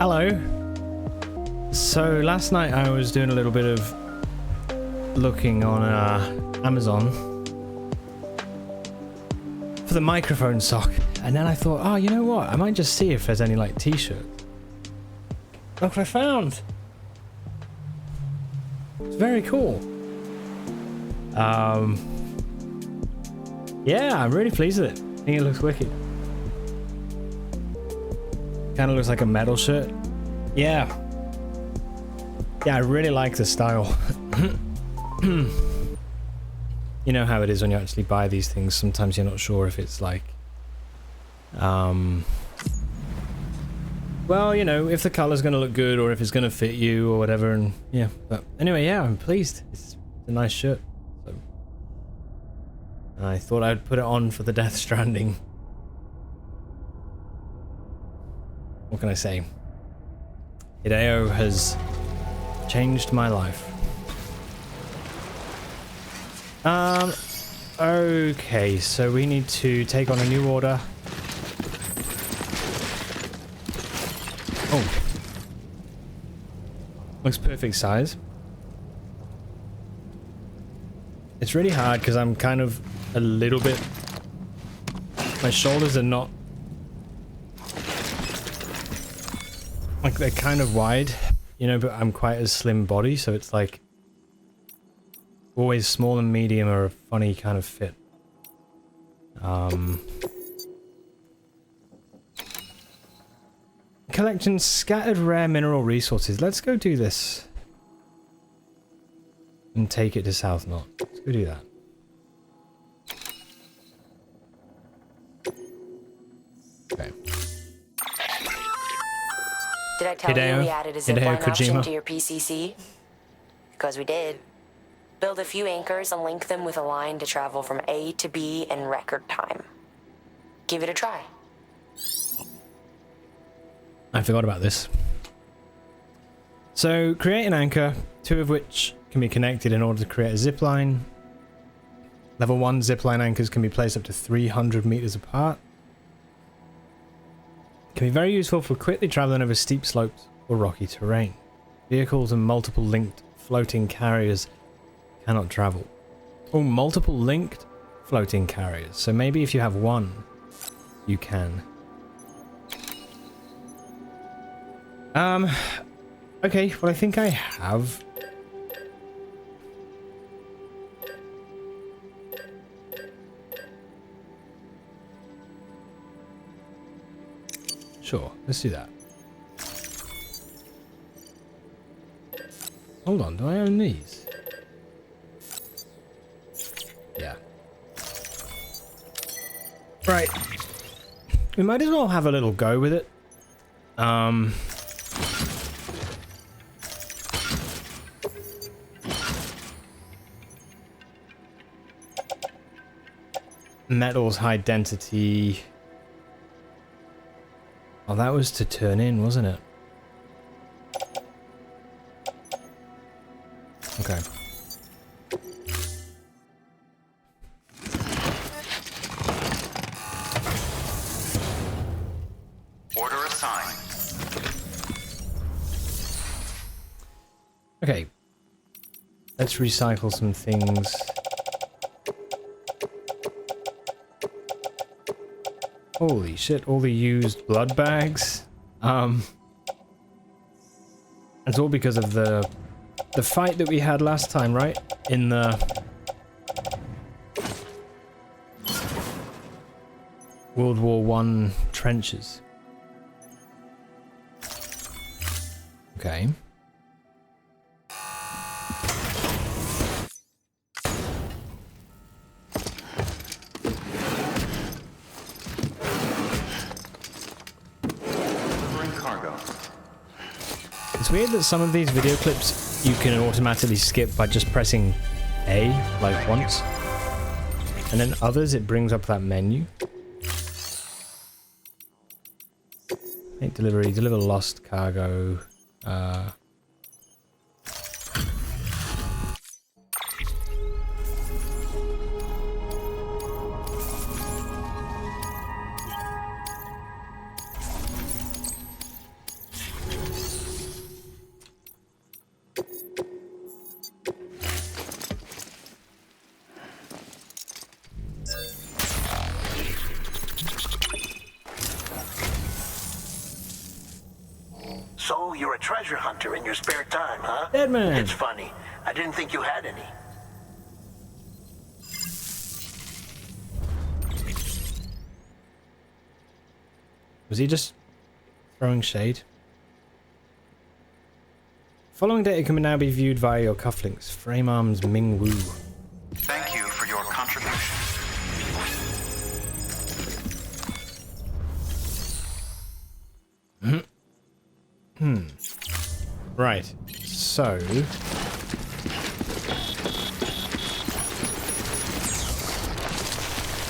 Hello. So last night I was doing a little bit of looking on Amazon for the microphone sock, and then I thought, oh, you know what? I might just see if there's any like t-shirts. Look what I found. It's very cool. Yeah, I'm really pleased with it. I think it looks wicked. Kind of looks like a metal shirt. Yeah. Yeah, I really like the style. You know how it is when you actually buy these things. Sometimes you're not sure if it's like... well, you know, if the color's going to look good or if it's going to fit you or whatever. And yeah, but anyway, yeah, I'm pleased. It's a nice shirt. So I thought I'd put it on for the Death Stranding. What can I say? Hideo has changed my life. Okay, so we need to take on a new order. Oh. Looks perfect size. It's really hard because I'm kind of a little bit... my shoulders are not... like they're kind of wide, you know, but I'm quite a slim body, so it's like... always small and medium are a funny kind of fit. Collection scattered rare mineral resources. Let's go do this. And take it to South Knot. Let's go do that. Okay. Did I tell you we added a zipline option to your PCC? Because we did. Build a few anchors and link them with a line to travel from A to B in record time. Give it a try. I forgot about this. So, create an anchor, 2 of which can be connected in order to create a zipline. Level 1 zipline anchors can be placed up to 300 meters apart. Can be very useful for quickly traveling over steep slopes or rocky terrain. Vehicles and multiple linked floating carriers cannot travel. Oh, multiple linked floating carriers. So maybe if you have one, you can. Okay, well I think I have. Sure, let's do that. Hold on, do I own these? Yeah. Right. We might as well have a little go with it. Metals high density. Oh, that was to turn in, wasn't it? Okay. Order assigned. Okay. Let's recycle some things. Holy shit, all the used blood bags. It's all because of the fight that we had last time, right? In the World War I trenches. Okay. It's weird that some of these video clips you can automatically skip by just pressing A, like once. And then others, it brings up that menu. Make delivery, deliver lost cargo. So you're a treasure hunter in your spare time, huh? Deadman. It's funny. I didn't think you had any. Was he just throwing shade? Following data can now be viewed via your cufflinks. Frame arms Ming Wu. Thank you for your contribution. Right. So.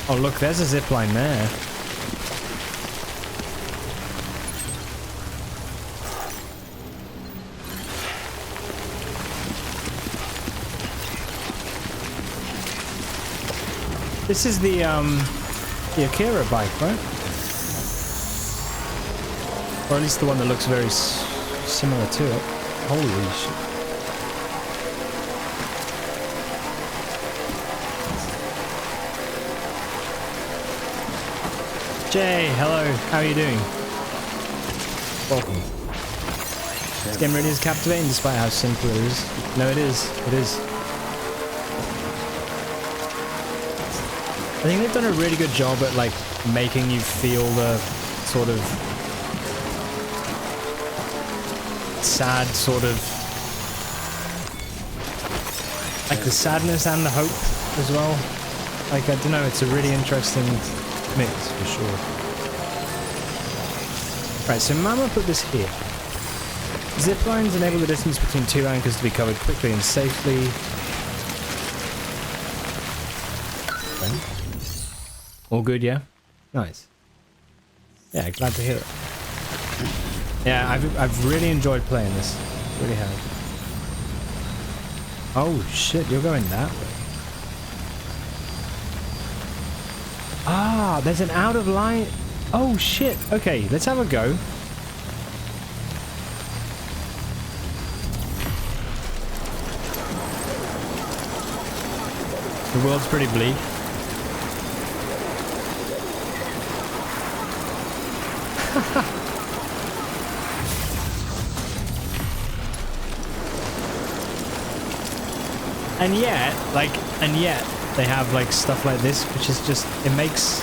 Oh look, there's a zip line there. This is the Akira bike, right? Or at least the one that looks very similar to it. Holy shit. Jay, hello. How are you doing? Welcome. This game really is captivating despite how simple it is. No, it is. It is. I think they've done a really good job at like making you feel the sort of sad sort of like the sadness and the hope as well. Like I don't know, it's a really interesting mix for sure. Right, so Mama put this here. Zip lines enable the distance between two anchors to be covered quickly and safely. Okay. All good, yeah? Nice. Yeah, glad to hear it. Yeah, I've really enjoyed playing this. Really have. Oh shit, you're going that way. Ah, there's an out of line. Oh shit. Okay, let's have a go. The world's pretty bleak. And yet they have like stuff like this, which is just, it makes,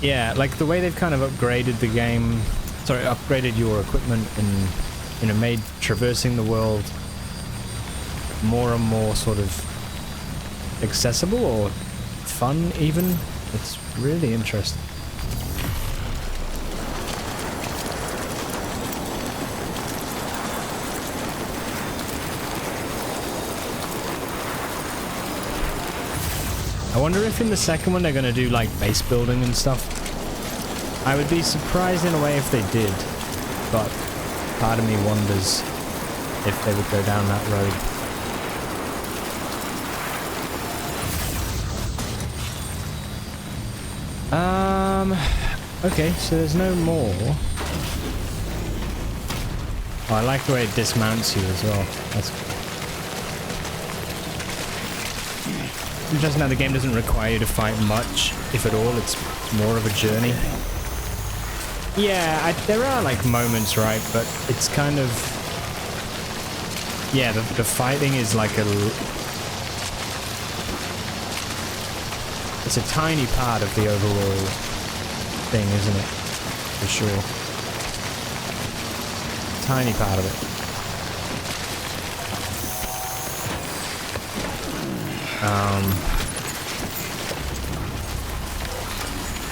yeah, like the way they've kind of upgraded the game, sorry, upgraded your equipment and, you know, made traversing the world more and more sort of accessible or fun even. It's really interesting. I wonder if in the second one they're going to do like base building and stuff. I would be surprised in a way if they did, but part of me wonders if they would go down that road. Okay, so there's no more. Oh, I like the way it dismounts you as well. That's cool. Interesting how the game doesn't require you to fight much, if at all. It's more of a journey. Yeah, there are like moments, right? But it's kind of, yeah, the fighting is like it's a tiny part of the overall thing, isn't it? For sure. Tiny part of it.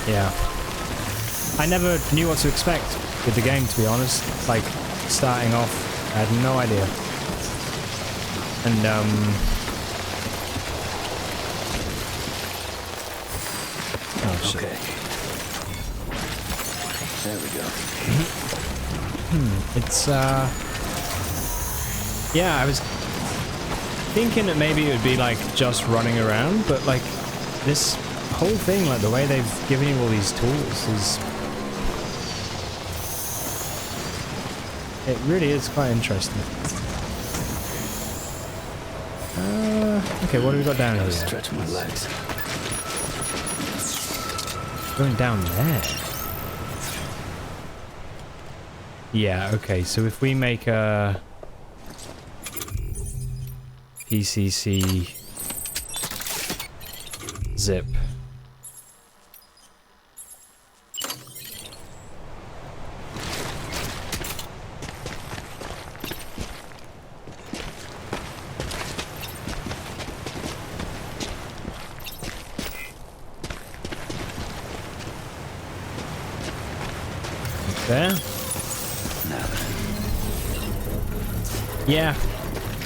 Yeah. I never knew what to expect with the game, to be honest. Like, starting off, I had no idea. And, oh, shit. Okay. There we go. It's, yeah, I was thinking that maybe it would be, like, just running around, but, like, this whole thing, like, the way they've given you all these tools is... It really is quite interesting. Okay, what have we got down here? Stretch my legs. Going down there. Yeah, okay, so if we make a PCC zip. There. Yeah.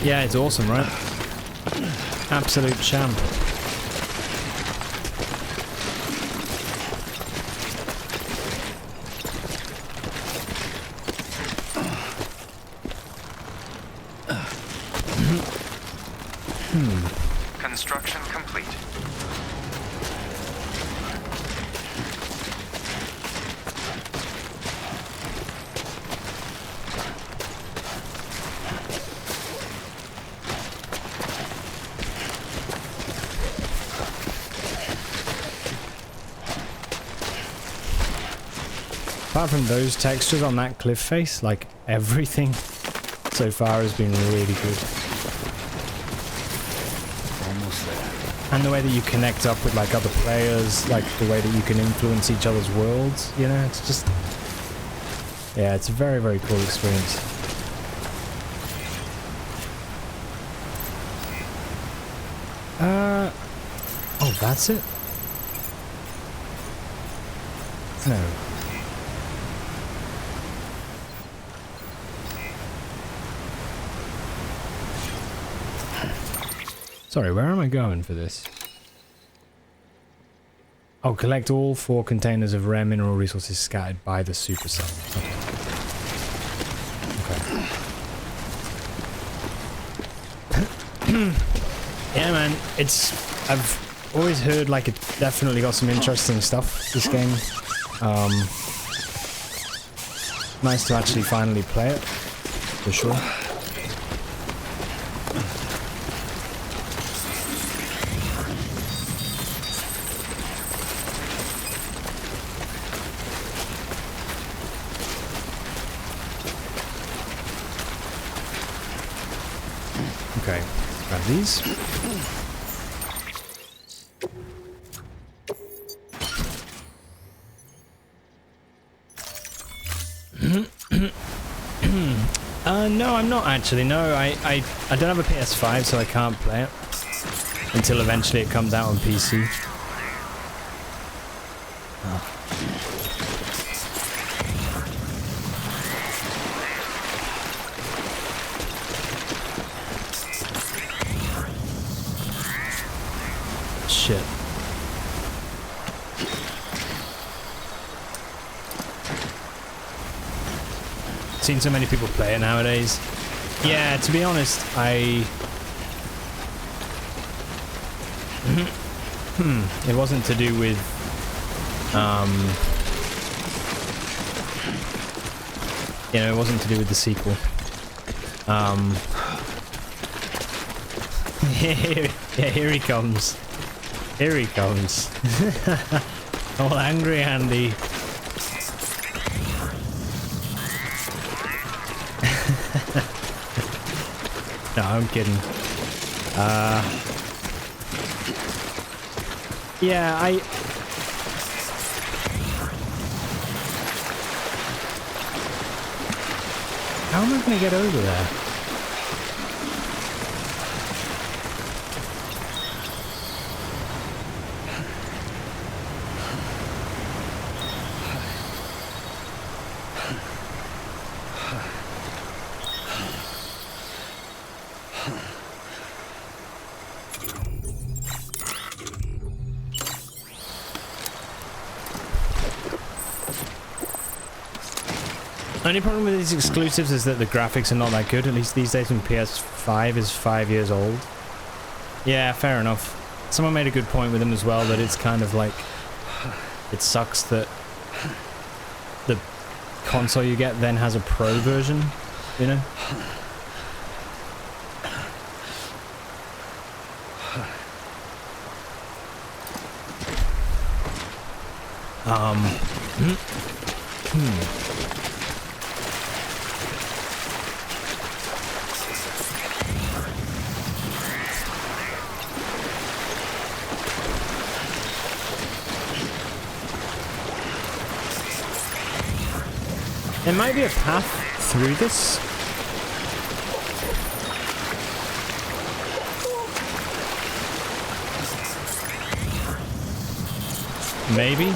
Yeah, it's awesome, right? Absolute champ. Construction complete. Apart from those textures on that cliff face, like everything so far has been really good. Almost there. And the way that you connect up with like other players, like the way that you can influence each other's worlds, you know, it's just... Yeah, it's a very, very cool experience. Oh, that's it? No. Sorry, where am I going for this? Oh, collect all 4 containers of rare mineral resources scattered by the supercell. Okay. Yeah, man, I've always heard like it's definitely got some interesting stuff, this game. Nice to actually finally play it, for sure. Okay, let's grab these. No, I'm not actually. No, I don't have a PS5, so I can't play it until eventually it comes out on PC. Shit. Seen so many people play it nowadays. Yeah, to be honest, it wasn't to do with you know, it wasn't to do with the sequel. Yeah, here he comes. Here he comes. All angry Andy. No, I'm kidding. Yeah, how am I gonna get over there? The only problem with these exclusives is that the graphics are not that good, at least these days when PS5 is 5 years old. Yeah, fair enough. Someone made a good point with them as well, that it's kind of like... It sucks that the console you get then has a pro version, you know? There might be a path through this. Maybe.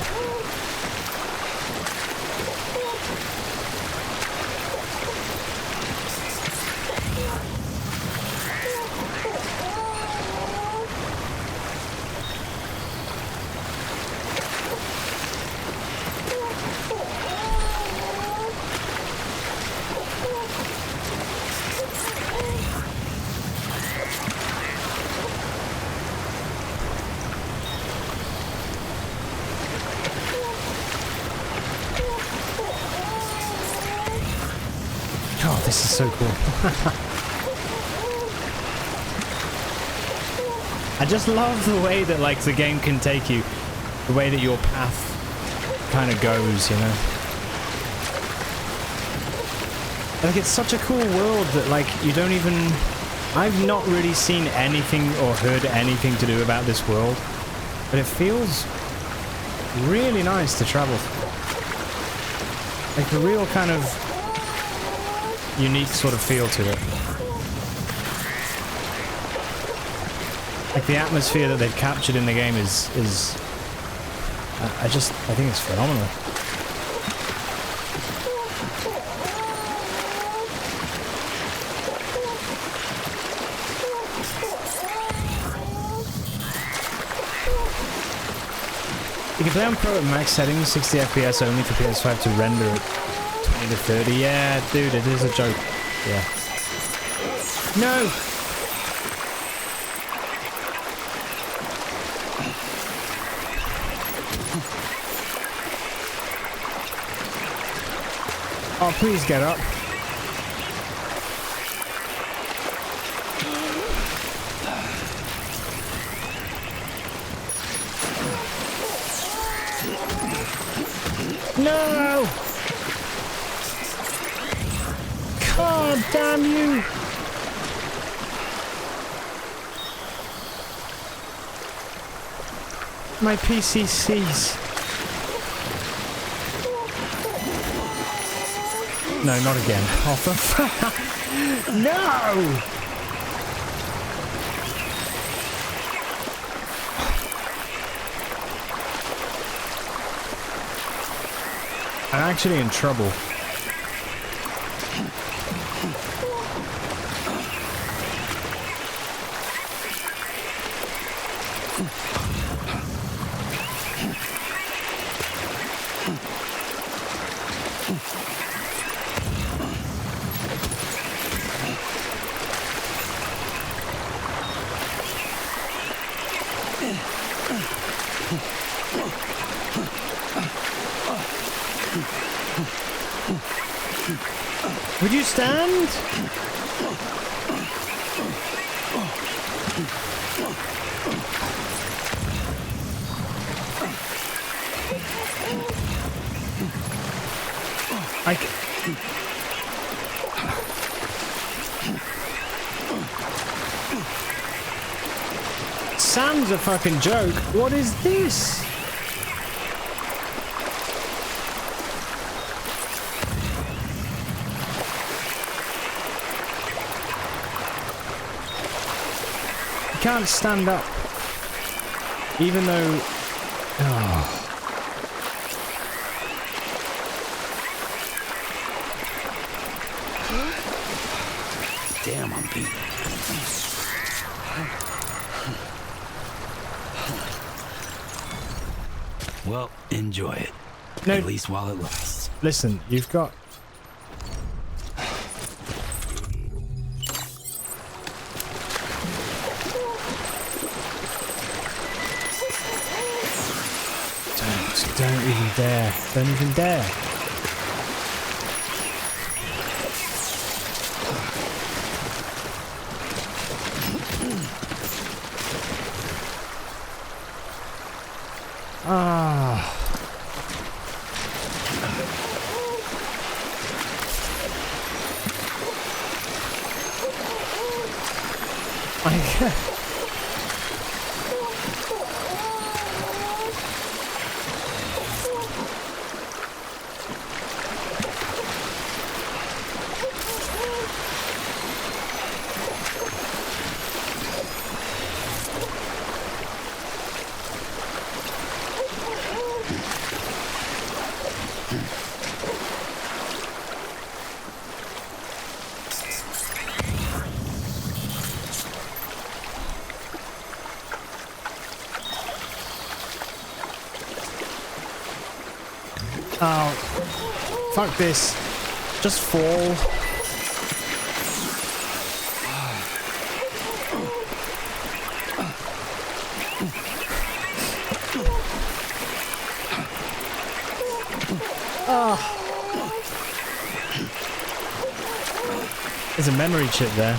Oh, this is so cool. I just love the way that like the game can take you, the way that your path kind of goes, you know. Like it's such a cool world that like you don't even... I've not really seen anything or heard anything to do about this world, but it feels really nice to travel through. Like a real kind of unique sort of feel to it. Like the atmosphere that they've captured in the game is I think it's phenomenal. You can play on Pro at max settings, 60 FPS only for PS5 to render at 20 to 30. Yeah, dude, it is a joke. Yeah. No! Oh, please get up. No! God damn you! My PCCs. No, not again. Oh, for no! I'm actually in trouble. Would you stand? Sam's a fucking joke. What is this? Can't stand up, even though. Oh. Damn, I'm beat. Well, enjoy it. No, at least while it lasts. Listen, you've got. Don't even dare. Don't even dare. Ah. Oh, fuck this. Just fall. Oh. There's a memory chip there.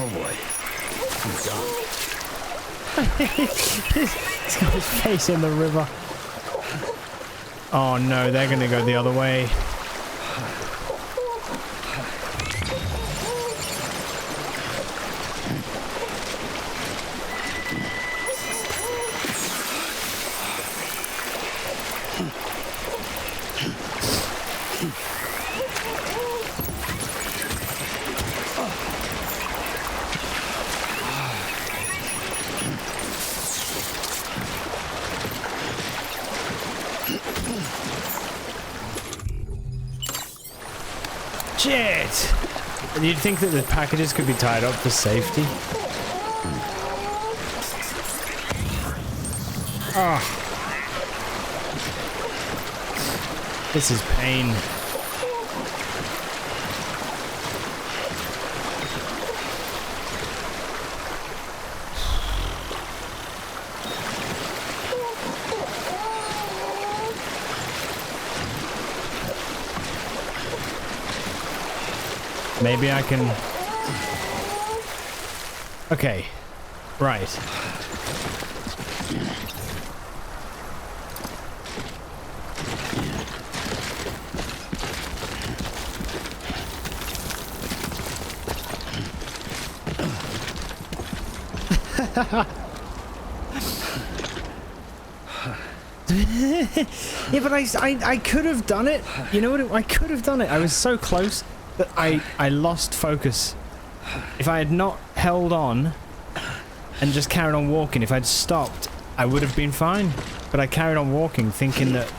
Oh boy. I'm done. He's got his face in the river. Oh no, they're gonna go the other way. Shit! You'd think that the packages could be tied up for safety. Ah. This is pain. Maybe I can... Okay. Right. Yeah, but I could have done it. You know what? I could have done it. I was so close. But I lost focus. If I had not held on and just carried on walking, if I'd stopped, I would have been fine. But I carried on walking thinking that,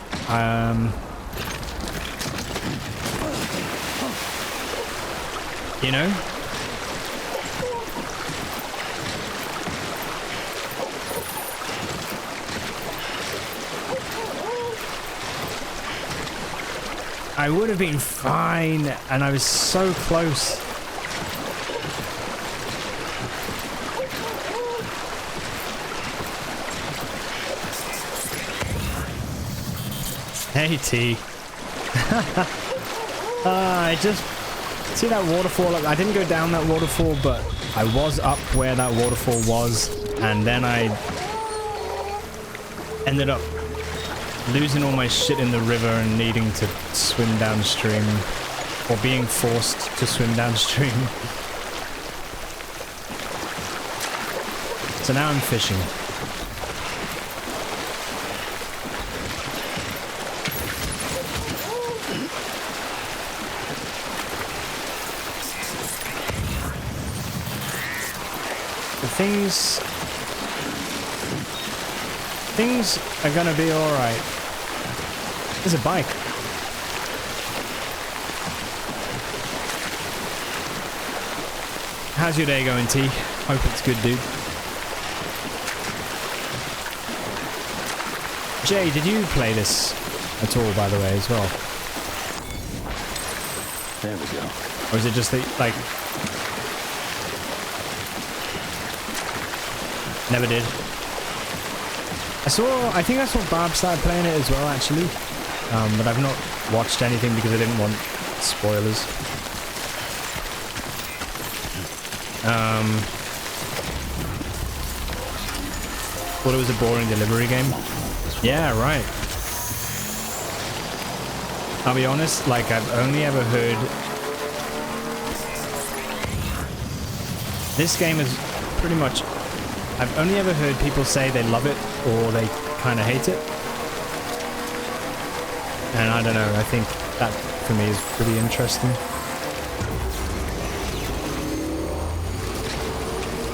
you know? I would have been fine, and I was so close. Hey, T. I just... See that waterfall? I didn't go down that waterfall, but I was up where that waterfall was, and then I ended up losing all my shit in the river and needing to swim downstream, or being forced to swim downstream. So now I'm fishing. Things are gonna be alright. There's a bike. How's your day going, T? Hope it's good, dude. Jay, did you play this at all, by the way, as well? There we go. Or is it just that, like... Never did. I think I saw Barb started playing it as well, actually. But I've not watched anything because I didn't want spoilers. Thought it was a boring delivery game. Yeah, right. I'll be honest, like, I've only ever heard... This game is pretty much... I've only ever heard people say they love it or they kind of hate it. And I don't know, I think that for me is pretty interesting.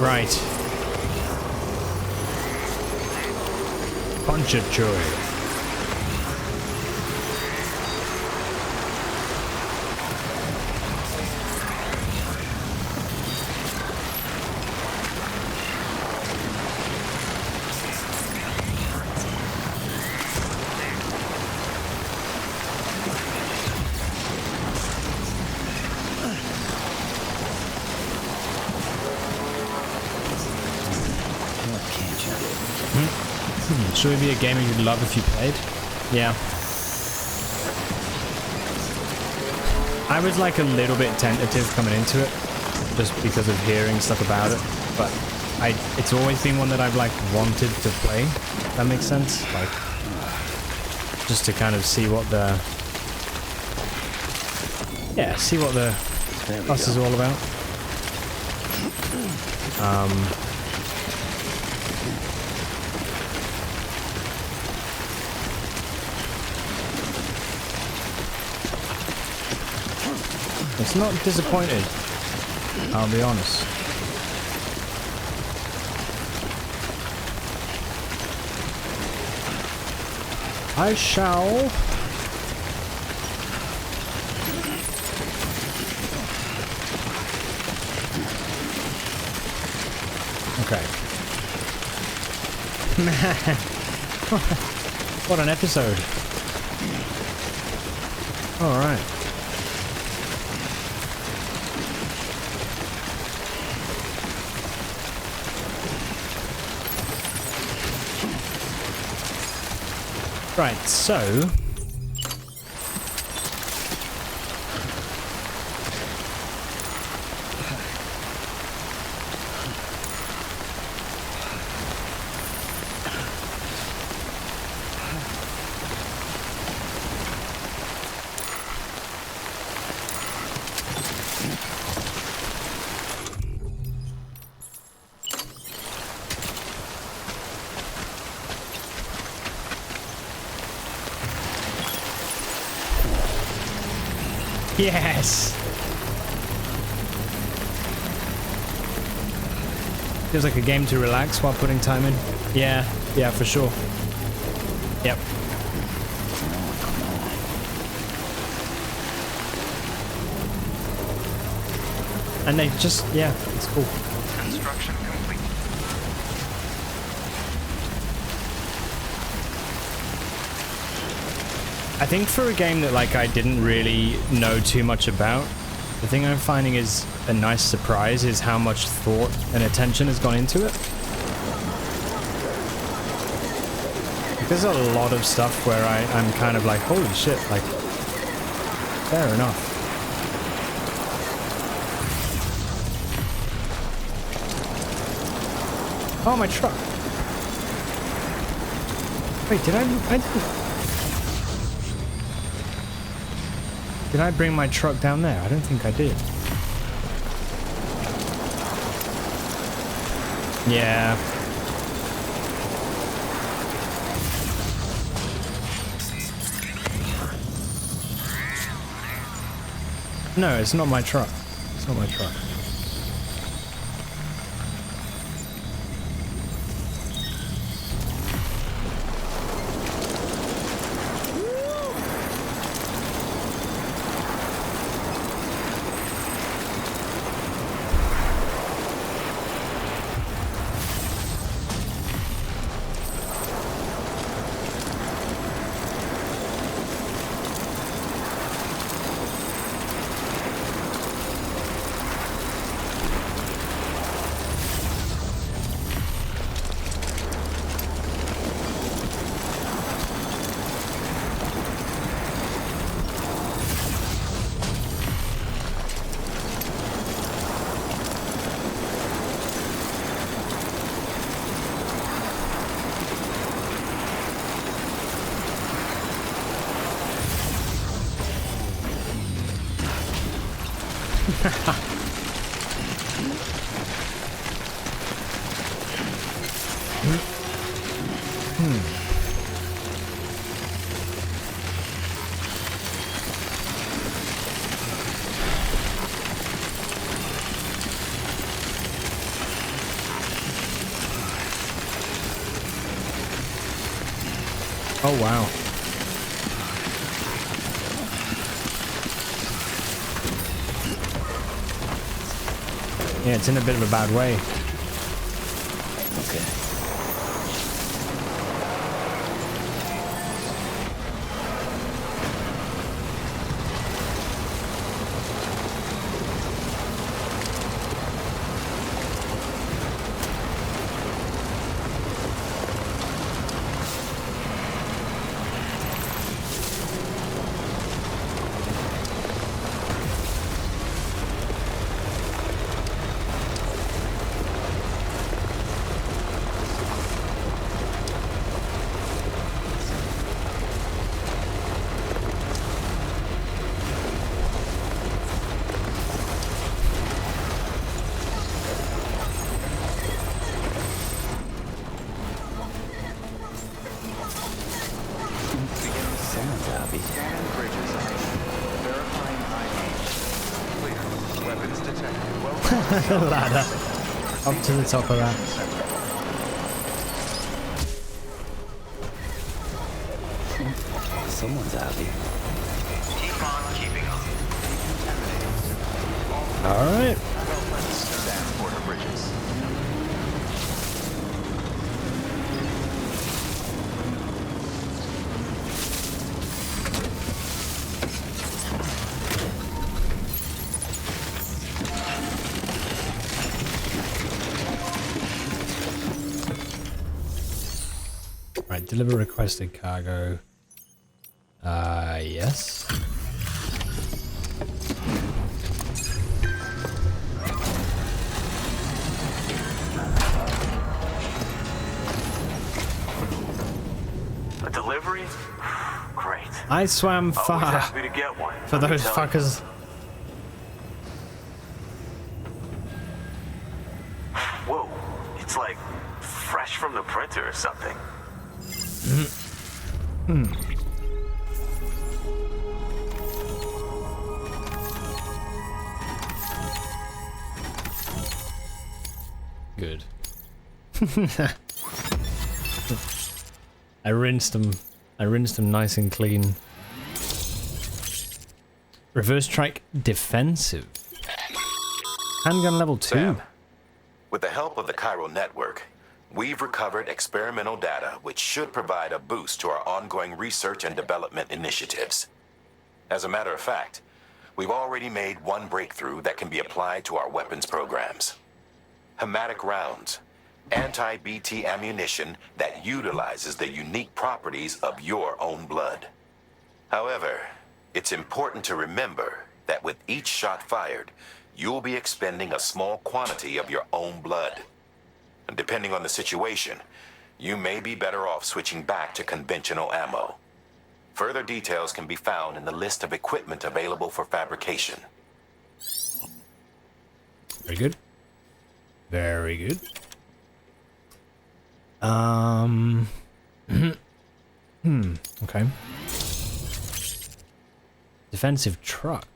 Right. Ponchachoy. Should it be a game you'd love if you played? Yeah. I was like a little bit tentative coming into it, just because of hearing stuff about it, but it's always been one that I've like wanted to play, if that makes sense? Like, just to kind of see what the... Yeah, see what the fuss is all about. It's not disappointed, I'll be honest. I shall... Okay. Man, what an episode. All right. Right, so... Yes! Feels like a game to relax while putting time in. Yeah, for sure. Yep. And they just, yeah, it's cool. Construction complete. I think for a game that like I didn't really know too much about, the thing I'm finding is a nice surprise is how much thought and attention has gone into it. There's a lot of stuff where I'm kind of like, holy shit, like, fair enough. Oh, my truck. Wait, Did I bring my truck down there? I don't think I did. Yeah. No, it's not my truck. It's not my truck. Oh, wow. Yeah, it's in a bit of a bad way. Okay. Scan bridges. Verifying ID. Clear. Weapons detected. Well, Ladder. Up to the top of that. Someone's out here. keep on keeping on. Alright. Transporter bridges. Right, deliver requested cargo. Yes. A delivery? Great. I swam Always far happy to get one. for let me those tell you. fuckers. Whoa, it's like fresh from the printer or something. Good. I rinsed them. I rinsed them nice and clean. Reverse strike defensive. Handgun level 2. Sam, with the help of the chiral network, we've recovered experimental data which should provide a boost to our ongoing research and development initiatives. As a matter of fact, we've already made one breakthrough that can be applied to our weapons programs. Hematic rounds, anti-BT ammunition that utilizes the unique properties of your own blood. However, it's important to remember that with each shot fired, you'll be expending a small quantity of your own blood. And depending on the situation, you may be better off switching back to conventional ammo. Further details can be found in the list of equipment available for fabrication. Very good. Very good. Okay. Defensive truck.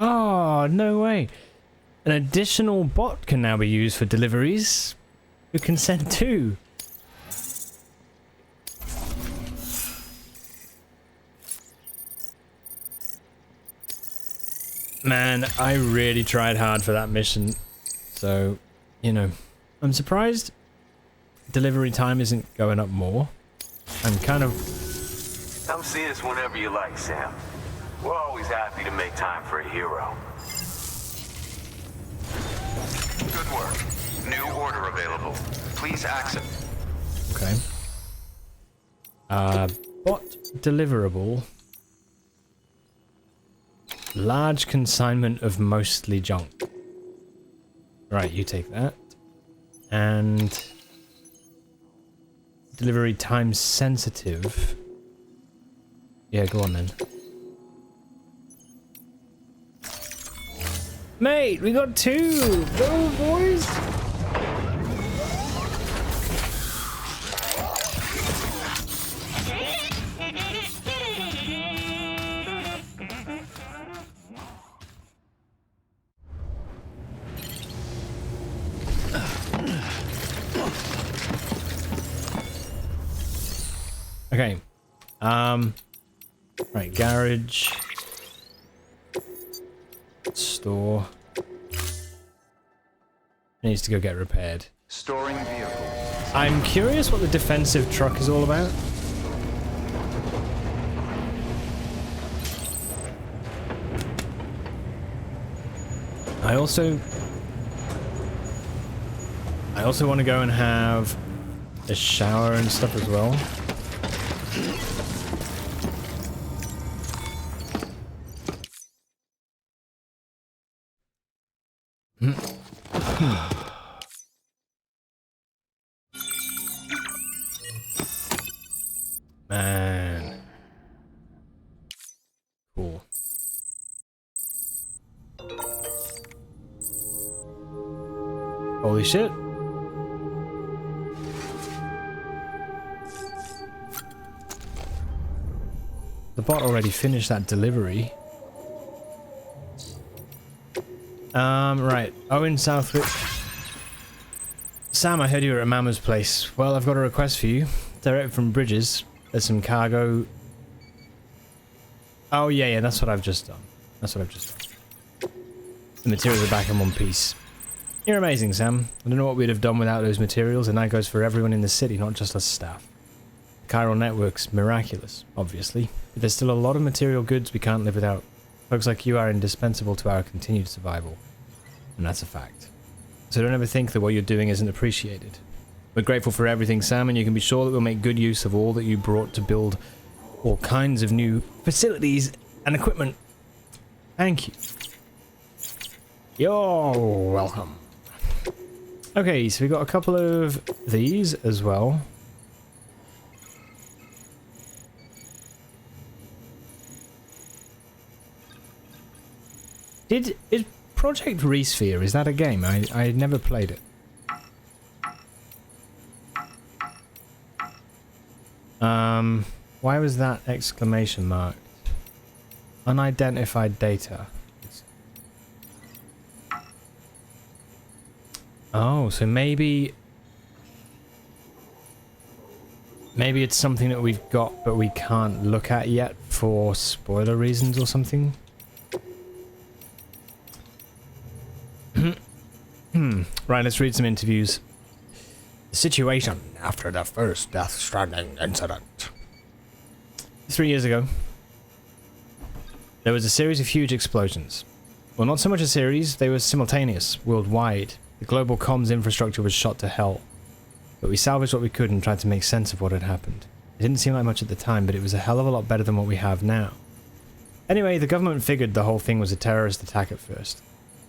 Oh, no way. An additional bot can now be used for deliveries. Who can send 2? Man, I really tried hard for that mission. So, you know, I'm surprised delivery time isn't going up more. I'm kind of... Come see us whenever you like, Sam. We're always happy to make time for a hero. Good work. New order available. Please access. Okay. Bot deliverable. Large consignment of mostly junk. Right, you take that. And delivery time sensitive. Yeah, go on then. Mate, we got 2! Go, boys! Okay. Right, garage. Store. Needs to go get repaired. Storing vehicles. I'm curious what the defensive truck is all about. I also want to go and have a shower and stuff as well. Man. Cool. Holy shit. The bot already finished that delivery. Right. Owen Southwick. Sam, I heard you were at Mama's place. Well, I've got a request for you. Direct from Bridges. There's some cargo. Oh, yeah, that's what I've just done. That's what I've just done. The materials are back in one piece. You're amazing, Sam. I don't know what we'd have done without those materials, and that goes for everyone in the city, not just us staff. The chiral network's miraculous, obviously, but there's still a lot of material goods we can't live without. Folks like you are indispensable to our continued survival, and that's a fact. So don't ever think that what you're doing isn't appreciated. We're grateful for everything, Sam, and you can be sure that we'll make good use of all that you brought to build all kinds of new facilities and equipment. Thank you. You're welcome. Okay, so we got a couple of these as well. Is Project Resphere, is that a game? I never played it. Why was that exclamation mark? Unidentified data. Oh, so maybe it's something that we've got but we can't look at yet for spoiler reasons or something. Right, let's read some interviews. The situation after the first Death Stranding incident. 3 years ago, there was a series of huge explosions. Well, not so much a series, they were simultaneous, worldwide. The global comms infrastructure was shot to hell. But we salvaged what we could and tried to make sense of what had happened. It didn't seem like much at the time, but it was a hell of a lot better than what we have now. Anyway, the government figured the whole thing was a terrorist attack at first.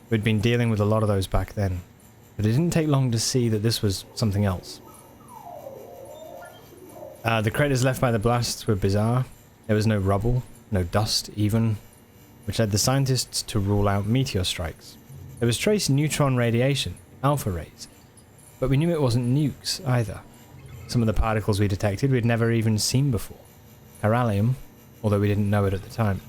We'd been dealing with a lot of those back then. But it didn't take long to see that this was something else. The craters left by the blasts were bizarre. There was no rubble, no dust even, which led the scientists to rule out meteor strikes. There was trace neutron radiation, alpha rays, but we knew it wasn't nukes either. Some of the particles we detected we'd never even seen before. Chiralium, although we didn't know it at the time.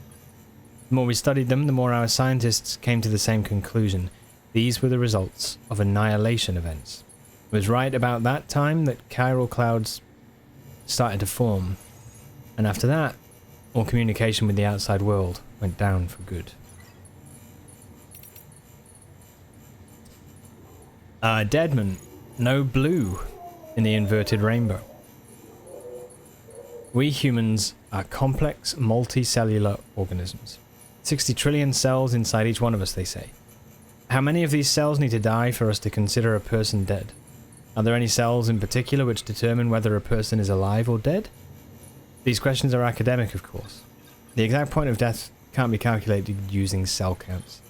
The more we studied them, the more our scientists came to the same conclusion. These were the results of annihilation events. It was right about that time that chiral clouds started to form, and after that, all communication with the outside world went down for good. Deadman, no blue in the inverted rainbow. We humans are complex, multicellular organisms. 60 trillion cells inside each one of us, they say. How many of these cells need to die for us to consider a person dead? Are there any cells in particular which determine whether a person is alive or dead? These questions are academic, of course. The exact point of death can't be calculated using cell counts.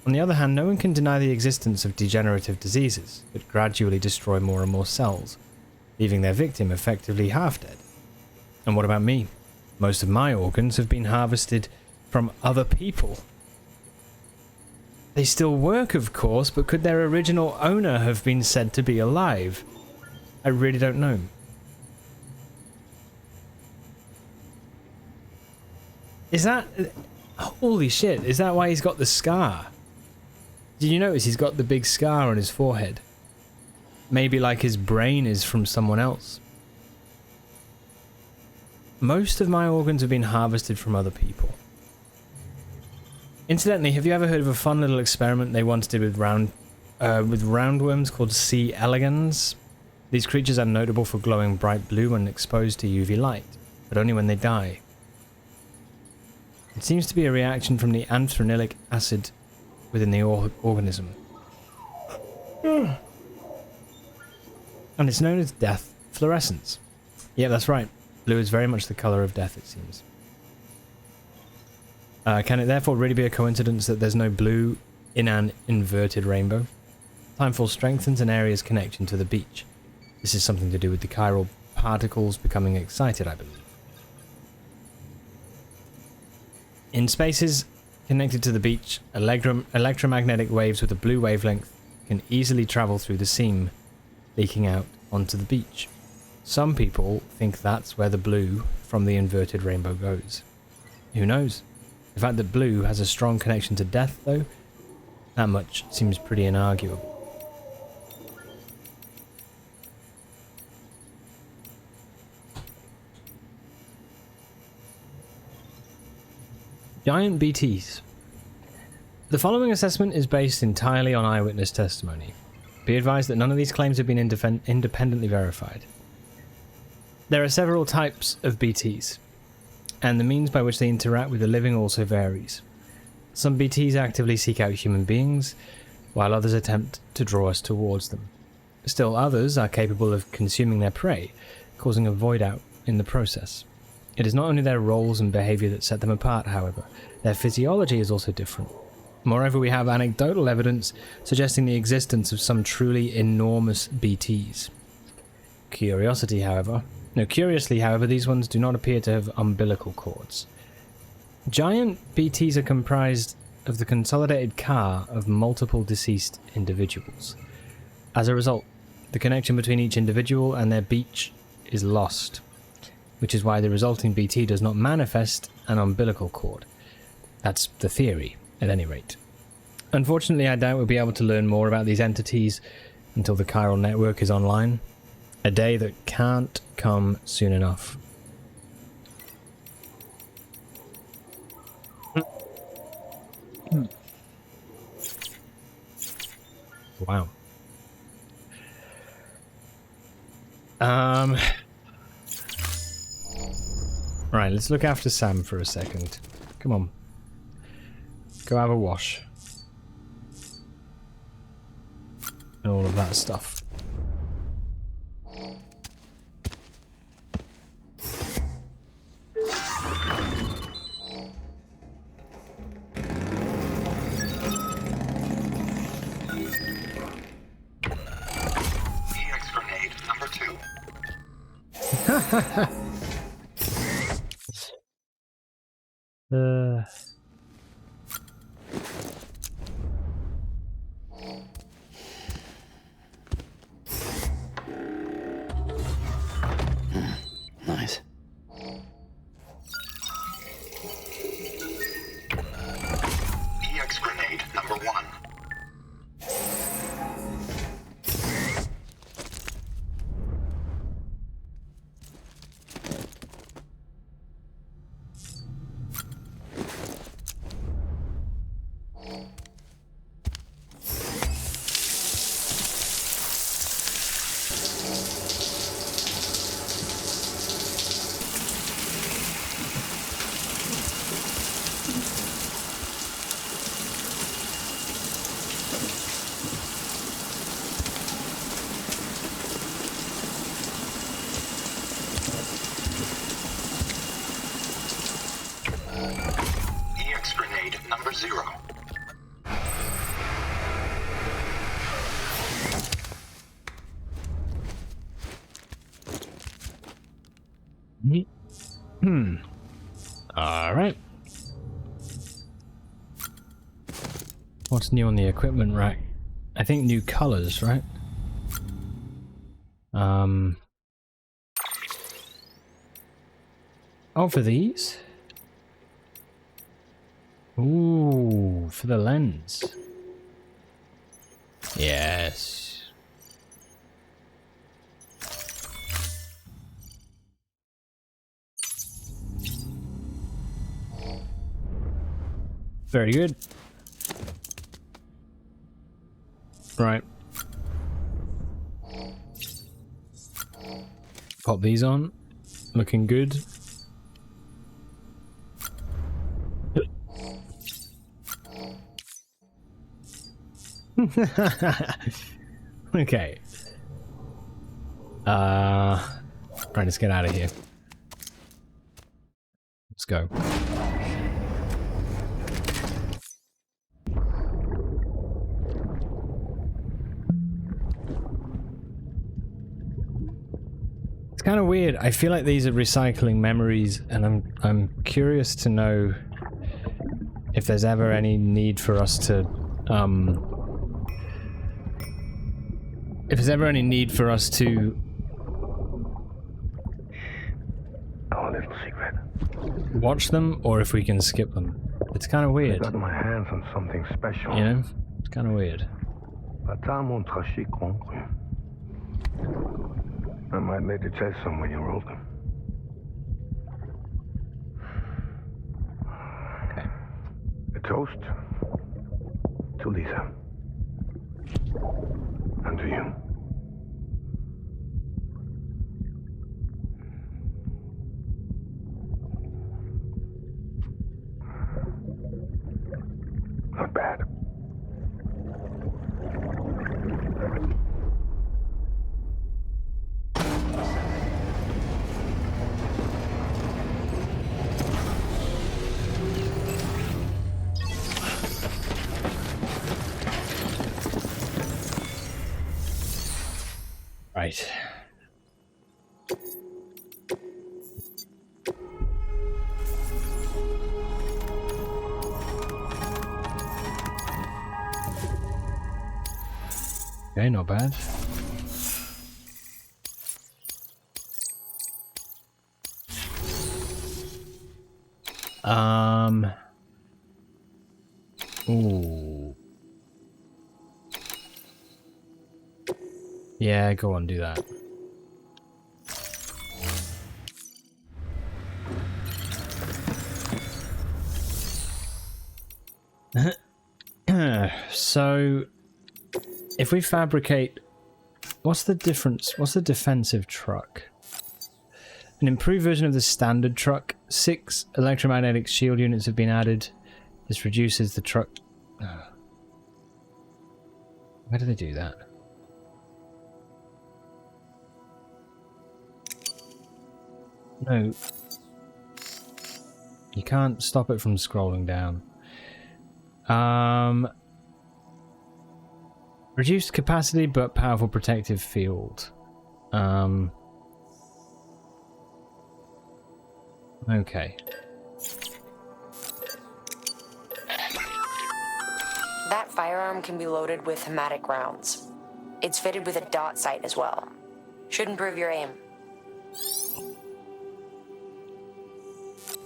On the other hand, no one can deny the existence of degenerative diseases that gradually destroy more and more cells, leaving their victim effectively half dead. And what about me? Most of my organs have been harvested from other people. They still work, of course, but could their original owner have been said to be alive? I really don't know. Is that... Holy shit, is that why he's got the scar? Did you notice he's got the big scar on his forehead? Maybe like his brain is from someone else. Most of my organs have been harvested from other people. Incidentally, have you ever heard of a fun little experiment they once did with roundworms called C. elegans? These creatures are notable for glowing bright blue when exposed to UV light, but only when they die. It seems to be a reaction from the anthranilic acid within the organism. And it's known as death fluorescence. Yeah, that's right. Blue is very much the colour of death, it seems. Can it therefore really be a coincidence that there's no blue in an inverted rainbow? Timefall strengthens an area's connection to the beach. This is something to do with the chiral particles becoming excited, I believe. In spaces connected to the beach, electromagnetic waves with a blue wavelength can easily travel through the seam, leaking out onto the beach. Some people think that's where the blue from the inverted rainbow goes. Who knows? The fact that blue has a strong connection to death, though, that much seems pretty inarguable. Giant BTs. The following assessment is based entirely on eyewitness testimony. Be advised that none of these claims have been independently verified. There are several types of BTs, and the means by which they interact with the living also varies. Some BTs actively seek out human beings, while others attempt to draw us towards them. Still others are capable of consuming their prey, causing a void out in the process. It is not only their roles and behaviour that set them apart, however, their physiology is also different. Moreover, we have anecdotal evidence suggesting the existence of some truly enormous BTs. Curiously, however, these ones do not appear to have umbilical cords. Giant BTs are comprised of the consolidated car of multiple deceased individuals. As a result, the connection between each individual and their beach is lost, which is why the resulting BT does not manifest an umbilical cord. That's the theory, at any rate. Unfortunately, I doubt we'll be able to learn more about these entities until the chiral network is online. A day that can't come soon enough. Wow. Right, let's look after Sam for a second. Come on. Go have a wash. And all of that stuff. EX grenade number 2. Nice. EX grenade number 1. EX grenade number 0. Alright. What's new on the equipment rack? I think new colors, right? Oh, for these? Ooh, for the lens. Yes. Very good. Right. Pop these on. Looking good. Okay. Right, let's get out of here. Let's go. It's kind of weird. I feel like these are recycling memories, and I'm curious to know if there's ever any need for us to if there's ever any need for us to Our little secret. watch them, or if we can skip them. It's kind of I weird, got my hands on something special. you know? It's kind of weird. I might later test some when you're older. Okay. A toast to Lisa. And to you. Not bad. Right. Okay, not bad. Ooh. Yeah, go on, do that. So, if we fabricate, what's the difference? What's the defensive truck? An improved version of the standard truck. 6 electromagnetic shield units have been added. This reduces the truck. Where do they do that? No. You can't stop it from scrolling down. Reduced capacity but powerful protective field. Okay. That firearm can be loaded with hematic rounds. It's fitted with a dot sight as well. Should improve your aim.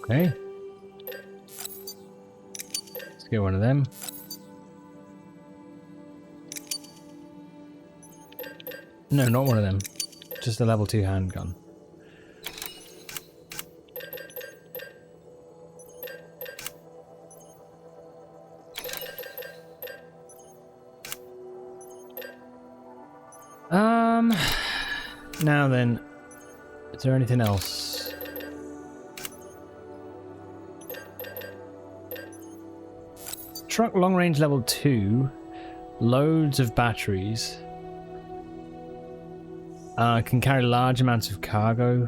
Okay. Let's get one of them. No, not one of them. Just a level 2 handgun. Now then, is there anything else? Truck long range level 2, loads of batteries. Can carry large amounts of cargo.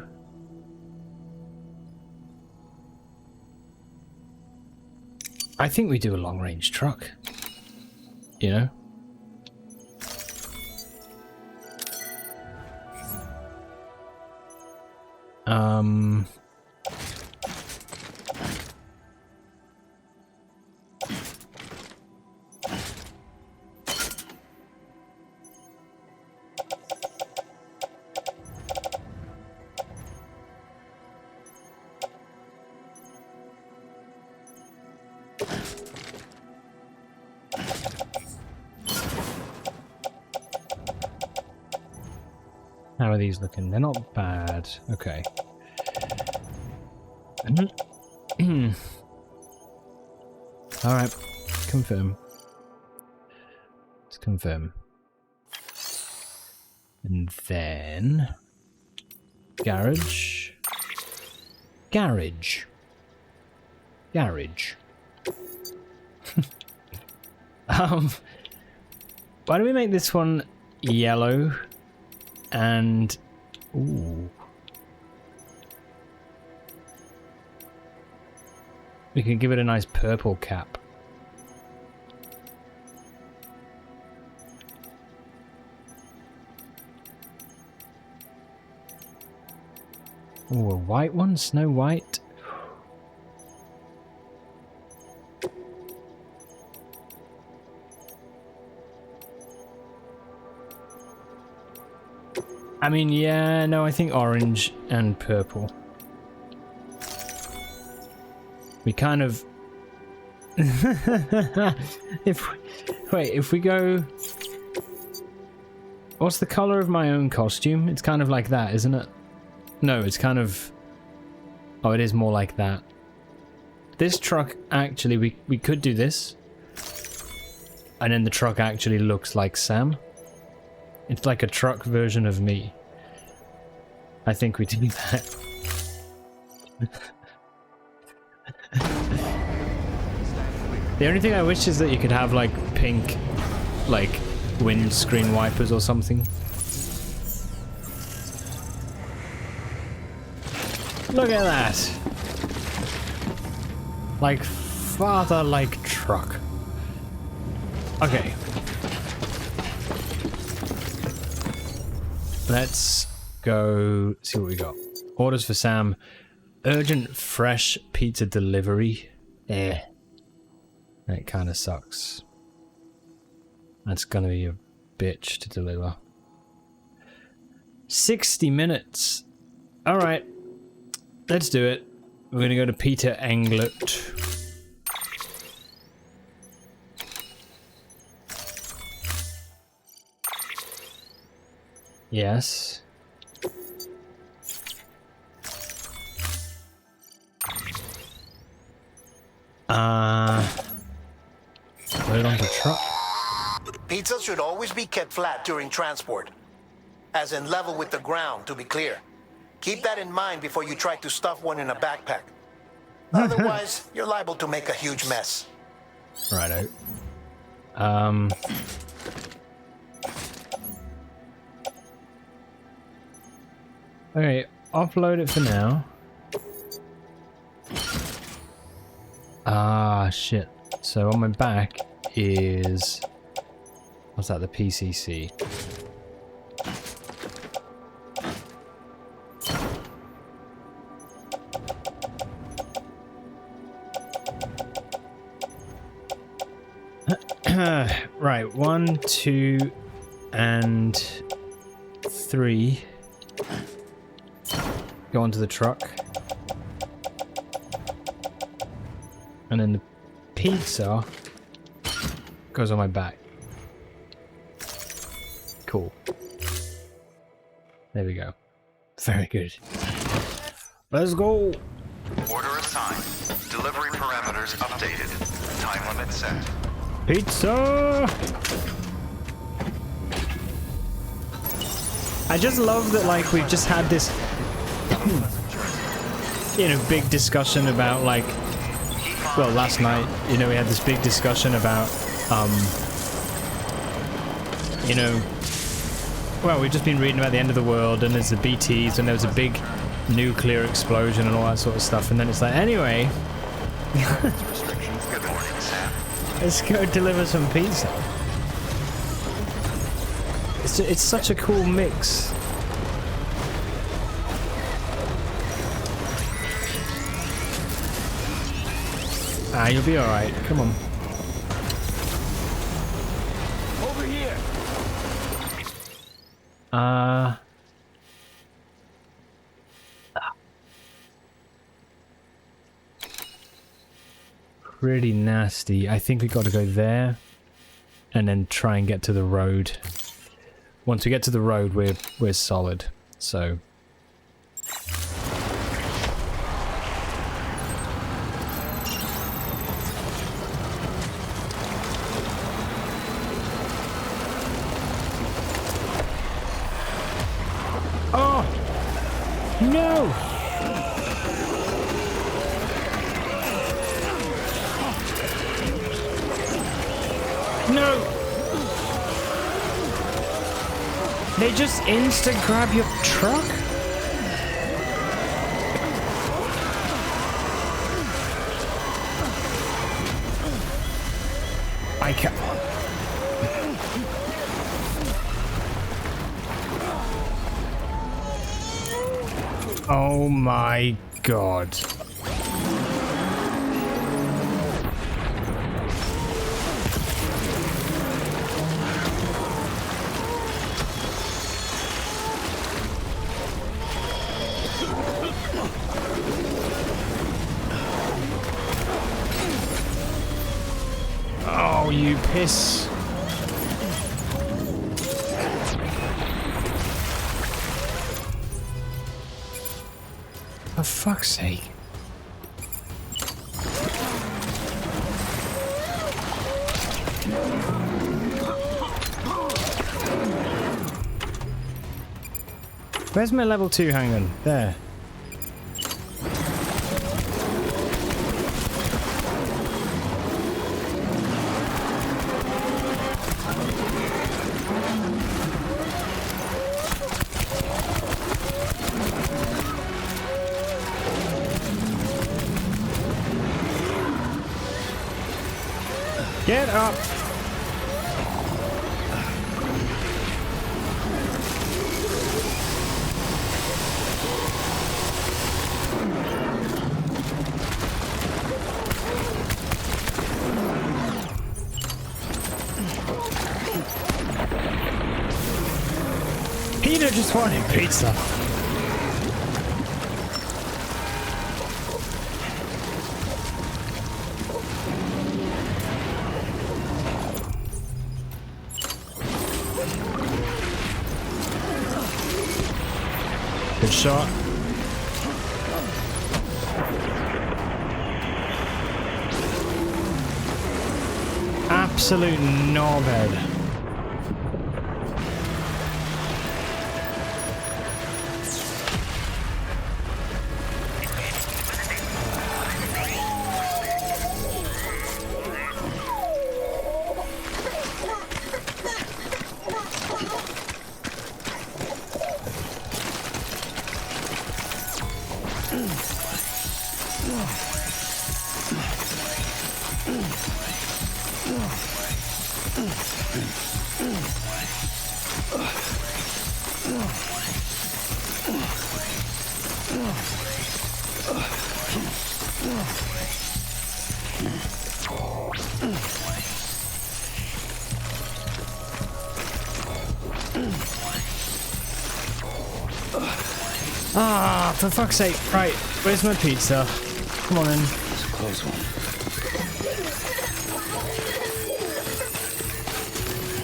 I think we do a long range truck. You know? How are these looking? They're not bad. Okay. Alright. Confirm. Let's confirm. And then... Garage. Garage. Garage. Why don't we make this one yellow and... Ooh. We can give it a nice purple cap. Ooh, a white one? Snow White? I mean, yeah, no, I think orange and purple. We kind of... if we go... What's the color of my own costume? It's kind of like that, isn't it? No, it's kind of... Oh, it is more like that. This truck, actually, we could do this. And then the truck actually looks like Sam. It's like a truck version of me. I think we do that. The only thing I wish is that you could have like pink, like windscreen wipers or something. Look at that! Like father-like truck. Okay. Let's go see what we got. Orders for Sam. Urgent fresh pizza delivery. That kind of sucks. That's gonna be a bitch to deliver. 60 minutes. Alright. Let's do it. We're gonna go to Peter Englert. Yes. Put it on the truck. Pizza should always be kept flat during transport, as in level with the ground, to be clear. Keep that in mind before you try to stuff one in a backpack. Otherwise, you're liable to make a huge mess. Righto. Okay, offload it for now. Ah, shit. So on my back is... What's that, the PCC? Right, 1, 2, and 3. Go onto the truck. And then the pizza goes on my back. Cool. There we go. Very good. Let's go! Order assigned. Delivery parameters updated. Time limit set. Pizza! I just love that, like, we've just had this, you know, big discussion about, like, well, last night, you know, we had this big discussion about, you know, well, we've just been reading about the end of the world, and there's the BTs, and there was a big nuclear explosion and all that sort of stuff, and then it's like, anyway, Good morning, Sam. let's go deliver some pizza. It's such a cool mix. Ah, you'll be alright. Come on. Over here. Pretty nasty. I think we got to go there and then try and get to the road. Once we get to the road, we're solid. So No! They just instant grab your truck? I can't. Oh my god. Oh, you piss. For fuck's sake. Where's my level 2 handgun? There. Get up! Peter just wanted pizza. Good shot. Absolute knobhead. Ah, for fuck's sake. Right, where's my pizza? Come on in. It's a close one.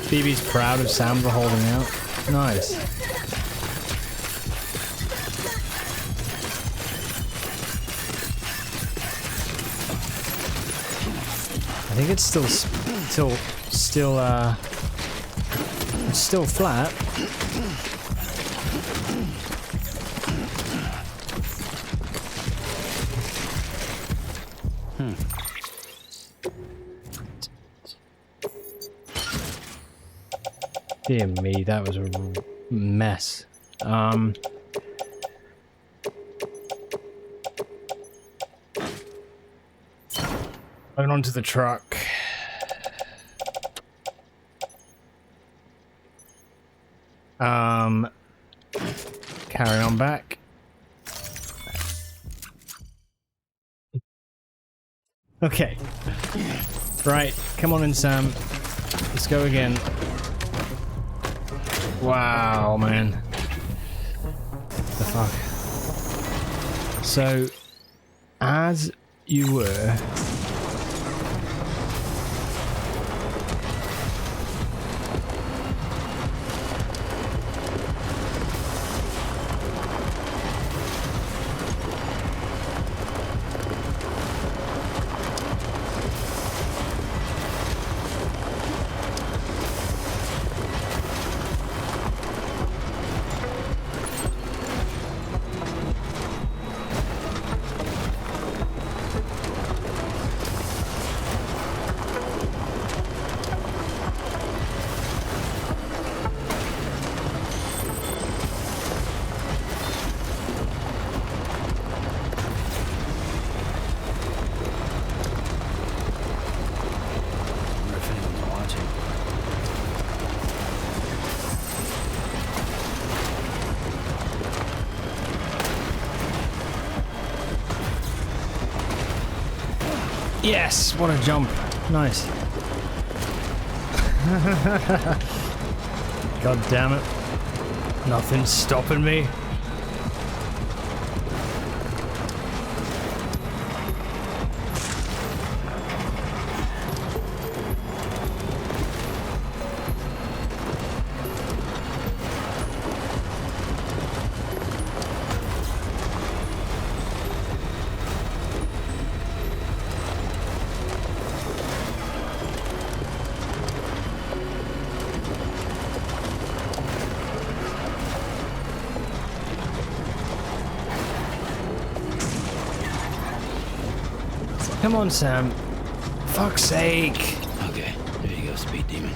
Phoebe's proud of Sam for holding out. Nice. I think it's still flat. Dear me, that was a mess. Going onto the truck. Carry on back. Okay. Right, come on in, Sam. Let's go again. Wow, man. The fuck. So, as you were... Yes, what a jump. Nice. God damn it. Nothing's stopping me. Come on, Sam. Fuck's sake. Okay, there you go, speed demon.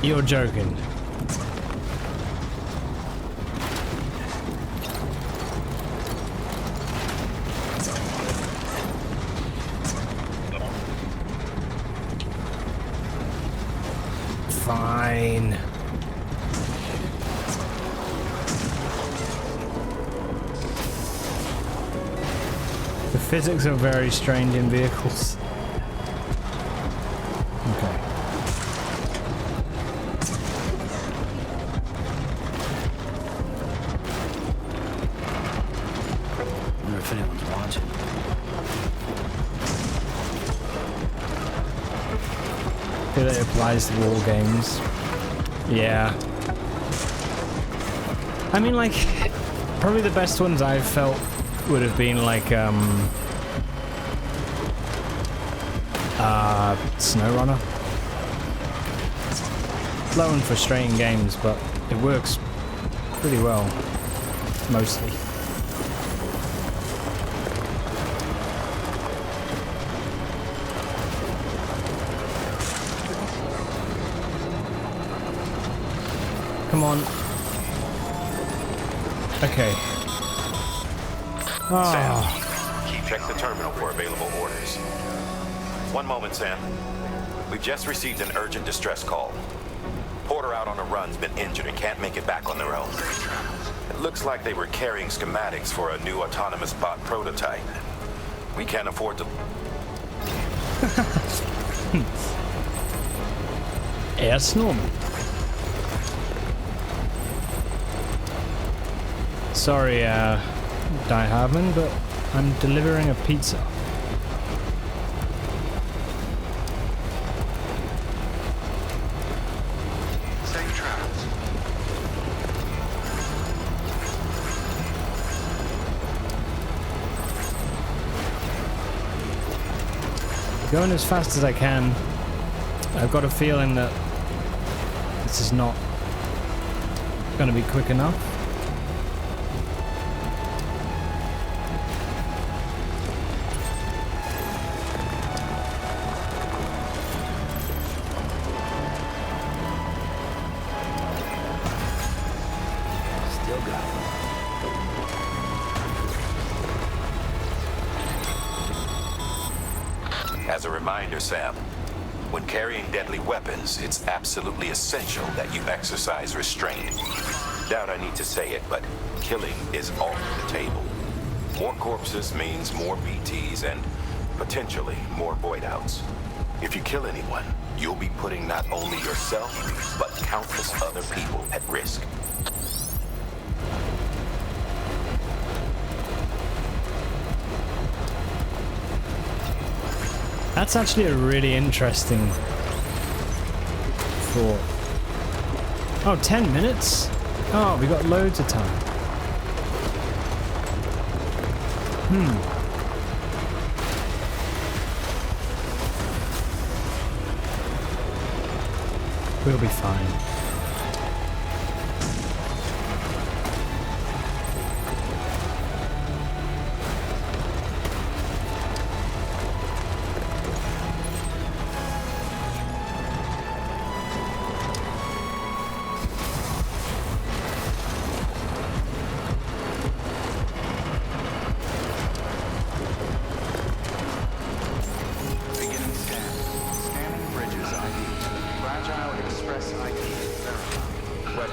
You're joking. Fine. The physics are very strange in vehicles. Okay. I wonder if anyone's watching. I feel it applies to war games. Yeah. I mean, like, probably the best ones I've felt would have been like, SnowRunner. Slow and frustrating games, but it works pretty well, mostly. Come on. Okay. Sam, check the terminal for available orders. One moment, Sam. We've just received an urgent distress call. Porter out on a run's been injured and can't make it back on their own. It looks like they were carrying schematics for a new autonomous bot prototype. We can't afford to... Erst Sorry, Die Hardman, but I'm delivering a pizza. Safe travels. Going as fast as I can. I've got a feeling that this is not going to be quick enough. Still got it. As a reminder, Sam, when carrying deadly weapons, it's absolutely essential that you exercise restraint. Doubt I need to say it, but killing is off the table. More corpses means more BTs and potentially more void outs. If you kill anyone, you'll be putting not only yourself, but countless other people at risk. That's actually a really interesting thought. Oh, 10 minutes? Oh, we got loads of time. We'll be fine.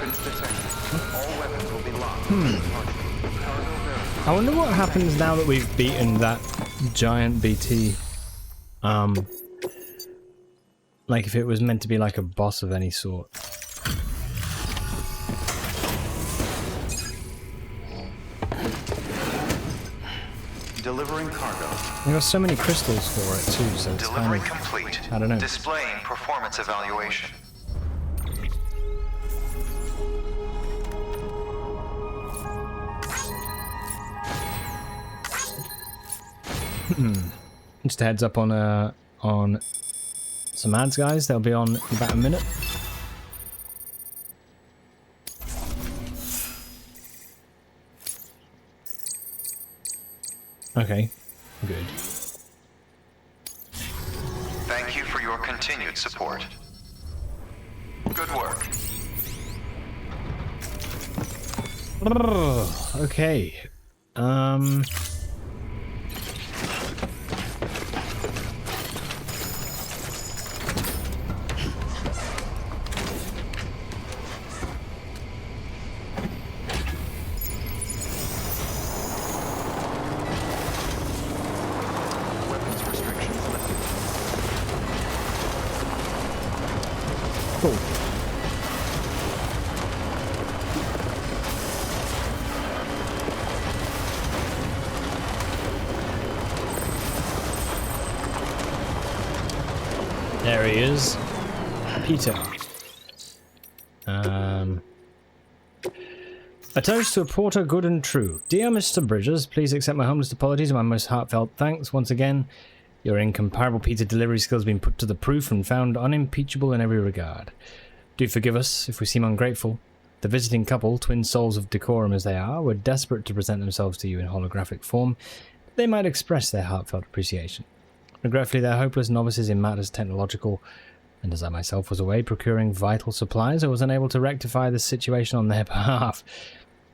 Weapons detected. All weapons will be locked. I wonder what happens now that we've beaten that giant BT. Like if it was meant to be like a boss of any sort. Delivering cargo. There are so many crystals for it too, so it's Delivery kind of, complete. I don't know. Displaying performance evaluation. Just a heads up on some ads, guys. They'll be on in about a minute. Okay, good. Thank you for your continued support. Good work. Okay. Weapons restrictions lifted. Cool. There he is. Peter. A toast to a porter good and true. Dear Mr. Bridges, please accept my humblest apologies and my most heartfelt thanks. Once again, your incomparable pizza delivery skills have been put to the proof and found unimpeachable in every regard. Do forgive us if we seem ungrateful. The visiting couple, twin souls of decorum as they are, were desperate to present themselves to you in holographic form. They might express their heartfelt appreciation. Regretfully, they're hopeless novices in matters technological, and as I myself was away procuring vital supplies, I was unable to rectify the situation on their behalf.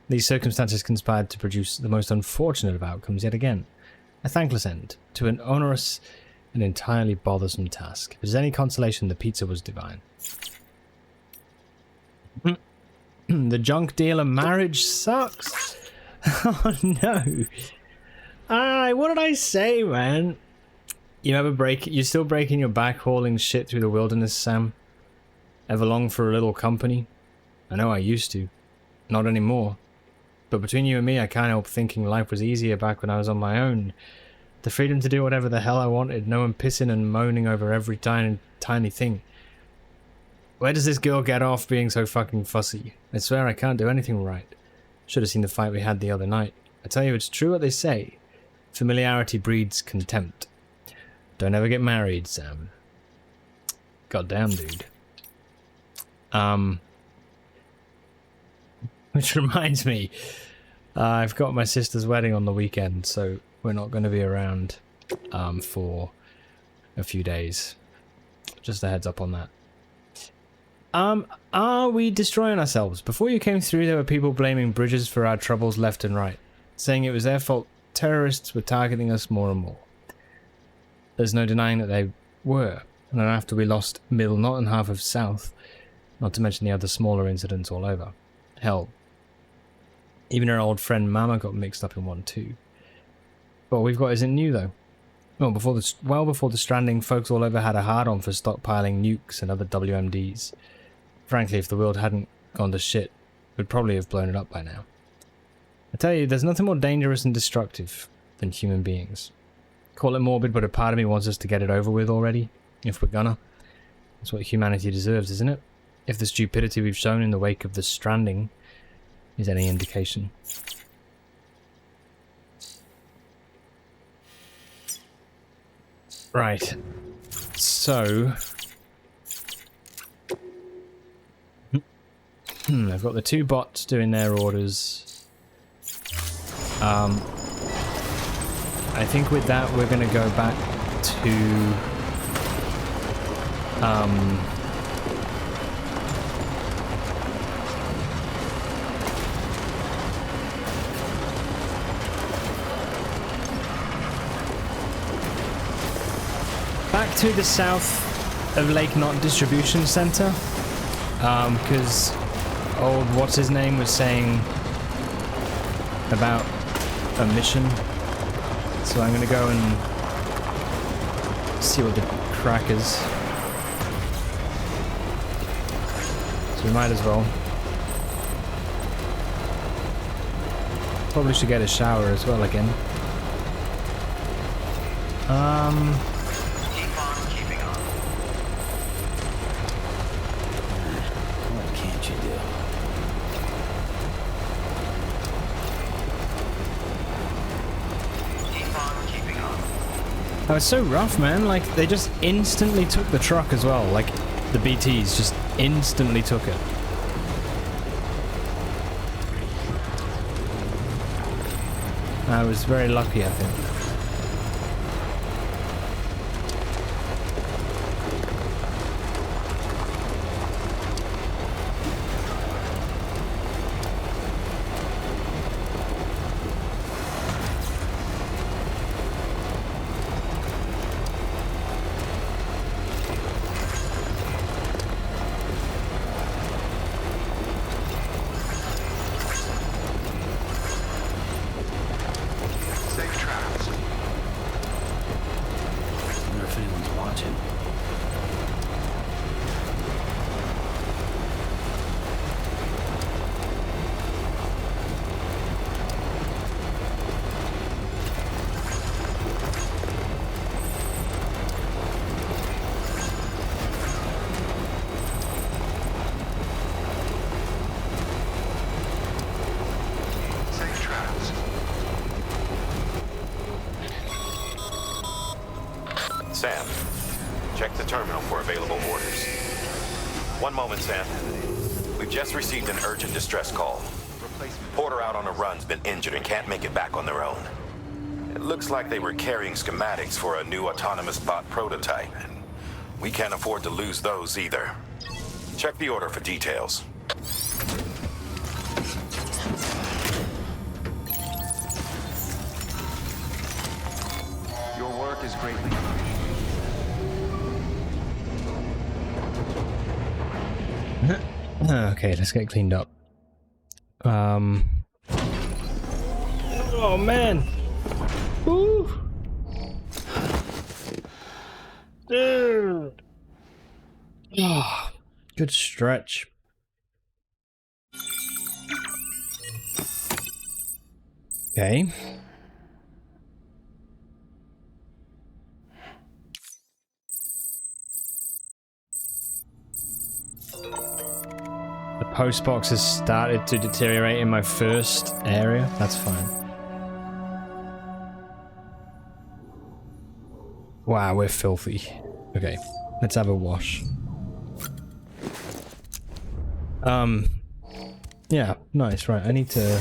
These circumstances conspired to produce the most unfortunate of outcomes yet again. A thankless end to an onerous and entirely bothersome task. If there's any consolation, the pizza was divine. The junk dealer marriage sucks. Oh no. What did I say, man? You're still breaking your back hauling shit through the wilderness, Sam? Ever long for a little company? I know I used to. Not anymore. But between you and me, I can't help thinking life was easier back when I was on my own. The freedom to do whatever the hell I wanted, no one pissing and moaning over every tiny thing. Where does this girl get off being so fucking fussy? I swear I can't do anything right. Should have seen the fight we had the other night. I tell you, it's true what they say. Familiarity breeds contempt. Don't ever get married, Sam. Goddamn, dude. Which reminds me, I've got my sister's wedding on the weekend, so we're not going to be around for a few days. Just a heads up on that. Are we destroying ourselves? Before you came through, there were people blaming Bridges for our troubles left and right, saying it was their fault terrorists were targeting us more and more. There's no denying that they were, and then after we lost Middle, not in half of South, not to mention the other smaller incidents all over. Hell, even our old friend Mama got mixed up in one too. But what we've got isn't new though. Well before the Stranding, folks all over had a hard-on for stockpiling nukes and other WMDs. Frankly, if the world hadn't gone to shit, we'd probably have blown it up by now. I tell you, there's nothing more dangerous and destructive than human beings. Call it morbid, but a part of me wants us to get it over with already, if we're gonna. That's what humanity deserves, isn't it? If the stupidity we've shown in the wake of the Stranding is any indication. Right. So... I've got the two bots doing their orders. I think with that we're going to go back to... back to the south of Lake Knot Distribution Center, because old what's-his-name was saying about a mission. So I'm gonna go and see what the crack is. So we might as well. Probably should get a shower as well again. Keep on keeping on. What can't you do? Keep on keeping on. Oh, it's so rough, man. Like, they just instantly took the truck as well. Like, the BTs just instantly took it. I was very lucky, I think. Safe travels. Wonder if anyone's watching. Safe travels. Sam, check the terminal for available orders. One moment, Sam. We've just received an urgent distress call. Porter out on a run's been injured and can't make it back on their own. It looks like they were carrying schematics for a new autonomous bot prototype, and we can't afford to lose those either. Check the order for details. Your work is greatly Okay, let's get cleaned up. Oh man! Woo! Dude! Oh, good stretch. Okay. The post box has started to deteriorate in my first area. That's fine. Wow, we're filthy. Okay, let's have a wash. Yeah, nice, right. I need to...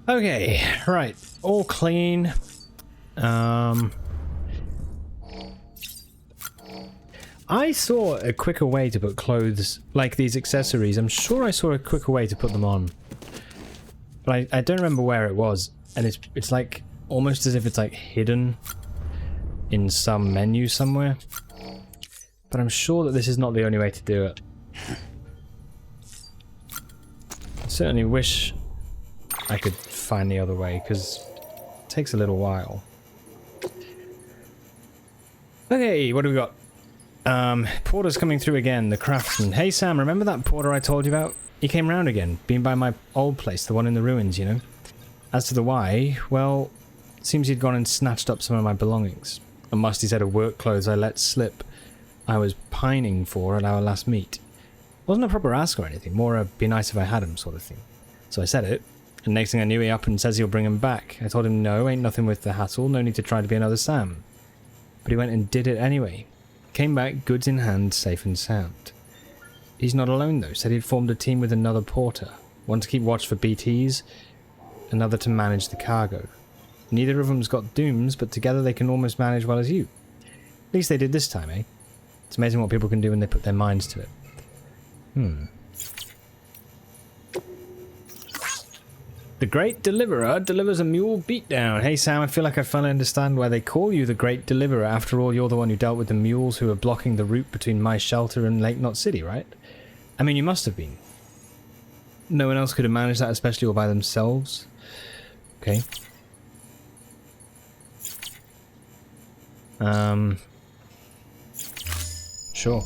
Okay, right, all clean. I saw a quicker way to put clothes, like these accessories. I'm sure I saw a quicker way to put them on. But I don't remember where it was. And it's like, almost as if it's like hidden in some menu somewhere. But I'm sure that this is not the only way to do it. I certainly wish I could find the other way, because it takes a little while. Okay, what do we got? Porter's coming through again, the craftsman. Hey Sam, remember that Porter I told you about? He came round again, been by my old place, the one in the ruins, you know? As to the why, well, it seems he'd gone and snatched up some of my belongings. A musty set of work clothes I let slip I was pining for at our last meet. Wasn't a proper ask or anything, more a be nice if I had him sort of thing. So I said it, and next thing I knew he up and says he'll bring him back. I told him no, ain't nothing with the hassle, no need to try to be another Sam. But he went and did it anyway. Came back, goods in hand, safe and sound. He's not alone though, said he'd formed a team with another porter. One to keep watch for BTs, another to manage the cargo. Neither of them's got dooms, but together they can almost manage well as you. At least they did this time, eh? It's amazing what people can do when they put their minds to it. The Great Deliverer delivers a mule beatdown. Hey Sam, I feel like I finally understand why they call you the Great Deliverer. After all, you're the one who dealt with the mules who were blocking the route between my shelter and Lake Knot City, right? I mean, you must have been. No one else could have managed that, especially all by themselves. Okay. Sure.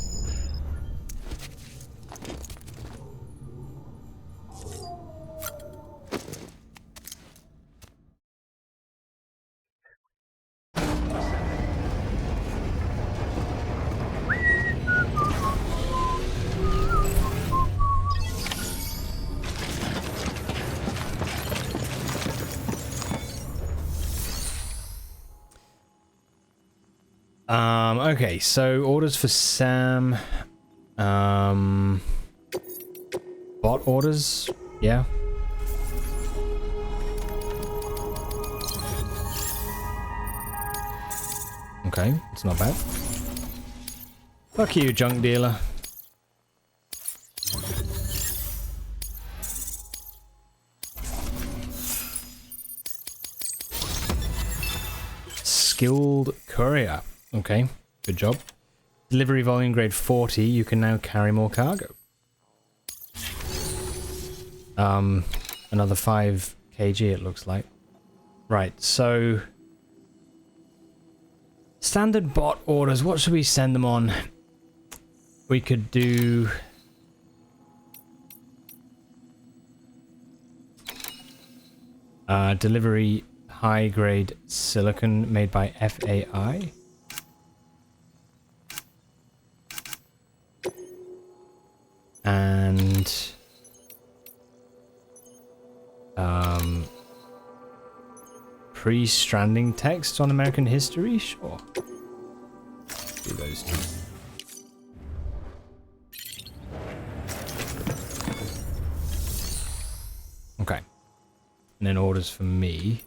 Okay, so orders for Sam. Bot orders, yeah. Okay, it's not bad. Fuck you, junk dealer. Skilled courier. Okay, good job. Delivery volume grade 40, you can now carry more cargo. Another 5 kg it looks like. Right, so... standard bot orders, what should we send them on? We could do... delivery high grade silicon made by FAI. And pre-Stranding text on American history? Sure. Do those two. Okay. And then orders for me.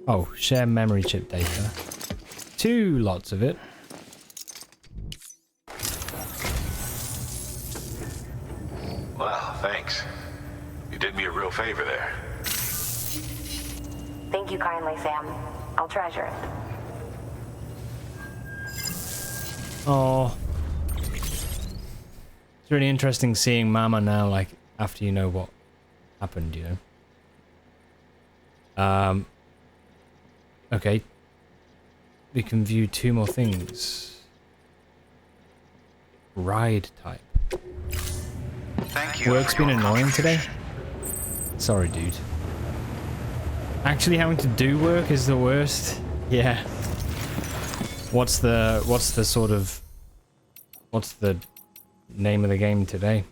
Oh, share memory chip data. 2 lots of it. Wow, thanks. You did me a real favor there. Thank you kindly, Sam. I'll treasure it. Oh. It's really interesting seeing Mama now, like, after you know what happened, you know? Okay. We can view 2 more things. Ride type. Thank you. Work's been annoying today. Sorry, dude. Actually having to do work is the worst. Yeah. What's the name of the game today?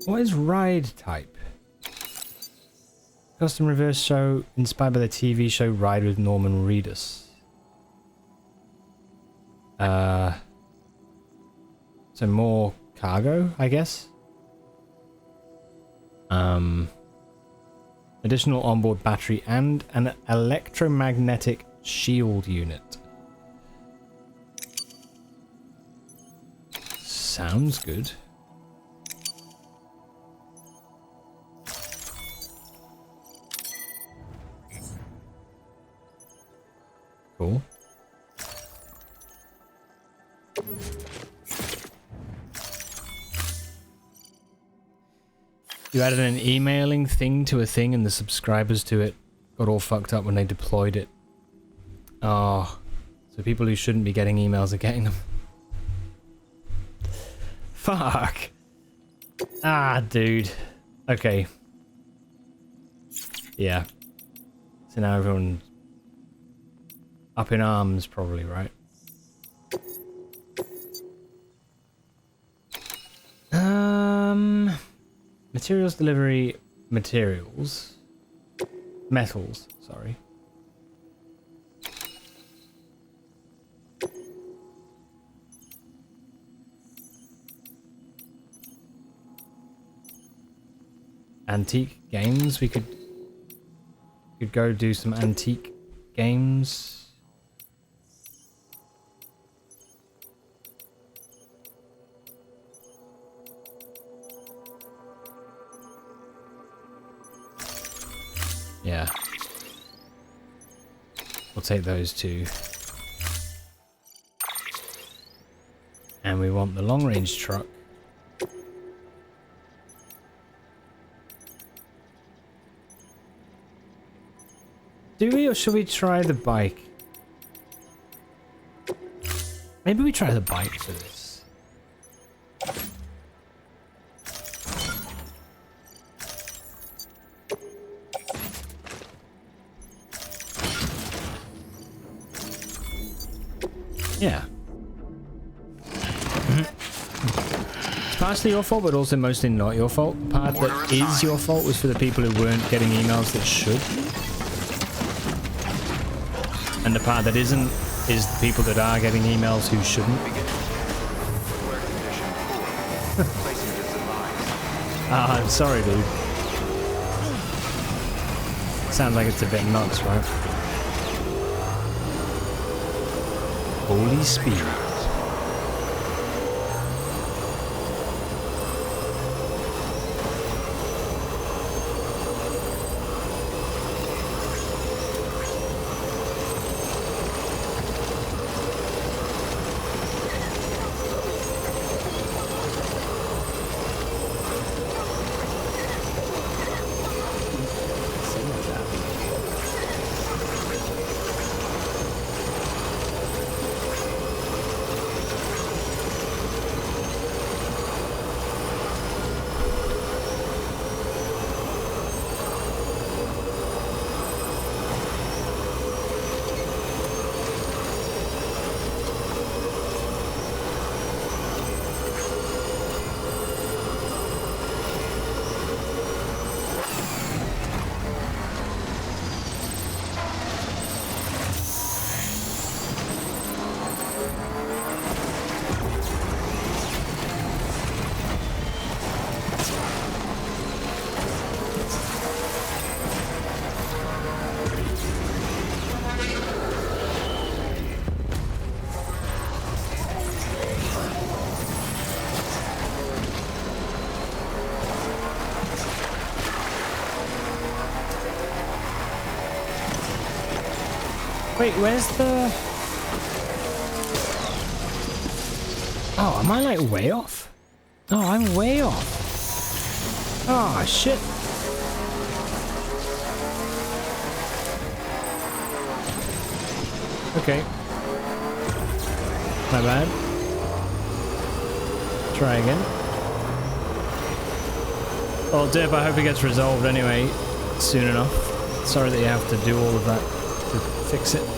What is ride type? Custom reverse show inspired by the TV show Ride with Norman Reedus. So more cargo, I guess. Additional onboard battery and an electromagnetic shield unit. Sounds good. Cool. You added an emailing thing to a thing and the subscribers to it got all fucked up when they deployed it. Oh, so people who shouldn't be getting emails are getting them. Fuck. Ah, dude. Okay. Yeah. So now everyone's up in arms, probably, right? Materials delivery, metals, sorry. Antique games, we could go do some antique games. Yeah. We'll take those two. And we want the long-range truck. Do we, or should we try the bike? Maybe we try the bike for this. Yeah. It's partially your fault, but also mostly not your fault. The part that is your fault was for the people who weren't getting emails that should. And the part that isn't is the people that are getting emails who shouldn't. I'm sorry, dude. Sounds like it's a bit nuts, right? Holy Spirit. Wait, where's the... Oh, am I like way off? Oh, I'm way off. Oh, shit. Okay. My bad. Try again. Well, Dip, I hope it gets resolved anyway, soon enough. Sorry that you have to do all of that to fix it.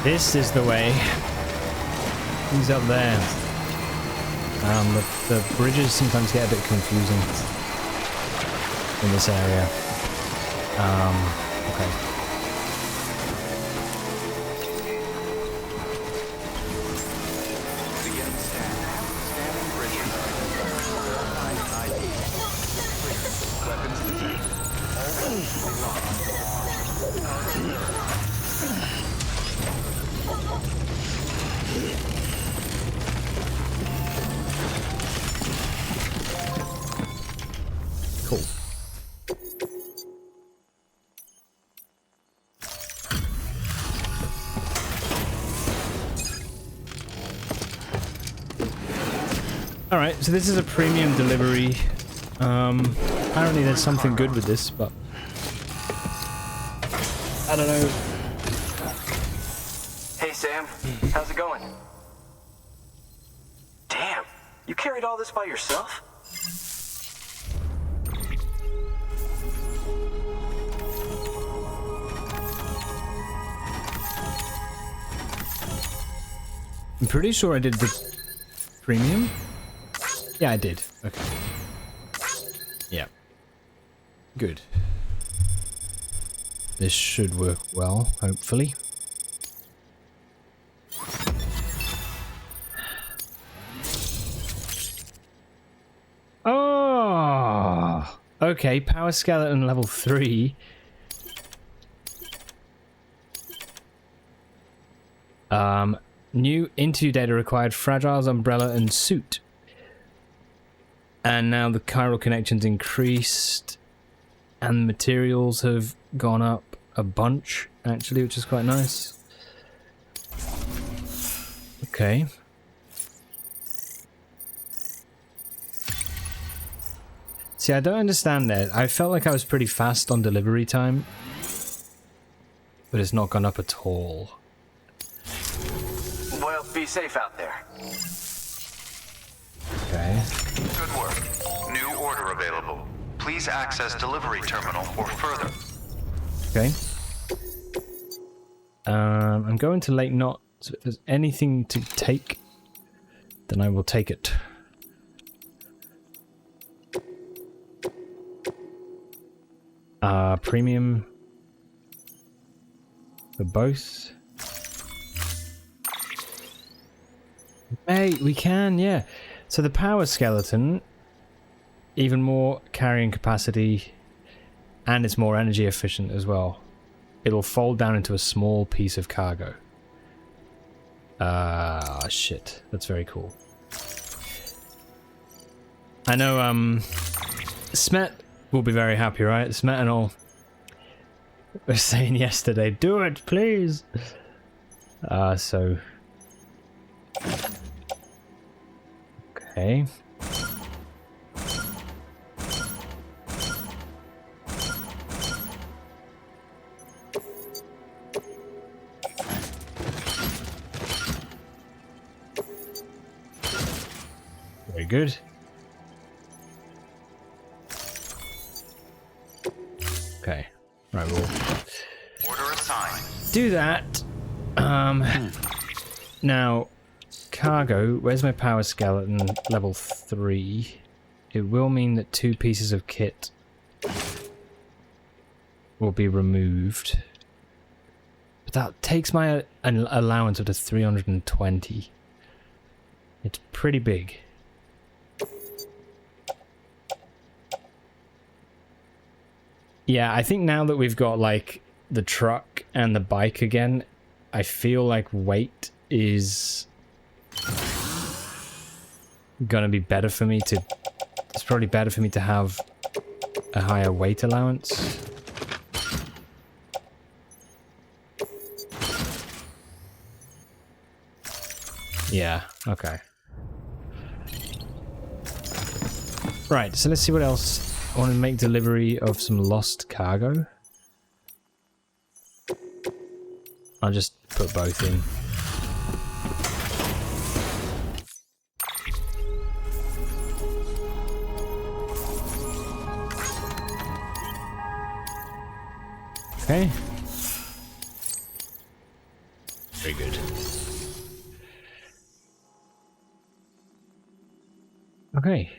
This is the way. He's up there. The bridges sometimes get a bit confusing in this area. Okay. Cool. Alright, so this is a premium delivery. Apparently there's something good with this, but I don't know. Hey, Sam. How's it going? Damn, you carried all this by yourself? I'm pretty sure I did the premium. Yeah, I did. Okay. Yeah. Good. This should work well, hopefully. Oh! Okay, power skeleton level 3. New interview data required Fragile's umbrella and suit. And now the chiral connections increased. And the materials have gone up a bunch, actually, which is quite nice. Okay. See, I don't understand that. I felt like I was pretty fast on delivery time. But it's not gone up at all. Well, be safe out there. Okay. Good work. New order available. Please access delivery terminal or further. Okay. I'm going to Lake Knot, so if there's anything to take, then I will take it. Premium for both. Hey, we can, yeah. So the power skeleton, even more carrying capacity, and it's more energy efficient as well. It'll fold down into a small piece of cargo. Shit. That's very cool. I know, Smet will be very happy, right? Smet and all were saying yesterday, do it, please! So... Okay. Very good. Okay. Right, we'll Order assigned. do that. Now, cargo, where's my power skeleton? Level 3. It will mean that 2 pieces of kit will be removed. But that takes my allowance up to 320. It's pretty big. Yeah, I think now that we've got, like, the truck and the bike again, I feel like weight is gonna be better for me to... It's probably better for me to have a higher weight allowance. Yeah, okay. Right, so let's see what else. I want to make delivery of some lost cargo. I'll just put both in. Okay. Very good. Okay.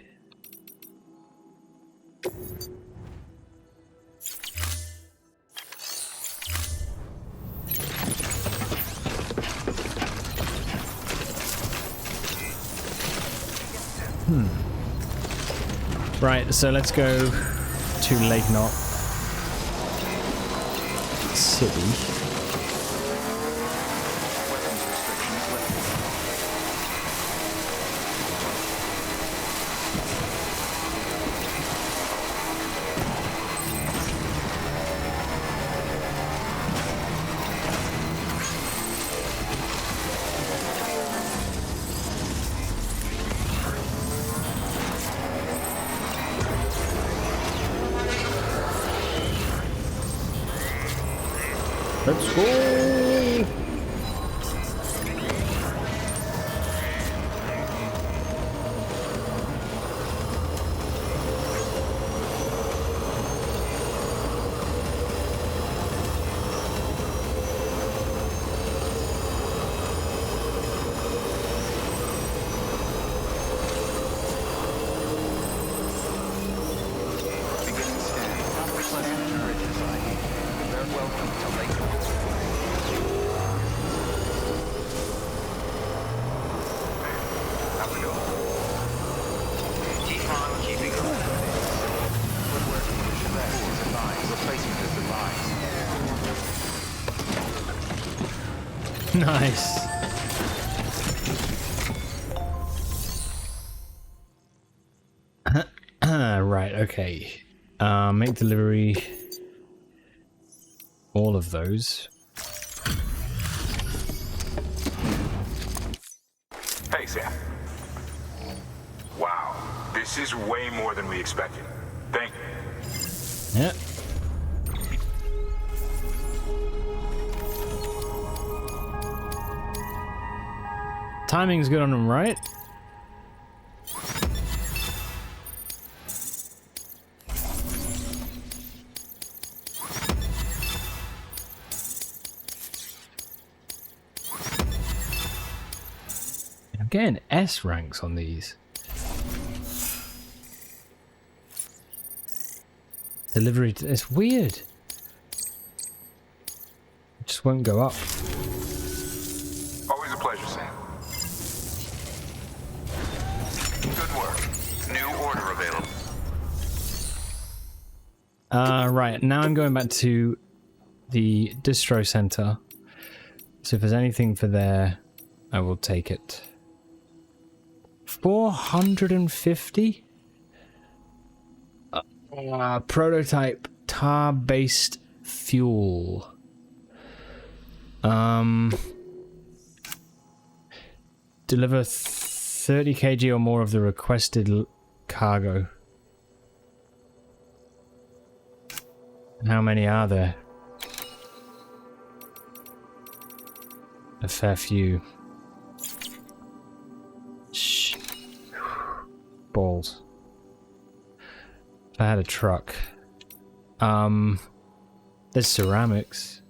Right, so let's go to Lake Knot City. Let's go! Nice. Right, okay. Make delivery. All of those. Hey, Sam. Wow, this is way more than we expected. Thank you. Yep. Timing's good on them, right? I'm getting S ranks on these. Delivery, it's weird. It just won't go up. Always a pleasure, Sam. Good work. New order available. Right, now I'm going back to the distro center. So if there's anything for there, I will take it. 450? Prototype tar-based fuel. Deliver 30 kg or more of the requested cargo. And how many are there? A fair few. Shh. Balls. If I had a truck. There's ceramics.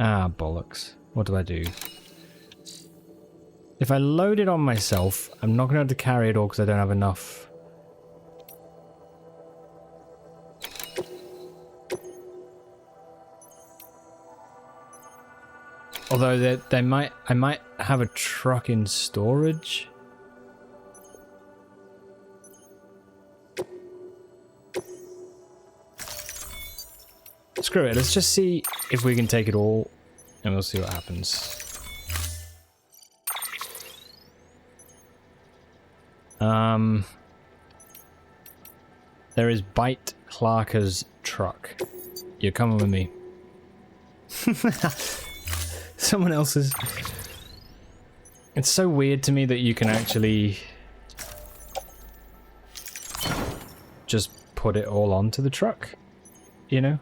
Ah, bollocks. What do I do? If I load it on myself, I'm not going to have to carry it all because I don't have enough. Although I might have a truck in storage. Screw it, let's just see if we can take it all, and we'll see what happens. There is Bite Clarker's truck. You're coming with me. Someone else's. It's so weird to me that you can actually just put it all onto the truck, you know?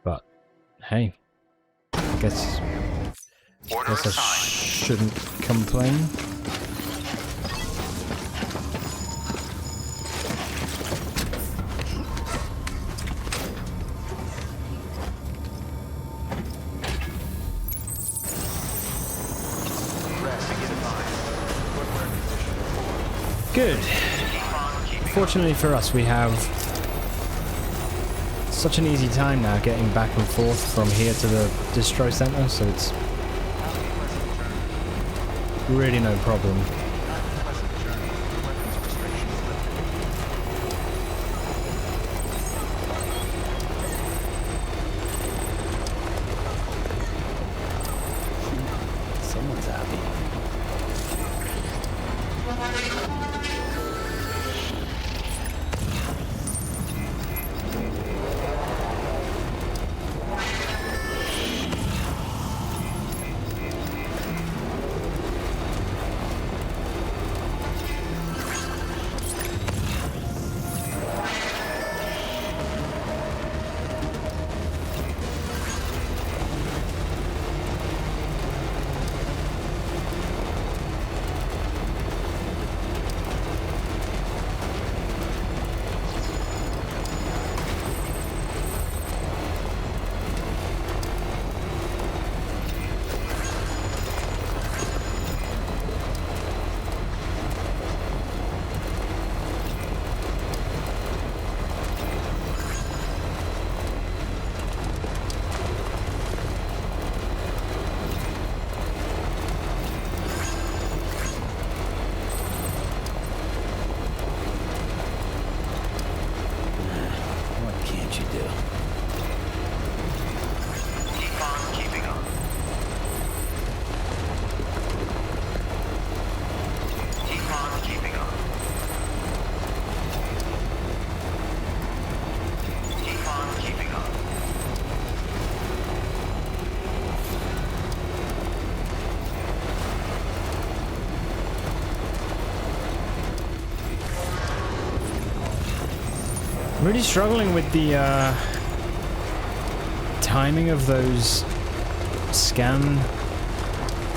But hey, I guess I shouldn't complain. Good. Fortunately for us, we have such an easy time now getting back and forth from here to the distro center, so it's really no problem. Someone's happy. Really struggling with the timing of those scan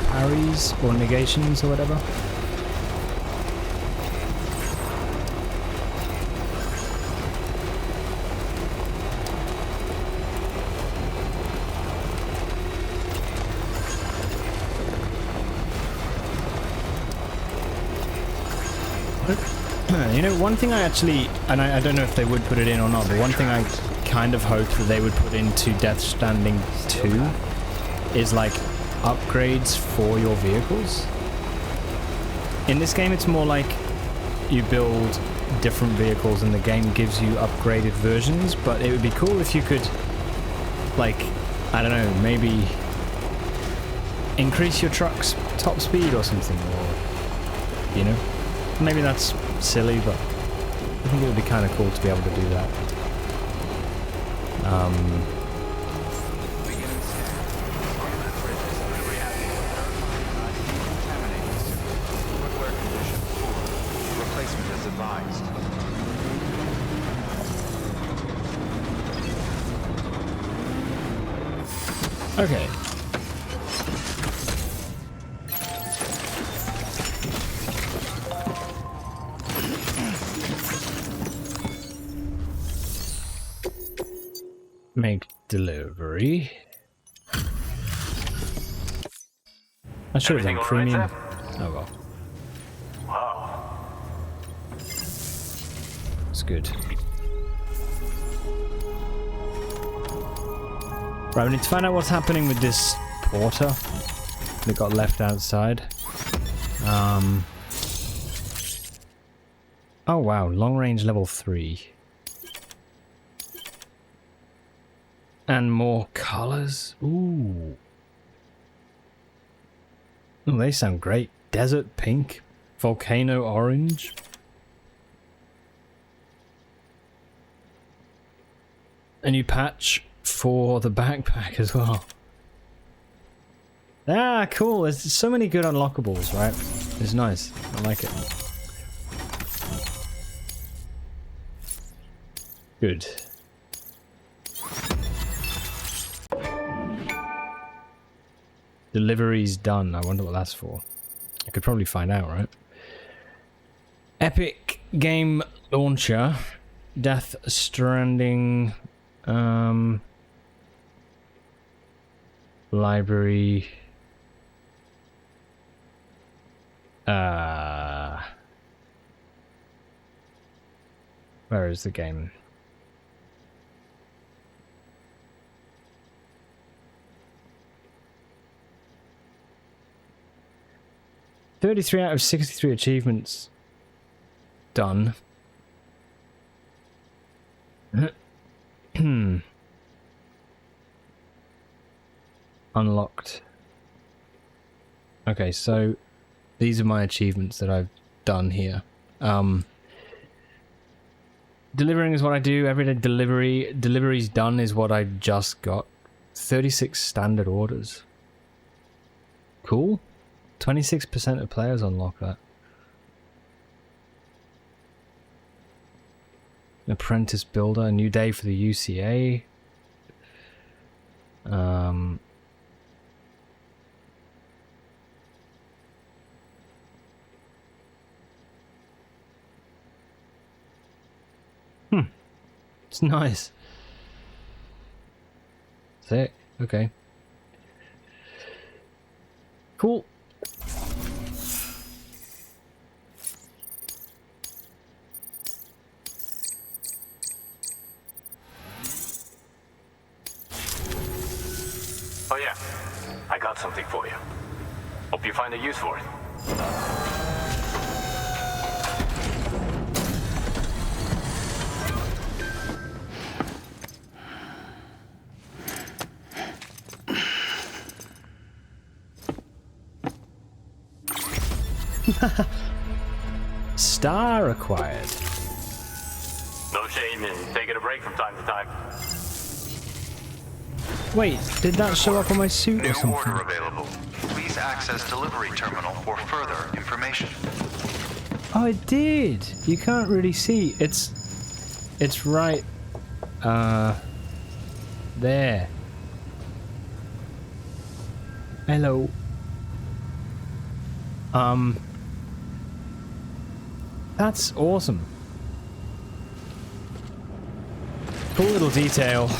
parries or negations or whatever. You know, one thing I actually, and I don't know if they would put it in or not, but one thing I kind of hope that they would put into Death Stranding 2 is like upgrades for your vehicles. In this game it's more like you build different vehicles and the game gives you upgraded versions, but it would be cool if you could, like, I don't know, maybe increase your truck's top speed or something, or, you know, maybe that's silly, but I think it would be kind of cool to be able to do that. Replacement is advised. Okay. Make delivery. I should have done premium. Oh well. Wow. It's good. Right, we need to find out what's happening with this porter that got left outside. Oh wow, long range level 3. And more colors. Ooh. Oh, they sound great. Desert pink, volcano orange. A new patch for the backpack as well. Ah, cool. There's so many good unlockables, right? It's nice. I like it. Good. Delivery's done. I wonder what that's for. I could probably find out, right? Epic Game Launcher. Death Stranding. Library. Where is the game? $33 out of 63 achievements done. Unlocked. Okay, so these are my achievements that I've done here. Delivering is what I do. Everyday delivery. Deliveries done is what I just got. 36 standard orders. Cool. 26% of players unlock that. Apprentice Builder, a new day for the UCA. It's nice. Sick. Okay. Cool. Oh yeah, I got something for you. Hope you find a use for it. Star acquired. No shame in taking a break from time to time. Wait, did that show up on my suit New or something? order available. Please access delivery terminal for further information. Oh, it did. You can't really see. It's It's right, there. Hello. That's awesome. Cool little detail.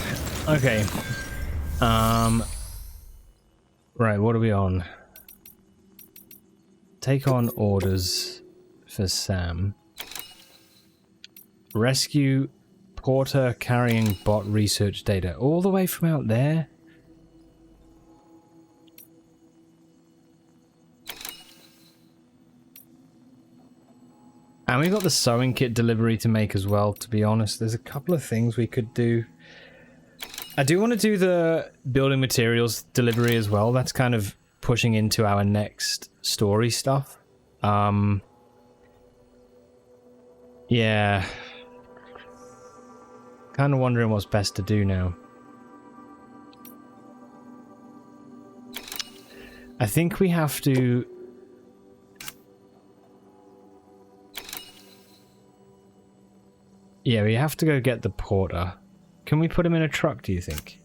Okay. Right, what are we on? Take on orders for Sam. Rescue Porter carrying bot research data all the way from out there? And we got the sewing kit delivery to make as well, to be honest. There's a couple of things we could do. I do want to do the building materials delivery as well. That's kind of pushing into our next story stuff. Yeah. Kind of wondering what's best to do now. I think we have to... Yeah, we have to go get the porter. Can we put him in a truck, do you think?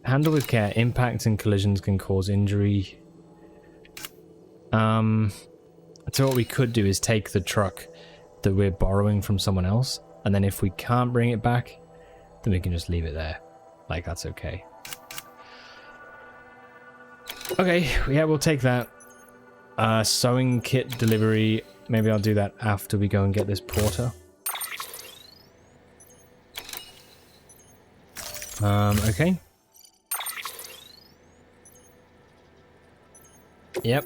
Handle with care. Impacts and collisions can cause injury. So what we could do is take the truck that we're borrowing from someone else, and then if we can't bring it back, then we can just leave it there. Like, that's okay. Okay, yeah, we'll take that. Sewing kit delivery. Maybe I'll do that after we go and get this porter. Okay. Yep.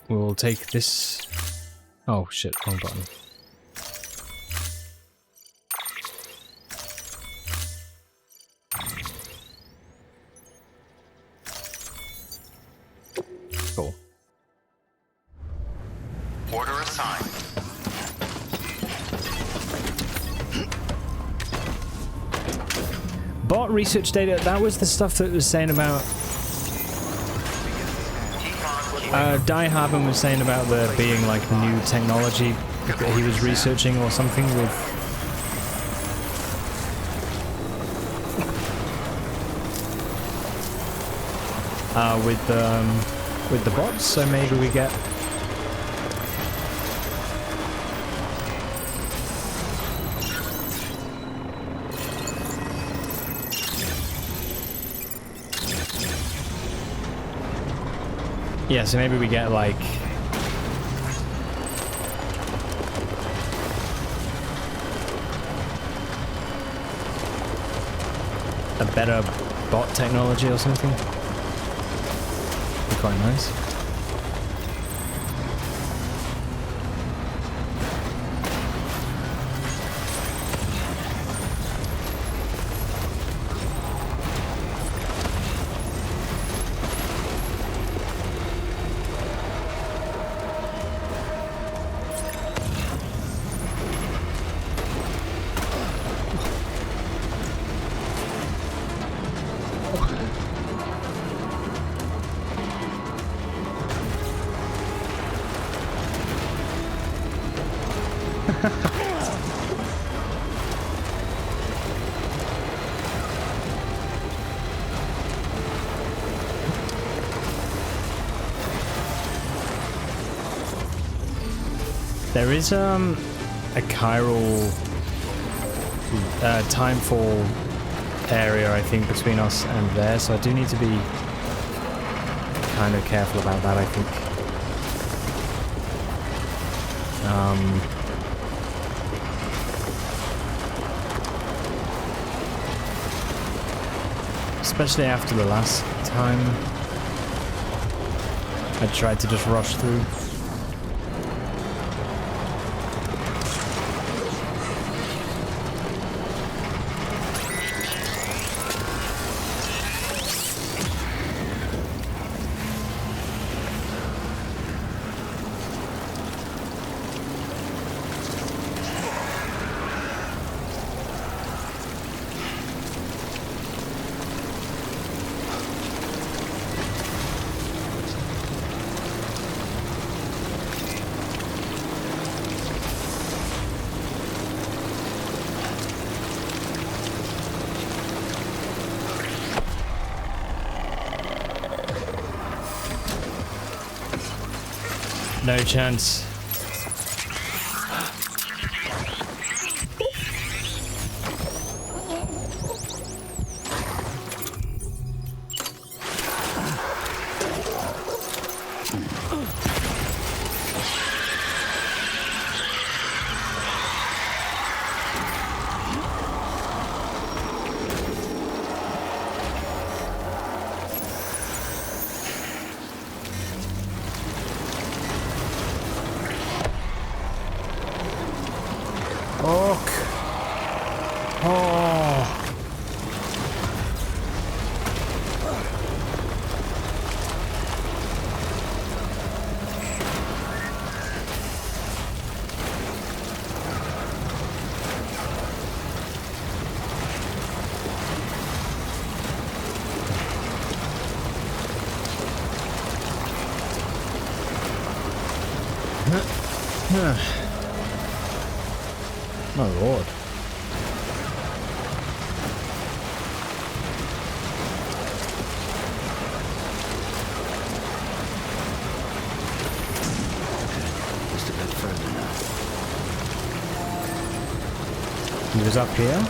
We'll take this... Oh shit, wrong button. Cool. Order assigned. Bot research data, that was the stuff that was saying about... Die Harbin was saying about there being like new technology that he was researching or something with... with the bots, so maybe we get... Yeah, so maybe we get like... a better bot technology or something. Be quite nice. There is a chiral timefall area, I think, between us and there, so I do need to be kind of careful about that, I think. Especially after the last time I tried to just rush through. No chance. My lord. Just a bit further now. He was up here.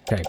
Okay.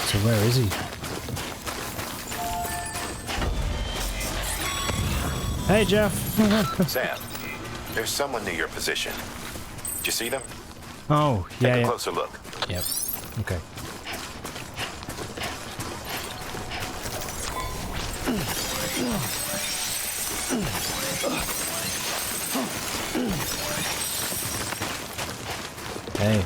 So where is he? Hey, Jeff. Sam, there's someone near your position. Did you see them? Oh, yeah. Take a closer look. Yep. Okay. Hey.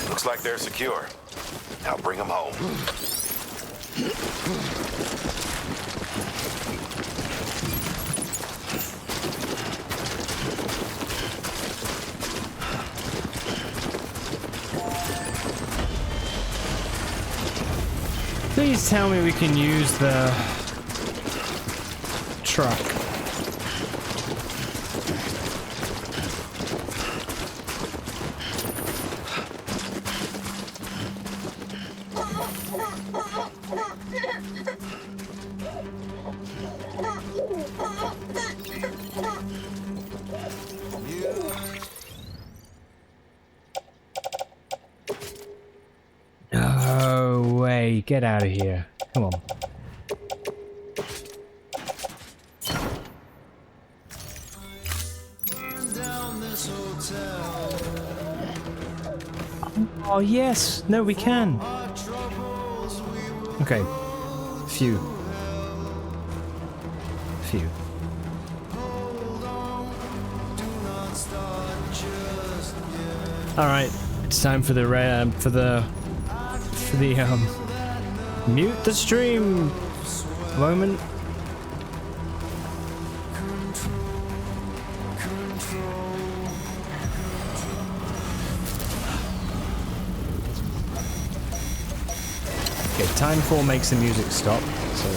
Looks like they're secure. Now bring them home. Please tell me we can use the truck. No way, get out of here. Come on. Oh yes, no we can. Okay, Phew. All right, it's time for the mute the stream moment. Okay, time 4 makes the music stop, so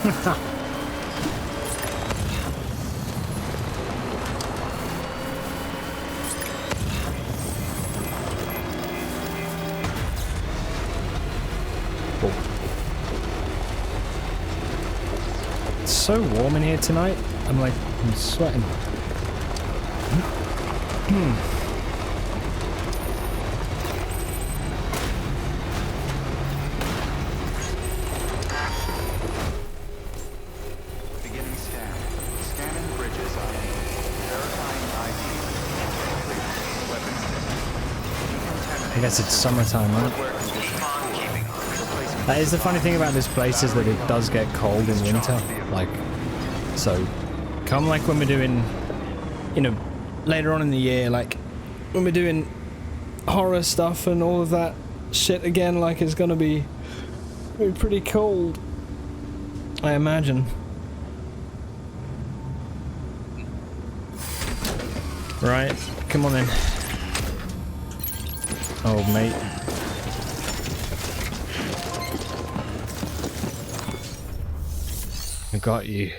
It's so warm in here tonight. I'm sweating. Beginning scan. Scanning bridges ID. Verifying ID. Weapons. I guess it's summertime, right? That is the funny thing about this place, is that it does get cold in winter. So come when we're doing, later on in the year, when we're doing horror stuff and all of that shit again, it's gonna be pretty cold, I imagine. Right, come on then. Oh, mate. I got you.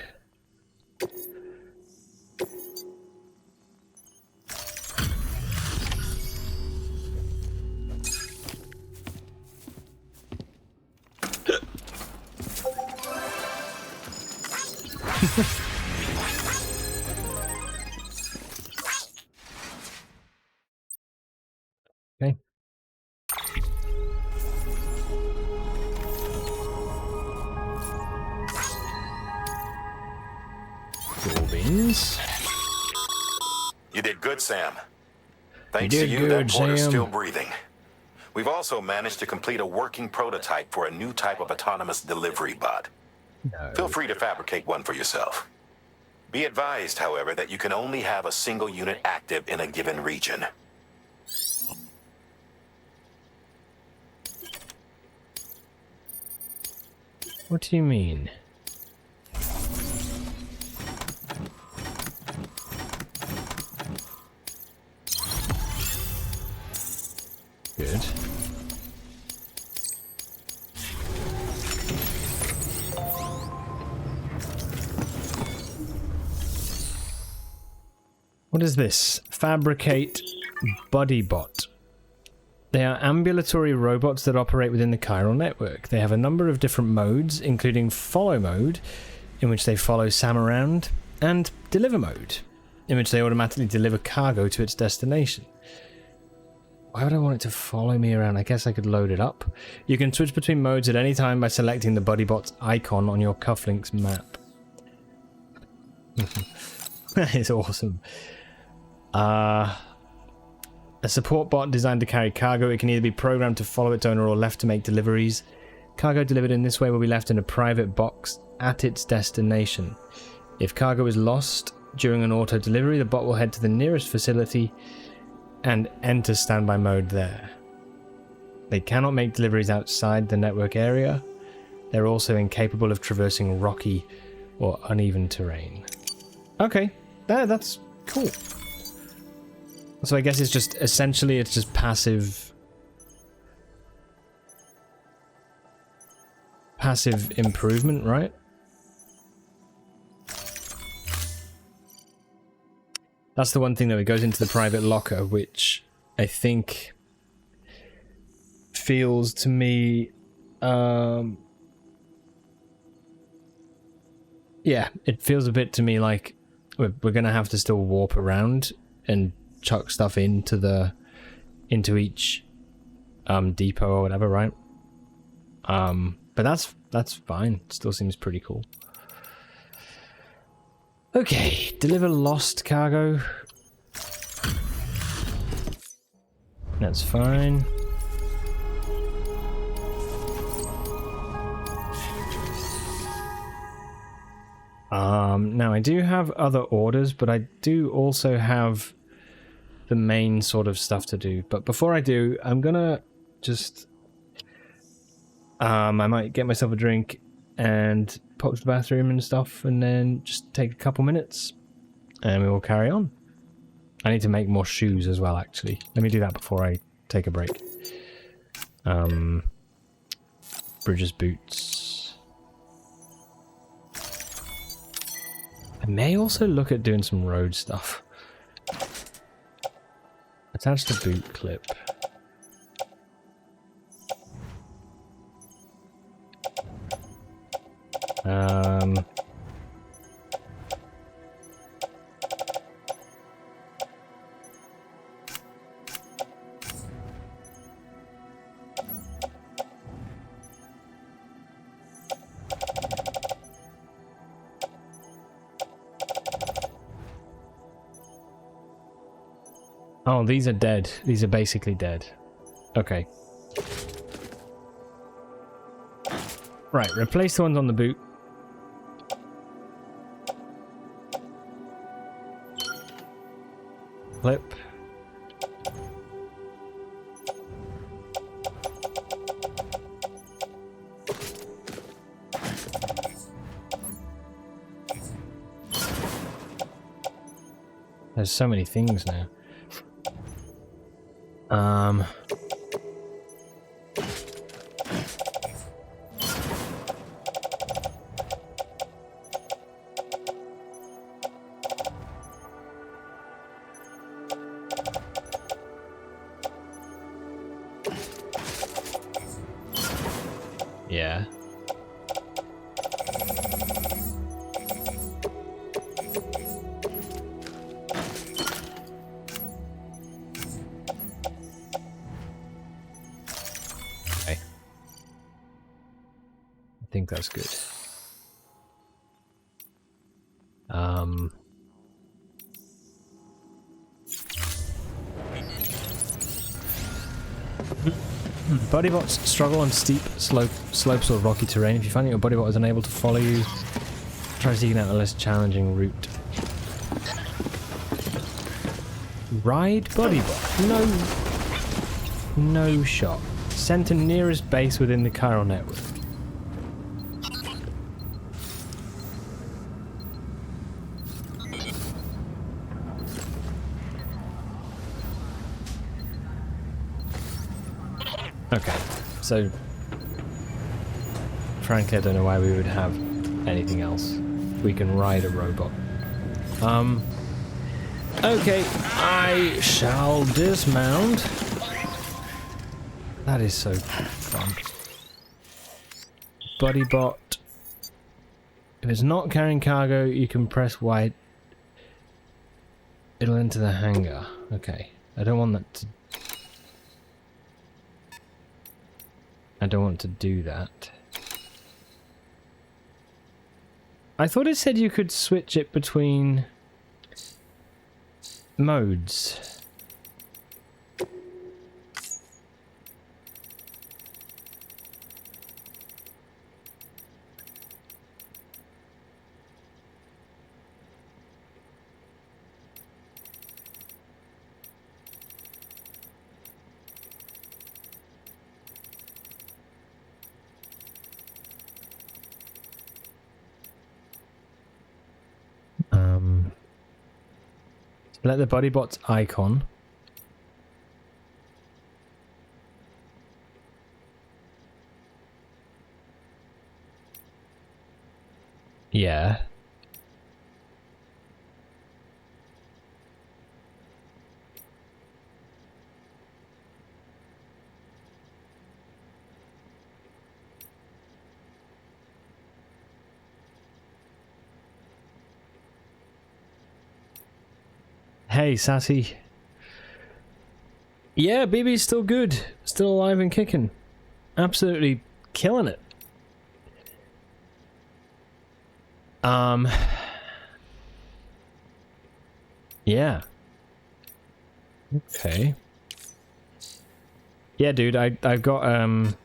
Okay. Beans. You did good, Sam. Thanks to you, that porter's still breathing. We've also managed to complete a working prototype for a new type of autonomous delivery bot. No. Feel free to fabricate one for yourself. Be advised, however, that you can only have a single unit active in a given region. What do you mean? Good. What is this? Fabricate Buddy Bot. They are ambulatory robots that operate within the chiral network. They have a number of different modes, including follow mode, in which they follow Sam around, and deliver mode, in which they automatically deliver cargo to its destination. Why would I want it to follow me around? I guess I could load it up. You can switch between modes at any time by selecting the BuddyBot's icon on your cufflinks map. That is awesome. A support bot designed to carry cargo. It can either be programmed to follow its owner or left to make deliveries. Cargo delivered in this way will be left in a private box at its destination. If cargo is lost during an auto delivery, the bot will head to the nearest facility and enter standby mode there. They cannot make deliveries outside the network area. They're also incapable of traversing rocky or uneven terrain. Okay, that's cool. So I guess it's just, essentially, it's just passive improvement, right? That's the one thing, though. It goes into the private locker, which I think feels to me, yeah, it feels a bit to me like we're gonna have to still warp around and chuck stuff into each depot or whatever, right? But that's fine. It still seems pretty cool. Okay, deliver lost cargo. That's fine. Now I do have other orders, but I do also have the main sort of stuff to do. But before I do, I'm gonna just I might get myself a drink and pop to the bathroom and stuff, and then just take a couple minutes and we will carry on. I need to make more shoes as well, actually. Let me do that before I take a break. Bridges boots. I may also look at doing some road stuff. Attach the boot clip. Oh, these are dead. These are basically dead. Okay. Right, replace the ones on the boot. Clip. There's so many things now. Yeah. Okay. I think that's good. Bodybots struggle on steep slopes or rocky terrain. If you find that your bodybot is unable to follow you, try seeking out a less challenging route. Ride bodybot? No shot. Sent to nearest base within the chiral network. Okay, so frankly I don't know why we would have anything else. We can ride a robot. Okay, I shall dismount. That is so fun. Bodybot. If it's not carrying cargo, you can press Y. It'll enter the hangar. Okay, I don't want that to... I don't want to do that. I thought it said you could switch it between modes. Select the bodybot's icon. Yeah. Hey, Sassy. Yeah, BB's still good. Still alive and kicking. Absolutely killing it. Yeah. Okay. Yeah, dude, I've got,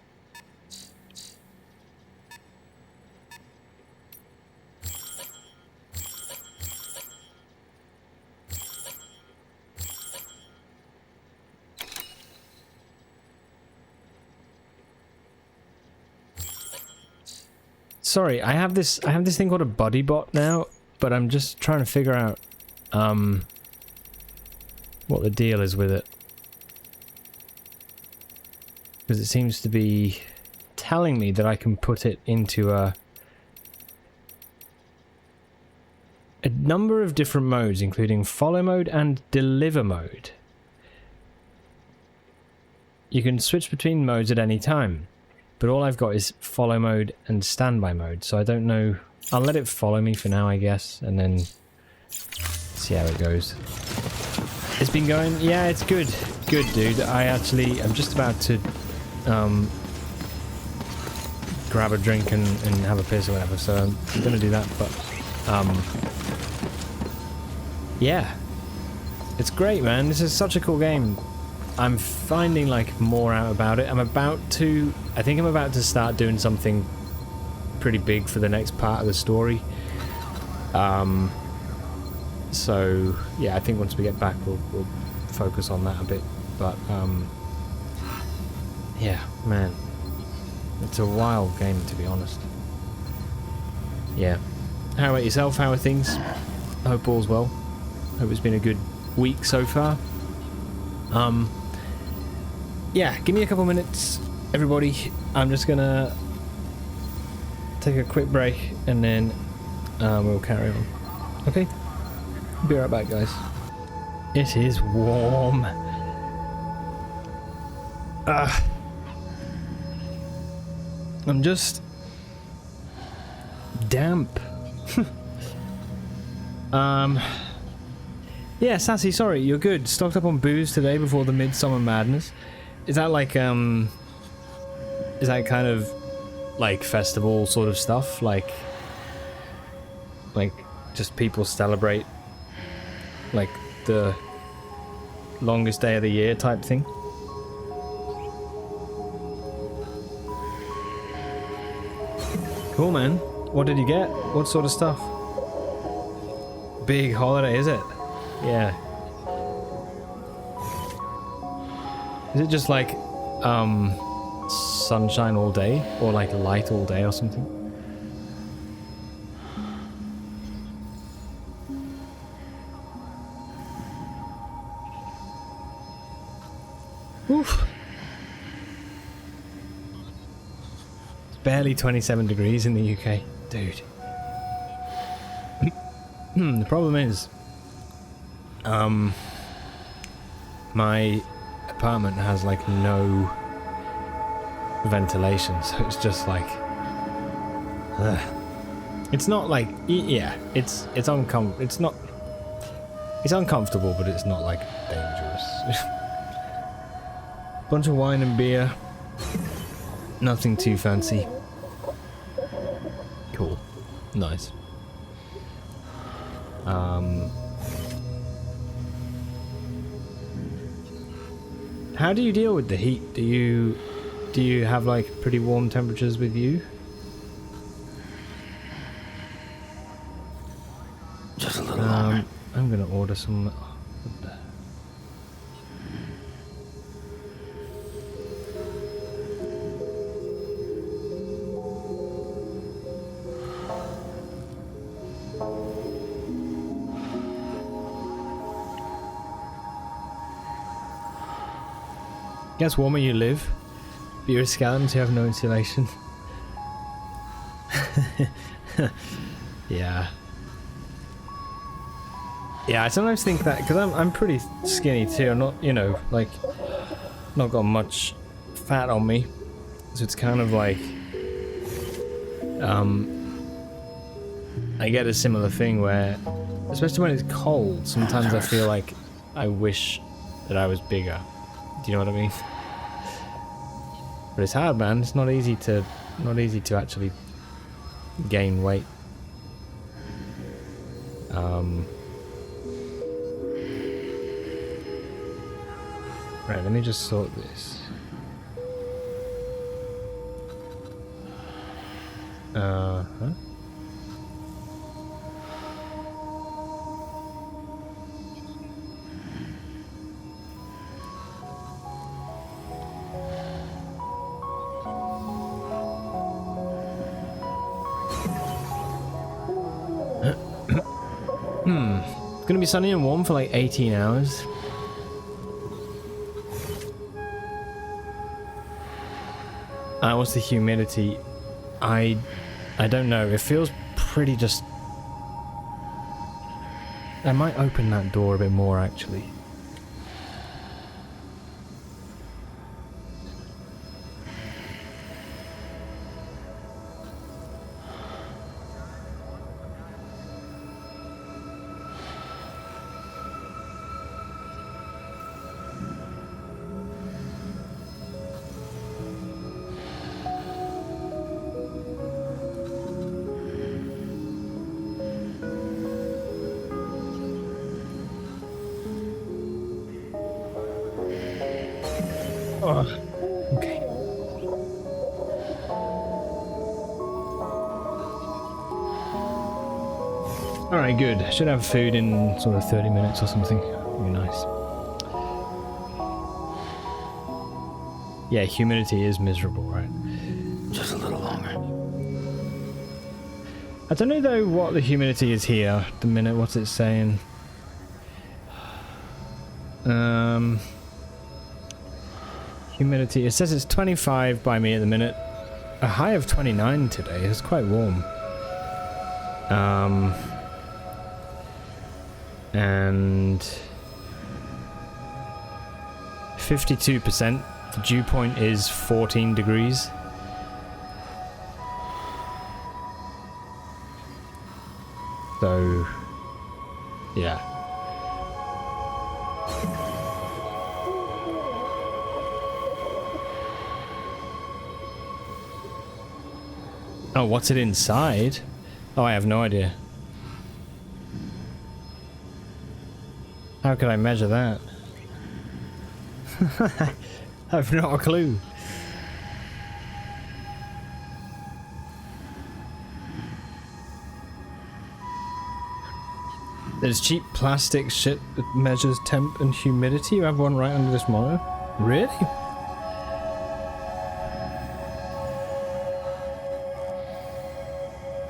sorry, I have this thing called a bodybot now, but I'm just trying to figure out what the deal is with it. Because it seems to be telling me that I can put it into a a number of different modes, including follow mode and deliver mode. You can switch between modes at any time, but all I've got is follow mode and standby mode, so I don't know. I'll let it follow me for now, I guess, and then see how it goes. It's been going, yeah, it's good. Good, dude. I'm just about to grab a drink and have a piss or whatever, so I'm gonna do that, but yeah. It's great, man. This is such a cool game. I'm finding like more out about it. I think I'm about to start doing something pretty big for the next part of the story. So yeah, I think once we get back we'll focus on that a bit, but yeah, man, it's a wild game, to be honest. Yeah. How about yourself? How are things? I hope all's well. Hope it's been a good week so far. Yeah, give me a couple minutes, everybody. I'm just gonna take a quick break and then we'll carry on. Okay? Be right back, guys. It is warm. I'm just damp. Yeah, Sassy, sorry, you're good. Stocked up on booze today before the Midsummer Madness. Is that like, is that kind of like festival sort of stuff? Like just people celebrate like the longest day of the year type thing? Cool, man. What did you get? What sort of stuff? Big holiday, is it? Yeah. Is it just like sunshine all day, or like light all day or something? Oof. It's barely 27 degrees in the UK, dude. The problem is, my apartment has like no ventilation, so it's just like, it's not like, yeah, it's uncomfortable, but it's not like dangerous. Bunch of wine and beer, nothing too fancy. Cool, nice. How do you deal with the heat? Do you have like pretty warm temperatures with you? Just a little longer. I'm gonna order some. Gets warmer you live, but you're a skeleton, so you have no insulation. Yeah. Yeah, I sometimes think that, because I'm pretty skinny too. I'm not, you know, like, not got much fat on me, so it's kind of like, I get a similar thing where, especially when it's cold, sometimes I feel like I wish that I was bigger. Do you know what I mean? But it's hard, man. It's not easy to actually gain weight. Right, let me just sort this. Huh? It's gonna be sunny and warm for like 18 hours. What's the humidity? I don't know. It feels pretty just I might open that door a bit more, actually. Okay. Alright, good. Should have food in sort of 30 minutes or something. Be nice. Yeah, humidity is miserable, right? Just a little longer. I don't know though what the humidity is here at the minute. What's it saying? Humidity. It says it's 25 by me at the minute. A high of 29 today. It's quite warm. And 52%. The dew point is 14 degrees. So, yeah. Oh, what's it inside? Oh, I have no idea. How can I measure that? I've not a clue. There's cheap plastic shit that measures temp and humidity. You have one right under this monitor? Really?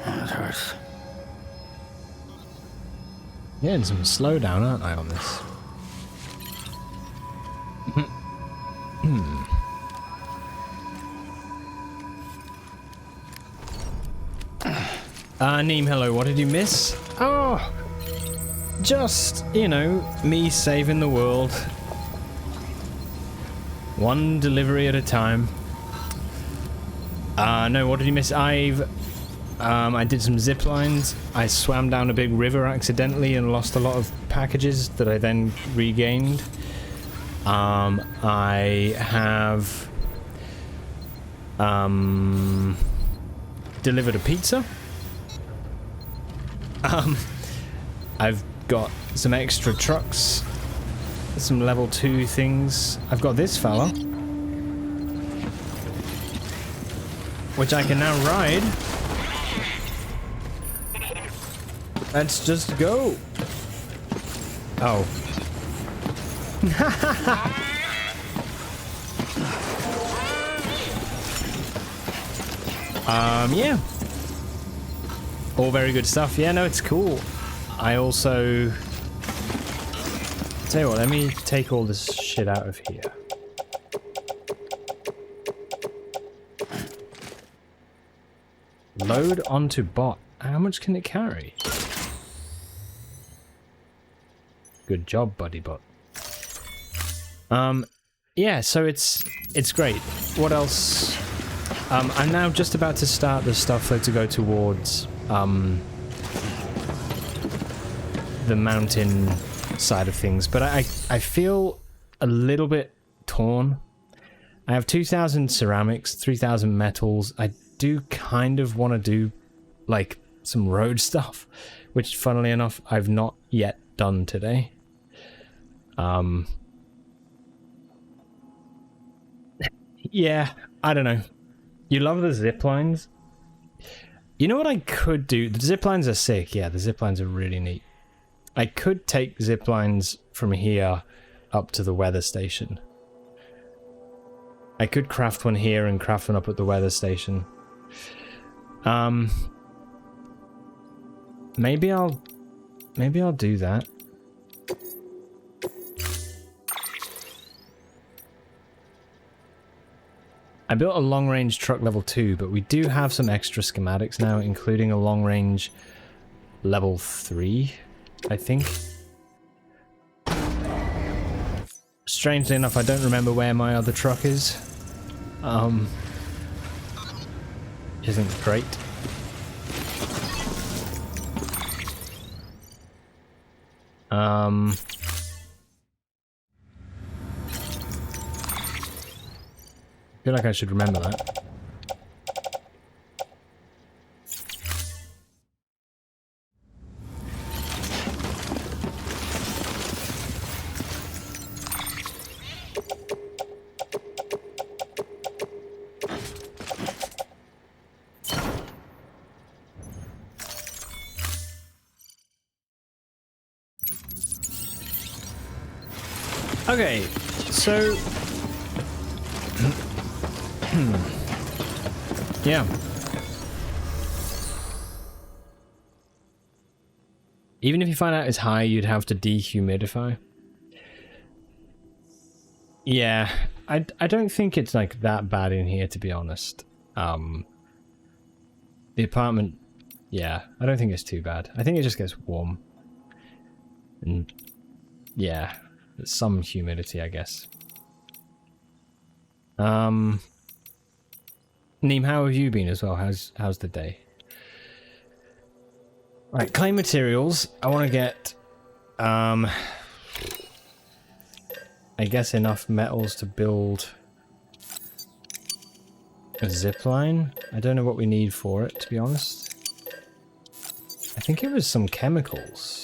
That hurts. Getting some slowdown, aren't I, on this? Neem, hello, what did you miss? Oh! Just, you know, me saving the world. One delivery at a time. No, what did you miss? I did some zip lines. I swam down a big river accidentally and lost a lot of packages that I then regained. I have delivered a pizza. I've got some extra trucks, some level 2 things. I've got this fella, which I can now ride. Let's just go. Oh. Yeah. All very good stuff. Yeah, no, it's cool. I also... Tell you what, let me take all this shit out of here. Load onto bot. How much can it carry? Good job, buddy bot. Yeah, so it's great. What else? I'm now just about to start the stuff to go towards the mountain side of things, but I feel a little bit torn. I have 2,000 ceramics, 3,000 metals. I do kind of want to do like some road stuff, which funnily enough I've not yet done today. Yeah, I don't know. You love the zip lines. You know what I could do? The zip lines are sick. Yeah, the zip lines are really neat. I could take zip lines from here up to the weather station. I could craft one here and craft one up at the weather station. Maybe I'll do that. I built a long-range truck level 2, but we do have some extra schematics now, including a long-range level 3, I think. strangely enough, I don't remember where my other truck is. Which isn't great. I feel like I should remember that. Okay, so yeah. Even if you find out it's high, you'd have to dehumidify. Yeah, I don't think it's like that bad in here, to be honest. The apartment, yeah, I don't think it's too bad. I think it just gets warm. And yeah, there's some humidity, I guess. Neem, how have you been as well? How's the day? Right, clay materials. I want to get, I guess enough metals to build a zipline. I don't know what we need for it, to be honest. I think it was some chemicals.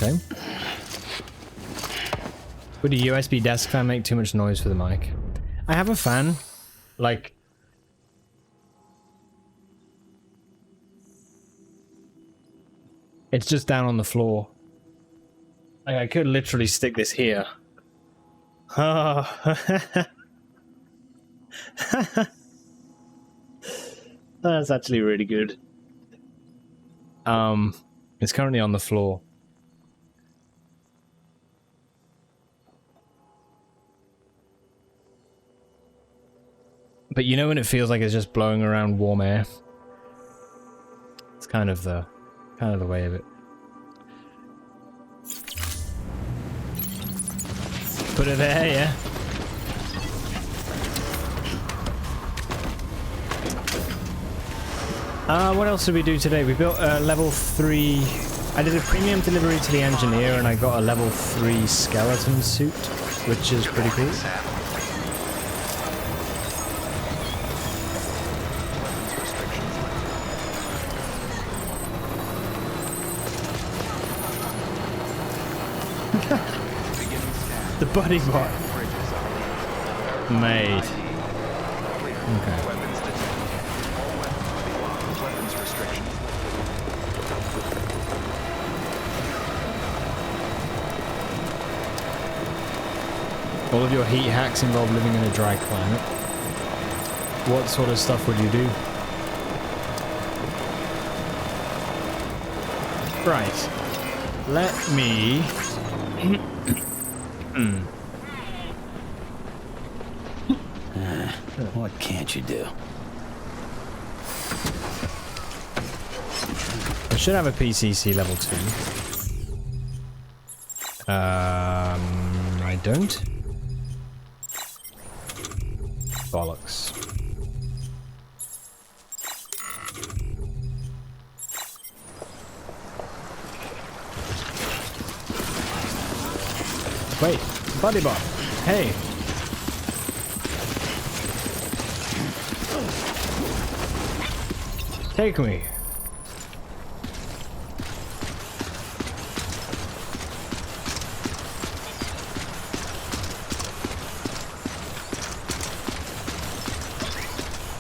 Okay. Would a USB desk fan make too much noise for the mic? I have a fan, like... It's just down on the floor. Like, I could literally stick this here. Oh. That's actually really good. It's currently on the floor. But you know when it feels like it's just blowing around warm air? It's kind of the way of it. Put it there, yeah. What else did we do today? We built a level 3... I did a premium delivery to the engineer and I got a level 3 skeleton suit, which is pretty cool. The buddy bot. Made. Okay. All of your heat hacks involve living in a dry climate. What sort of stuff would you do? Right. Let me... What can't you do? I should have a PCC level 2. I don't. Bollocks. Wait, buddy bot. Hey. Take me.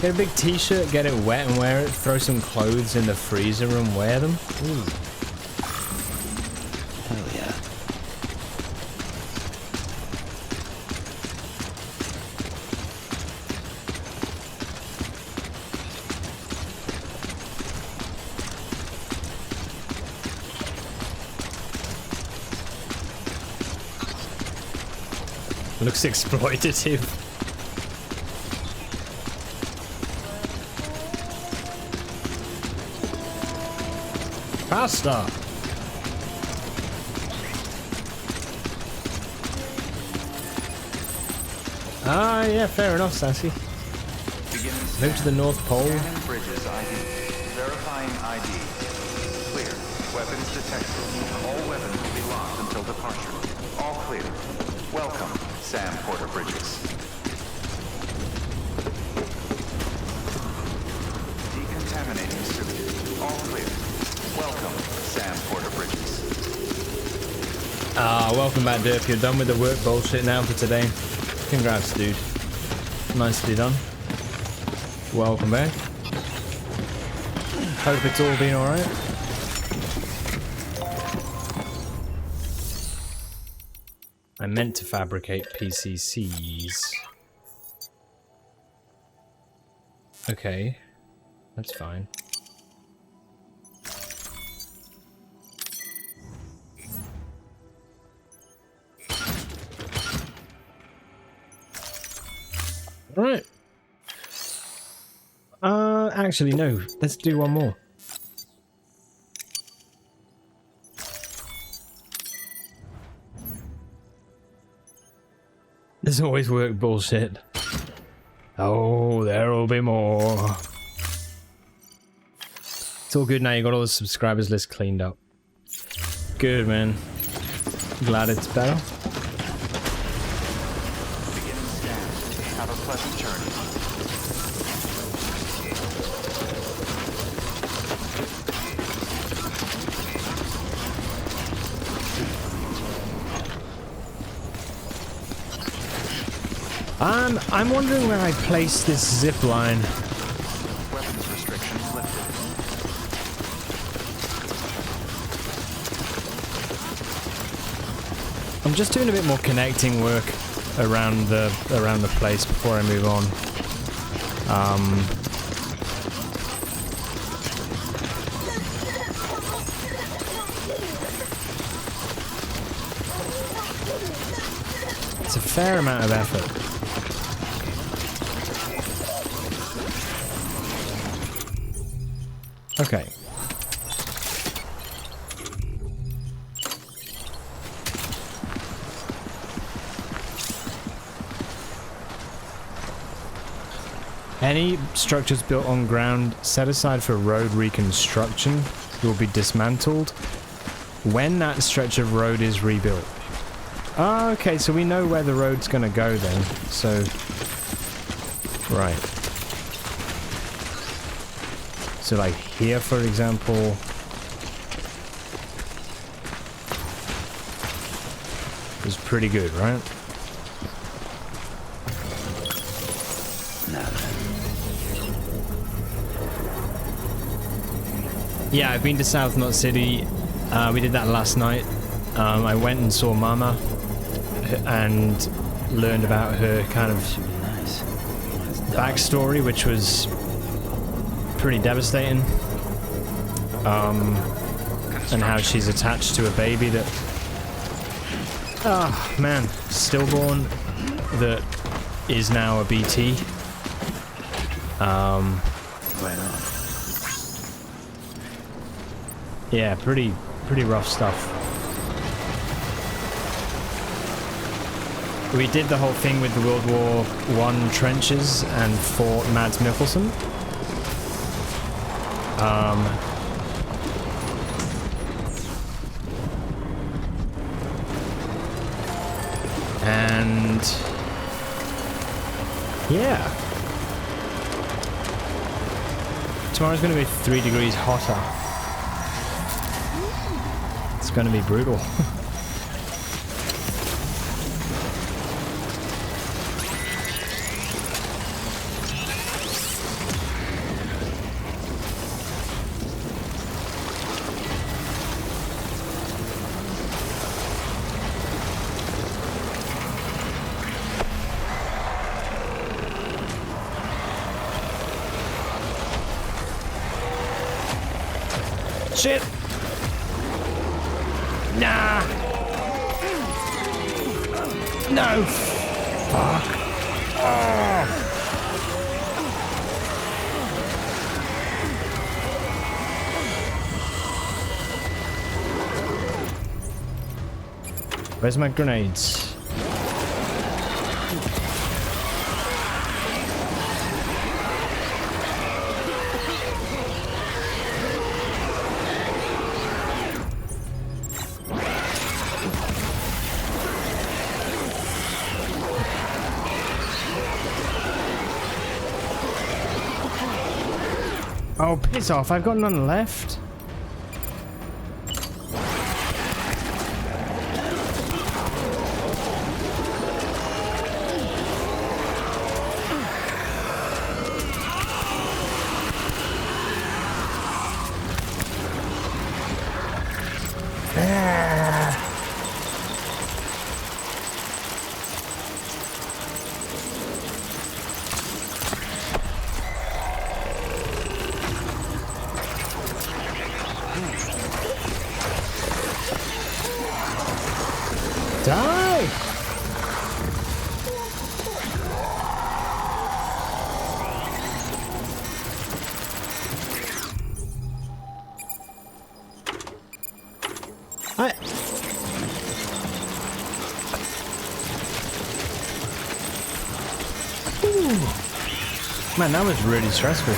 Get a big t-shirt, get it wet and wear it, throw some clothes in the freezer and wear them. Ooh. Hell yeah. Looks exploitative. faster. Ah, yeah, fair enough, Sassy. Move to the North Pole. Scanning bridges ID. Verifying ID. Clear. Weapons detected. All weapons will be locked until departure. All clear. Welcome, Sam Porter Bridges. Decontaminating suit. All clear. Welcome, Sam Porter Bridges. Ah, welcome back, Derp. You're done with the work bullshit now for today. Congrats, dude. Nicely done. Welcome back. Hope it's all been alright. I meant to fabricate PCCs. Okay. That's fine. Alright. Actually, no. Let's do one more. There's always work bullshit. Oh, there'll be more. It's all good now. You got all the subscribers list cleaned up. Good, man. Glad it's better. Beginning scan. Have a pleasant journey. I'm wondering where I place this zip line. Weapons restrictions lifted. I'm just doing a bit more connecting work around the place before I move on. It's a fair amount of effort. Okay. Any structures built on ground set aside for road reconstruction will be dismantled when that stretch of road is rebuilt. Ah, okay, so we know where the road's gonna go then. So, right. So like here, for example. Is pretty good, right? Yeah, I've been to South Knot City. We did that last night. I went and saw Mama and learned about her kind of backstory, which was pretty devastating. And how she's attached to a baby that, oh man, stillborn, that is now a BT. Yeah, pretty rough stuff. We did the whole thing with the World War I trenches and fought Mads Mikkelsen. And yeah, tomorrow's going to be 3 degrees hotter. It's going to be brutal. Shit! Nah! No! Fuck! Oh. Where's my grenades? Oh, piss off. I've got none left. Die! Man, that was really stressful.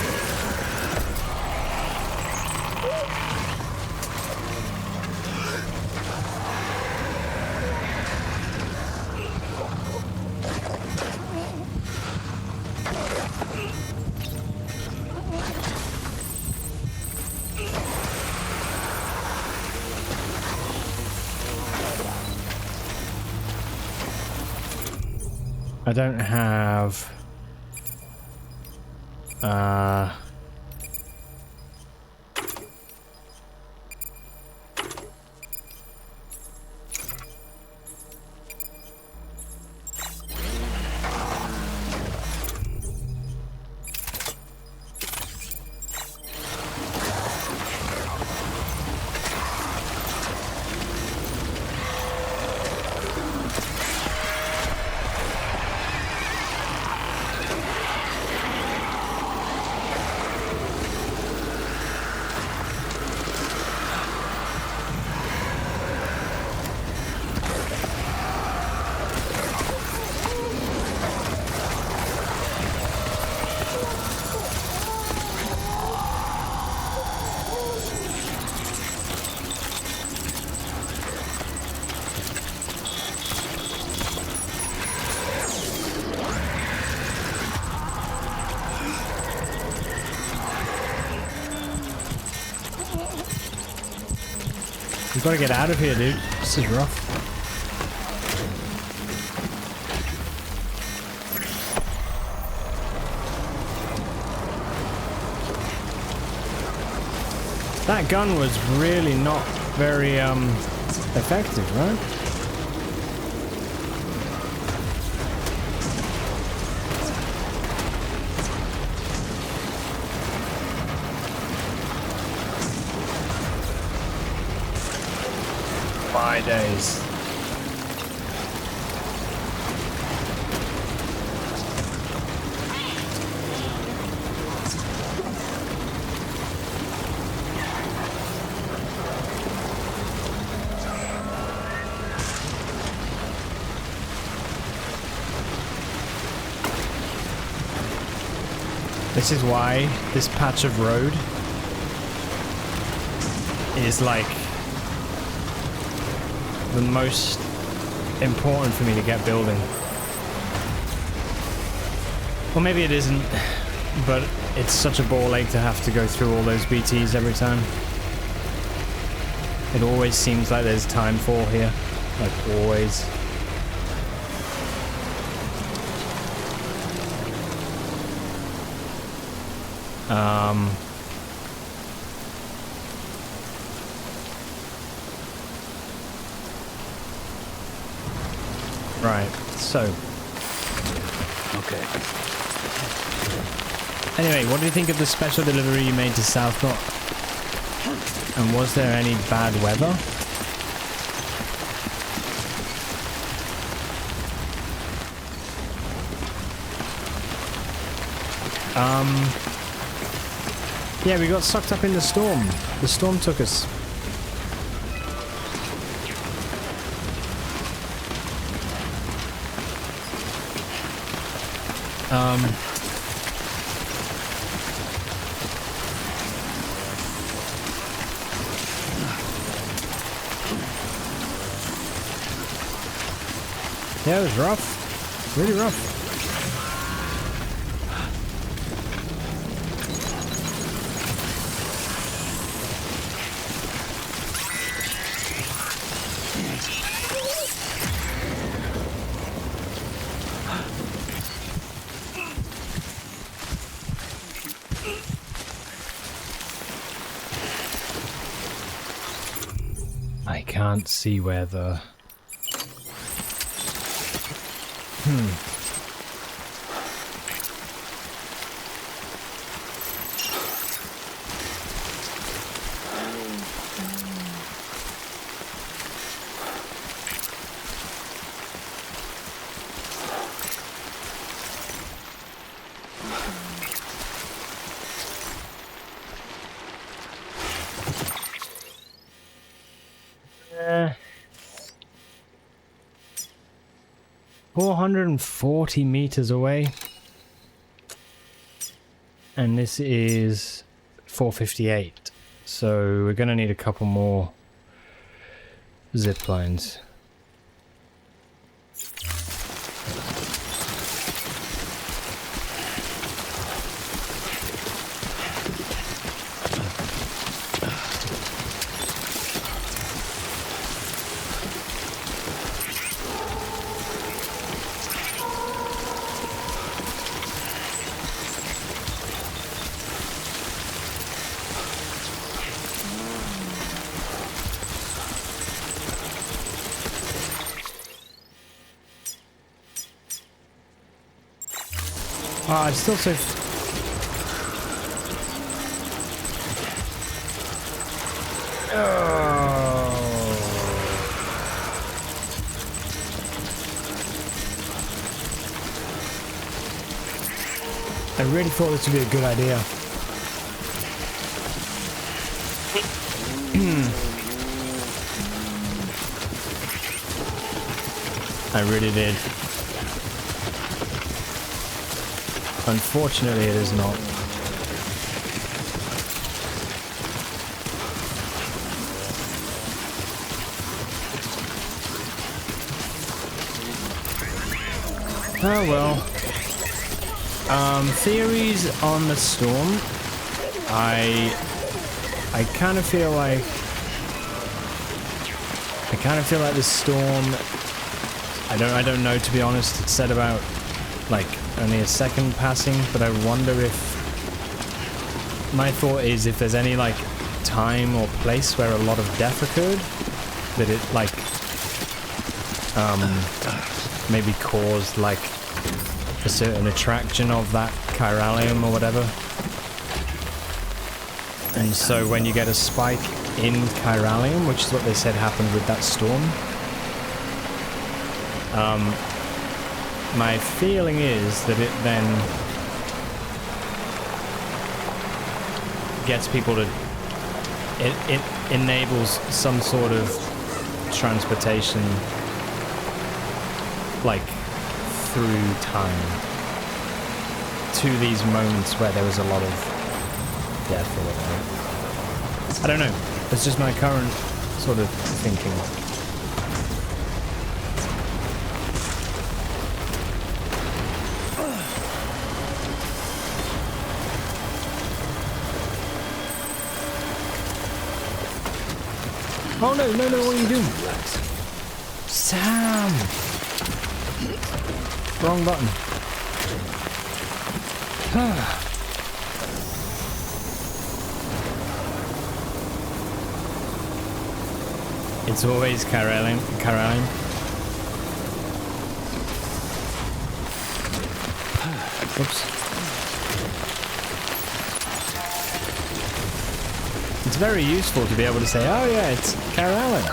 I don't have... We've got to get out of here, dude. This is rough. That gun was really not very effective, right? Days. This is why this patch of road is like the most important for me to get building. Well, maybe it isn't, but it's such a ball ache to have to go through all those BTs every time. It always seems like there's time fall here, like always. Right, so. Okay. Anyway, what do you think of the special delivery you made to Southport? And was there any bad weather? Yeah, we got sucked up in the storm. The storm took us. Yeah, it was rough. Really rough. I can't see where the... Uh, 440 meters away, and this is 458, so we're gonna need a couple more zip lines. Oh, it's still so... I really thought this would be a good idea. I really did. Unfortunately, it is not. Oh well. Theories on the storm. I kind of feel like this storm. I don't know, to be honest. It's said about like only a second passing, but I wonder if my thought is if there's any like time or place where a lot of death occurred, that it like maybe caused like a certain attraction of that chiralium or whatever. And so when you get a spike in chiralium, which is what they said happened with that storm, my feeling is that it then gets people to... It enables some sort of transportation, like, through time to these moments where there was a lot of death or whatever. I don't know. It's just my current sort of thinking. Oh no, no, no, what are you doing? Sam! Wrong button. It's always Caroline. Oops. It's very useful to be able to say, oh yeah, it's Caroline.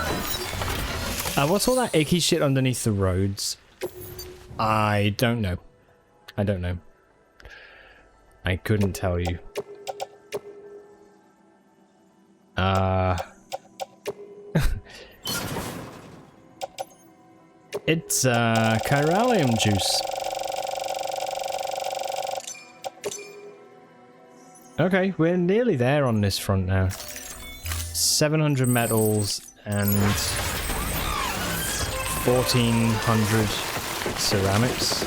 What's all that icky shit underneath the roads? I don't know. I don't know. I couldn't tell you. It's chiralium juice. Okay, we're nearly there on this front now. 700 metals and 1400 ceramics.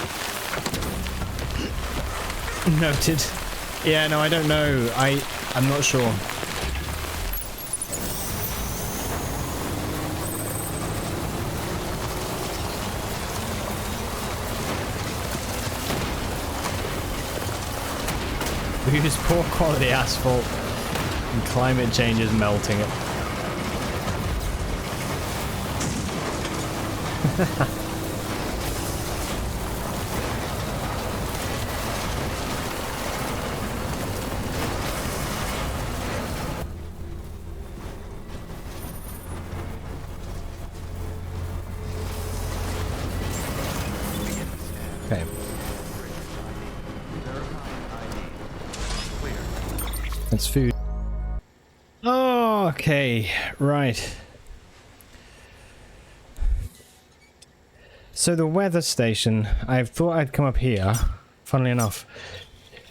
Noted. Yeah, no, I don't know. I'm not sure. We use poor quality asphalt and climate change is melting it. Okay. That's food. Oh, okay, right. So the weather station, I thought I'd come up here, funnily enough,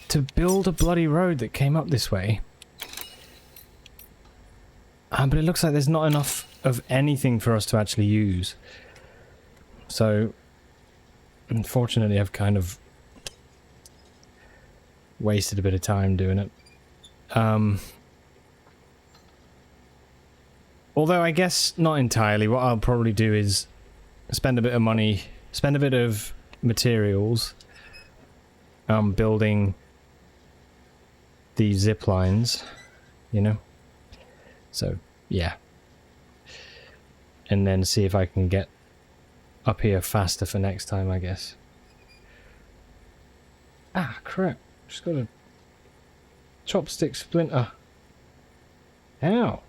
to build a bloody road that came up this way. But it looks like there's not enough of anything for us to actually use. So, unfortunately, I've kind of wasted a bit of time doing it. Although I guess not entirely. What I'll probably do is spend a bit of money, spend a bit of materials, building the zip lines, you know? So, yeah. And then see if I can get up here faster for next time, I guess. Ah, crap. Just got a chopstick splinter. Ow.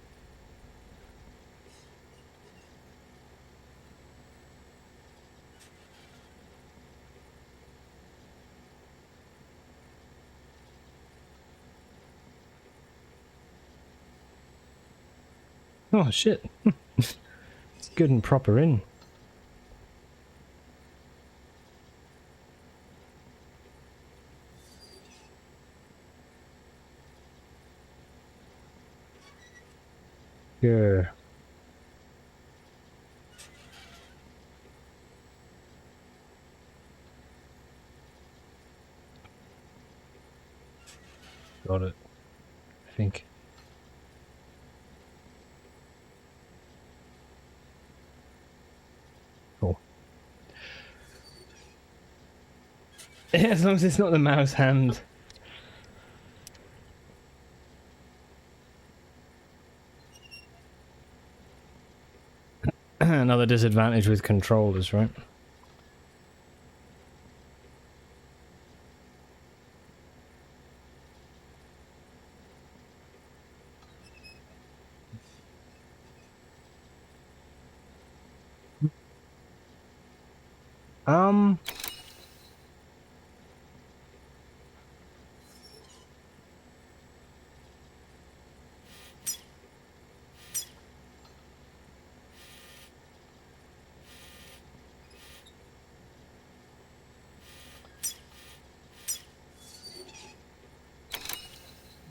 Oh, shit. It's good and proper in. Yeah. Got it. I think. Cool. As long as it's not the mouse hand. Another disadvantage with controllers, right?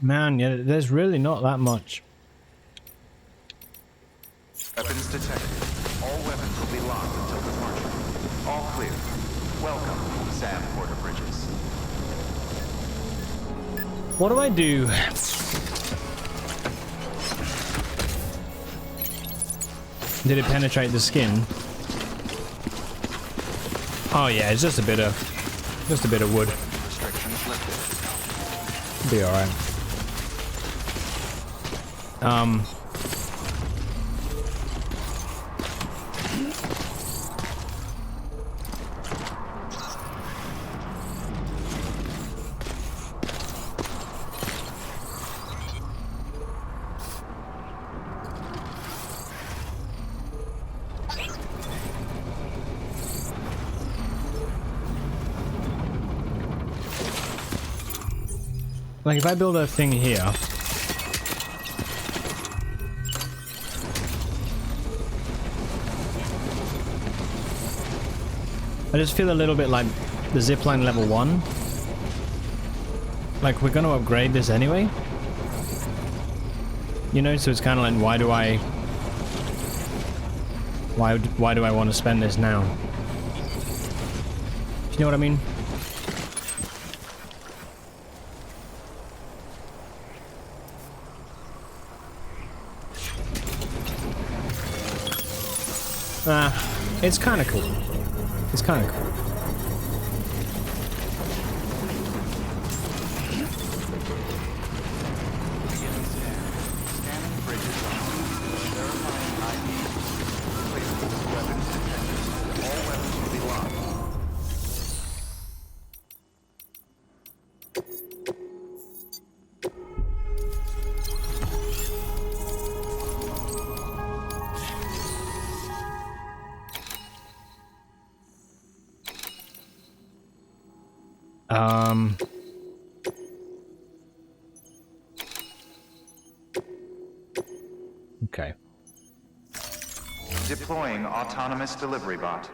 Man, yeah, there's really not that much. Weapons detected. All weapons will be locked until departure. All clear. Welcome, Sam Porter Bridges. What do I do? Did it penetrate the skin? Oh yeah, it's just a bit of wood. Restrictions lifted. Be alright. Like if I build a thing here, I just feel a little bit like the zipline level 1. like, we're going to upgrade this anyway. You know, so it's kind of like, why do I want to spend this now? Do you know what I mean? It's kind of cool. It's kind of cool. Okay. Deploying autonomous delivery bot.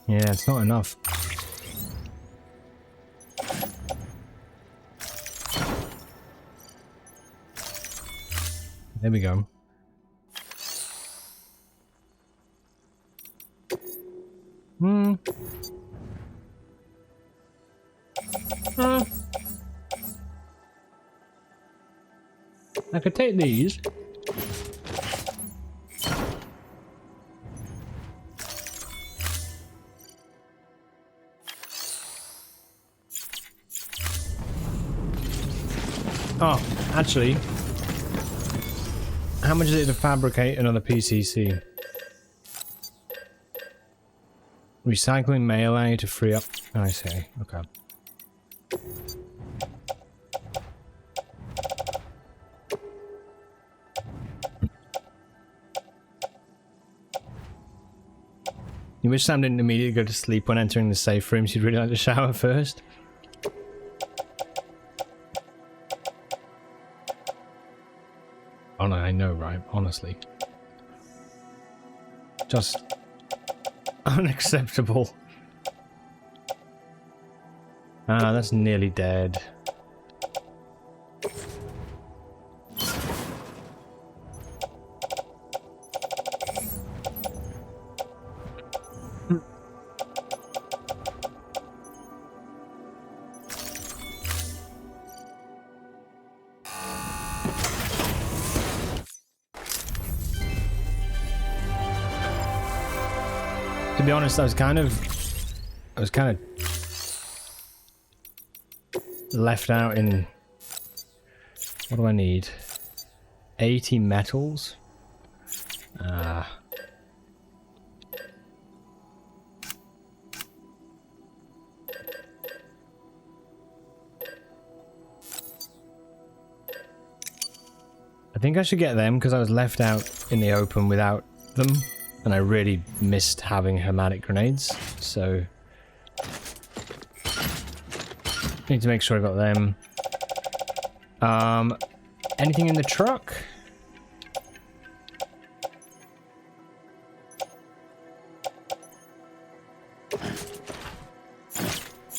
Yeah, it's not enough. There we go. I could take these. Oh, actually, how much is it to fabricate another PCC? Recycling may allow you to free up... I see, okay. You wish Sam didn't immediately go to sleep when entering the safe rooms. You'd really like to shower first. Oh no, I know, right? Honestly. Just... unacceptable. Ah, that's nearly dead. To be honest, I was kind of left out in... What do I need? 80 metals? I think I should get them because I was left out in the open without them. And I really missed having hermetic grenades, so... need to make sure I got them. Anything in the truck?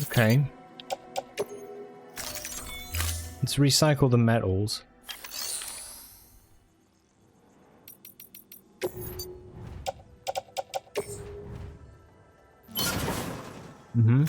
Okay. Let's recycle the metals. Mm-hmm.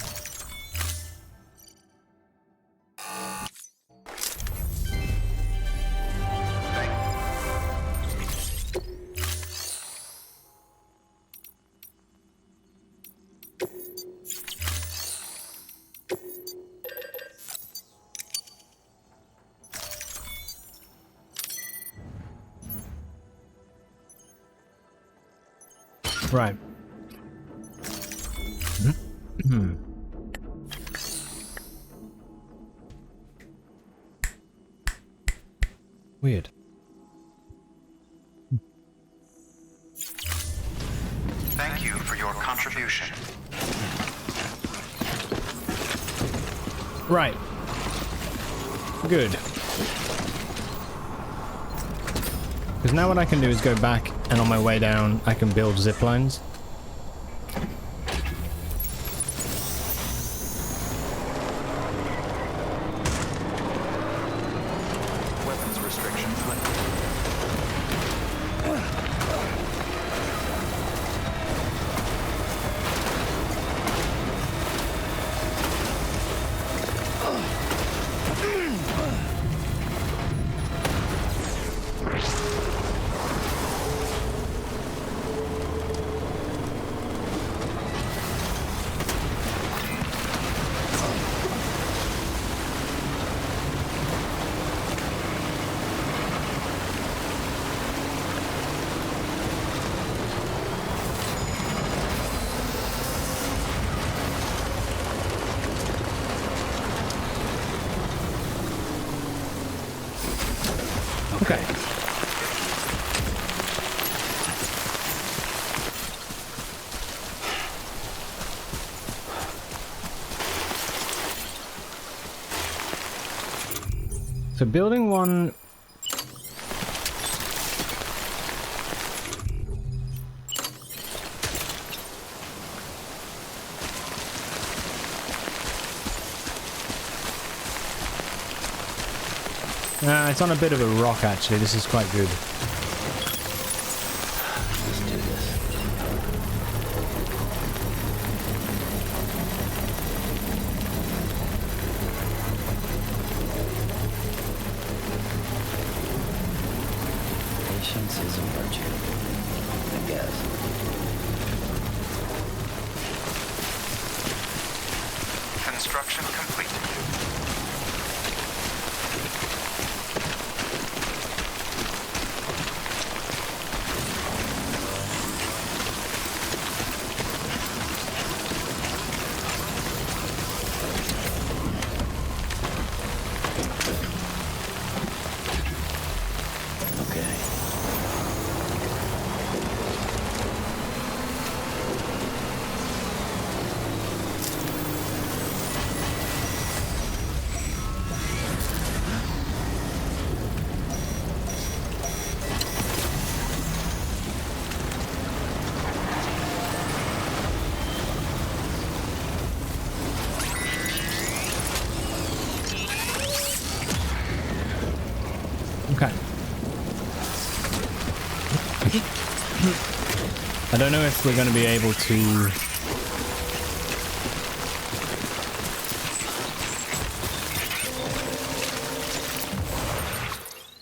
Right. Weird. Thank you for your contribution. Right. Good. Because now what I can do is go back, and on my way down, I can build zip lines. Weapons restrictions lifted. Okay. So building one... it's on a bit of a rock, actually. This is quite good. Let's do this. Patience is a virtue, I guess. Construction complete. Okay. Okay. I don't know if we're going to be able to...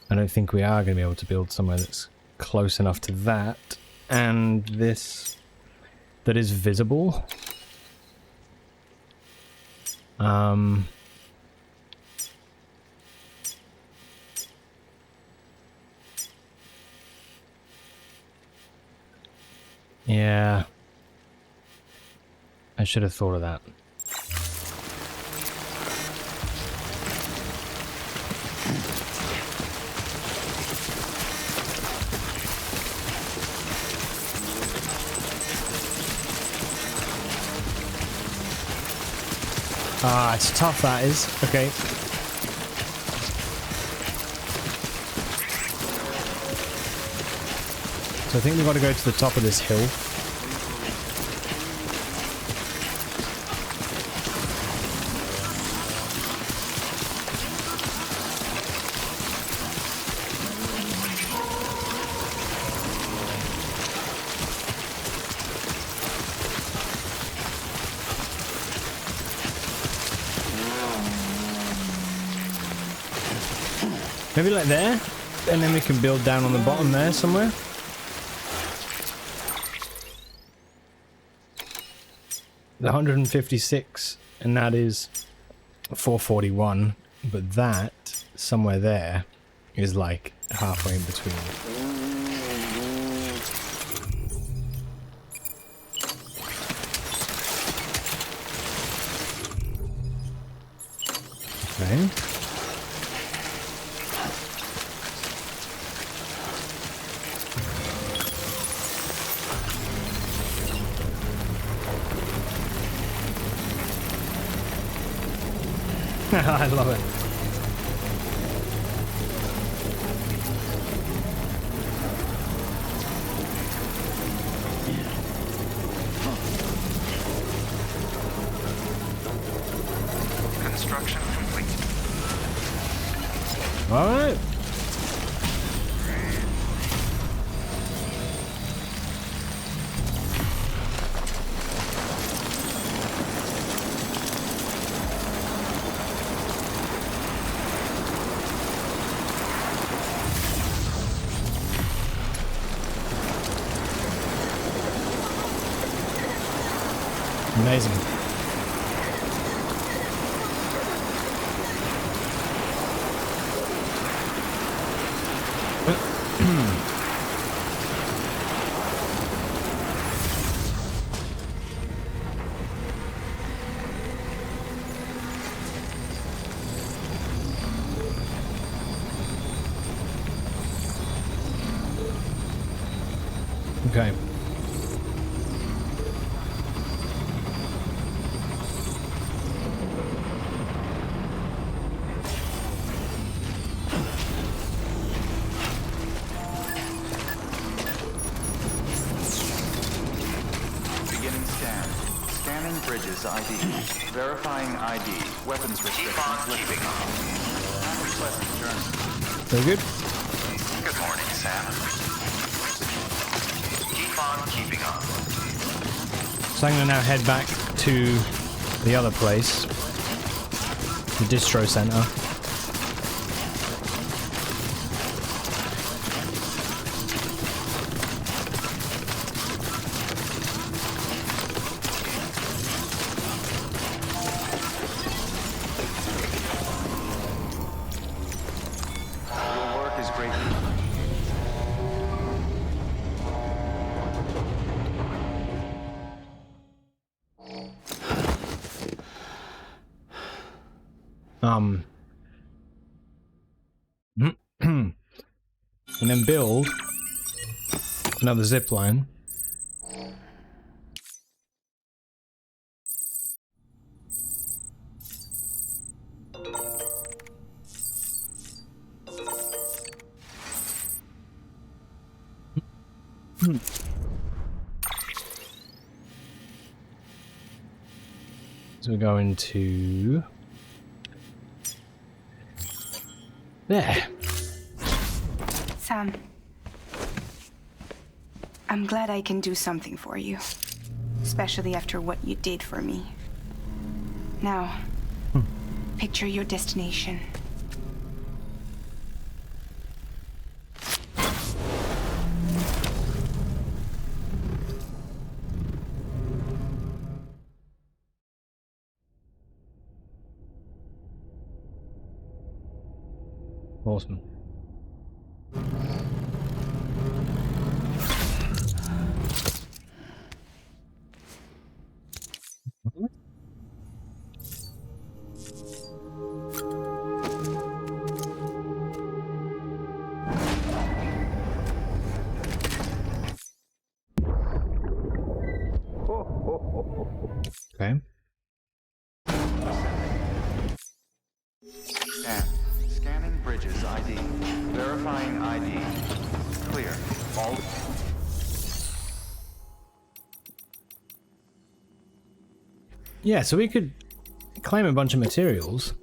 I don't think we are going to be able to build somewhere that's close enough to that. And this... that is visible. Yeah. I should have thought of that. Ah, it's tough, that is. Okay. So I think we've got to go to the top of this hill. Maybe like there, and then we can build down on the bottom there somewhere. The 156, and that is 441, but that somewhere there is like halfway in between. Okay. I love it. Construction complete. All right. Amazing. Okay. Beginning scan. Scanning bridges ID. Verifying ID. Weapons restrictions lifted. Have a pleasant journey. Very good. Good morning, Sam. Keep on keeping on. So I'm going to now head back to the other place, the distro center. Your work is great. And then build another zip line. So we're going to there. Sam, I'm glad I can do something for you, especially after what you did for me. Now, picture your destination. Awesome. Okay. Scanning bridges ID. Verifying ID. Clear. All. Yeah, so we could claim a bunch of materials.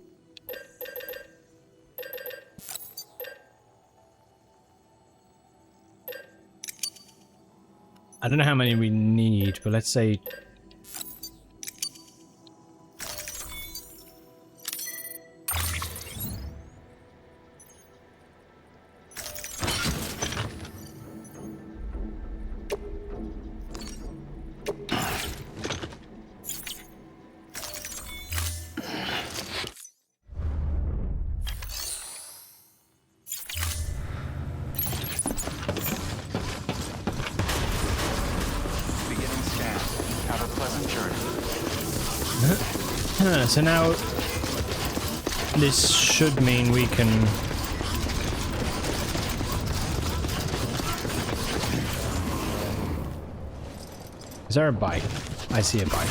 I don't know how many we need, but let's say Beginning scan. Have a pleasant journey. so now This should mean we can... Is there a bike? I see a bike.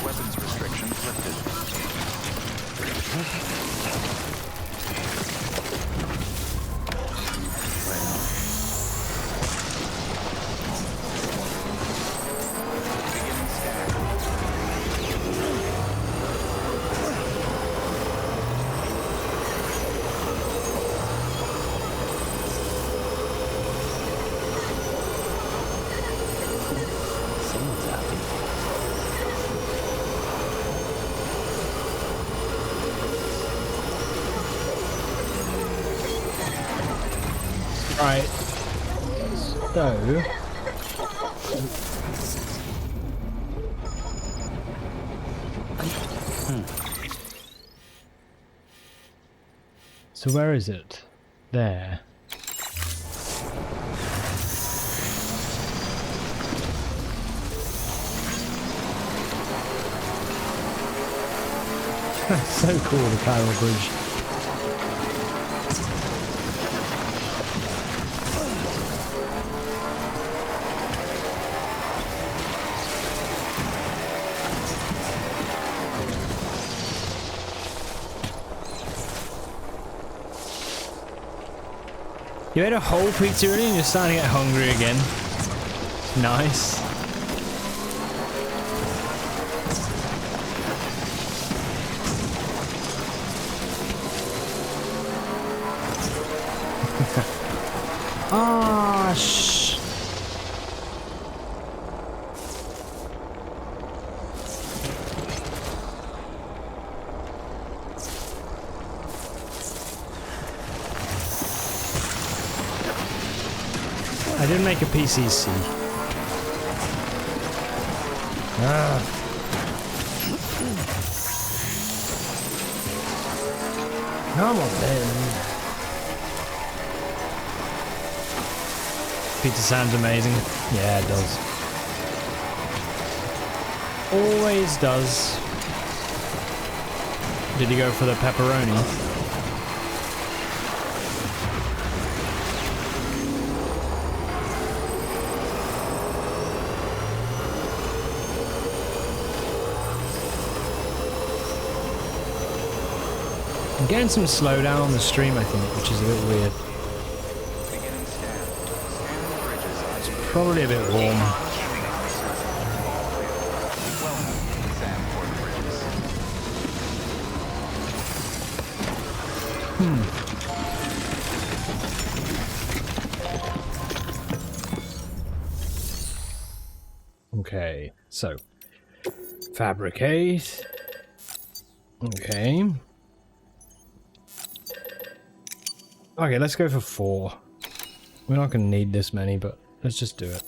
Weapons restrictions lifted. Beginning scan. Someone's happy. Right. So... So where is it? There. So cool, the Chiral Bridge. You ate a whole pizza already and you're starting to get hungry again. Nice. Ah, shh. I didn't make a PCC. Ah. Come on then. Pizza sounds amazing. Yeah, it does. Always does. Did you go for the pepperoni? I'm getting some slowdown on the stream, I think, which is a bit weird. It's probably a bit warm. Okay, so fabricate. Okay. Okay, let's go for 4. We're not going to need this many, but let's just do it.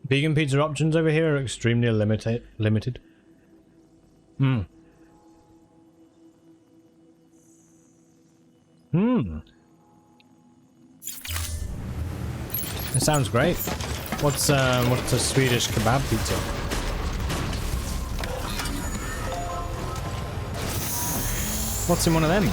Vegan pizza options over here are extremely limited. It sounds great. What's a Swedish kebab pizza? What's in one of them?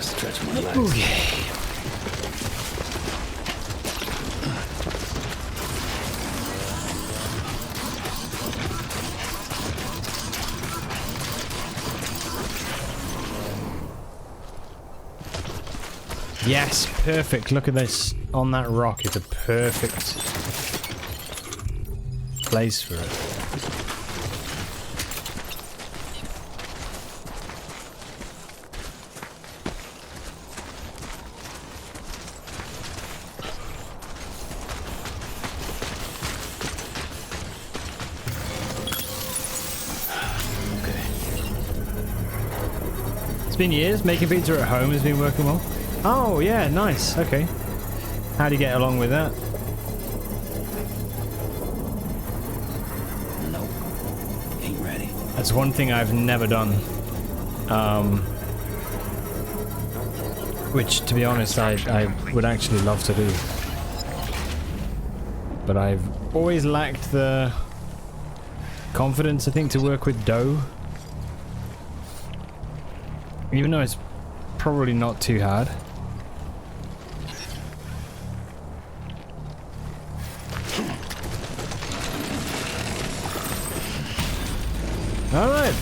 Stretch my legs. Okay. Yes, perfect. Look at this. On that rock, it's a perfect place for it. It's been years. Making pizza at home has been working well. Oh, yeah, nice. Okay. How do you get along with that? Nope. Ain't ready. That's one thing I've never done. Which, to be honest, I would actually love to do. But I've always lacked the confidence, I think, to work with dough. Even though it's probably not too hard. All right.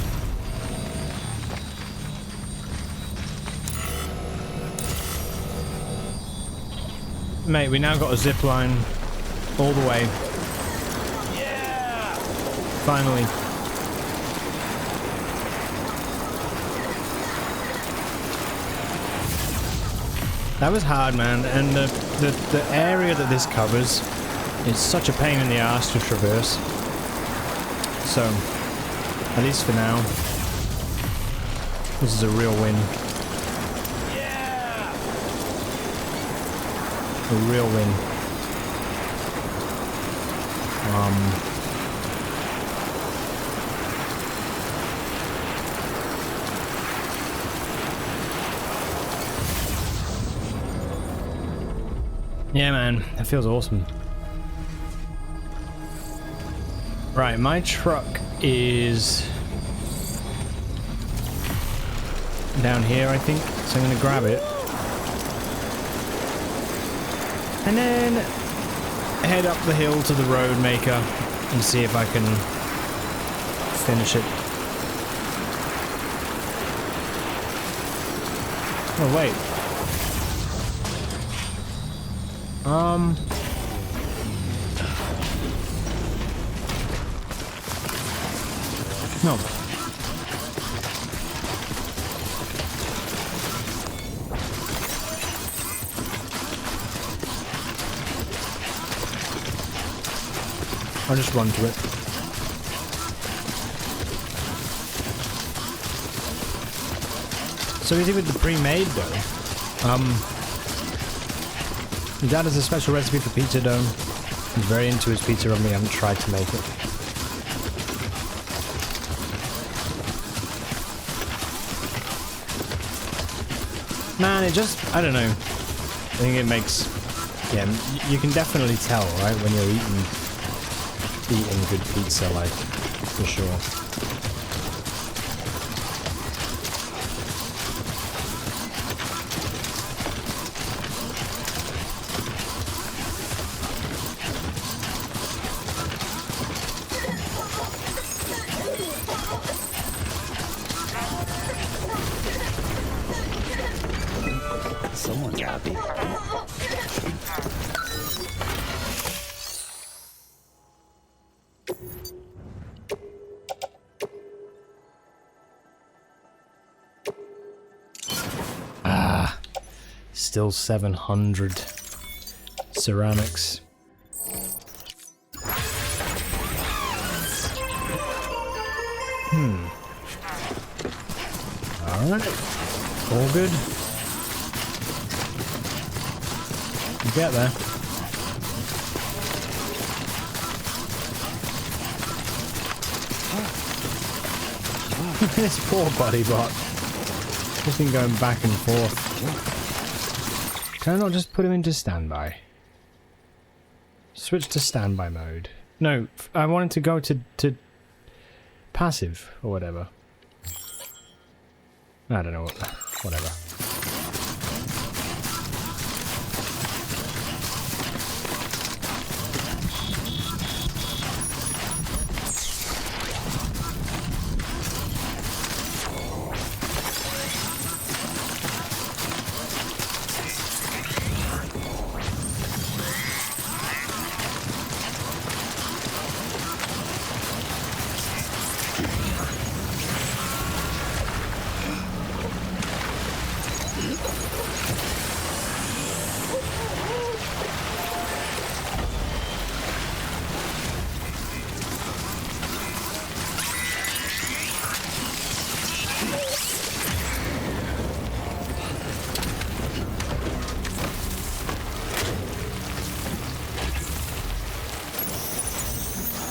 Mate, we now got a zip line all the way. Yeah! Finally. That was hard, man, and the area that this covers is such a pain in the ass to traverse. So, at least for now, this is a real win. Yeah! A real win. Yeah, man, that feels awesome. Right, my truck is down here, I think, so I'm gonna grab it. And then head up the hill to the road maker and see if I can finish it. Oh, wait. No. I'll just run to it. So easy with the pre-made though. My dad has a special recipe for pizza dough. He's very into his pizza oven. I haven't tried to make it. Man, it just, I don't know. I think it makes, yeah, you can definitely tell, right, when you're eating good pizza, like, for sure. Someone's happy. Ah, still 700 ceramics. Alright, all good. You get there. This poor buddy bot. Just been going back and forth. Can I not just put him into standby? Switch to standby mode. No, I wanted to go to passive or whatever. I don't know what, whatever.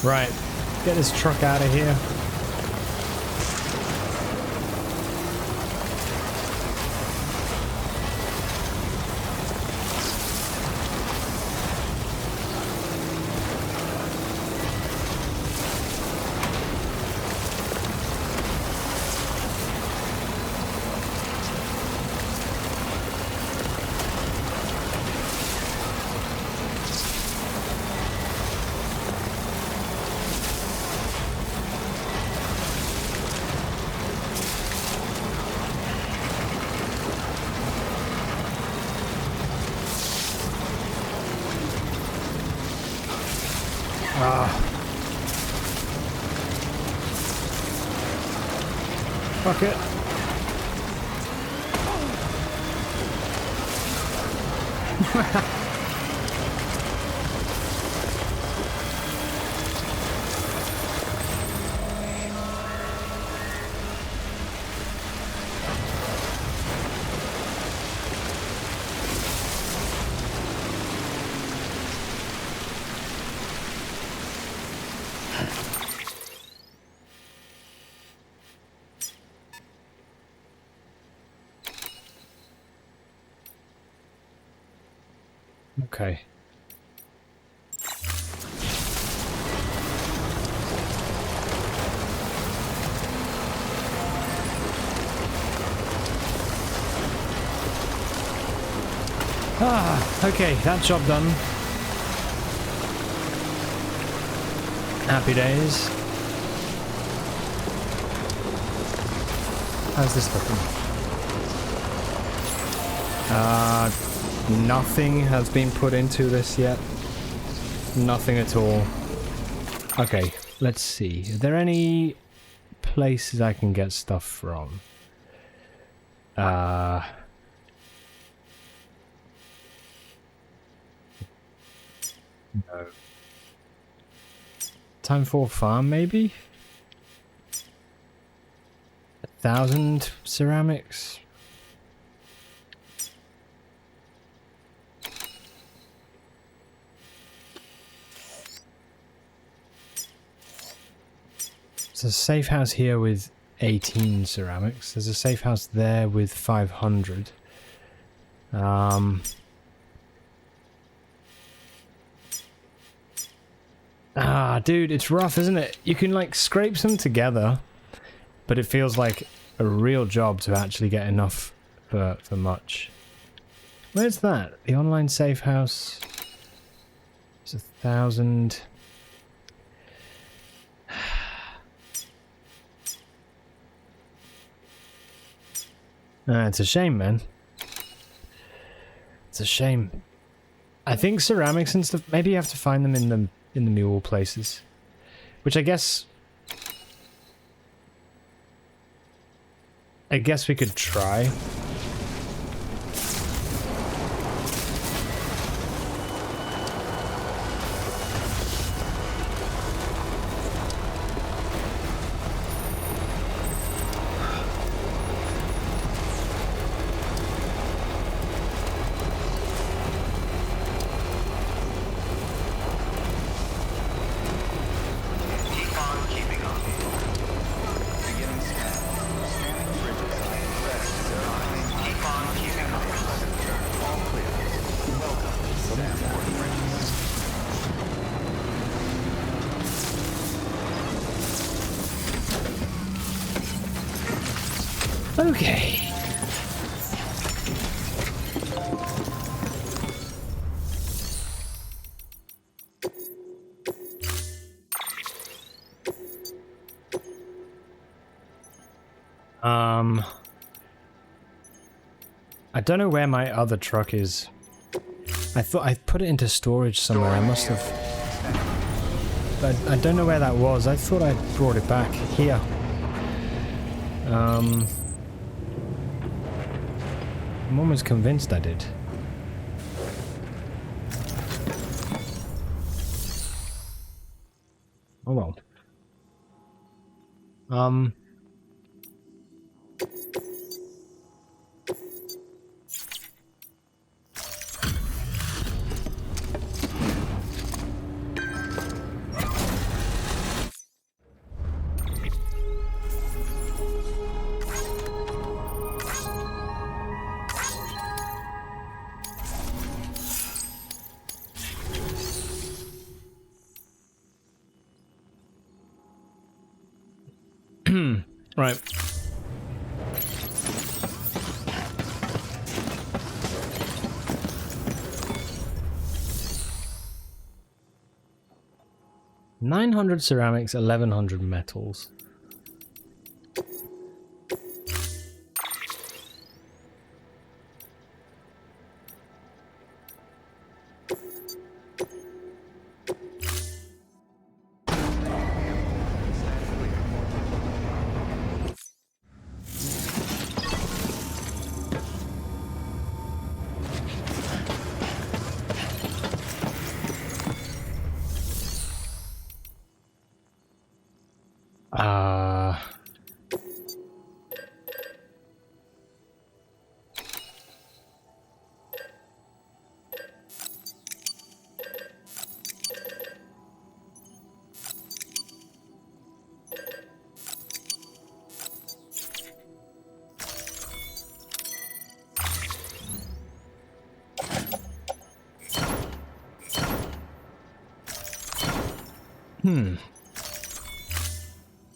Right. Get this truck out of here. Fuck it. Okay. Okay, that job done. Happy days. How's this looking? Nothing has been put into this yet. Nothing at all. Okay, let's see. Are there any places I can get stuff from? No. Time for a farm, maybe? 1,000 ceramics? There's a safe house here with 18 ceramics. There's a safe house there with 500. Dude, it's rough, isn't it? You can like scrape some together, but it feels like a real job to actually get enough for much. Where's that? The online safe house. It's 1,000. It's a shame, man. It's a shame. I think ceramics and stuff, maybe you have to find them in the mule places. Which I guess we could try. Okay. I don't know where my other truck is. I thought I put it into storage somewhere. I must have. But I don't know where that was. I thought I brought it back here. I'm almost convinced I did. Oh well. Right. $900 ceramics, 1,100 metals.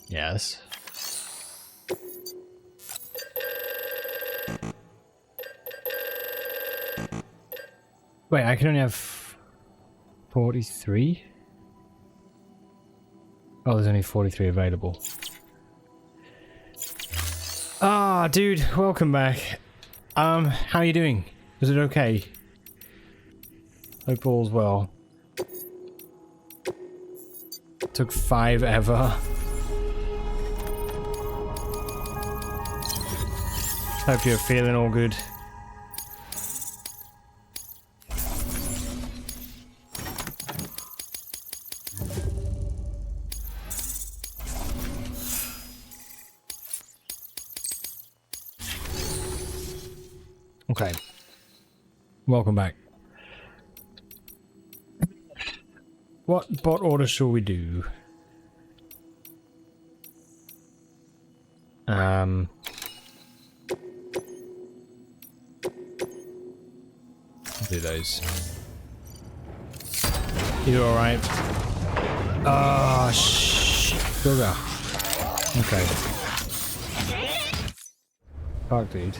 Yes. Wait, I can only have 43? Oh, there's only 43 available. Ah, dude, welcome back. How are you doing? Is it okay? Hope all's well. Took 5 ever. Hope you're feeling all good. Okay. Welcome back. What bot order shall we do? Do those. You alright? Ah, sugar. Okay. Fuck, dude.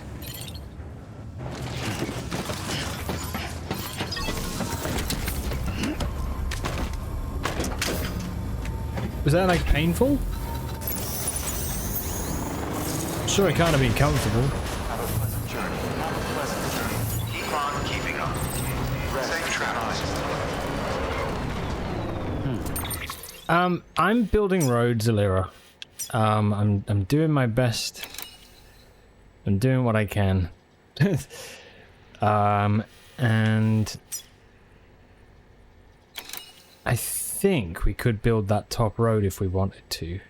Was that like painful? Sure, it can't have been comfortable. Have a pleasant journey. Have a pleasant journey. Keep on keeping up. Safe travels. I'm building roads, Alira. I'm doing my best. I'm doing what I can. And I think we could build that top road if we wanted to.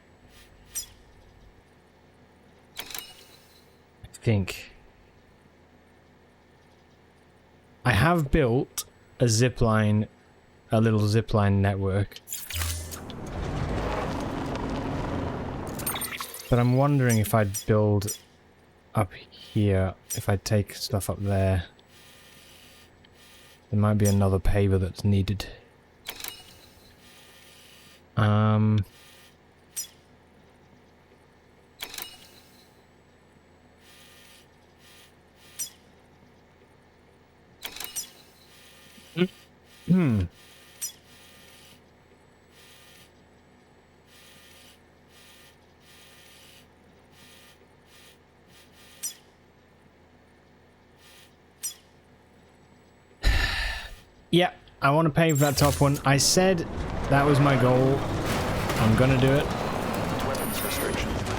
I have built a zipline, a little zipline network. But I'm wondering if I'd build up here, if I take stuff up there. There might be another paver that's needed. Yeah, I want to pave that top one. I said that was my goal. I'm gonna do it.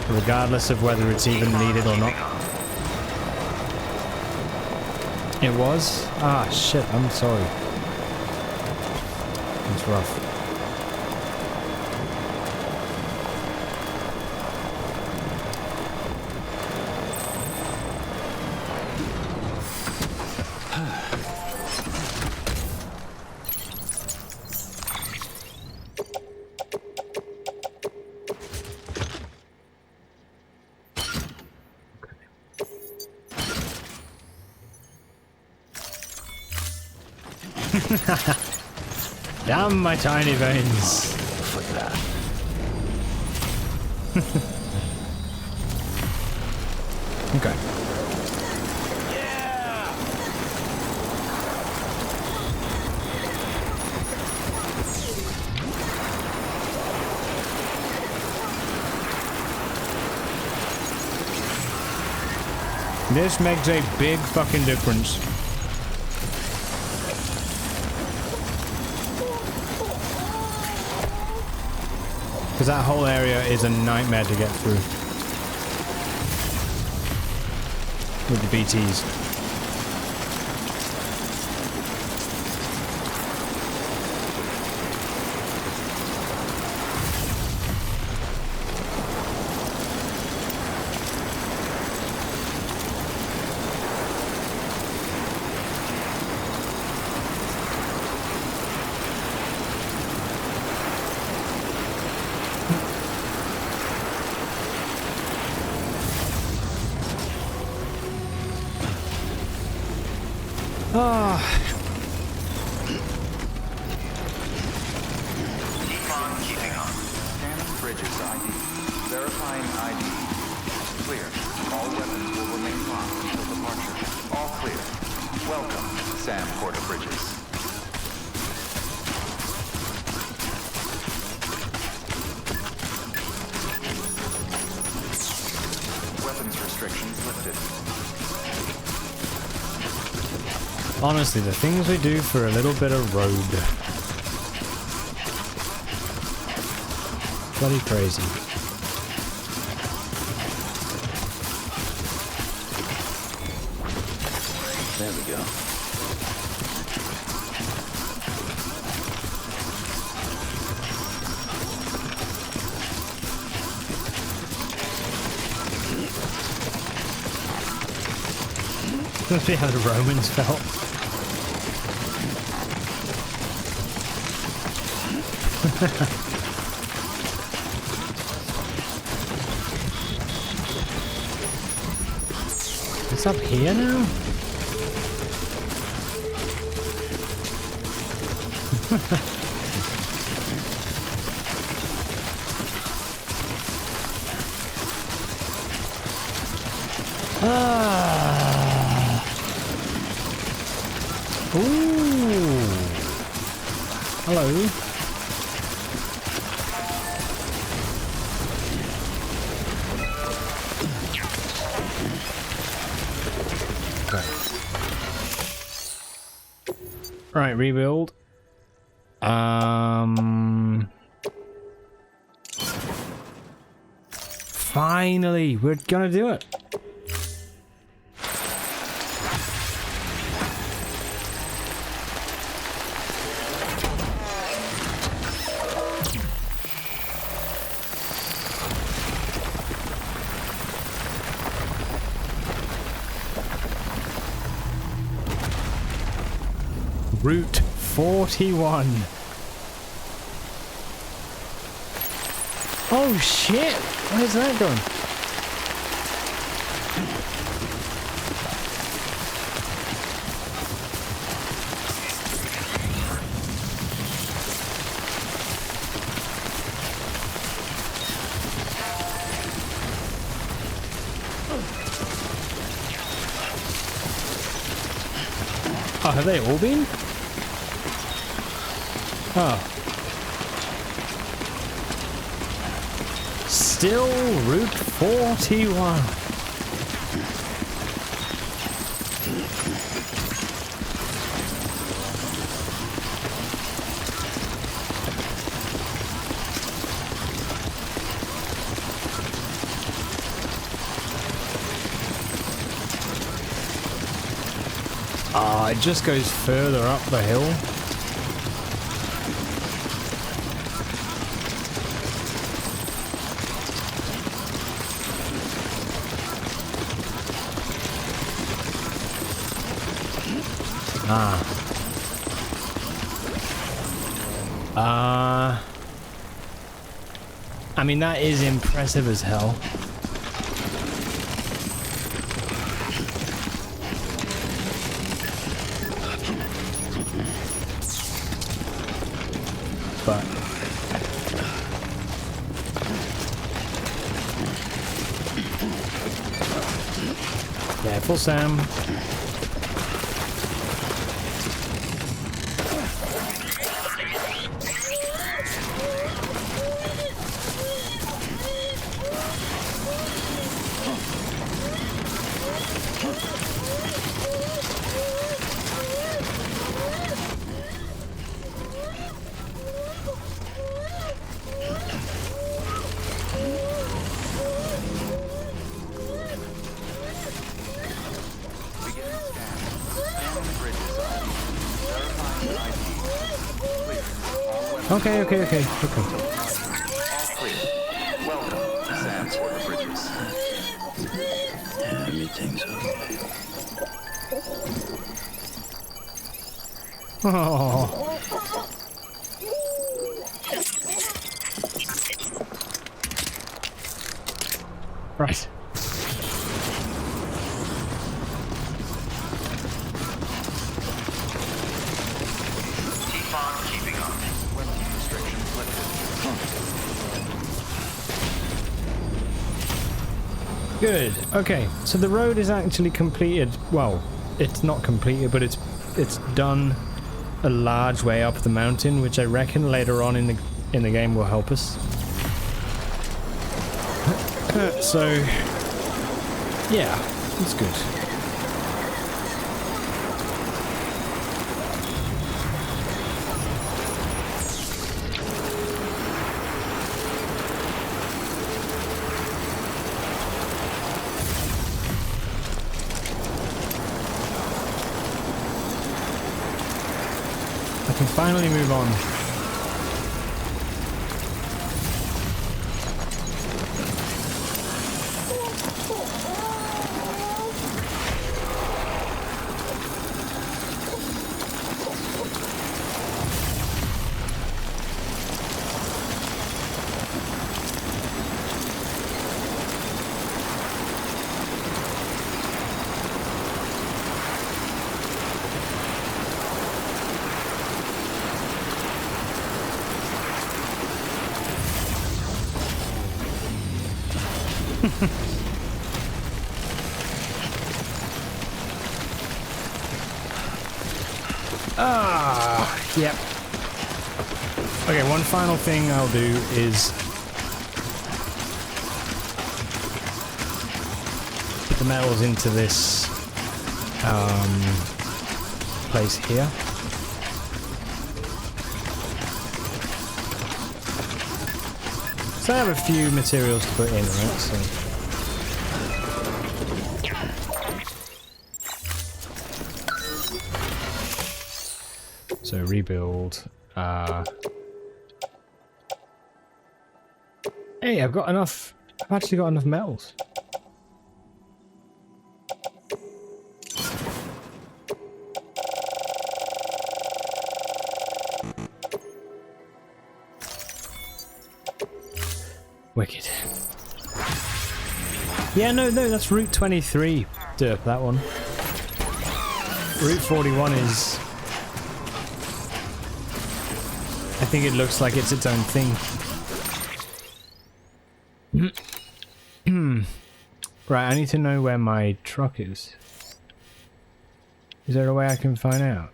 Regardless of whether it's even needed or not. It was? Ah, shit, I'm sorry. It's rough. Damn my tiny veins. Like that. Okay. This makes a big fucking difference. Because that whole area is a nightmare to get through. With the BTs. Keep on keeping on. Scanning bridges ID. Verifying ID. Clear. All weapons will remain locked until departure. All clear. Welcome, Sam Porter Bridges. Weapons restrictions lifted. Honestly, the things we do for a little bit of road. Bloody crazy. There we go. Must be how the Romans felt. It's up here now? Ooh. Hello. Right, rebuild. Finally, we're gonna do it. Route 41. Oh shit! Where's that going? Oh, have they all been? Oh. Still Route 41. Ah, it just goes further up the hill. I mean, that is impressive as hell. But Careful, Sam. Okay. All clear. Welcome, Sam Porter Bridges. Everything's okay. Oh. Right. Keep on keeping on. Weapons restrictions lifted. Good. Okay, so the road is actually completed. Well, it's not completed, but it's done a large way up the mountain, which I reckon later on in the game will help us. So, yeah, it's good. I can finally move on. Yep. Okay, one final thing I'll do is put the metals into this place here. So I have a few materials to put in, right? So rebuild. Hey, I've got enough. I've actually got enough metals. Wicked. Yeah, no, that's Route 23. Derp, that one. Route 41 is... I think it looks like it's its own thing. Right, I need to know where my truck is. Is there a way I can find out?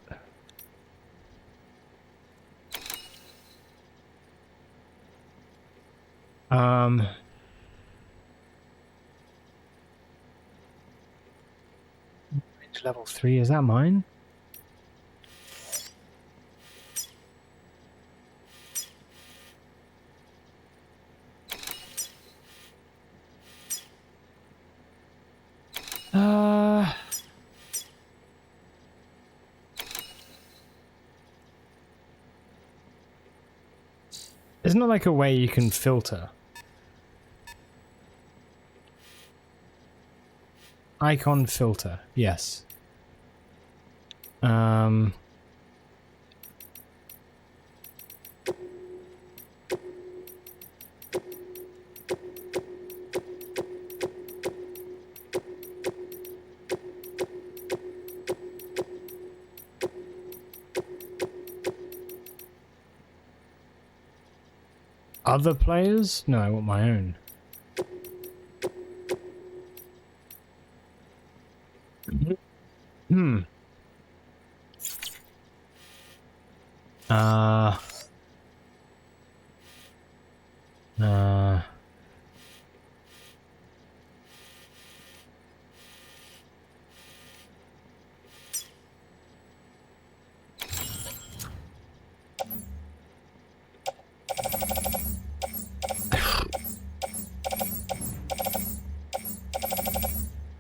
Range level 3, is that mine? There's not like a way you can filter. Icon filter, yes. Other players? No, I want my own. I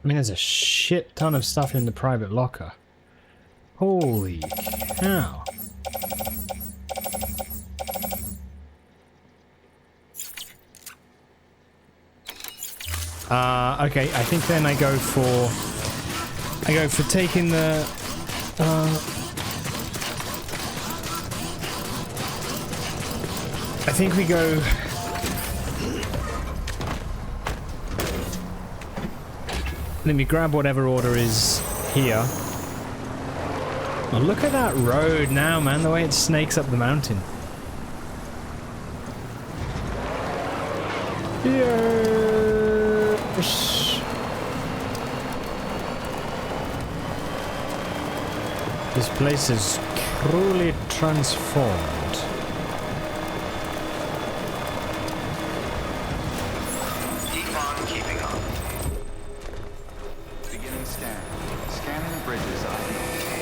mean, there's a shit ton of stuff in the private locker. Holy cow. Okay, I think then I go for taking the, I think we go, let me grab whatever order is here. Oh, look at that road now, man, the way it snakes up the mountain. Yes. This place is truly transformed. Keep on keeping on. Beginning scan. Scanning bridges ID.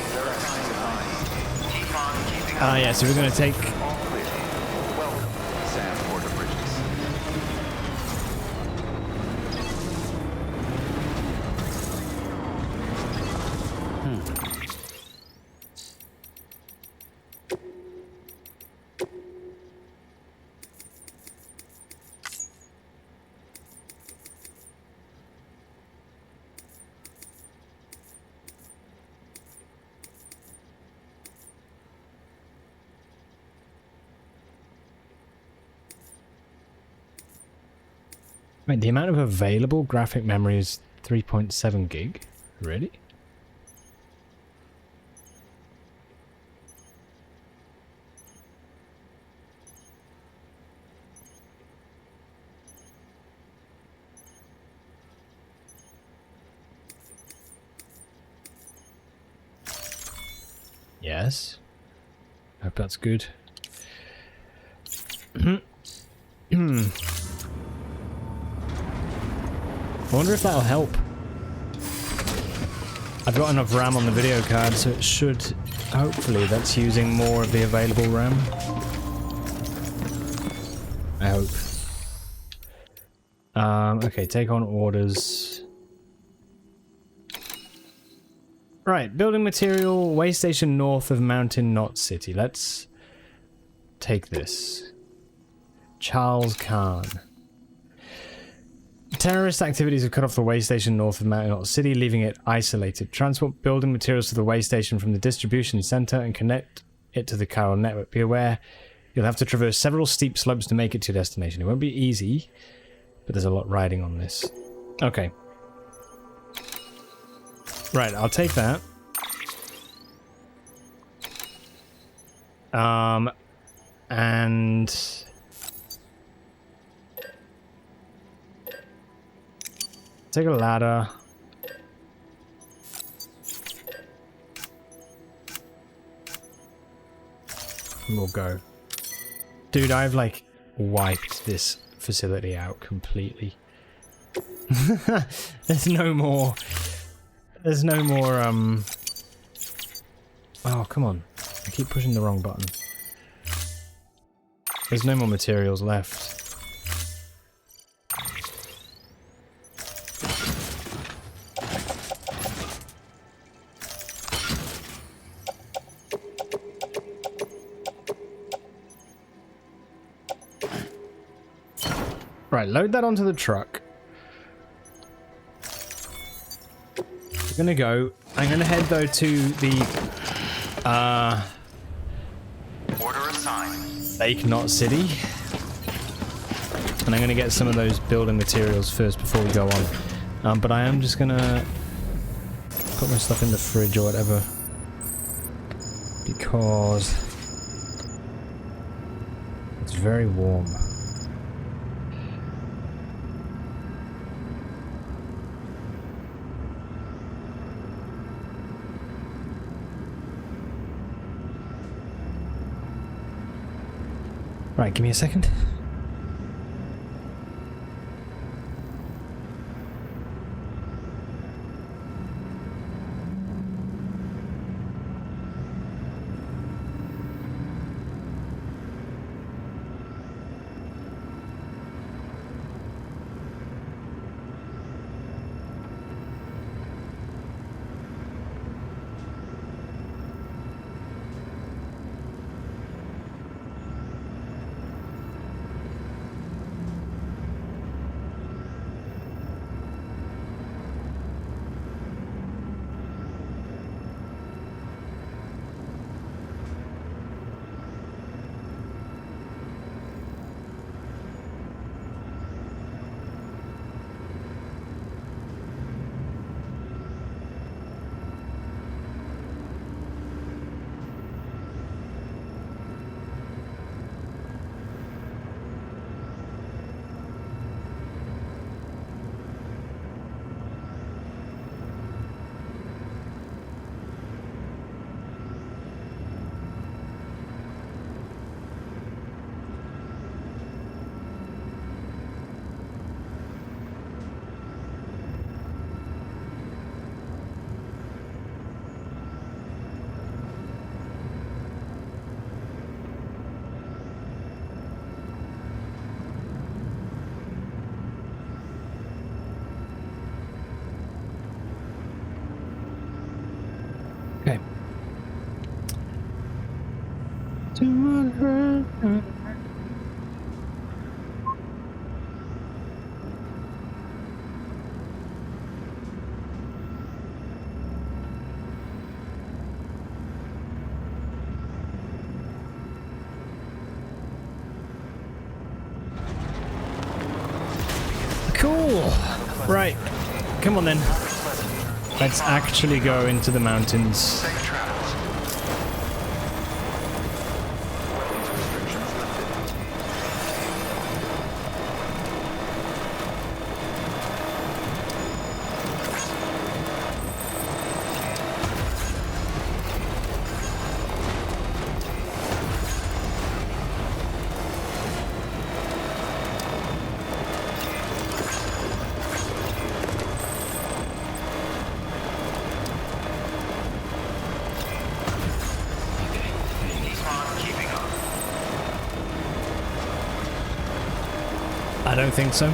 Verifying device. Keep on keeping on. Ah, yeah, so we're going to take... All clear. Welcome, Sam Porter Bridges. Wait, the amount of available graphic memory is 3.7 gig? Really? Yes. Hope that's good. I wonder if that'll help. I've got enough RAM on the video card, so it should... Hopefully that's using more of the available RAM. I hope. Okay, take on orders. Right, building material, way station north of Mountain Knot City. Let's take this. Charles Khan. Terrorist activities have cut off the way station north of Mountain Knot City, leaving it isolated. Transport building materials to the way station from the distribution center and connect it to the chiral network. Be aware, you'll have to traverse several steep slopes to make it to your destination. It won't be easy, but there's a lot riding on this. Okay. Right, I'll take that. And... take a ladder. And we'll go. Dude, I've like wiped this facility out completely. There's no more. There's no more, oh, come on. I keep pushing the wrong button. There's no more materials left. Right, load that onto the truck. We're gonna go. I'm gonna head though to the Order assigned. Lake Knot City. And I'm gonna get some of those building materials first before we go on. But I am just gonna put my stuff in the fridge or whatever. Because it's very warm. Right, give me a second. Okay. Cool. Right. Come on then. Let's actually go into the mountains. I don't think so.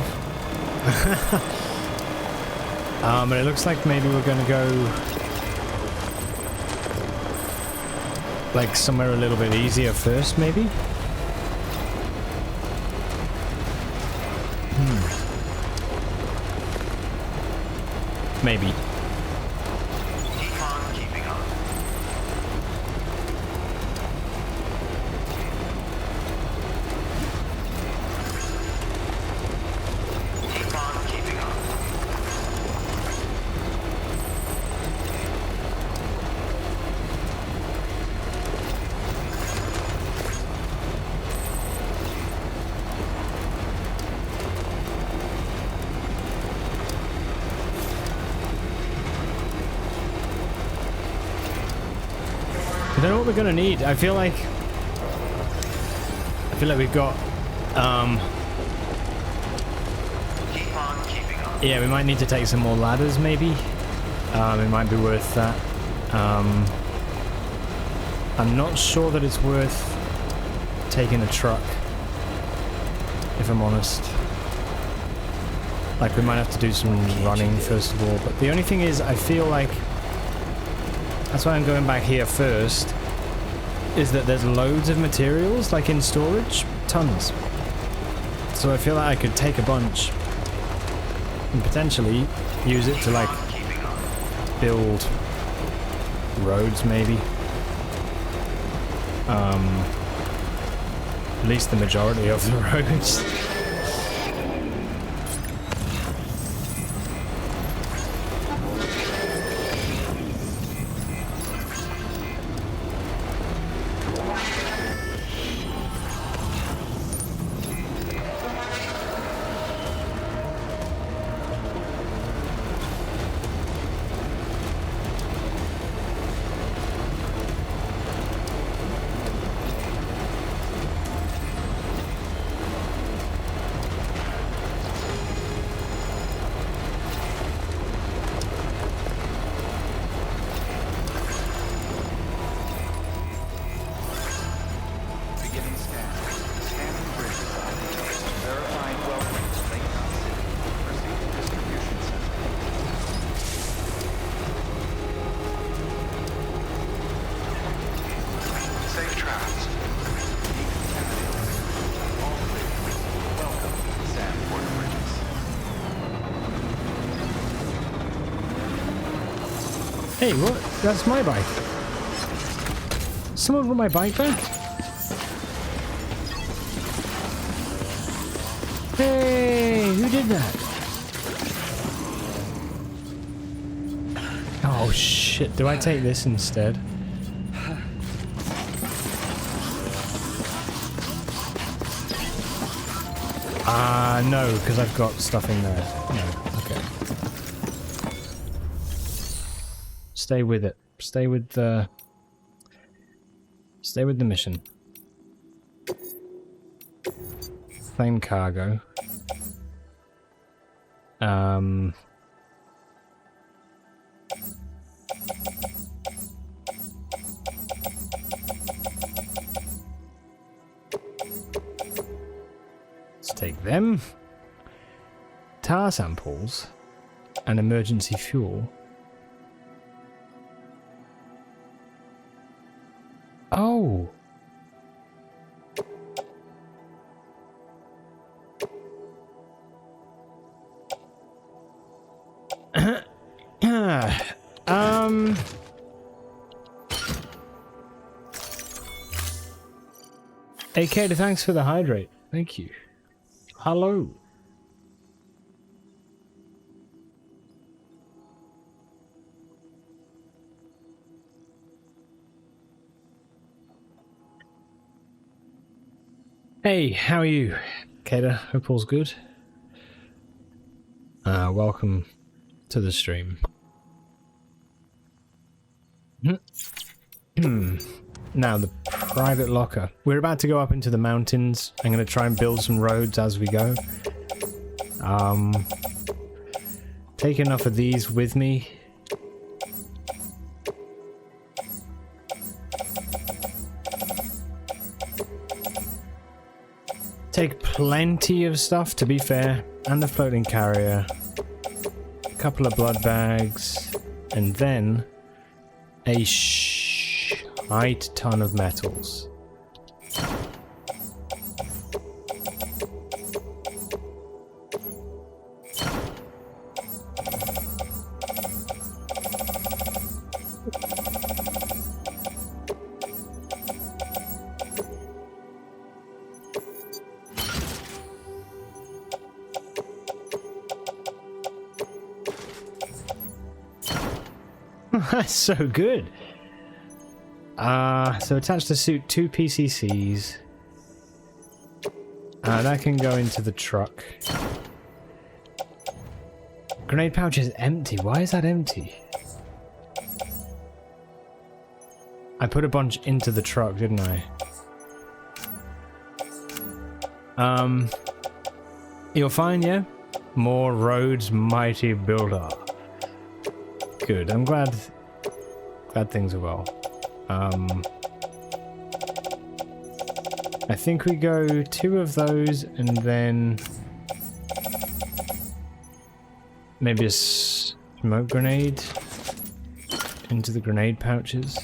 But it looks like maybe we're gonna go like somewhere a little bit easier first, maybe? Maybe. I don't know what we're gonna need. I feel like we've got yeah, we might need to take some more ladders maybe. It might be worth that. I'm not sure that it's worth taking a truck, if I'm honest. Like, we might have to do some running first of all, but the only thing is I feel like that's why I'm going back here first, is that there's loads of materials, like in storage, tons. So I feel like I could take a bunch and potentially use it to like build roads maybe. At least the majority of the roads. Hey, what? That's my bike. Someone want my bike back? Hey, who did that? Oh shit, do I take this instead? No, because I've got stuff in there. No, okay. Stay with it. Stay with the mission. Claim cargo. Let's take them. Tar samples and emergency fuel. Oh. AK, thanks for the hydrate. Thank you. Hello. Hey, how are you? Kater, hope all's good. Welcome to the stream. Now, the private locker. We're about to go up into the mountains. I'm going to try and build some roads as we go. Take enough of these with me. Take plenty of stuff, to be fair, and the floating carrier. A couple of blood bags, and then a shite ton of metals. That's so good. So attach the suit 2 PCCs. That can go into the truck. Grenade pouch is empty. Why is that empty? I put a bunch into the truck, didn't I? You're fine, yeah? More roads, mighty builder. Good. I'm glad things are well. I think we go 2 of those and then maybe a smoke grenade into the grenade pouches.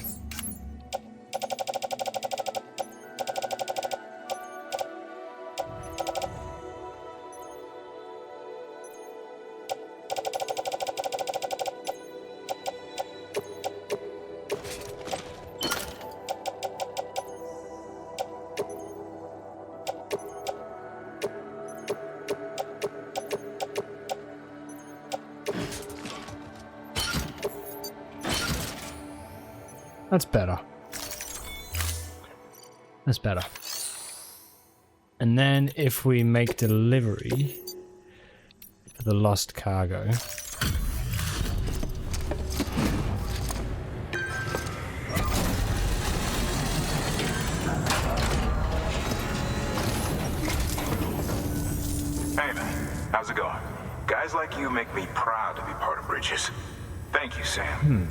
That's better. That's better. And then if we make delivery for the lost cargo. Hey man, how's it going? Guys like you make me proud to be part of Bridges. Thank you, Sam.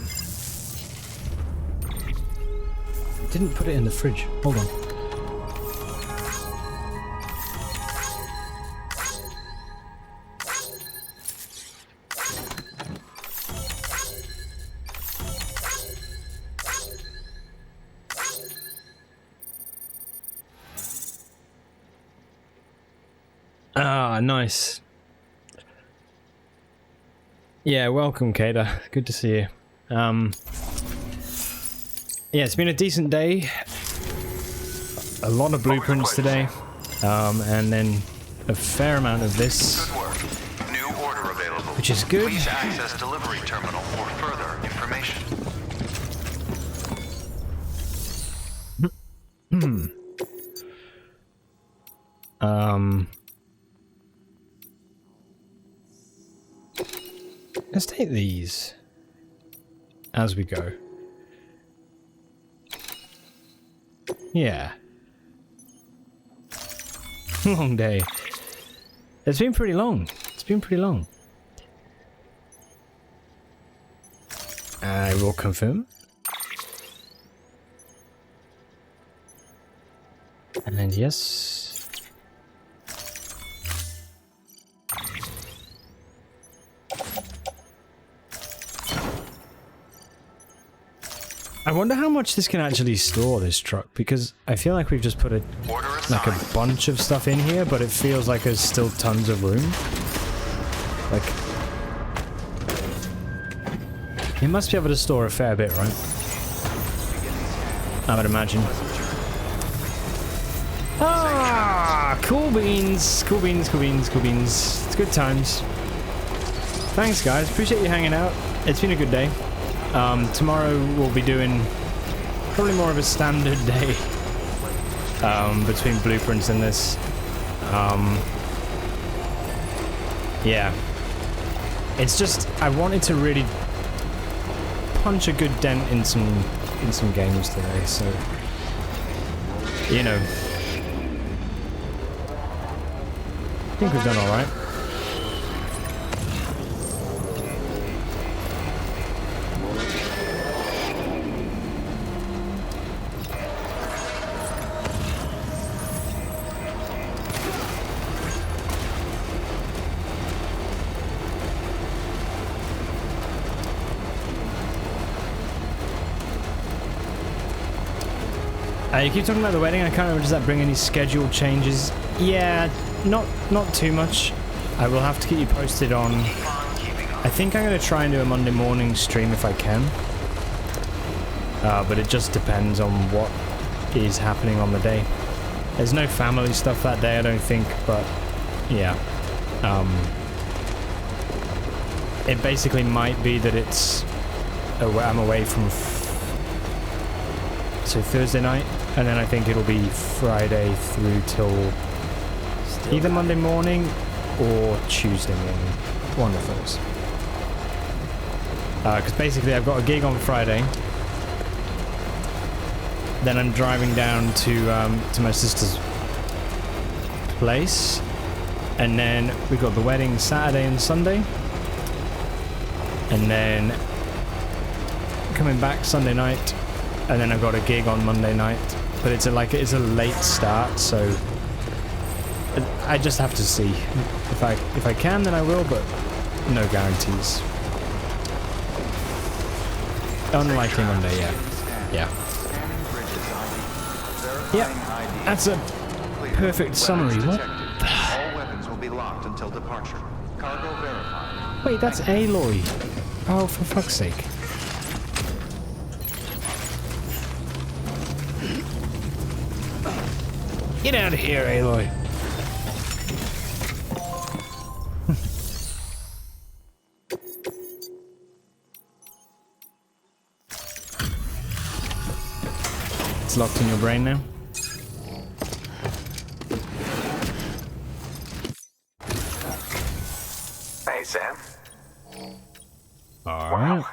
Didn't put it in the fridge. Hold on. Ah, nice. Yeah, welcome, Kater. Good to see you. Yeah, it's been a decent day. A lot of blueprints today, and then a fair amount of this, Good work. New order available. which is good. Please access delivery terminal for further information. Let's take these as we go. Yeah. Long day. It's been pretty long. It's been pretty long. I will confirm. And yes. I wonder how much this can actually store, this truck, because I feel like we've just put a bunch of stuff in here, but it feels like there's still tons of room. Like, it must be able to store a fair bit, right? I would imagine. Ah, cool beans, cool beans, cool beans, cool beans. It's good times. Thanks, guys. Appreciate you hanging out. It's been a good day. Tomorrow we'll be doing probably more of a standard day between blueprints and this. Yeah. It's just, I wanted to really punch a good dent in some games today, so, you know. I think we've done alright. You keep talking about the wedding. I can't remember, does that bring any schedule changes? Yeah, not too much. I will have to keep you posted on... I think I'm going to try and do a Monday morning stream if I can. But it just depends on what is happening on the day. There's no family stuff that day, I don't think, but yeah. It basically might be that it's... I'm away from... So Thursday night, and then I think it'll be Friday through till either Monday morning or Tuesday morning. One of those. Because basically I've got a gig on Friday. Then I'm driving down to my sister's place. And then we've got the wedding Saturday and Sunday. And then coming back Sunday night. And then I've got a gig on Monday night, but it's a late start, so I just have to see. If I can, then I will, but no guarantees. Unlikely Monday, yeah. Yeah, that's a perfect summary. What? All weapons will be locked until departure. Cargo verified. Wait, that's Aloy. Oh, for fuck's sake. Get out of here, Aloy. It's locked in your brain now. Hey, Sam. All right. Wow.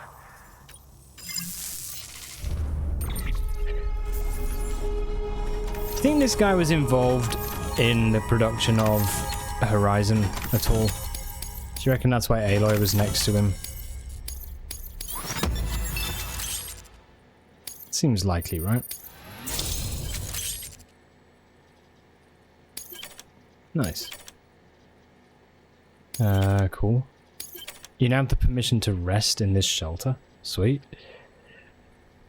Do you think this guy was involved in the production of Horizon at all? Do you reckon that's why Aloy was next to him? Seems likely, right? Nice. Cool. You now have the permission to rest in this shelter. Sweet.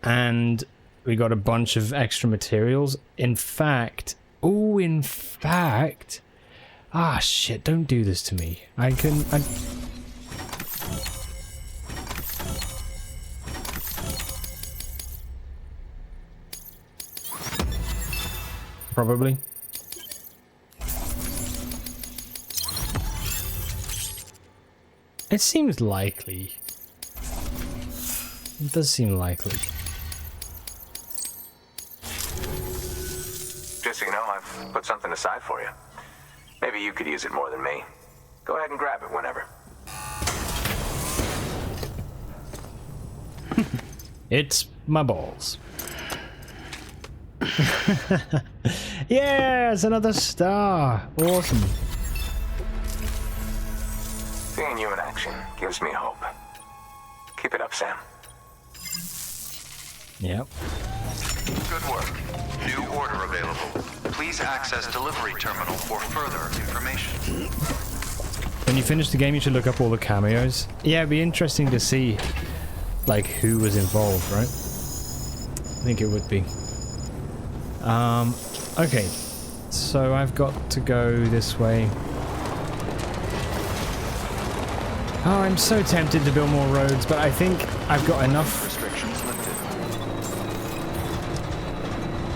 And we got a bunch of extra materials. In fact... Oh, in fact... Ah, shit, don't do this to me. probably. It seems likely. It does seem likely. Just so you know, I've put something aside for you. Maybe you could use it more than me. Go ahead and grab it whenever. It's my balls. Yes, another star. Awesome. Seeing you in action gives me hope. Keep it up, Sam. Yep. Good work. New order available. Please access delivery terminal for further information. When you finish the game, you should look up all the cameos. Yeah, it'd be interesting to see, like, who was involved, right? I think it would be. Okay. So I've got to go this way. Oh, I'm so tempted to build more roads, but I think I've got enough. Restrictions lifted.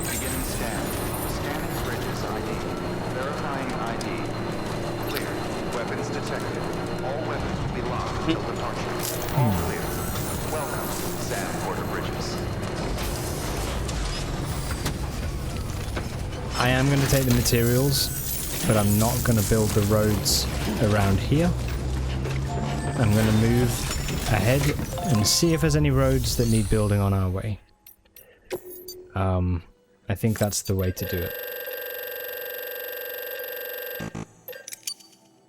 Beginning scan. Scanning bridges ID. Verifying ID. Clear. Weapons detected. All weapons will be locked until departure. All clear. Welcome, Sam Porter Bridges. I am going to take the materials, but I'm not going to build the roads around here. I'm going to move ahead and see if there's any roads that need building on our way. I think that's the way to do it.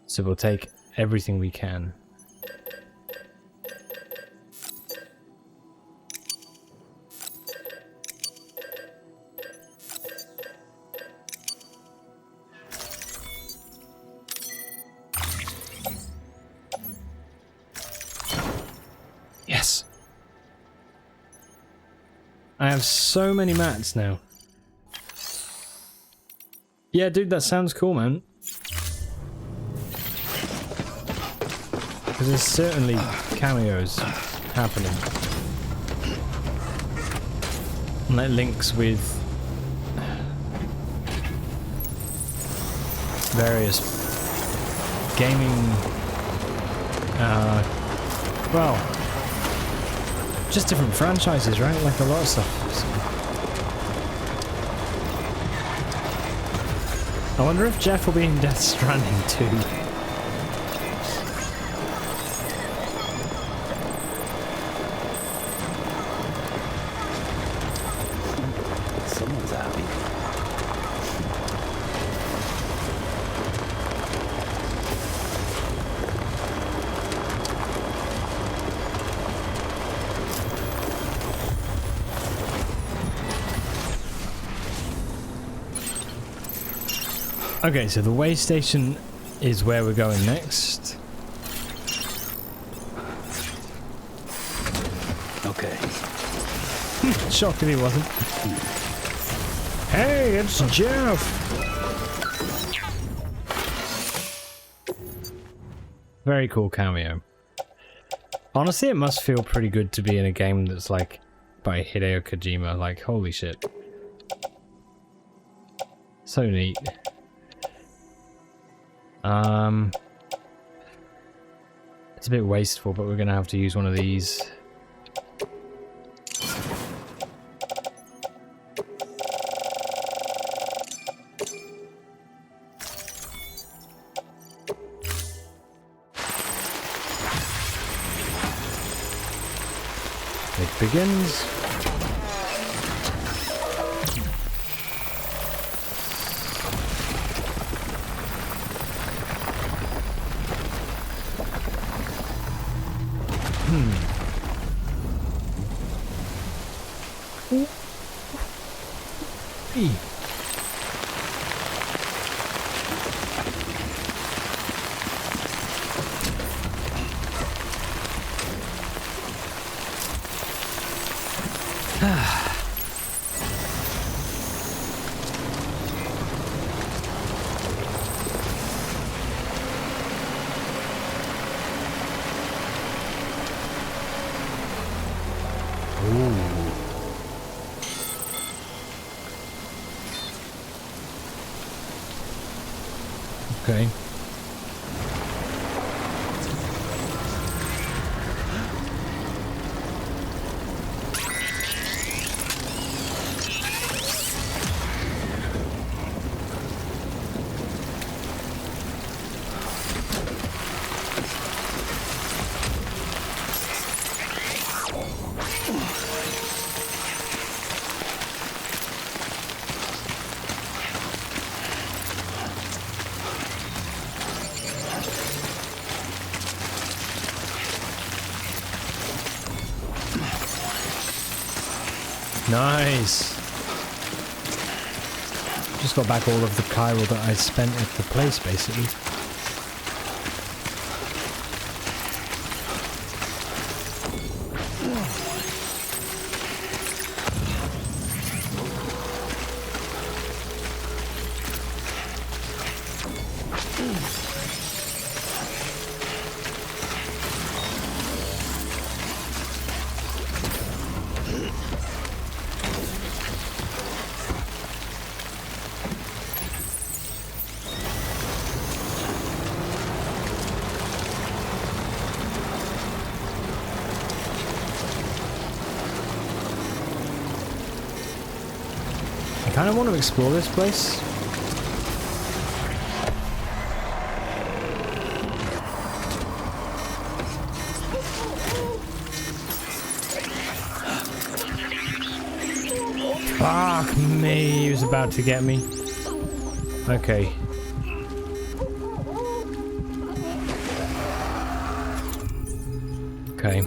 So we'll take everything we can. Yes. I have so many mats now. Yeah, dude, that sounds cool, man. Because there's certainly cameos happening. And that links with various gaming, well, just different franchises, right? Like a lot of stuff. So. I wonder if Jeff will be in Death Stranding too. Someone's happy. Okay, so the way station is where we're going next. Okay. Shocked if he wasn't. Hey, it's Jeff! Very cool cameo. Honestly, it must feel pretty good to be in a game that's like by Hideo Kojima. Like, holy shit. So neat. It's a bit wasteful, but we're gonna have to use one of these. It begins. Okay. Nice. Just got back all of the chiral that I spent at the place, basically. I kind of want to explore this place. Fuck me, he was about to get me. Okay. Okay.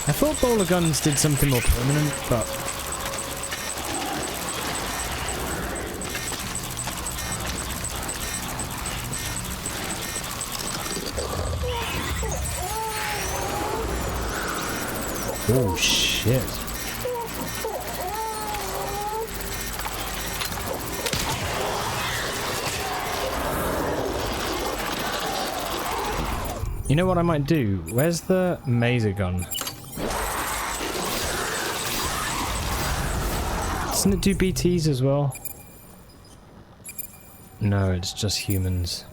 I thought bowler guns did something more permanent, but... oh shit. You know what I might do? Where's the maser gun? Doesn't it do BTs as well? No, it's just humans.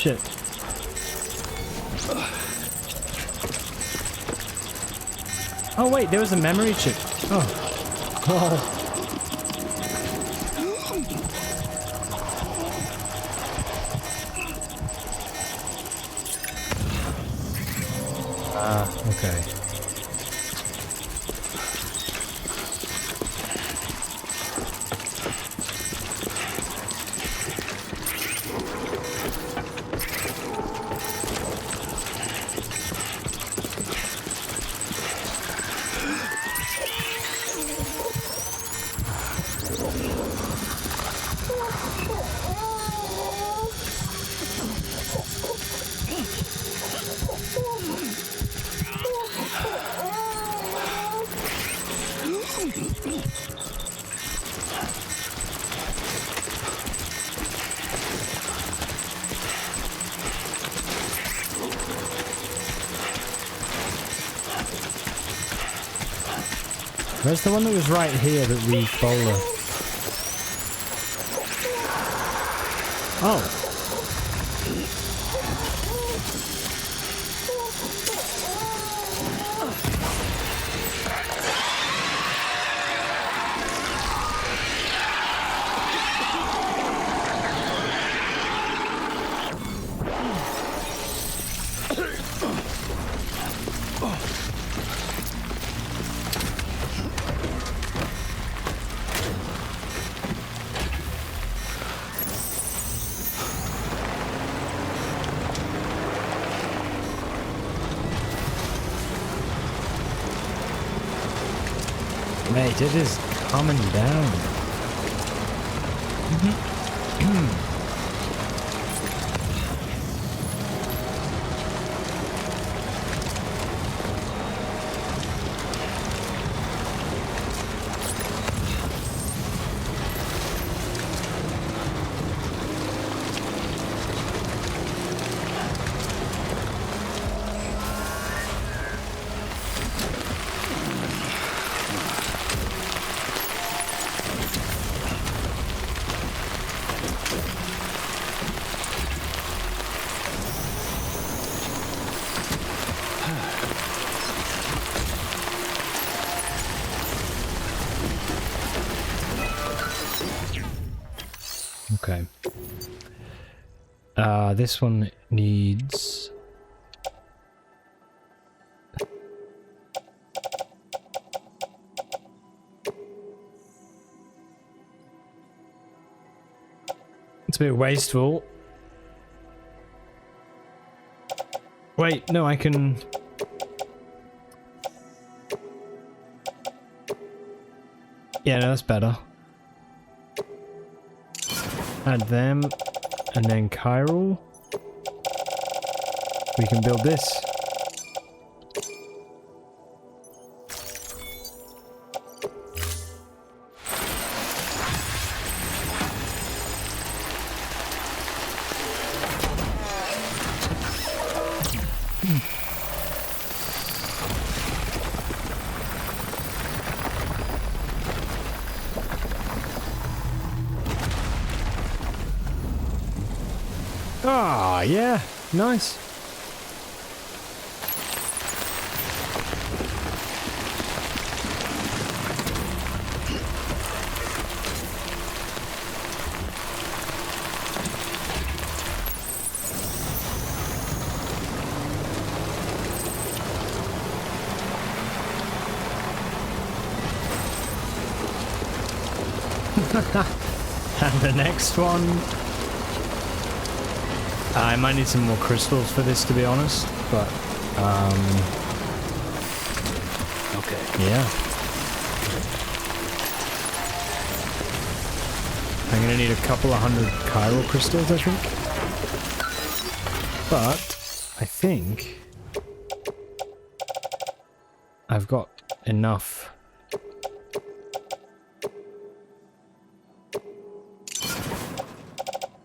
Shit. Oh wait, there was a memory chip. Oh. Oh. Okay. Where's the one that was right here that we bowler? Oh. Mate, it is coming down. Okay. This one needs... It's a bit wasteful. Wait, no, I can... Yeah, no, that's better. Add them, and then chiral. We can build this. Ah, yeah, nice. And the next one, I might need some more crystals for this, to be honest, but Okay. yeah. I'm gonna need a couple of hundred chiral crystals, I think. But I think I've got enough.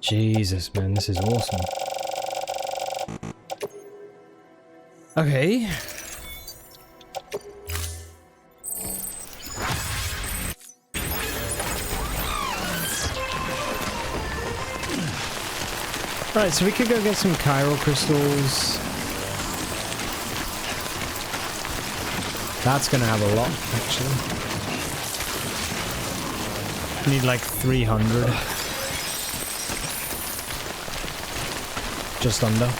Jesus, man, this is awesome. Okay. Alright, so we could go get some chiral crystals. That's gonna have a lot, actually. Need like 300. Just under.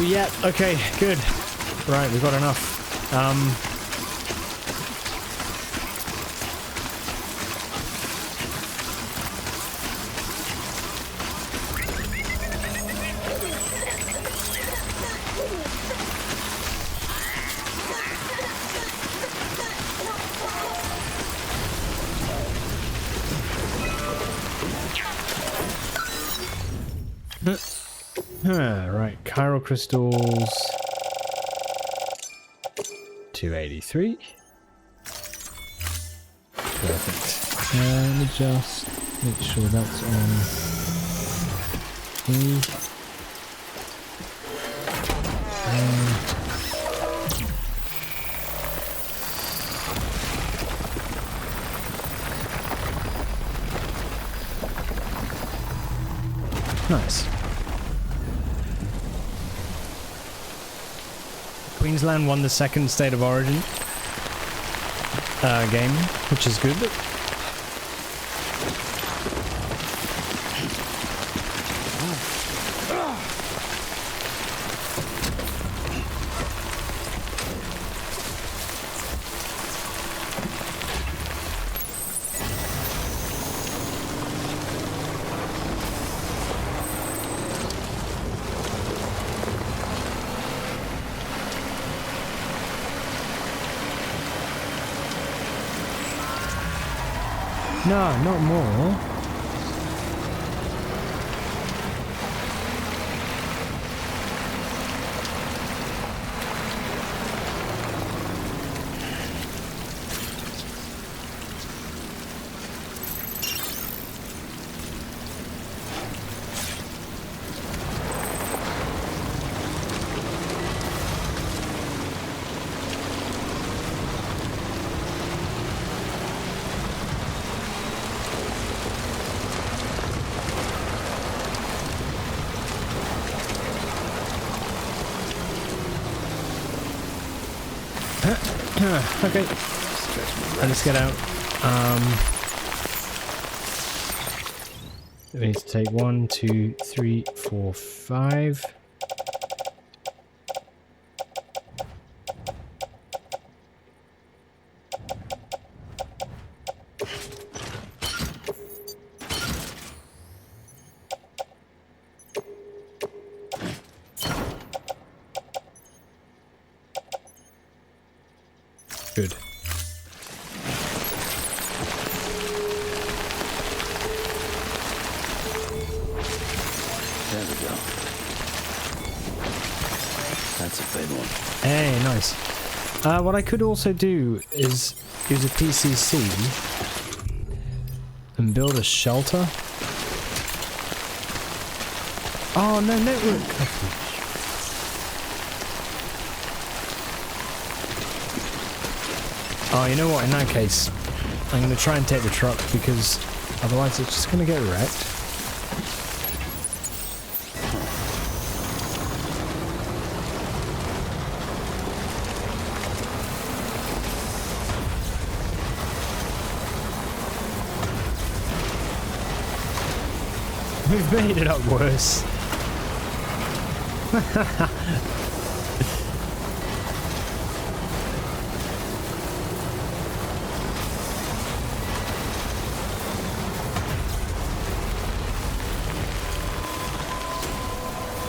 Yeah, okay, good. Right, we've got enough. Right, chiral crystals. 283. Perfect. Let me just make sure that's on. Nice. Queensland won the second State of Origin game, which is good. No, not more. Okay. Let's get out. We need to take 1, 2, 3, 4, 5. Good. There we go. That's a big one. Hey, nice. What I could also do is use a PCC and build a shelter. Oh, no network coverage. Oh, you know what? In that case, I'm going to try and take the truck because otherwise it's just going to get wrecked. We've made it up worse.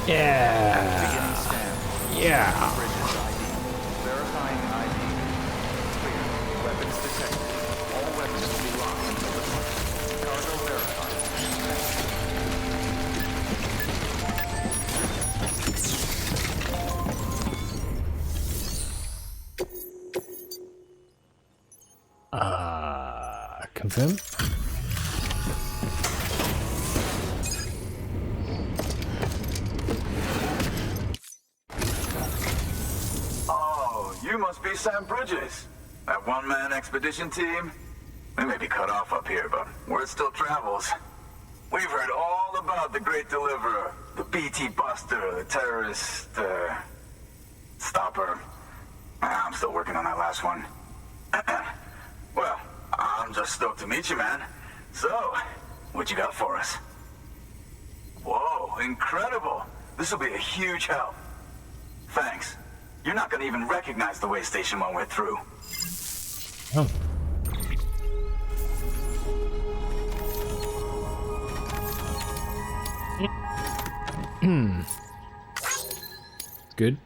Yeah. Yeah. Verifying ID. Clear. Weapons detected. All weapons will be locked until departure. Cargo verified. Confirm. You must be Sam Bridges. That one-man expedition team? They may be cut off up here, but word still travels. We've heard all about the Great Deliverer, the BT Buster, the terrorist, stopper. I'm still working on that last one. Well, I'm just stoked to meet you, man. So, what you got for us? Whoa, incredible. This will be a huge help. Thanks. You're not going to even recognize the way Station 1 went through. Oh. Good.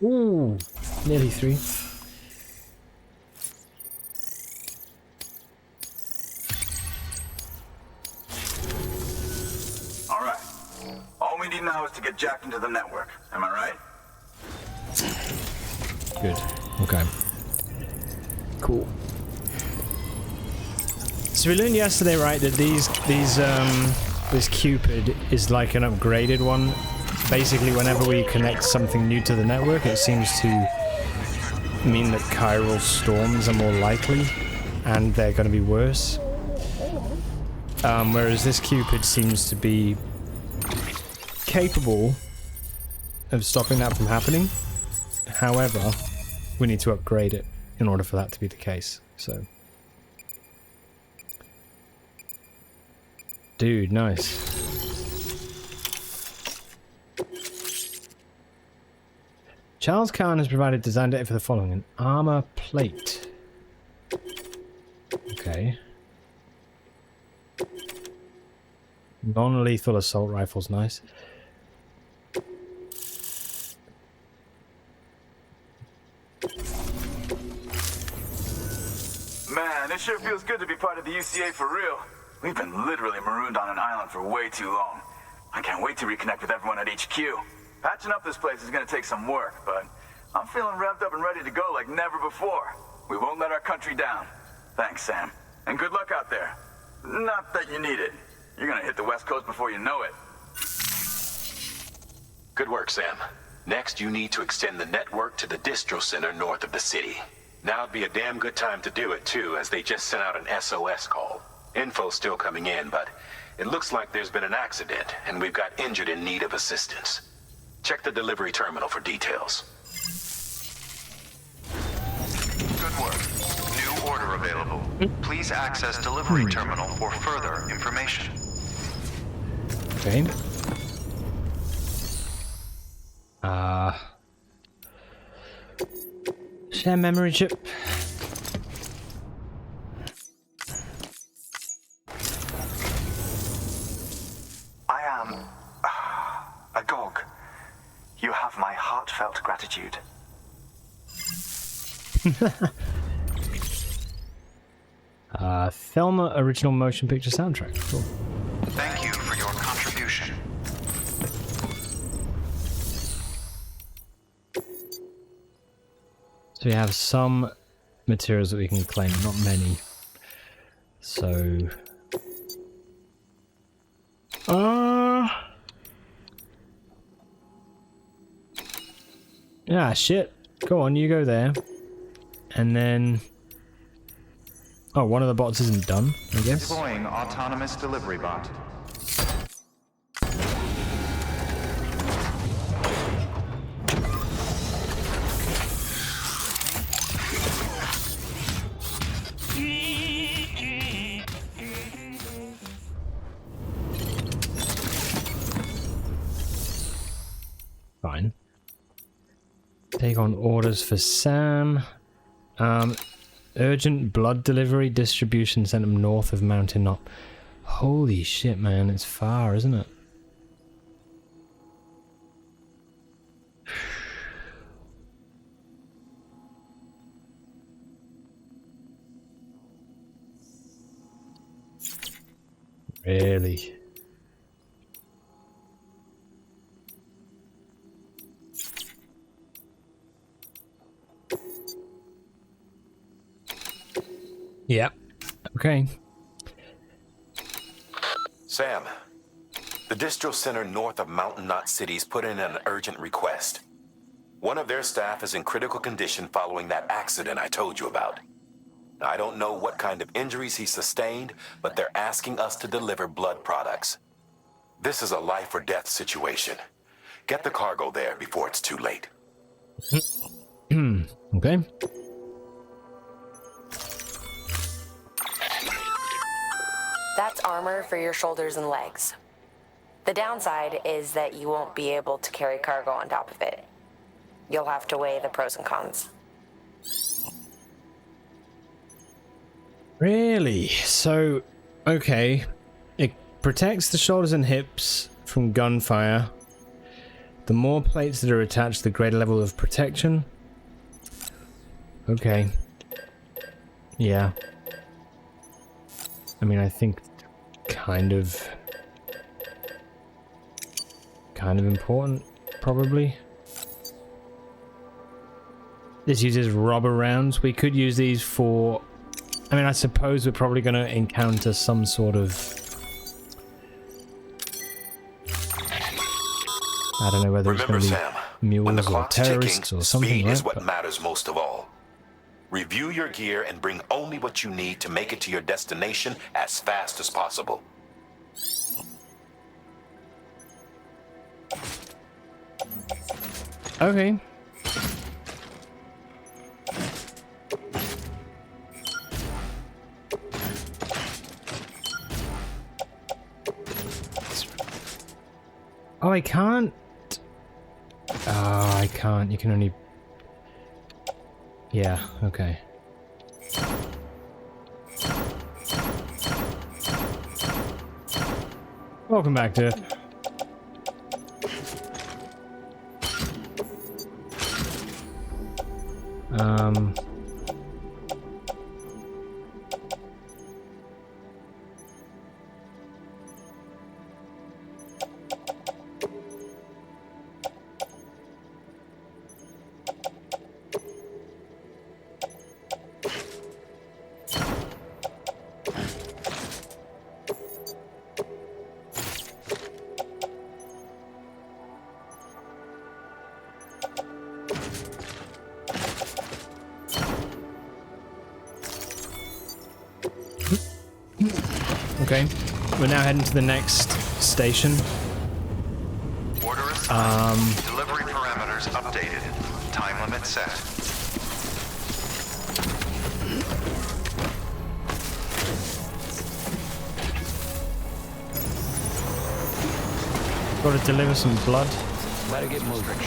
Ooh, nearly 3. Now is to get jacked into the network. Am I right? Good. Okay. Cool. So we learned yesterday, right, that this Cupid is like an upgraded one. Basically, whenever we connect something new to the network, it seems to mean that chiral storms are more likely, and they're going to be worse. Whereas this Cupid seems to be capable of stopping that from happening. However, we need to upgrade it in order for that to be the case. So, dude, nice. Charles Kahn has provided design data for the following: an armor plate. Okay. Non-lethal assault rifles, nice. Man, it sure feels good to be part of the UCA for real. We've been literally marooned on an island for way too long. I can't wait to reconnect with everyone at HQ. Patching up this place is gonna take some work, but I'm feeling revved up and ready to go like never before. We won't let our country down. Thanks, Sam. And good luck out there. Not that you need it. You're gonna hit the West Coast before you know it. Good work, Sam. Next, you need to extend the network to the distro center north of the city. Now'd be a damn good time to do it, too, as they just sent out an SOS call. Info's still coming in, but It looks like there's been an accident, and we've got injured in need of assistance. Check the delivery terminal for details. Good work. New order available. Please access delivery terminal for further information. Okay. Share memory chip. I am agog. You have my heartfelt gratitude. Thelma original motion picture soundtrack. Cool. Thank you for your contribution. So we have some materials that we can claim, not many. So... yeah, shit. Go on, you go there. And then... oh, one of the bots isn't done, I guess. Deploying autonomous delivery bot. Fine. Take on orders for Sam. Urgent blood delivery distribution sent him north of Mountain Knot. Holy shit, man, it's far, isn't it? Really? Yeah. Okay. Sam, the distro center north of Mountain Knot City's put in an urgent request. One of their staff is in critical condition following that accident I told you about. I don't know what kind of injuries he sustained, but they're asking us to deliver blood products. This is a life or death situation. Get the cargo there before it's too late. Okay. That's armor for your shoulders and legs. The downside is that you won't be able to carry cargo on top of it. You'll have to weigh the pros and cons. Really? So, okay. It protects the shoulders and hips from gunfire. The more plates that are attached, the greater level of protection. Okay. Yeah. I mean, I think kind of important, probably. This uses rubber rounds. We could use these for... I mean, I suppose we're probably going to encounter some sort of... I don't know whether Remember, it's going Sam, to be when the mules or clock's ticking, terrorists or something, speed right? is what matters most of all. Review your gear and bring only what you need to make it to your destination as fast as possible. Okay. Oh, I can't. Oh, I can't. You can only... yeah, okay. Welcome back to... okay. we're now heading to the next station. Order assigned. Delivery parameters updated. Time limit set. Got to deliver some blood. Better get moving.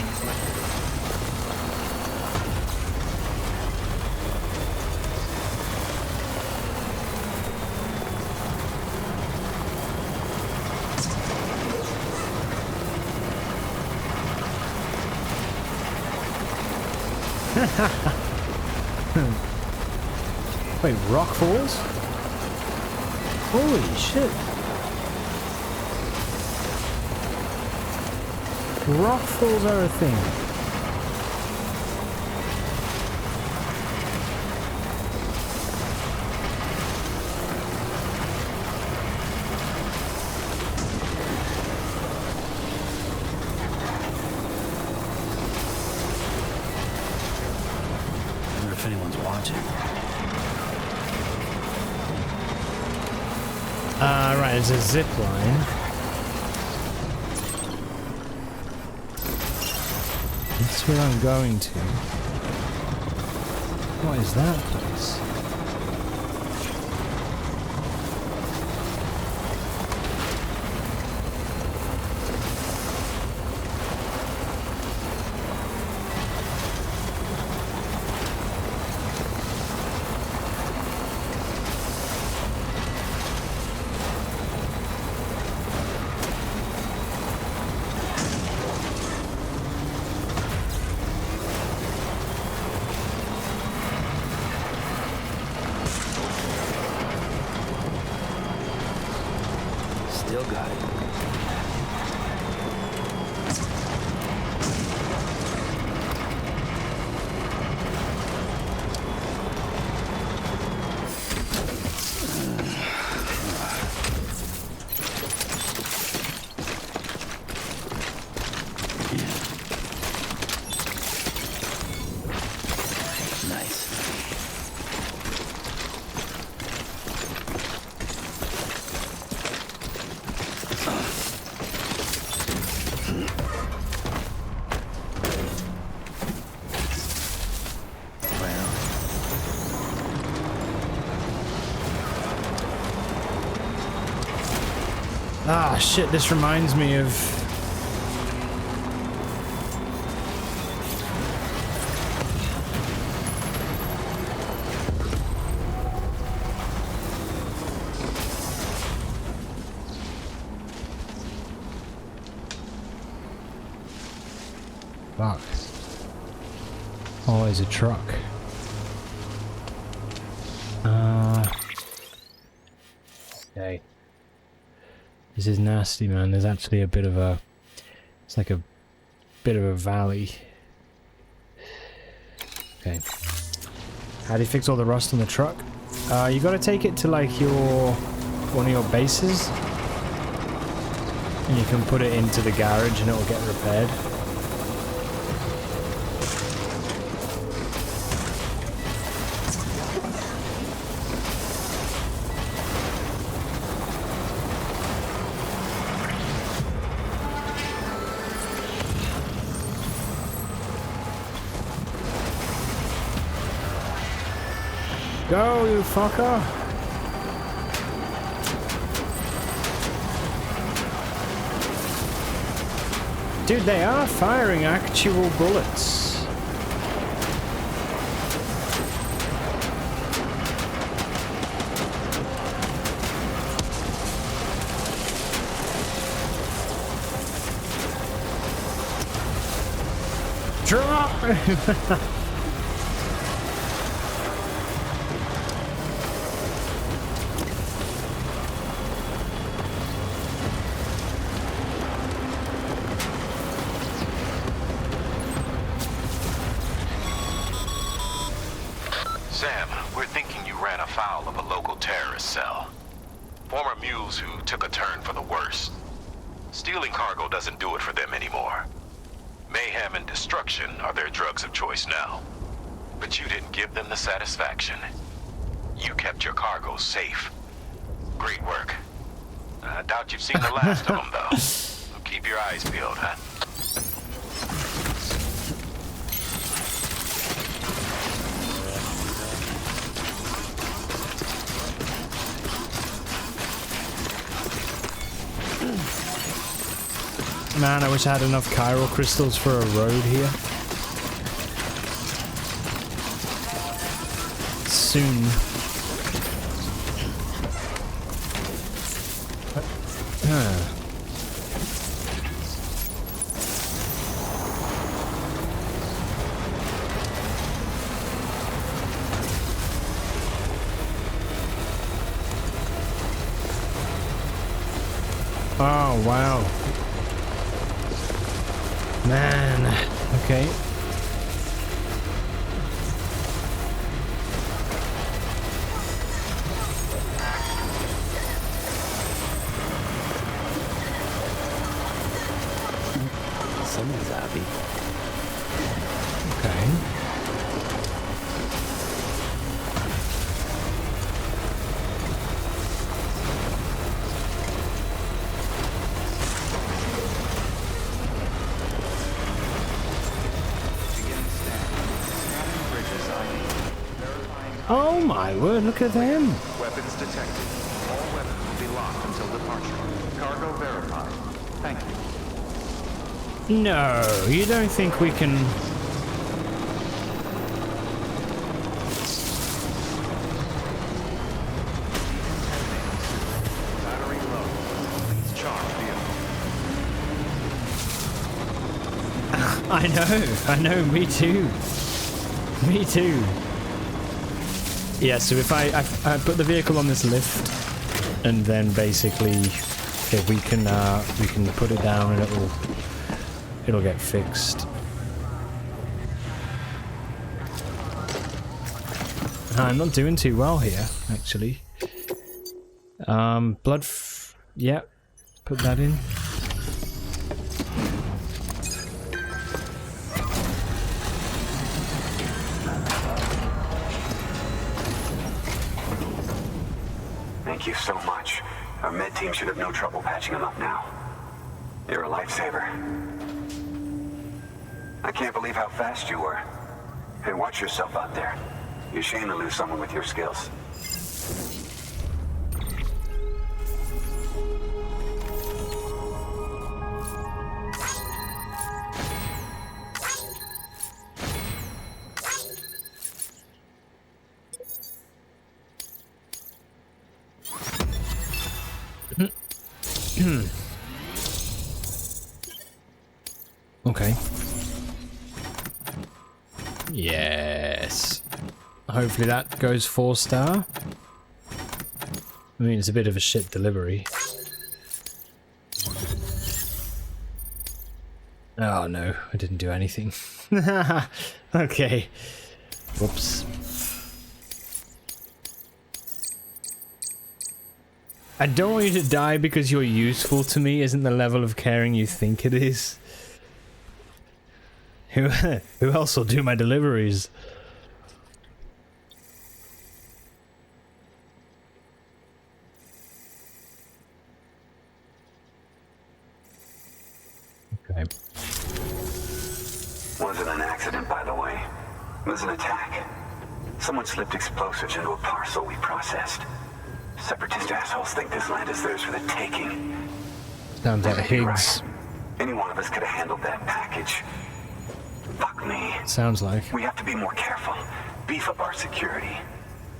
Wait, rock falls? Holy shit. Rock falls are a thing. I wonder if anyone's watching. Right, it's a zip line. That's where I'm going to. What is that place? Still got it. Ah, shit, this reminds me of... Fuck. Always a truck. Okay. This is nasty, man. There's actually a bit of a... It's like a bit of a valley. Okay. How do you fix all the rust on the truck? You gotta take it to like one of your bases. And you can put it into the garage and it'll get repaired. Go, you fucker! Dude, they are firing actual bullets. Drop! Sam, we're thinking you ran afoul of a local terrorist cell. Former mules who took a turn for the worse. Stealing cargo doesn't do it for them anymore. Mayhem and destruction are their drugs of choice now. But you didn't give them the satisfaction. You kept your cargo safe. Great work. I doubt you've seen the last of them, though. So keep your eyes peeled, huh? Man, I wish I had enough chiral crystals for a road here. Soon. Oh, wow. Man, okay. Someone's happy. Okay. Oh my word, look at them. Weapons detected. All weapons will be locked until departure. Cargo verified. Thank you. No, you don't think we can... Battery low. Please charge vehicle. I know, me too. Me too. Yeah, so if I put the vehicle on this lift, and then basically, okay, we can put it down and it'll get fixed. I'm not doing too well here, actually. Yeah, put that in. Thank you so much. Our med team should have no trouble patching him up now. You're a lifesaver. I can't believe how fast you were. Hey, watch yourself out there. You're shame to lose someone with your skills. Okay. Yes. Hopefully that goes 4-star. I mean, it's a bit of a shit delivery. Oh no, I didn't do anything. Okay. Whoops. I don't want you to die because you're useful to me isn't the level of caring you think it is. Who else will do my deliveries? Okay. Wasn't an accident, by the way. It was an attack. Someone slipped explosives into a parcel we processed. Separatist assholes think this land is theirs for the taking. Sounds like Higgs. Right. Any one of us could have handled that package. Fuck me. Sounds like. We have to be more careful. Beef up our security.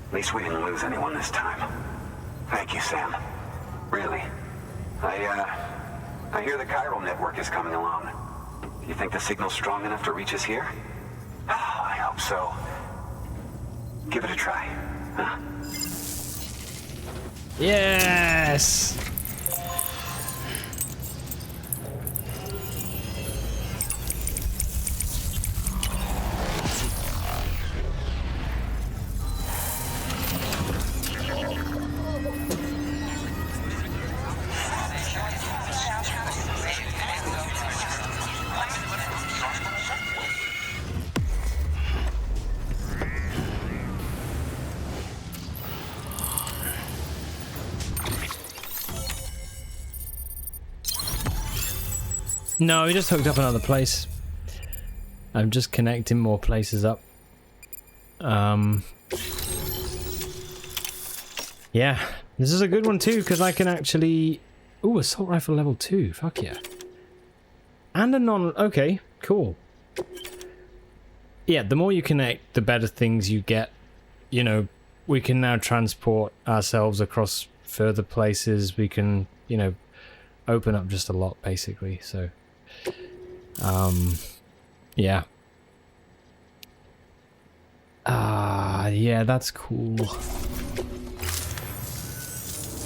At least we didn't lose anyone this time. Thank you, Sam. Really. I hear the chiral network is coming along. Do you think the signal's strong enough to reach us here? Oh, I hope so. Give it a try, huh? Yes! No, we just hooked up another place. I'm just connecting more places up. Yeah, this is a good one too, because I can actually... Ooh, assault rifle level 2, fuck yeah. And a non... Okay, cool. Yeah, the more you connect, the better things you get. You know, we can now transport ourselves across further places. We can, you know, open up just a lot, basically, so... yeah. Yeah, that's cool.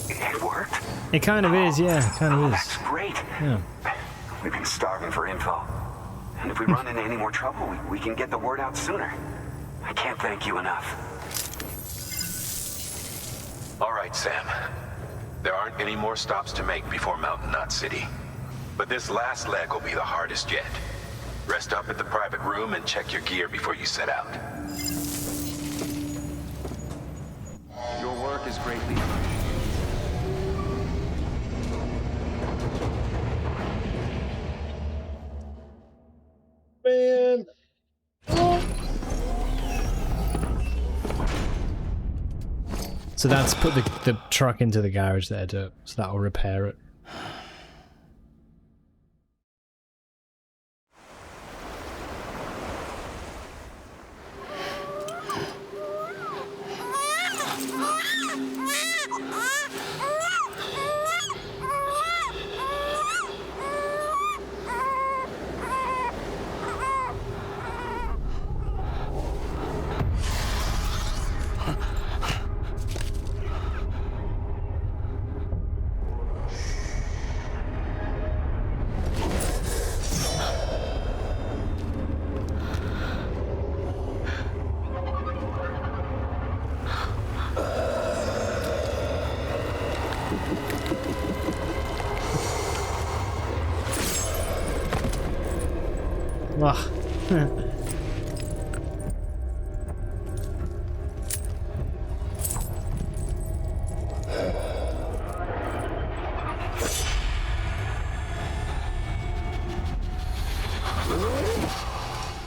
It worked? It kind of is, yeah, it kind of is. That's great. Yeah. We've been starving for info. And if we run into any more trouble, we can get the word out sooner. I can't thank you enough. All right, Sam. There aren't any more stops to make before Mountain Knot City. But this last leg will be the hardest yet. Rest up at the private room and check your gear before you set out. Your work is greatly appreciated. Man. So that's put the truck into the garage there, so that'll repair it.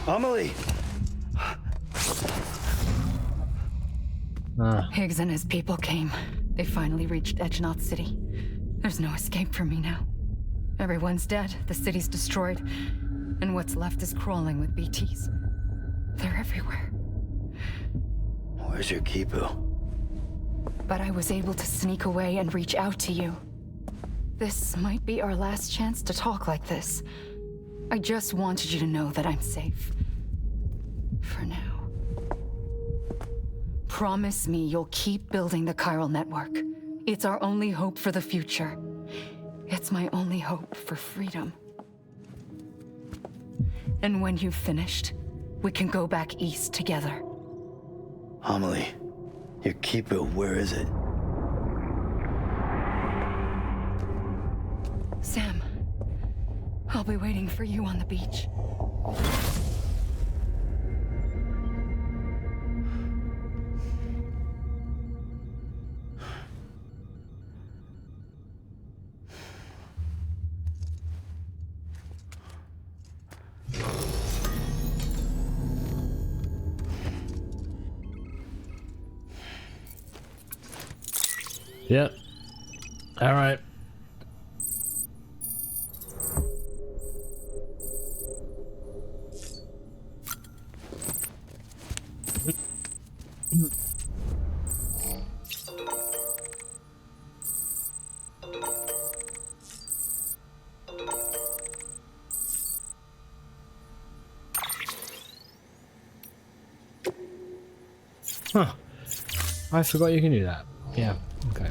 Amelie! Higgs and his people came. They finally reached Edgenaught City. There's no escape for me now. Everyone's dead, the city's destroyed, and what's left is crawling with BTs. They're everywhere. Where's your Kipu? But I was able to sneak away and reach out to you. This might be our last chance to talk like this. I just wanted you to know that I'm safe. For now. Promise me you'll keep building the chiral network. It's our only hope for the future. It's my only hope for freedom. And when you've finished, we can go back east together. Amelie, your Kipu, where is it? Sam, I'll be waiting for you on the beach. Yep. All right. Huh. I forgot you can do that. Yeah. Okay.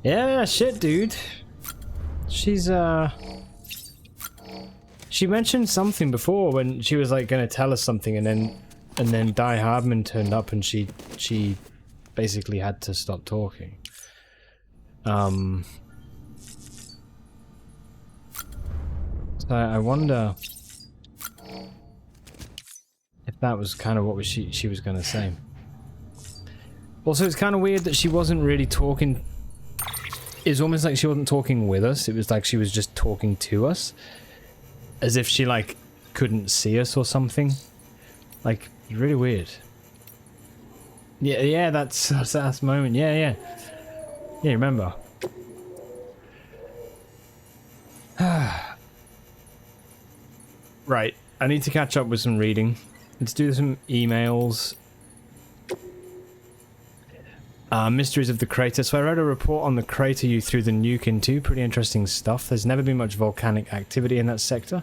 Yeah, shit, dude. She's, she mentioned something before when she was, like, gonna tell us something, and then Die Hardman turned up and she basically had to stop talking. So I wonder if that was kind of what she was gonna say. Also, it's kind of weird that she wasn't really talking It's almost like she wasn't talking with us. It was like she was just talking to us. As if she, like, couldn't see us or something. Like, really weird. Yeah, that's that moment. Yeah, remember. Right, I need to catch up with some reading. Let's do some emails. Mysteries of the crater. So I read a report on the crater you threw the nuke into. Pretty interesting stuff. There's never been much volcanic activity in that sector.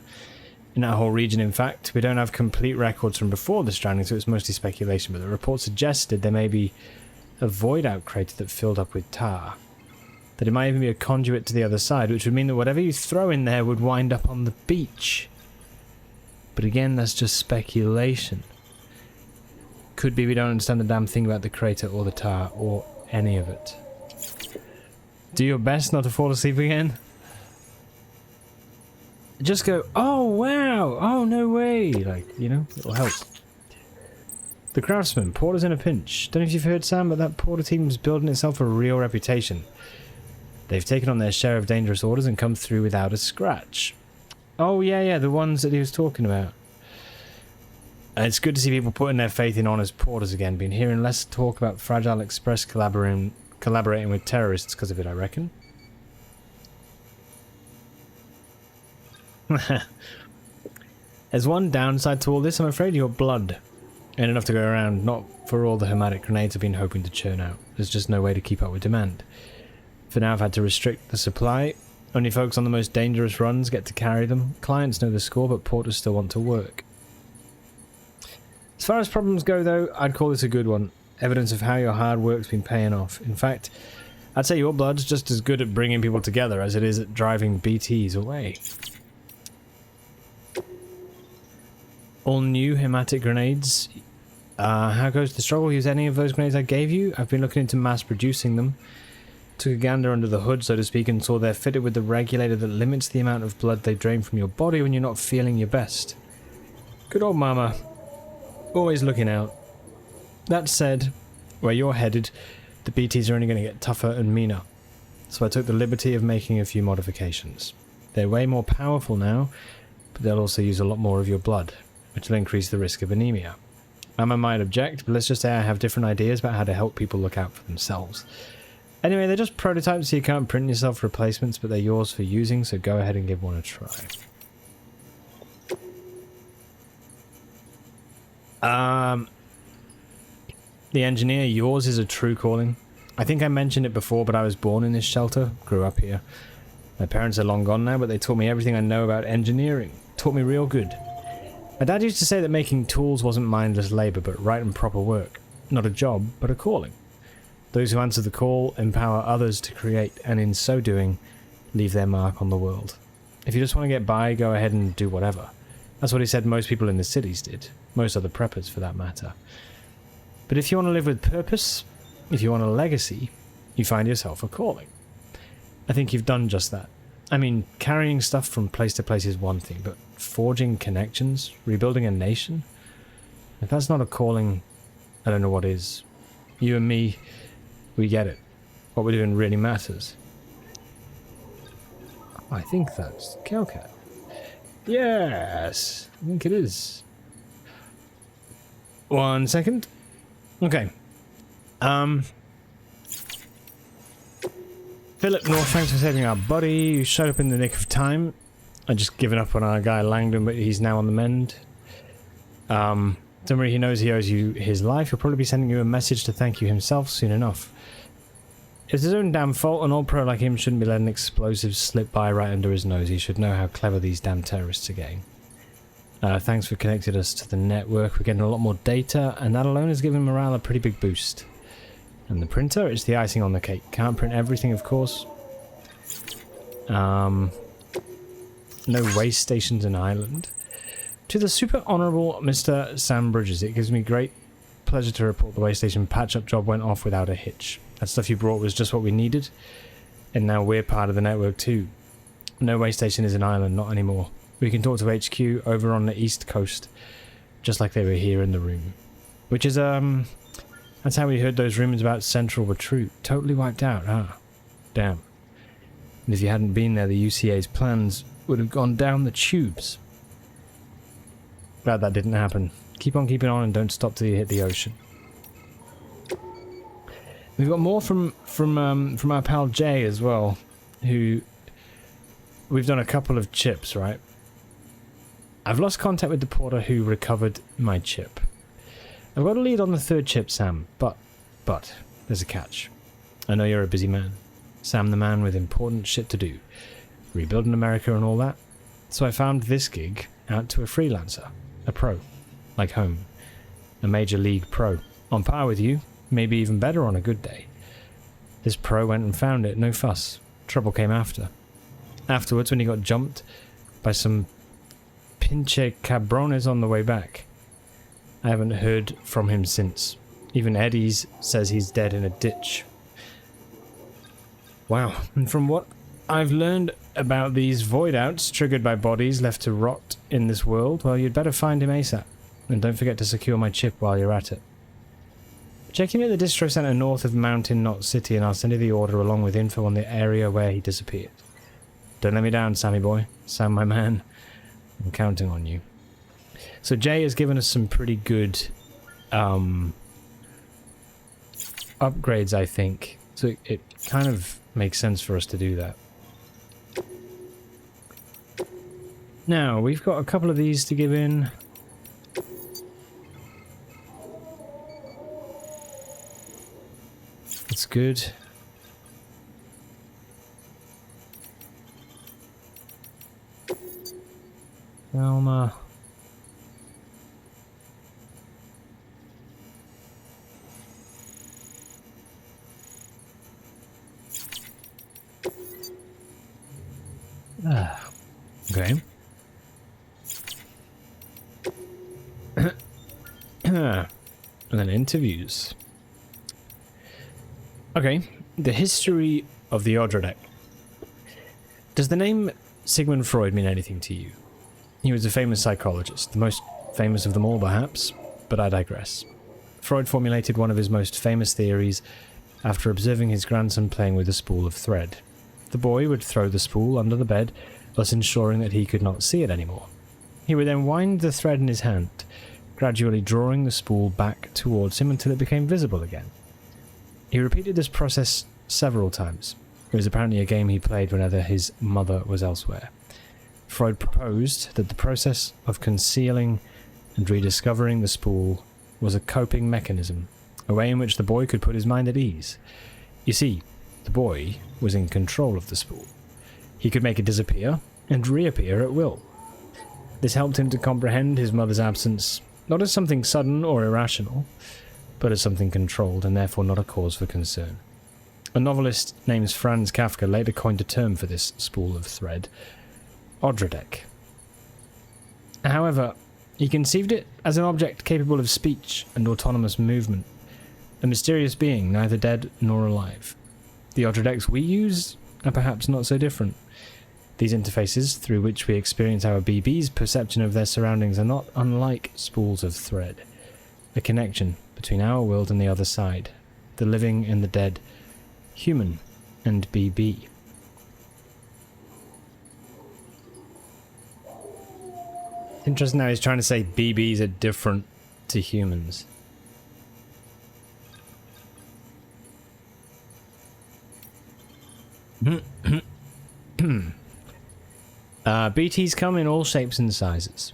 In that whole region, in fact. We don't have complete records from before the stranding, so it's mostly speculation. But the report suggested there may be a void-out crater that filled up with tar. That it might even be a conduit to the other side, which would mean that whatever you throw in there would wind up on the beach. But again, that's just speculation. Could be we don't understand the damn thing about the crater or the tar or any of it. Do your best not to fall asleep again. Just go, oh wow, oh no way, like, you know, it'll help. The Craftsman, Porter's in a pinch. Don't know if you've heard, Sam, but that Porter team's building itself a real reputation. They've taken on their share of dangerous orders and come through without a scratch. Oh yeah, the ones that he was talking about. It's good to see people putting their faith in honest porters again. Been hearing less talk about Fragile Express collaborating with terrorists because of it, I reckon. There's one downside to all this, I'm afraid. Your blood ain't enough to go around, not for all the hermetic grenades I've been hoping to churn out. There's just no way to keep up with demand. For now, I've had to restrict the supply. Only folks on the most dangerous runs get to carry them. Clients know the score, but porters still want to work. As far as problems go, though, I'd call this a good one. Evidence of how your hard work's been paying off. In fact, I'd say your blood's just as good at bringing people together as it is at driving BTs away. All new hematic grenades. How goes the struggle? Use any of those grenades I gave you? I've been looking into mass producing them. Took a gander under the hood, so to speak, and saw they're fitted with the regulator that limits the amount of blood they drain from your body when you're not feeling your best. Good old mama. Always looking out. That said, where you're headed, the BTs are only going to get tougher and meaner. So I took the liberty of making a few modifications. They're way more powerful now, but they'll also use a lot more of your blood, which will increase the risk of anemia. Mama might object, but let's just say I have different ideas about how to help people look out for themselves. Anyway, they're just prototypes, so you can't print yourself replacements, but they're yours for using, so go ahead and give one a try. The engineer, yours is a true calling. I think I mentioned it before, but I was born in this shelter, grew up here. My parents are long gone now, but they taught me everything I know about engineering. Taught me real good. My dad used to say that making tools wasn't mindless labour, but right and proper work. Not a job, but a calling. Those who answer the call empower others to create, and in so doing, leave their mark on the world. If you just want to get by, go ahead and do whatever. That's what he said most people in the cities did. Most other preppers, for that matter. But if you want to live with purpose, if you want a legacy, you find yourself a calling. I think you've done just that. I mean, carrying stuff from place to place is one thing, but forging connections, rebuilding a nation? If that's not a calling, I don't know what is. You and me, we get it. What we're doing really matters. I think that's Kelcat. Yes, I think it is. 1 second. Okay. Philip North, thanks for saving our buddy. You showed up in the nick of time. I'd just given up on our guy Langdon, but he's now on the mend. Don't worry, he knows he owes you his life. He'll probably be sending you a message to thank you himself soon enough. It's his own damn fault. An old pro like him shouldn't be letting explosives slip by right under his nose. He should know how clever these damn terrorists are getting. Thanks for connecting us to the network. We're getting a lot more data, and that alone has given morale a pretty big boost. And the printer, it's the icing on the cake. Can't print everything, of course. No waste stations in Ireland. To the super honourable Mr. Sam Bridges, it gives me great pleasure to report the waste station patch-up job went off without a hitch. That stuff you brought was just what we needed, and now we're part of the network too. No waste station is in Ireland, not anymore. We can talk to HQ over on the east coast, just like they were here in the room. Which is, that's how we heard those rumours about Central were true. Totally wiped out, huh? Damn. And if you hadn't been there, the UCA's plans would have gone down the tubes. Glad that didn't happen. Keep on keeping on and don't stop till you hit the ocean. We've got more from our pal Jay as well, who... We've done a couple of chips, right? I've lost contact with the porter who recovered my chip. I've got a lead on the third chip, Sam, but there's a catch. I know you're a busy man. Sam the man with important shit to do. Rebuilding America and all that. So I found this gig out to a freelancer. A pro. Like home. A major league pro. On par with you. Maybe even better on a good day. This pro went and found it. No fuss. Trouble came after. Afterwards, when he got jumped by some pinche cabrones on the way back. I haven't heard from him since. Even Eddie's says he's dead in a ditch. Wow, and from what I've learned about these void outs triggered by bodies left to rot in this world, well, you'd better find him ASAP. And don't forget to secure my chip while you're at it. Check him at the distro center north of Mountain Knot City and I'll send you the order along with info on the area where he disappeared. Don't let me down, Sammy boy. Sam, my man. I'm counting on you. So Jay has given us some pretty good upgrades, I think. So it kind of makes sense for us to do that. Now, we've got a couple of these to give in. That's good. Elma. Okay. And then interviews. Okay, the history of the Odradek. Does the name Sigmund Freud mean anything to you? He was a famous psychologist, the most famous of them all perhaps, but I digress. Freud formulated one of his most famous theories after observing his grandson playing with a spool of thread. The boy would throw the spool under the bed, thus ensuring that he could not see it anymore. He would then wind the thread in his hand, gradually drawing the spool back towards him until it became visible again. He repeated this process several times. It was apparently a game he played whenever his mother was elsewhere. Freud proposed that the process of concealing and rediscovering the spool was a coping mechanism, a way in which the boy could put his mind at ease. You see, the boy was in control of the spool. He could make it disappear and reappear at will. This helped him to comprehend his mother's absence not as something sudden or irrational, but as something controlled and therefore not a cause for concern. A novelist named Franz Kafka later coined a term for this spool of thread, Odradek. However, he conceived it as an object capable of speech and autonomous movement, a mysterious being neither dead nor alive. The Odradeks we use are perhaps not so different. These interfaces through which we experience our BB's perception of their surroundings are not unlike spools of thread, a connection between our world and the other side, the living and the dead, human and BB. Interesting how he's trying to say BBs are different to humans. BTs come in all shapes and sizes.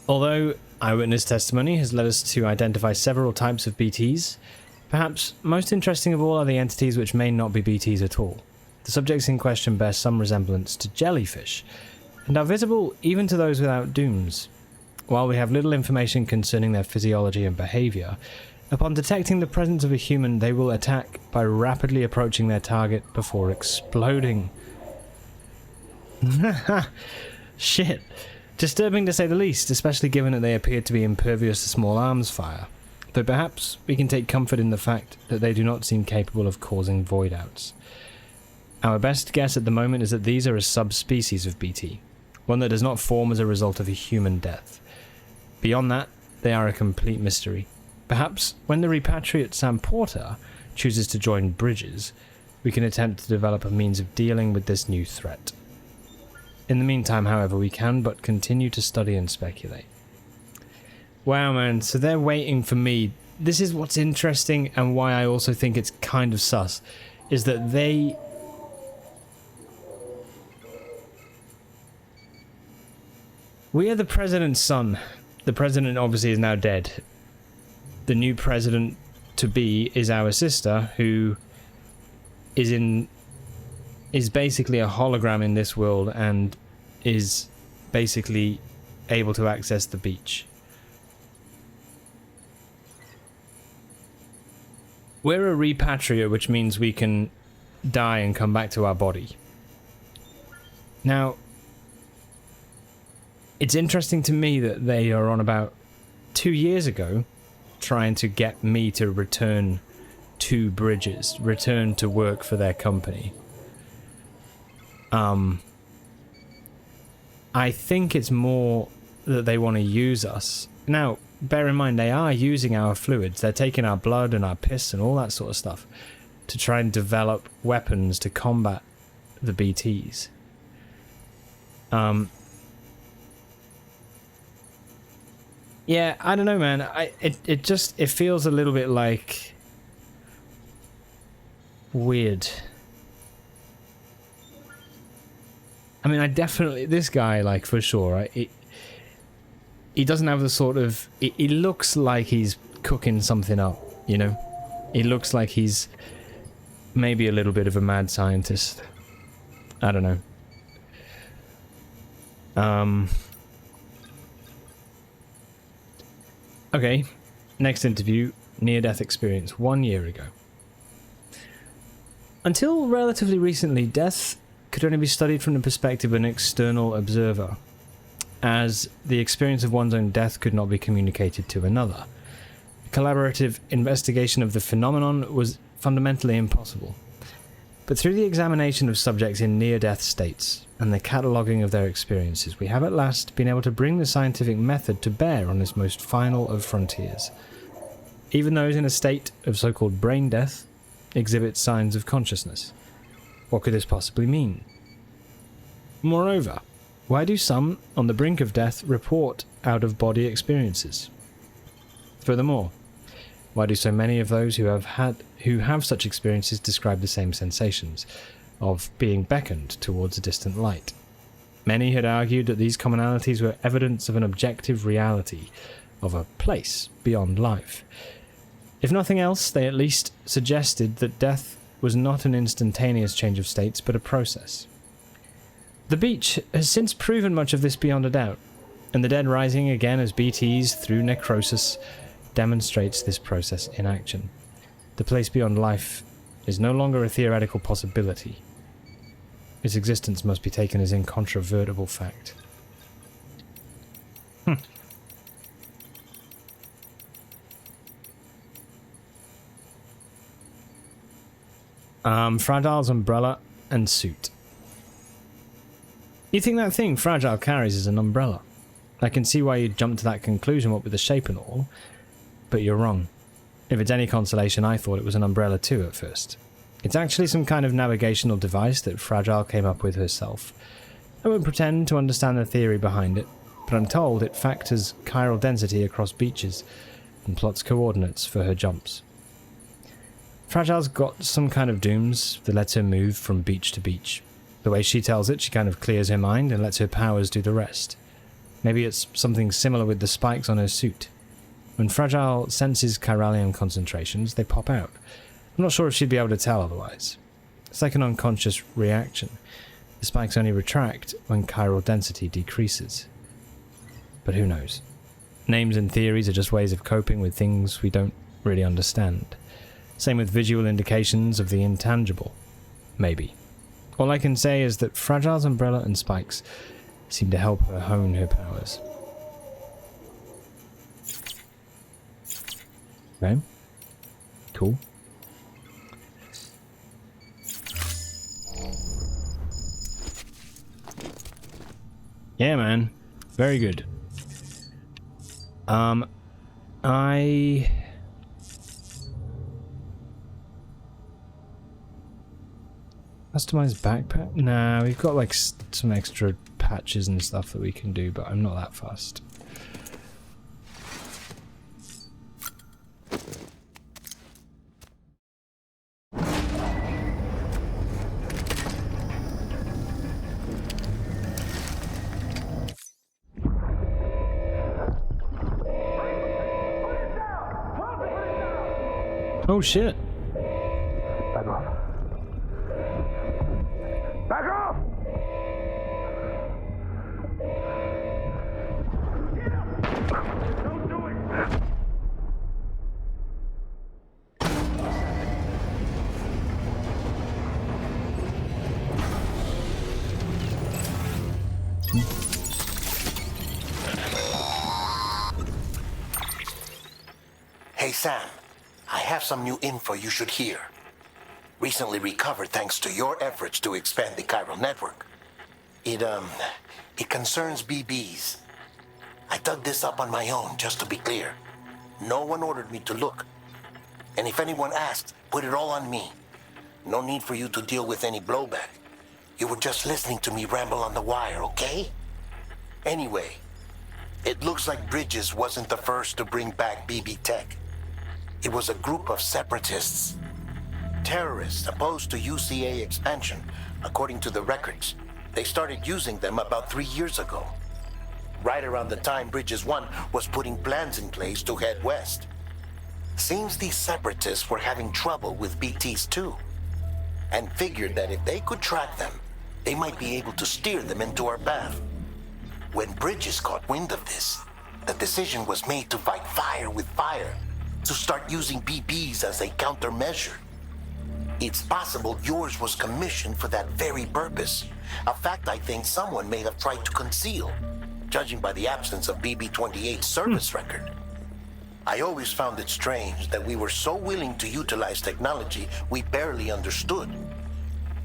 Although eyewitness testimony has led us to identify several types of BTs, perhaps most interesting of all are the entities which may not be BTs at all. The subjects in question bear some resemblance to jellyfish, and are visible even to those without dooms. While we have little information concerning their physiology and behaviour, upon detecting the presence of a human, they will attack by rapidly approaching their target before exploding. Shit. Disturbing to say the least, especially given that they appear to be impervious to small arms fire. Though perhaps we can take comfort in the fact that they do not seem capable of causing void outs. Our best guess at the moment is that these are a subspecies of BT, one that does not form as a result of a human death. Beyond that, they are a complete mystery. Perhaps when the repatriate Sam Porter chooses to join Bridges, we can attempt to develop a means of dealing with this new threat. In the meantime, however, we can but continue to study and speculate. Wow, man, so they're waiting for me. This is what's interesting, and why I also think it's kind of sus, is that we are the president's son. The president obviously is now dead. The new president-to-be is our sister, who is basically a hologram in this world and is basically able to access the beach. We're a repatriate, which means we can die and come back to our body. Now, it's interesting to me that they are on about 2 years ago trying to get me to return to Bridges, return to work for their company. I think it's more that they want to use us. Now, bear in mind, they are using our fluids. They're taking our blood and our piss and all that sort of stuff to try and develop weapons to combat the BTs. Yeah, I don't know, man. It feels a little bit like weird. I mean, this guy, like, for sure, right? He doesn't have the sort of... He looks like he's cooking something up, you know? He looks like he's maybe a little bit of a mad scientist. I don't know. Okay, next interview, near-death experience 1 year ago. Until relatively recently, death could only be studied from the perspective of an external observer, as the experience of one's own death could not be communicated to another. Collaborative investigation of the phenomenon was fundamentally impossible. But through the examination of subjects in near-death states and the cataloguing of their experiences, we have at last been able to bring the scientific method to bear on this most final of frontiers. Even those in a state of so-called brain death exhibit signs of consciousness. What could this possibly mean? Moreover, why do some on the brink of death report out-of-body experiences? Furthermore, why do so many of those who have such experiences describe the same sensations of being beckoned towards a distant light? Many had argued that these commonalities were evidence of an objective reality, of a place beyond life. If nothing else, they at least suggested that death was not an instantaneous change of states, but a process. The beach has since proven much of this beyond a doubt, and the dead rising again as BTs through necrosis demonstrates this process in action. The place beyond life is no longer a theoretical possibility. Its existence must be taken as incontrovertible fact. Fragile's umbrella and suit. You think that thing Fragile carries is an umbrella? I can see why you'd jump to that conclusion, what with the shape and all, but you're wrong. If it's any consolation, I thought it was an umbrella too at first. It's actually some kind of navigational device that Fragile came up with herself. I won't pretend to understand the theory behind it, but I'm told it factors chiral density across beaches and plots coordinates for her jumps. Fragile's got some kind of dooms that lets her move from beach to beach. The way she tells it, she kind of clears her mind and lets her powers do the rest. Maybe it's something similar with the spikes on her suit. When Fragile senses chiralium concentrations, they pop out. I'm not sure if she'd be able to tell otherwise. It's like an unconscious reaction. The spikes only retract when chiral density decreases. But who knows? Names and theories are just ways of coping with things we don't really understand. Same with visual indications of the intangible. Maybe. All I can say is that Fragile's umbrella and spikes seem to help her hone her powers. Okay. Cool. Yeah, man. Very good. Customize backpack? Nah, we've got like some extra patches and stuff that we can do, but I'm not that fussed. Oh shit. Back off. Back off! Don't do it! Hey, Sam. I have some new info you should hear. Recently recovered thanks to your efforts to expand the chiral network. It concerns BBs. I dug this up on my own, just to be clear. No one ordered me to look. And if anyone asked, put it all on me. No need for you to deal with any blowback. You were just listening to me ramble on the wire, okay? Anyway, it looks like Bridges wasn't the first to bring back BB tech. It was a group of separatists. Terrorists opposed to UCA expansion, according to the records. They started using them about 3 years ago. Right around the time Bridges 1 was putting plans in place to head west. Seems these separatists were having trouble with BTs too, and figured that if they could track them, they might be able to steer them into our path. When Bridges caught wind of this, the decision was made to fight fire with fire, to start using BBs as a countermeasure. It's possible yours was commissioned for that very purpose, a fact I think someone may have tried to conceal, judging by the absence of BB-28's service record. I always found it strange that we were so willing to utilize technology we barely understood.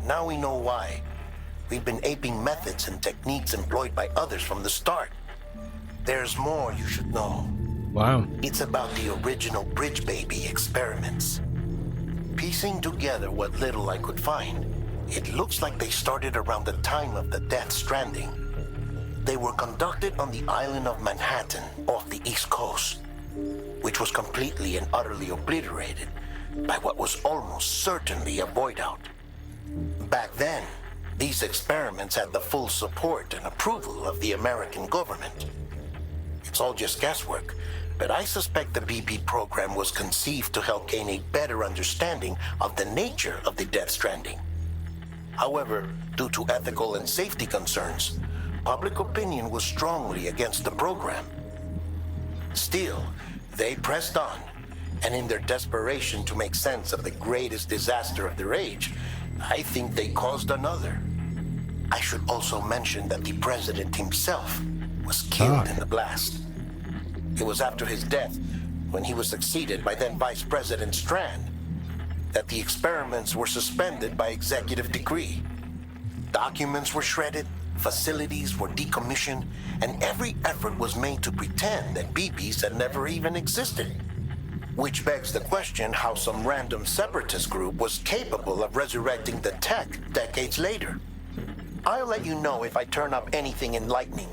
Now we know why. We've been aping methods and techniques employed by others from the start. There's more you should know. Wow. It's about the original Bridge Baby experiments. Piecing together what little I could find, it looks like they started around the time of the Death Stranding. They were conducted on the island of Manhattan off the East Coast, which was completely and utterly obliterated by what was almost certainly a void out. Back then, these experiments had the full support and approval of the American government. It's all just guesswork, but I suspect the BB program was conceived to help gain a better understanding of the nature of the Death Stranding. However, due to ethical and safety concerns, public opinion was strongly against the program. Still, they pressed on, and in their desperation to make sense of the greatest disaster of their age, I think they caused another. I should also mention that the president himself was killed in the blast. It was after his death, when he was succeeded by then Vice President Strand, that the experiments were suspended by executive decree. Documents were shredded, facilities were decommissioned, and every effort was made to pretend that BBs had never even existed. Which begs the question how some random separatist group was capable of resurrecting the tech decades later. I'll let you know if I turn up anything enlightening.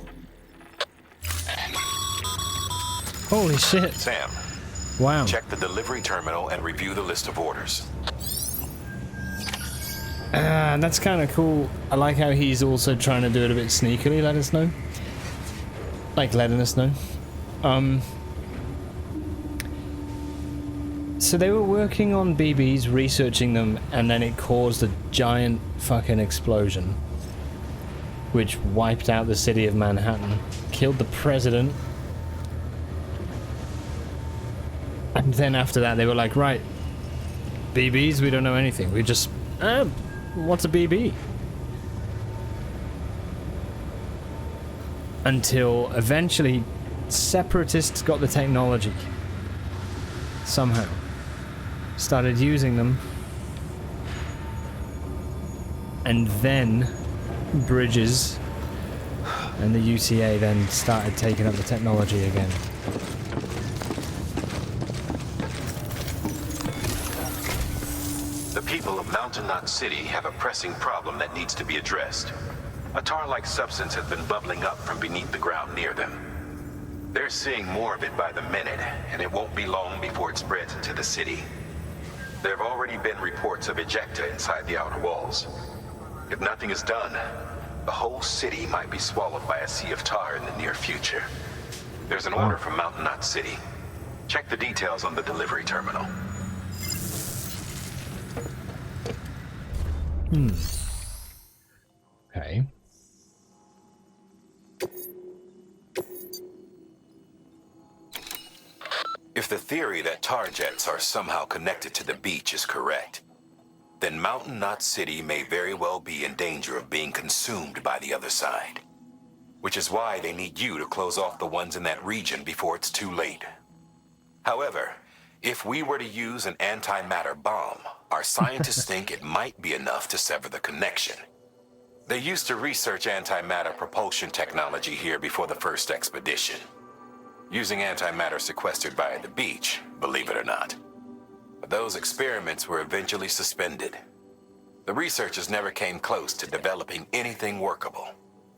Holy shit. Sam. Wow. Check the delivery terminal and review the list of orders. That's kind of cool. I like how he's also trying to do it a bit sneakily, let us know. Like letting us know. So they were working on BBs, researching them, and then it caused a giant fucking explosion, which wiped out the city of Manhattan, killed the president. And then after that, they were like, right, BBs, we don't know anything. We just, what's a BB? Until eventually, separatists got the technology. Somehow. Started using them. And then, Bridges and the UCA then started taking up the technology again. The people of Mountain Knot City have a pressing problem that needs to be addressed. A tar-like substance has been bubbling up from beneath the ground near them. They're seeing more of it by the minute, and it won't be long before it spreads into the city. There have already been reports of ejecta inside the outer walls. If nothing is done, the whole city might be swallowed by a sea of tar in the near future. There's an order from Mountain Knot City. Check the details on the delivery terminal. Okay. If the theory that tar jets are somehow connected to the beach is correct, then Mountain Knot City may very well be in danger of being consumed by the other side. Which is why they need you to close off the ones in that region before it's too late. However, if we were to use an antimatter bomb, our scientists think it might be enough to sever the connection. They used to research antimatter propulsion technology here before the first expedition, using antimatter sequestered by the beach, believe it or not. But those experiments were eventually suspended. The researchers never came close to developing anything workable,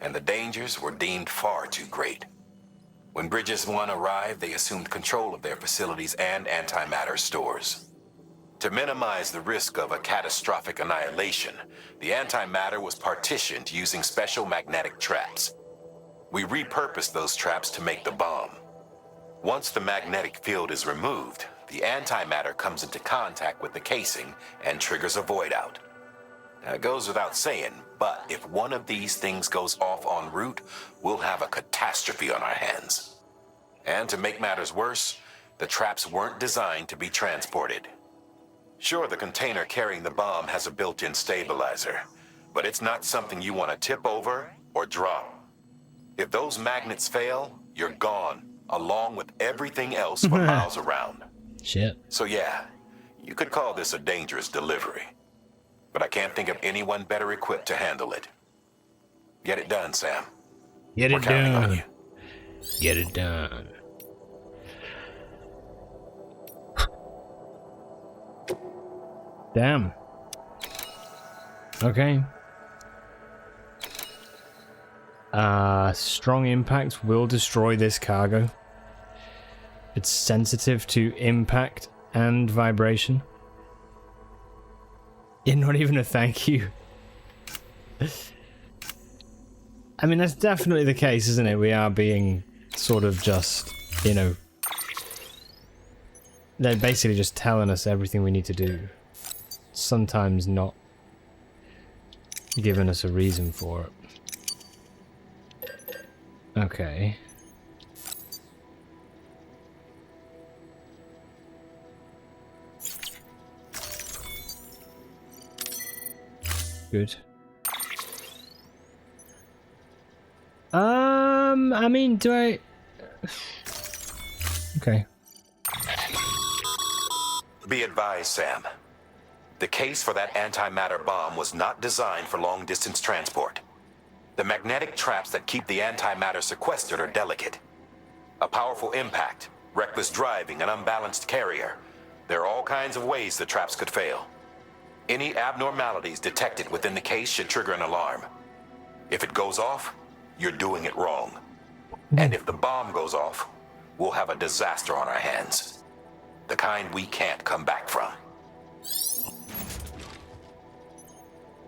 and the dangers were deemed far too great. When Bridges 1 arrived, they assumed control of their facilities and antimatter stores. To minimize the risk of a catastrophic annihilation, the antimatter was partitioned using special magnetic traps. We repurposed those traps to make the bomb. Once the magnetic field is removed, the antimatter comes into contact with the casing and triggers a void out. Now, it goes without saying, but if one of these things goes off en route, we'll have a catastrophe on our hands. And to make matters worse, the traps weren't designed to be transported. Sure, the container carrying the bomb has a built-in stabilizer, but it's not something you want to tip over or drop. If those magnets fail, you're gone, along with everything else for miles around. Shit. So yeah, you could call this a dangerous delivery. But I can't think of anyone better equipped to handle it. Get it done, Sam. Get We're it counting on done. you. Get it done. Damn. Okay. Strong impact will destroy this cargo. It's sensitive to impact and vibration. Yeah, not even a thank you. I mean, that's definitely the case, isn't it? We are being sort of just, you know... They're basically just telling us everything we need to do. Sometimes not giving us a reason for it. Okay. Good. I mean, do I... Okay. Be advised, Sam. The case for that antimatter bomb was not designed for long-distance transport. The magnetic traps that keep the antimatter sequestered are delicate. A powerful impact, reckless driving, an unbalanced carrier. There are all kinds of ways the traps could fail. Any abnormalities detected within the case should trigger an alarm. If it goes off, you're doing it wrong. And if the bomb goes off, we'll have a disaster on our hands. The kind we can't come back from.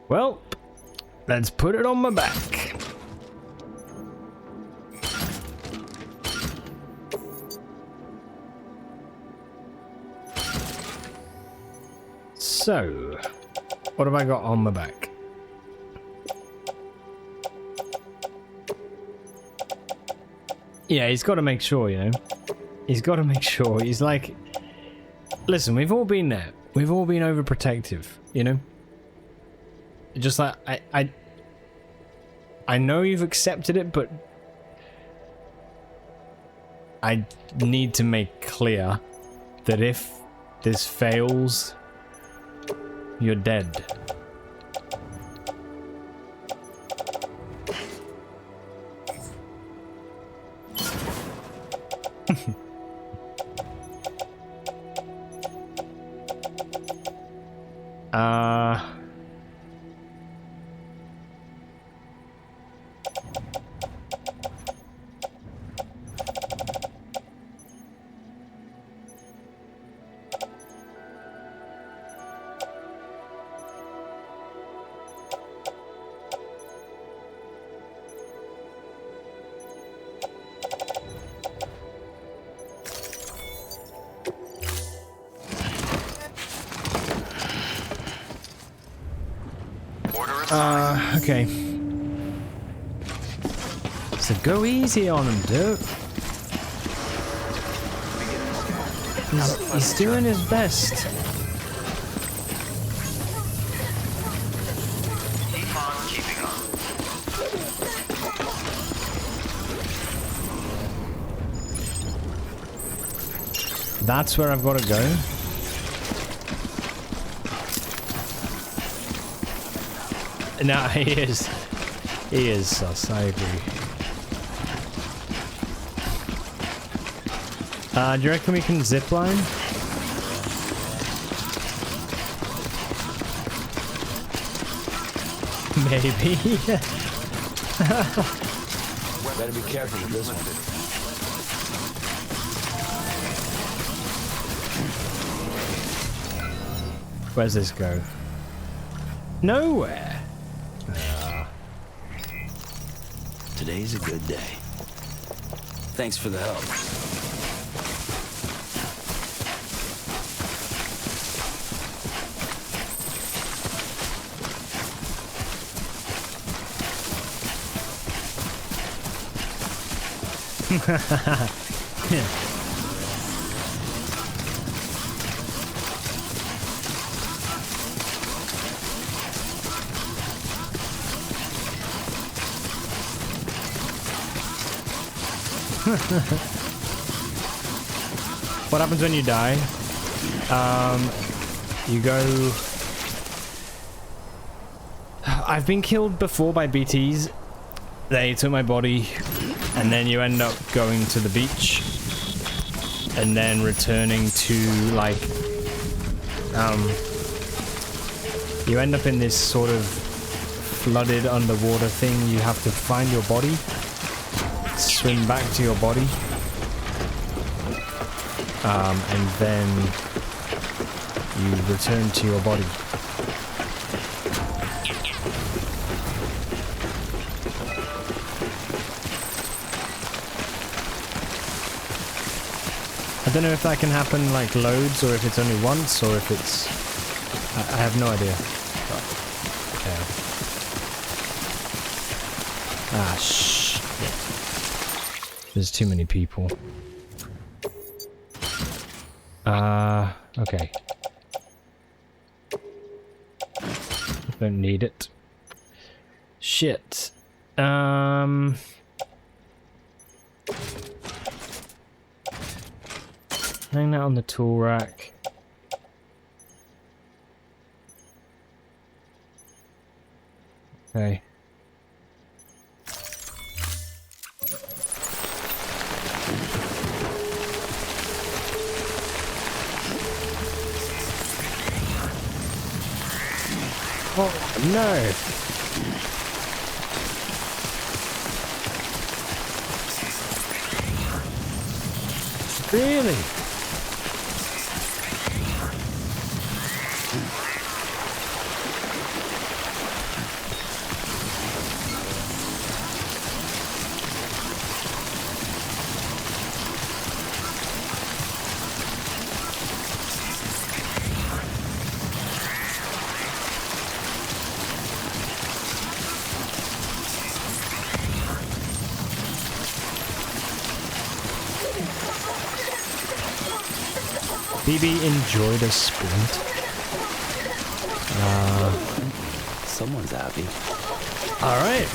Well, let's put it on my back. So, what have I got on my back? Yeah, he's got to make sure, you know. He's got to make sure. He's like, listen, we've all been there. We've all been overprotective, you know. Just like I know you've accepted it, but I need to make clear that if this fails, you're dead. Okay. So go easy on him, dude. He's doing his best. Keep on keeping on. That's where I've got to go. No, he is. He is sus, I agree. Do you reckon we can zipline? Maybe. Better be careful with this one. Where's this go? Nowhere. Today's a good day. Thanks for the help. Yeah. What happens when you die? You go... I've been killed before by BTs. They took my body, and then you end up going to the beach, and then returning to, like, you end up in this sort of flooded underwater thing. You have to find your body, swim back to your body, and then you return to your body. I don't know if that can happen like loads, or if it's only once, or if it's... I have no idea. Okay. Ah, shh. There's too many people. Okay. Don't need it. Shit. Hang that on the tool rack. Okay. Oh, no. Really? BB enjoyed a sprint. Someone's happy. All right.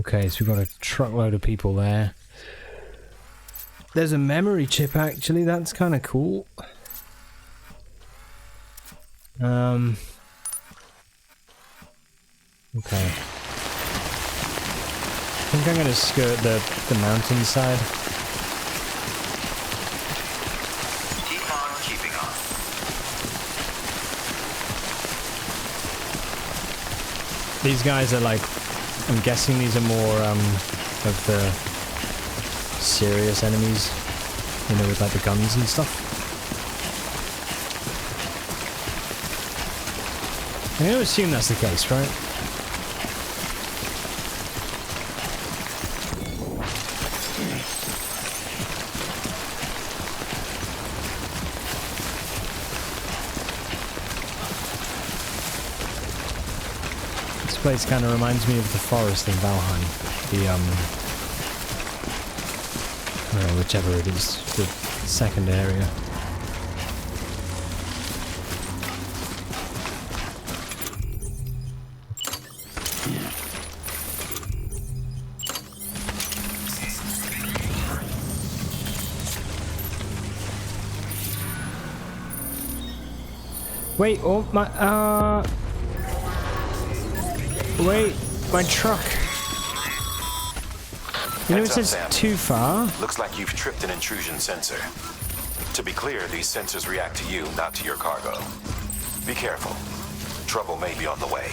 Okay, so we've got a truckload of people there. There's a memory chip, actually. That's kind of cool. Okay. I think I'm going to skirt the mountainside. Keep on keeping on. These guys are like, I'm guessing these are more of the serious enemies, you know, with like the guns and stuff. I'm going to assume that's the case, right? This place kind of reminds me of the forest in Valheim. The, I don't know, whichever it is, the second area. Wait, oh my, wait, my truck. You know it says too far? Looks like you've tripped an intrusion sensor. To be clear, these sensors react to you, not to your cargo. Be careful. Trouble may be on the way.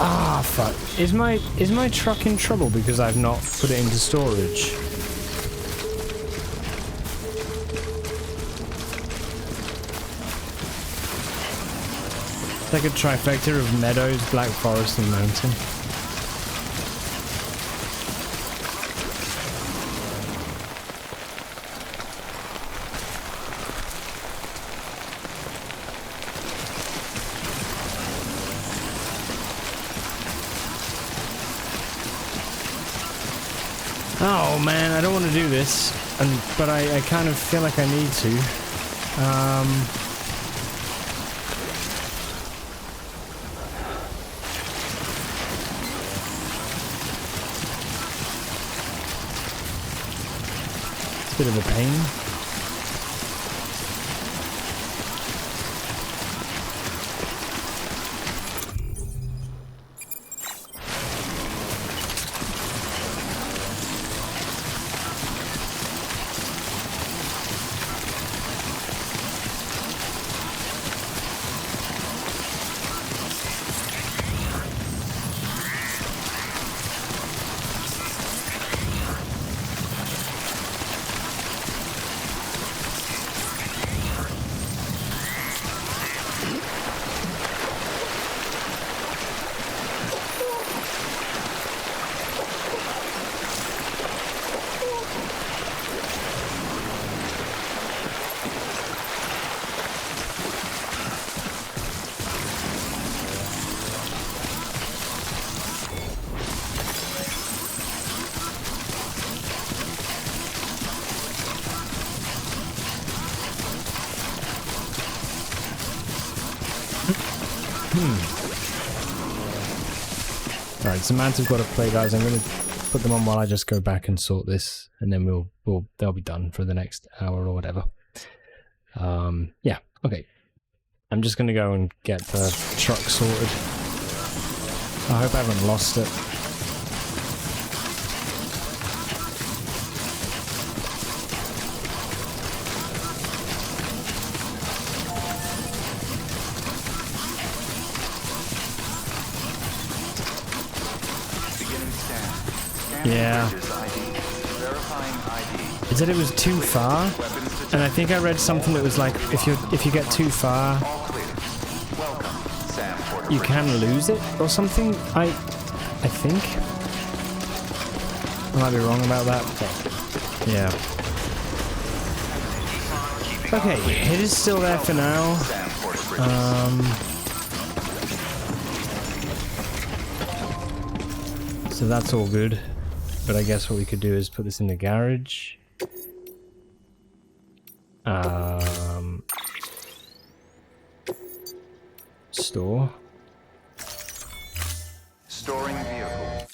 Ah, fuck. Is my truck in trouble because I've not put it into storage? It's like a trifecta of meadows, black forest, and mountain. Oh man, I don't want to do this, but I kind of feel like I need to. Bit of a pain. Alright, so mans have got to play, guys. I'm going to put them on while I just go back and sort this, and then they'll be done for the next hour or whatever. Yeah, okay. I'm just going to go and get the truck sorted. I hope I haven't lost it. Yeah. It said it was too far, and I think I read something that was like, if you get too far, you can lose it or something. I think I might be wrong about that, but yeah. Okay, it is still there for now. So that's all good. But I guess what we could do is put this in the garage. store. Storing vehicle.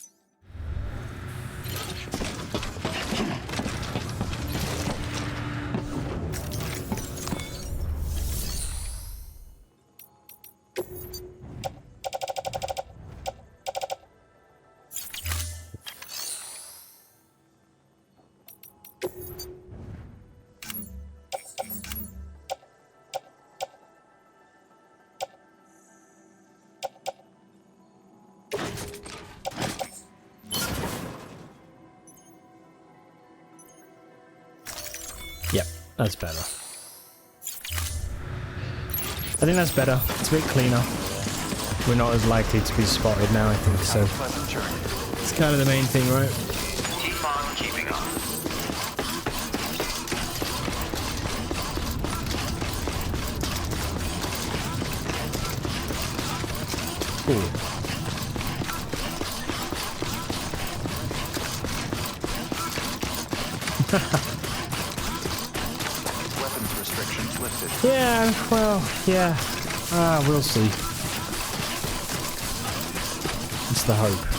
Yep, that's better. I think that's better. It's a bit cleaner. We're not as likely to be spotted now, I think, so. It's kind of the main thing, right? Keep on keeping on. Cool. Weapons restrictions lifted. Yeah, well, yeah. We'll see. It's the hope.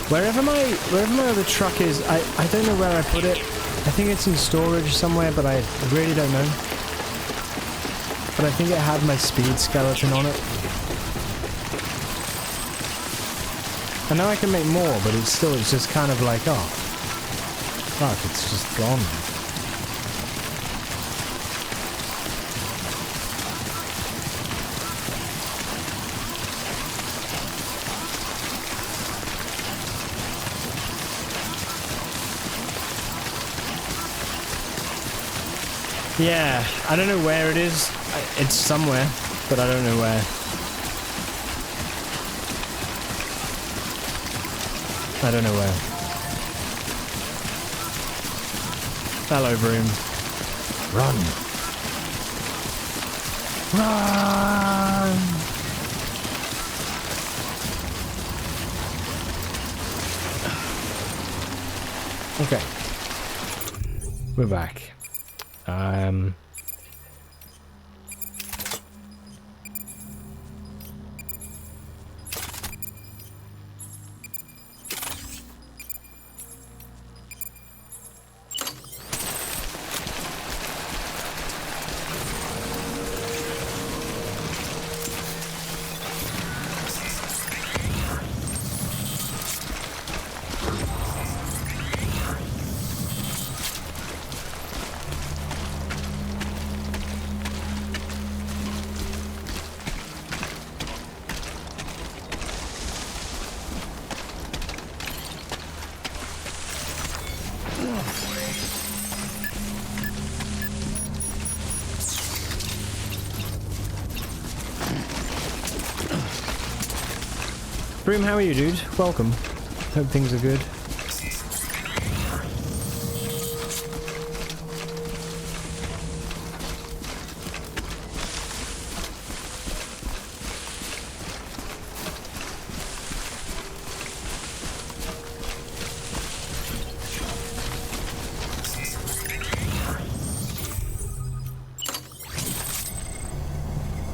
Wherever my other truck is, I don't know where I put it. I think it's in storage somewhere, but I really don't know. But I think it had my speed skeleton on it. I know I can make more, but it's just kind of like, oh, fuck, it's just gone. Yeah, I don't know where it is. It's somewhere, but I don't know where. I don't know where. Hello, Broom. Run. Run! Okay. We're back. Broom, how are you, dude? Welcome. Hope things are good.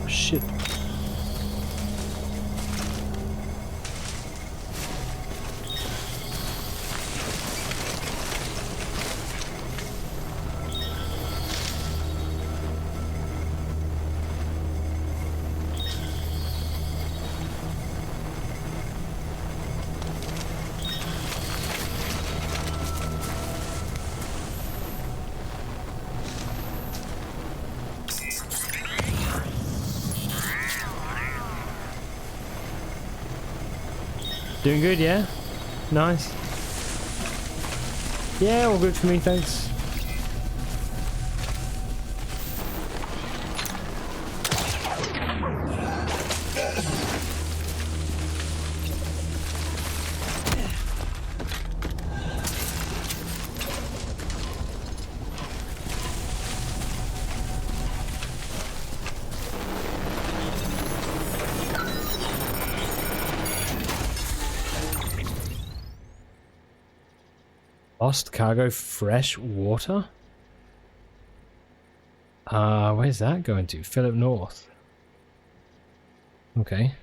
Shit. Doing good, yeah? Nice. Yeah, all good for me, thanks. Lost cargo, fresh water? Where's that going to? Phillip North. Okay.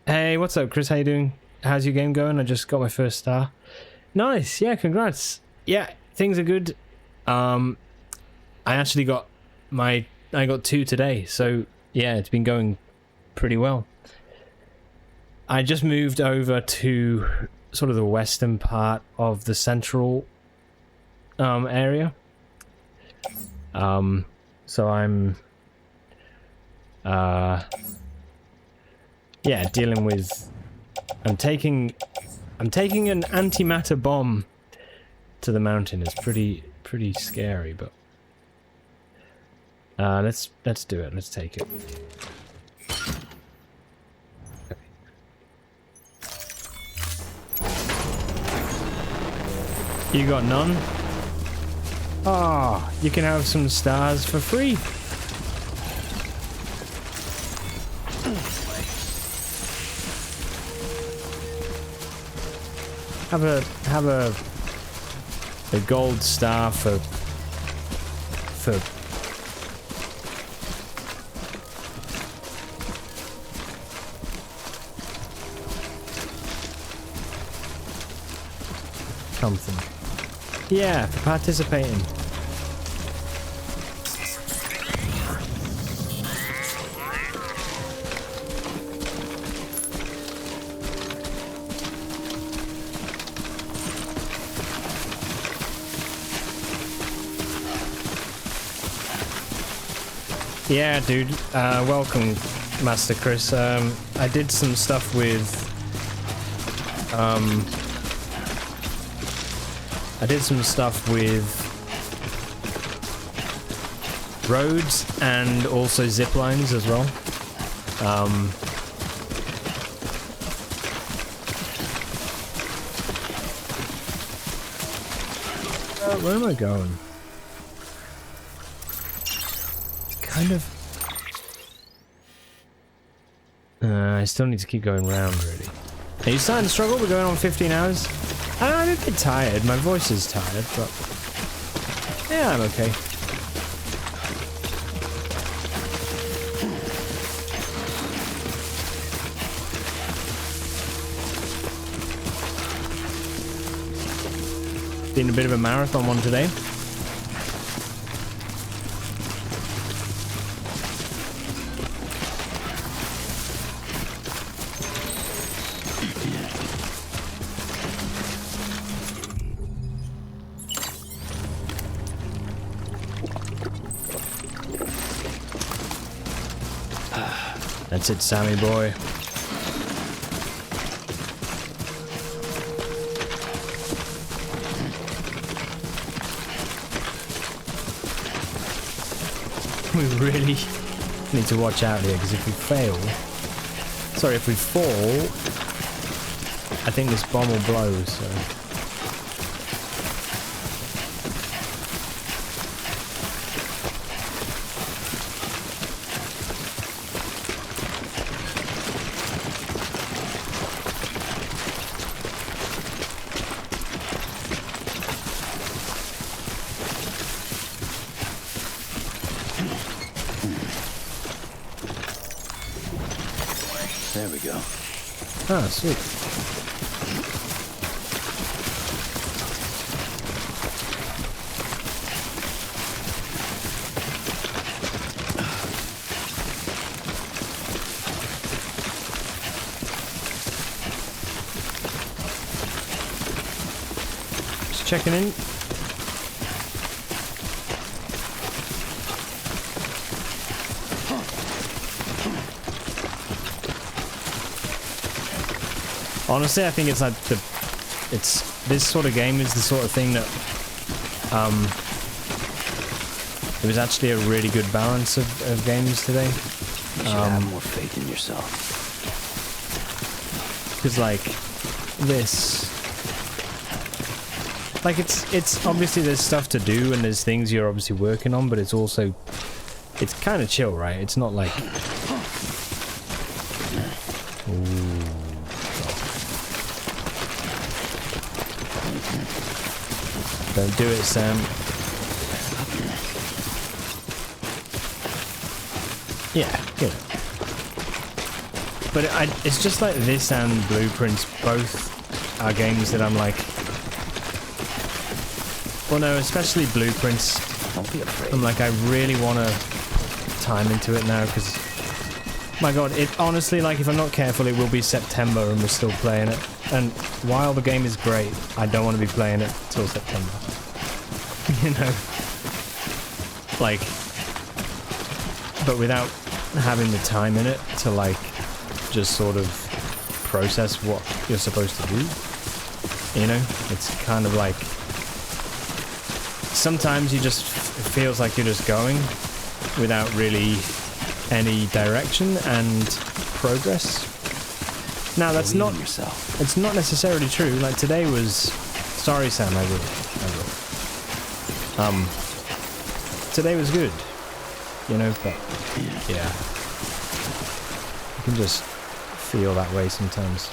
Hey, what's up, Chris? How you doing? How's your game going? I just got my first star. Nice, yeah, congrats. Yeah, things are good. I actually got I got 2 today, so yeah, it's been going pretty well. I just moved over to sort of the western part of the central area. So I'm yeah, dealing with I'm taking an antimatter bomb to the mountain. It's pretty scary, but let's do it. Let's take it. You got none? Ah, you can have some stars for free. Have a gold star for something. Yeah, for participating. Yeah, dude. Welcome, Master Chris. I did some stuff with roads and also zip lines as well. Where am I going? Kind of. I still need to keep going round, really. Are you starting to struggle? We're going on 15 hours. I'm a bit tired. My voice is tired, but yeah, I'm okay. Been a bit of a marathon one today. That's it, Sammy boy. We really need to watch out here, because if we fall, I think this bomb will blow, so... There we go. Ah, sweet. Just checking in. Honestly, I think it's like it's this sort of game is the sort of thing that it was actually a really good balance of games today. You should have more faith in yourself. Because like this, like it's obviously there's stuff to do and there's things you're obviously working on, but it's also it's kind of chill, right? It's not like don't do it, Sam. Yeah, you know. But it's just like this and Blueprints both are games that I'm like... Well, no, especially Blueprints. Don't be afraid. I'm like, I really want to time into it now because... My god, it honestly, like, if I'm not careful, it will be September and we're still playing it. And while the game is great, I don't want to be playing it till September. You know? Like... But without having the time in it to, like, just sort of process what you're supposed to do. You know? It's kind of like... Sometimes you just... It feels like you're just going without really any direction and progress. Now, that's not... yourself. It's not necessarily true. Like, today was... Sorry, Sam, I will. Today was good. You know, but... Yeah. You can just feel that way sometimes.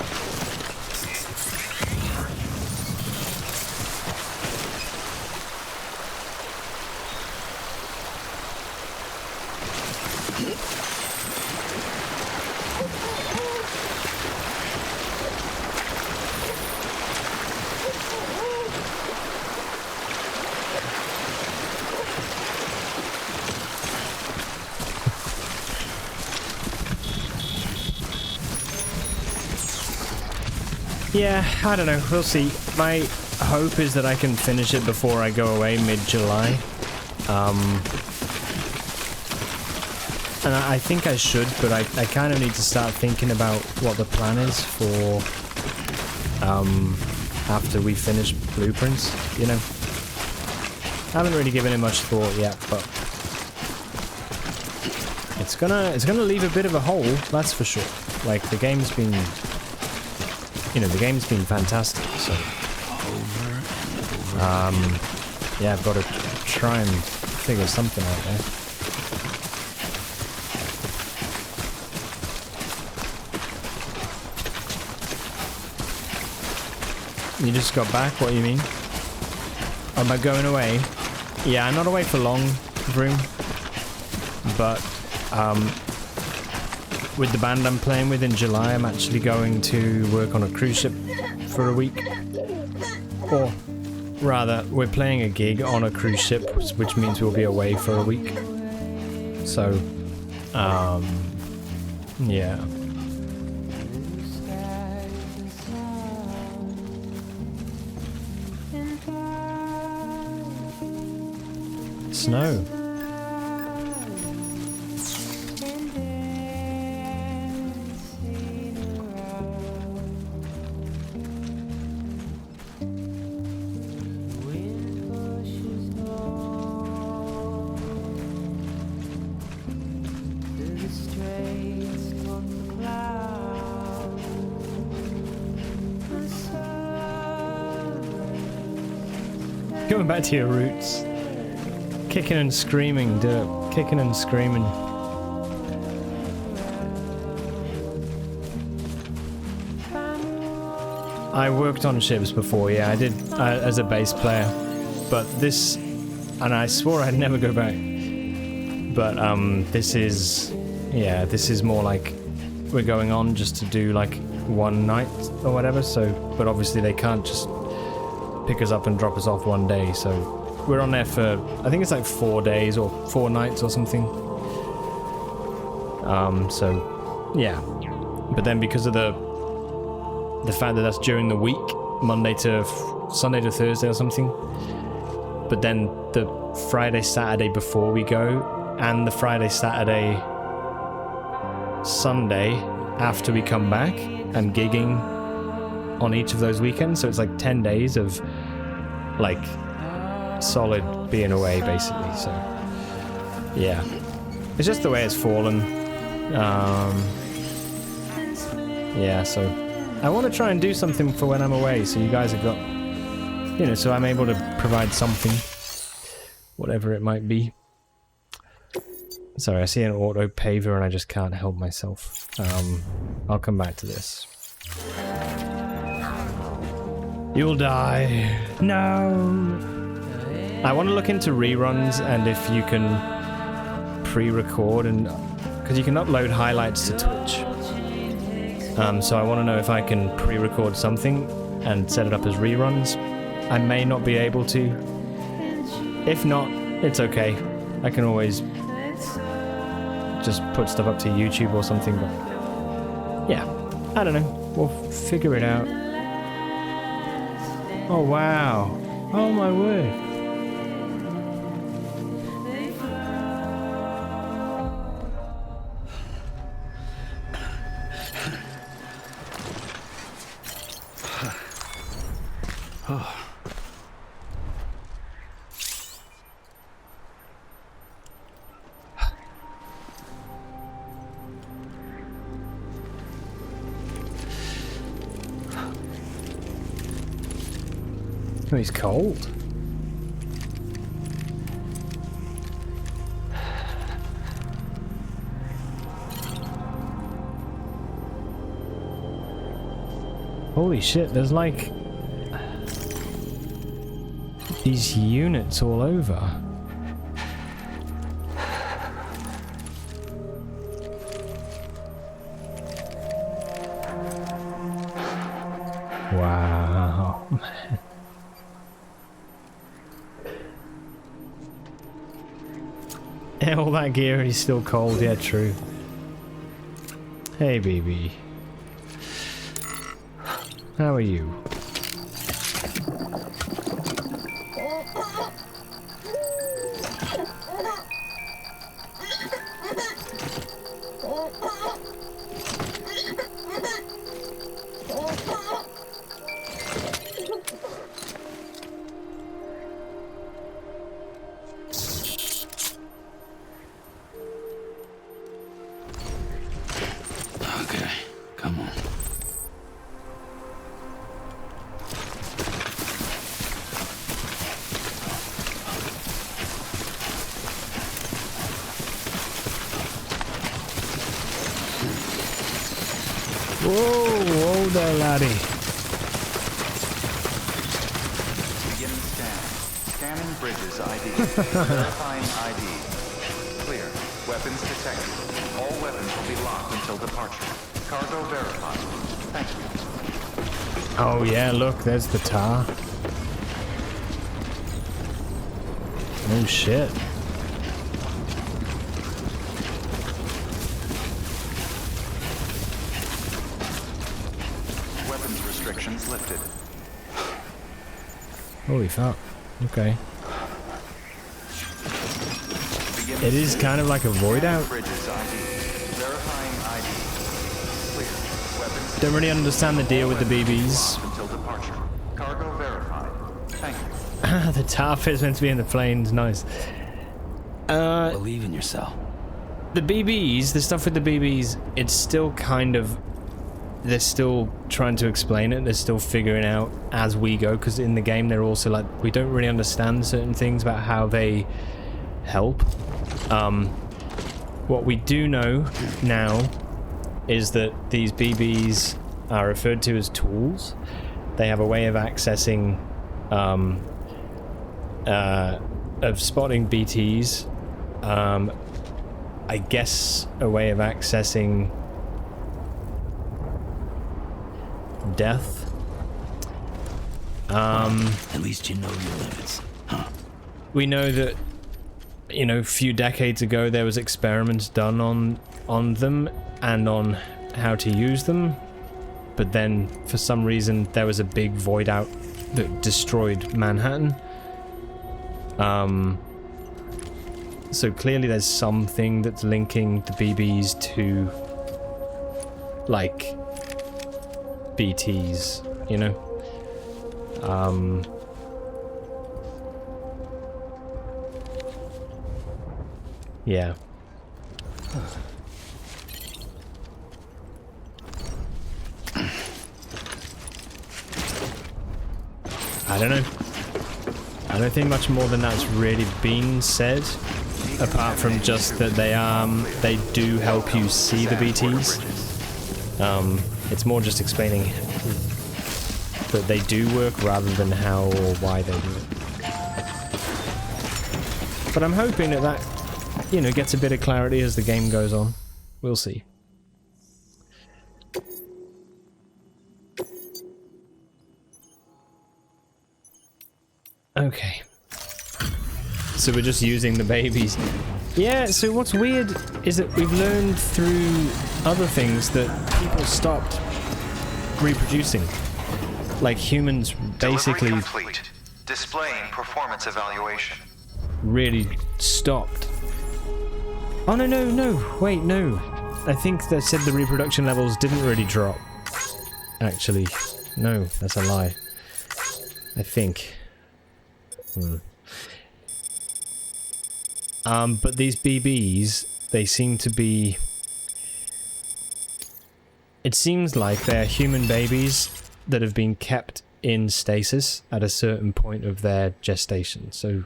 Yeah, I don't know. We'll see. My hope is that I can finish it before I go away mid-July. And I think I should, but I kind of need to start thinking about what the plan is for after we finish Blueprints, you know. I haven't really given it much thought yet, but it's gonna leave a bit of a hole, that's for sure. Like, the game's been... You know, the game's been fantastic, so... Yeah, I've got to try and figure something out there. You just got back? What do you mean? Am I going away? Yeah, I'm not away for long, Vroom. But, with the band I'm playing with in July, I'm actually going to work on a cruise ship for a week. Or, rather, we're playing a gig on a cruise ship, which means we'll be away for a week. So, yeah. Snow. Going back to your roots. Kicking and screaming, Dirk. Kicking and screaming. I worked on ships before, yeah, I did as a bass player. But this... And I swore I'd never go back. But, this is... Yeah, this is more like... We're going on just to do, like, one night or whatever, so... But obviously they can't just pick us up and drop us off one day, so we're on there for, I think it's like 4 days or 4 nights or something. So yeah, but then because of the fact that that's during the week, Monday to Sunday to Thursday or something, but then the Friday Saturday before we go and the Friday Saturday Sunday after we come back, I'm gigging on each of those weekends, so it's like 10 days of like solid being away basically. So yeah, it's just the way it's fallen. Yeah, so I want to try and do something for when I'm away, so you guys have got, you know, so I'm able to provide something, whatever it might be. Sorry, I see an auto paver and I just can't help myself. I'll come back to this. You'll die. No. I want to look into reruns and if you can pre-record, and because you can upload highlights to Twitch. So I want to know if I can pre-record something and set it up as reruns. I may not be able to. If not, it's okay. I can always just put stuff up to YouTube or something, but yeah, I don't know. We'll figure it out. Oh wow. Oh my word. Oh, he's cold. Holy shit, there's like these units all over. Wow, man. Yeah, all that gear is still cold, yeah, true. Hey, BB. How are you? Okay, come on. Whoa there, laddie. Beginning scan. Scanning bridges ID. Verifying ID. Clear. Weapons detected. All weapons will be locked until departure. Cargo verified. Thank you. Oh yeah, look, there's the tar. Oh shit. Weapons restrictions lifted. Holy fuck. Okay. Beginning It is kind of like a void out. bridges ID. Verifying ID. Clear. Weapons Don't really understand the deal with the BBs. locked until departure. Cargo verified. Thank you. The tarp is meant to be in the planes, nice. Believe in yourself. The BBs, the stuff with the BBs, it's still kind of... They're still trying to explain it, they're still figuring out as we go, because in the game they're also like, we don't really understand certain things about how they help. What we do know now is that these BBs are referred to as tools. They have a way of accessing, of spotting BTs, I guess a way of accessing death. At least you know your limits, huh? We know that, you know, a few decades ago there was experiments done on them and on how to use them, but then for some reason there was a big void out that destroyed Manhattan. So clearly there's something that's linking the BBs to, like, BTs. you know? Yeah. I don't know. I don't think much more than that's really been said, apart from just that they do help you see the BTs. It's more just explaining that they do work rather than how or why they do it. But I'm hoping that, you know, gets a bit of clarity as the game goes on. We'll see. Okay. So we're just using the babies. Yeah, so what's weird is that we've learned through other things that people stopped reproducing. Like humans basically... Delivery complete. Displaying performance evaluation. Really stopped. Oh, no. Wait, no. I think they said the reproduction levels didn't really drop. Actually, no, that's a lie. I think. But these BBs, they seem to be... It seems like they're human babies that have been kept in stasis at a certain point of their gestation. So,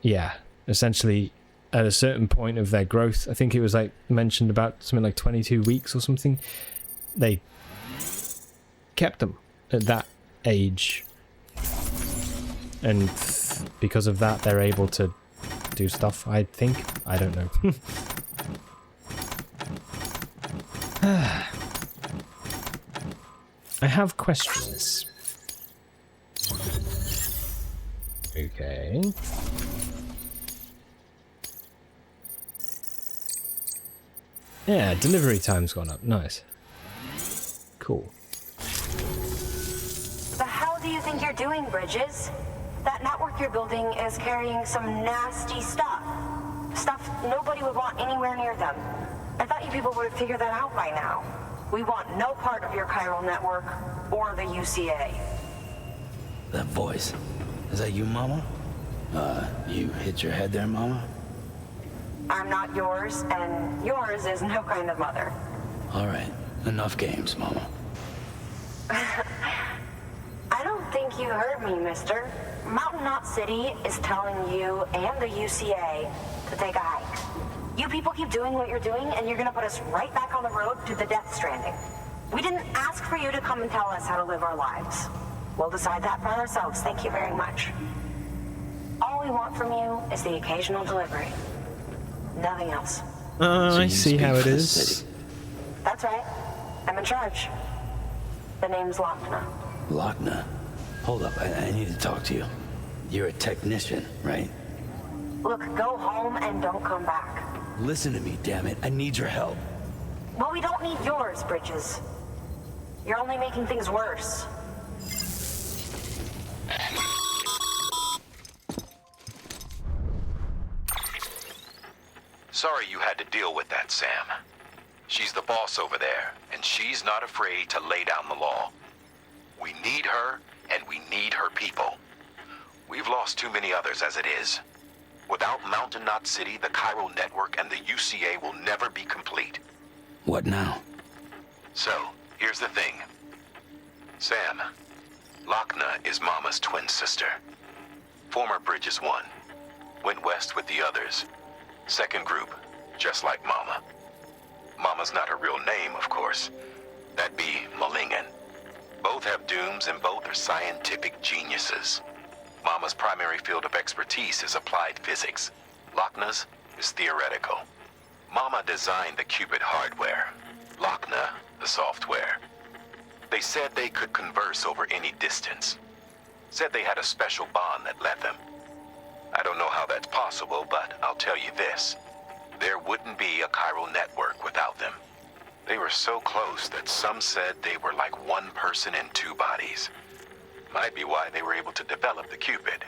yeah, essentially at a certain point of their growth, I think it was like mentioned about something like 22 weeks or something, they kept them at that age. And because of that, they're able to do stuff, I think. I don't know. I have questions. Okay. Yeah, delivery time's gone up. Nice. Cool. The hell do you think you're doing, Bridges? That network you're building is carrying some nasty stuff. Stuff nobody would want anywhere near them. I thought you people would have figured that out by now. We want no part of your chiral network or the UCA. That voice. Is that you, Mama? You hit your head there, Mama? I'm not yours, and yours is no kind of mother. All right. Enough games, Mama. I don't think you heard me, mister. Mountain Knot City is telling you and the UCA to take a hike. You people keep doing what you're doing, and you're gonna put us right back on the road to the death stranding. We didn't ask for you to come and tell us how to live our lives. We'll decide that for ourselves, thank you very much. All we want from you is the occasional delivery. Nothing else. I see how it is. That's right. I'm in charge. The name's Lochna. Lochna? Hold up, I need to talk to you. You're a technician, right? Look, go home and don't come back. Listen to me, damn it. I need your help. Well, we don't need yours, Bridges. You're only making things worse. Sorry you had to deal with that, Sam. She's the boss over there, and she's not afraid to lay down the law. We need her, and we need her people. We've lost too many others as it is. Without Mountain Knot City, the chiral network, and the UCA will never be complete. What now? So, here's the thing. Sam, Lochna is Mama's twin sister. Former Bridges 1. Went west with the others. Second group, just like Mama. Mama's not her real name, of course. That'd be Malingen. Both have dooms and both are scientific geniuses. Mama's primary field of expertise is applied physics. Lochna's is theoretical. Mama designed the Cupid hardware. Lochna, the software. They said they could converse over any distance. Said they had a special bond that led them. I don't know how that's possible, but I'll tell you this. There wouldn't be a chiral network without them. They were so close that some said they were like one person in two bodies. Might be why they were able to develop the Cupid.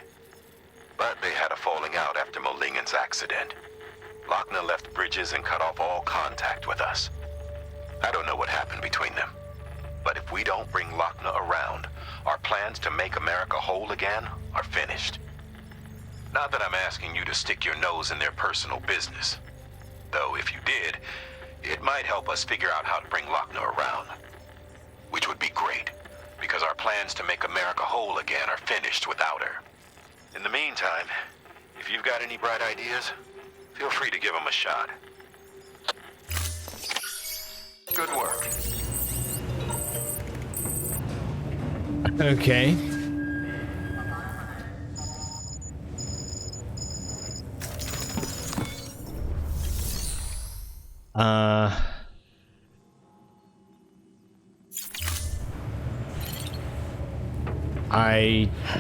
But they had a falling out after Malingen's accident. Lochna left Bridges and cut off all contact with us. I don't know what happened between them. But if we don't bring Lochner around, our plans to make America whole again are finished. Not that I'm asking you to stick your nose in their personal business. Though if you did, it might help us figure out how to bring Lochner around. Which would be great, because our plans to make America whole again are finished without her. In the meantime, if you've got any bright ideas, feel free to give them a shot. Good work. Okay.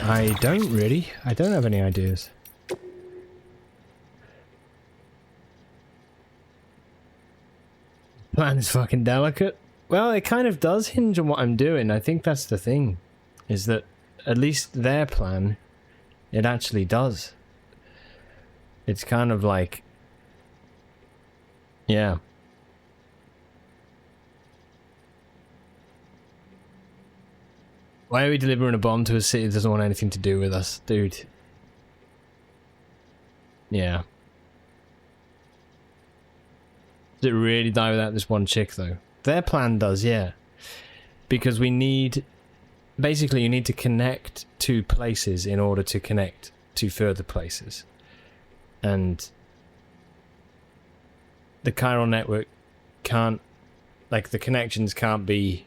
I don't really. I don't have any ideas. Plan is fucking delicate. Well, it kind of does hinge on what I'm doing. I think that's the thing. Is that at least their plan, it actually does. It's kind of like... Yeah. Why are we delivering a bomb to a city that doesn't want anything to do with us? Dude. Yeah. Does it really die without this one chick, though? Their plan does, yeah. Because we need... Basically, you need to connect to places in order to connect to further places. And... the chiral network can't... Like, the connections can't be...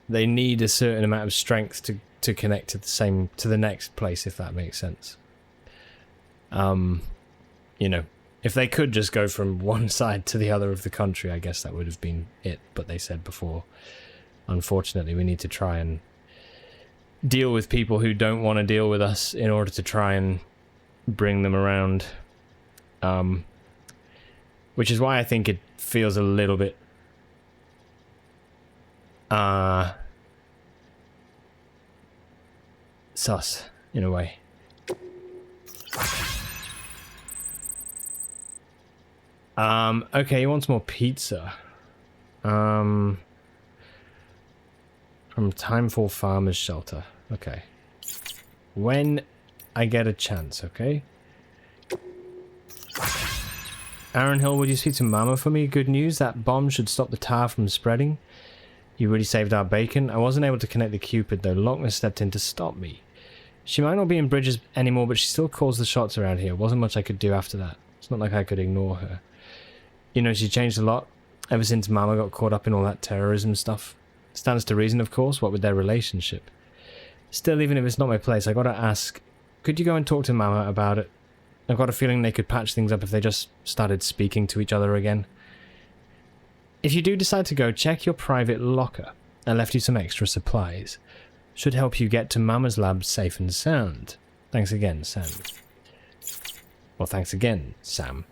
They need a certain amount of strength to connect to the next place, if that makes sense. You know, if they could just go from one side to the other of the country, I guess that would have been it. But they said before, unfortunately, we need to try and deal with people who don't want to deal with us in order to try and bring them around. Which is why I think it feels a little bit sus, in a way. Okay, he wants more pizza. From Timefall Farmers Shelter. Okay. When I get a chance, okay? Aaron Hill, would you speak to Mama for me? Good news, that bomb should stop the tar from spreading. You really saved our bacon. I wasn't able to connect the Cupid, though. Lochner stepped in to stop me. She might not be in Bridges anymore, but she still calls the shots around here. Wasn't much I could do after that. It's not like I could ignore her. You know, she changed a lot ever since Mama got caught up in all that terrorism stuff. Stands to reason, of course, what with their relationship. Still, even if it's not my place, I gotta ask, could you go and talk to Mama about it? I've got a feeling they could patch things up if they just started speaking to each other again. If you do decide to go, check your private locker. I left you some extra supplies. Should help you get to Mama's lab safe and sound. Thanks again, Sam. Well, thanks again, Sam.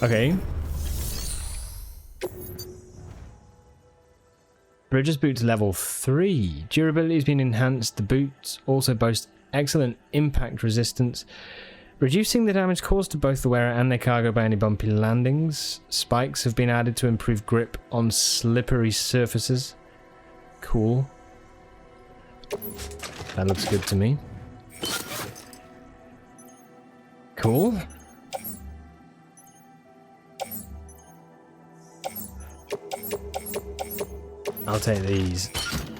Okay. Bridges boots level 3. Durability has been enhanced. The boots also boast excellent impact resistance, reducing the damage caused to both the wearer and their cargo by any bumpy landings. Spikes have been added to improve grip on slippery surfaces. Cool. That looks good to me. Cool. I'll take these.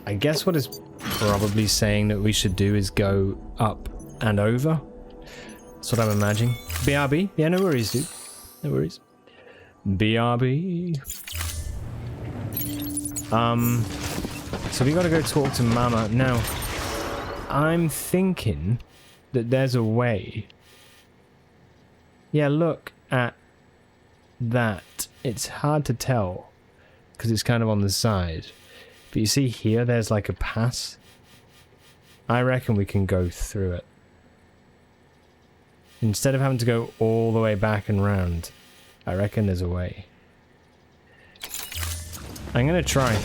I guess what it's probably saying that we should do is go up and over. That's what I'm imagining. BRB? Yeah, no worries, dude. No worries. BRB. So we gotta go talk to Mama. Now, I'm thinking that there's a way. Yeah, look at that. It's hard to tell because it's kind of on the side. But you see here, there's like a pass. I reckon we can go through it. Instead of having to go all the way back and round, I reckon there's a way. I'm gonna try.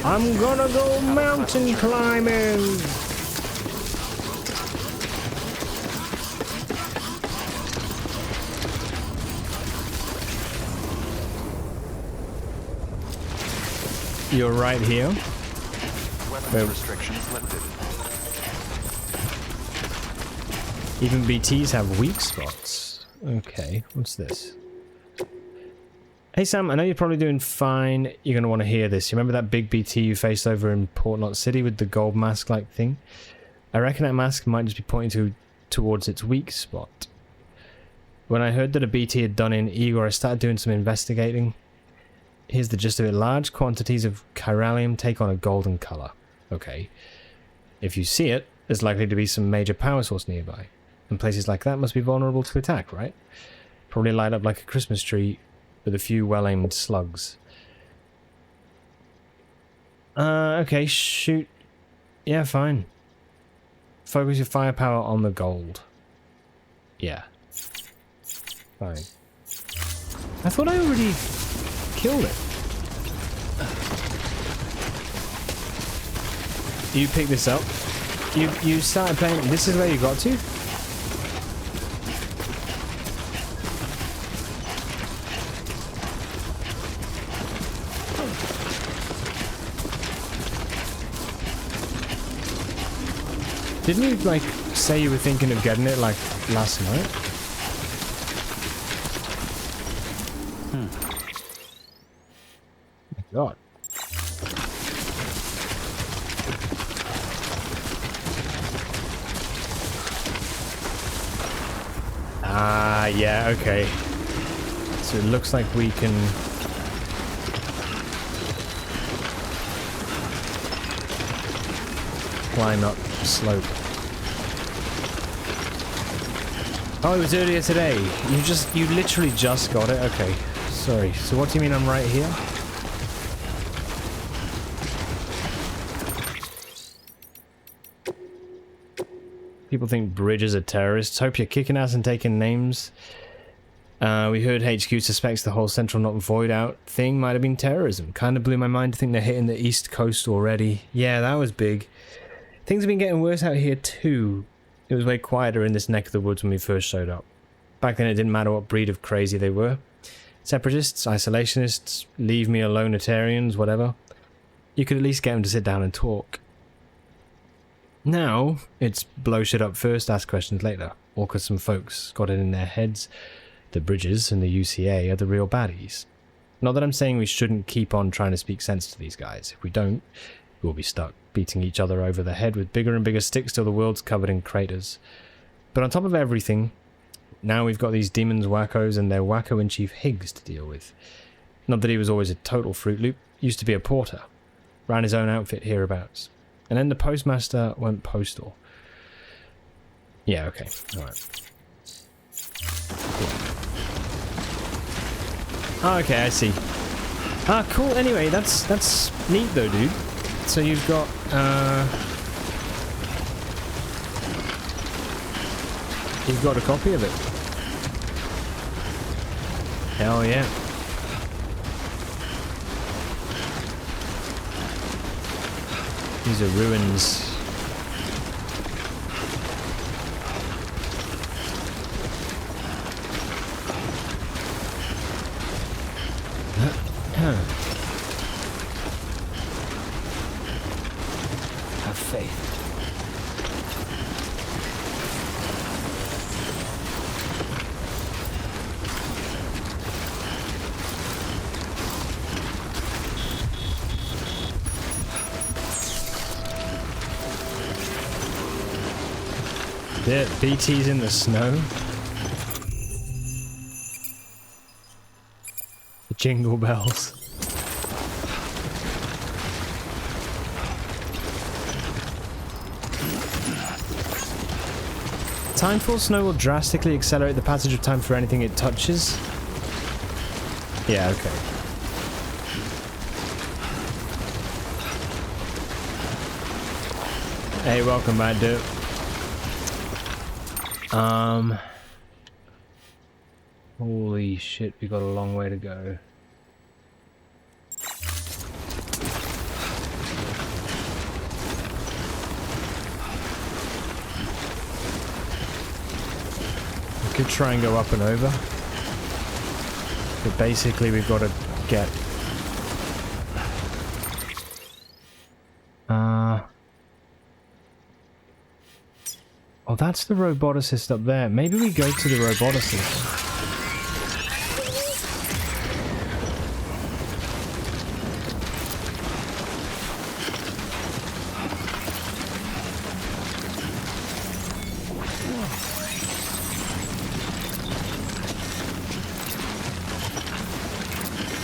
I'm gonna go mountain climbing! you're right here. Weapons restrictions lifted. Even BTs have weak spots. Okay, what's this? Hey Sam, I know you're probably doing fine. You're going to want to hear this. You remember that big BT you faced over in Port Knot City with the gold mask-like thing? I reckon that mask might just be pointing towards its weak spot. When I heard that a BT had done in Igor, I started doing some investigating. Here's the gist of it. Large quantities of chiralium take on a golden color. Okay. If you see it, there's likely to be some major power source nearby. And places like that must be vulnerable to attack, right? Probably light up like a Christmas tree with a few well-aimed slugs. Okay, shoot. Yeah, fine. Focus your firepower on the gold. Yeah. Fine. I thought I already killed it. You picked this up. You started playing. This is where you got to? Didn't you, like, say you were thinking of getting it, like, last night? My God. Ah, yeah, okay. So it looks like we can... climb up the slope. Oh, it was earlier today. You literally just got it? Okay. Sorry. So what do you mean I'm right here? People think Bridges are terrorists. Hope you're kicking ass and taking names. We heard HQ suspects the whole Central Knot Void Out thing might have been terrorism. Kind of blew my mind to think they're hitting the East Coast already. Yeah, that was big. Things have been getting worse out here too. It was way quieter in this neck of the woods when we first showed up. Back then it didn't matter what breed of crazy they were. Separatists, isolationists, leave me alone-atarians, whatever. You could at least get them to sit down and talk. Now, it's blow shit up first, ask questions later. All because some folks got it in their heads. The Bridges and the UCA are the real baddies. Not that I'm saying we shouldn't keep on trying to speak sense to these guys. If we don't, we'll be stuck beating each other over the head with bigger and bigger sticks till the world's covered in craters. But on top of everything, now we've got these demons wackos and their wacko-in-chief Higgs to deal with. Not that he was always a total Fruit Loop. Used to be a porter. Ran his own outfit hereabouts. And then the postmaster went postal. Yeah, okay. Alright. Oh, okay, I see. Ah, cool. Anyway, that's neat though, dude. So you've got, you've got a copy of it. Hell yeah. These are ruins. Have faith. Yeah, BT's in the snow. The jingle bells. Timefall snow will drastically accelerate the passage of time for anything it touches. Yeah, okay. Hey, welcome back, dude. Holy shit, we got a long way to go. We could try and go up and over. But basically we've got to get Oh, that's the roboticist up there. Maybe we go to the roboticist.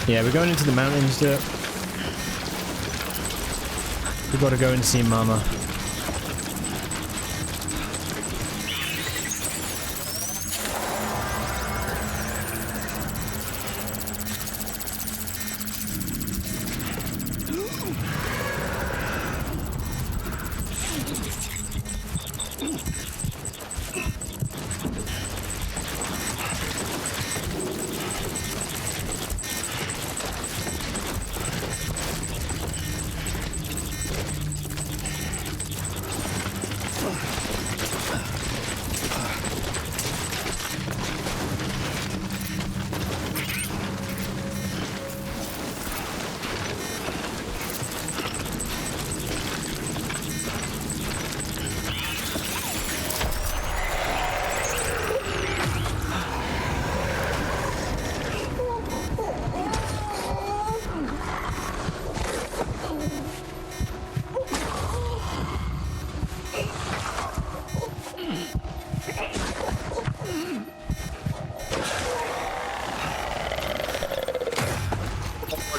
Yeah, we're going into the mountains. We've got to go and see Mama.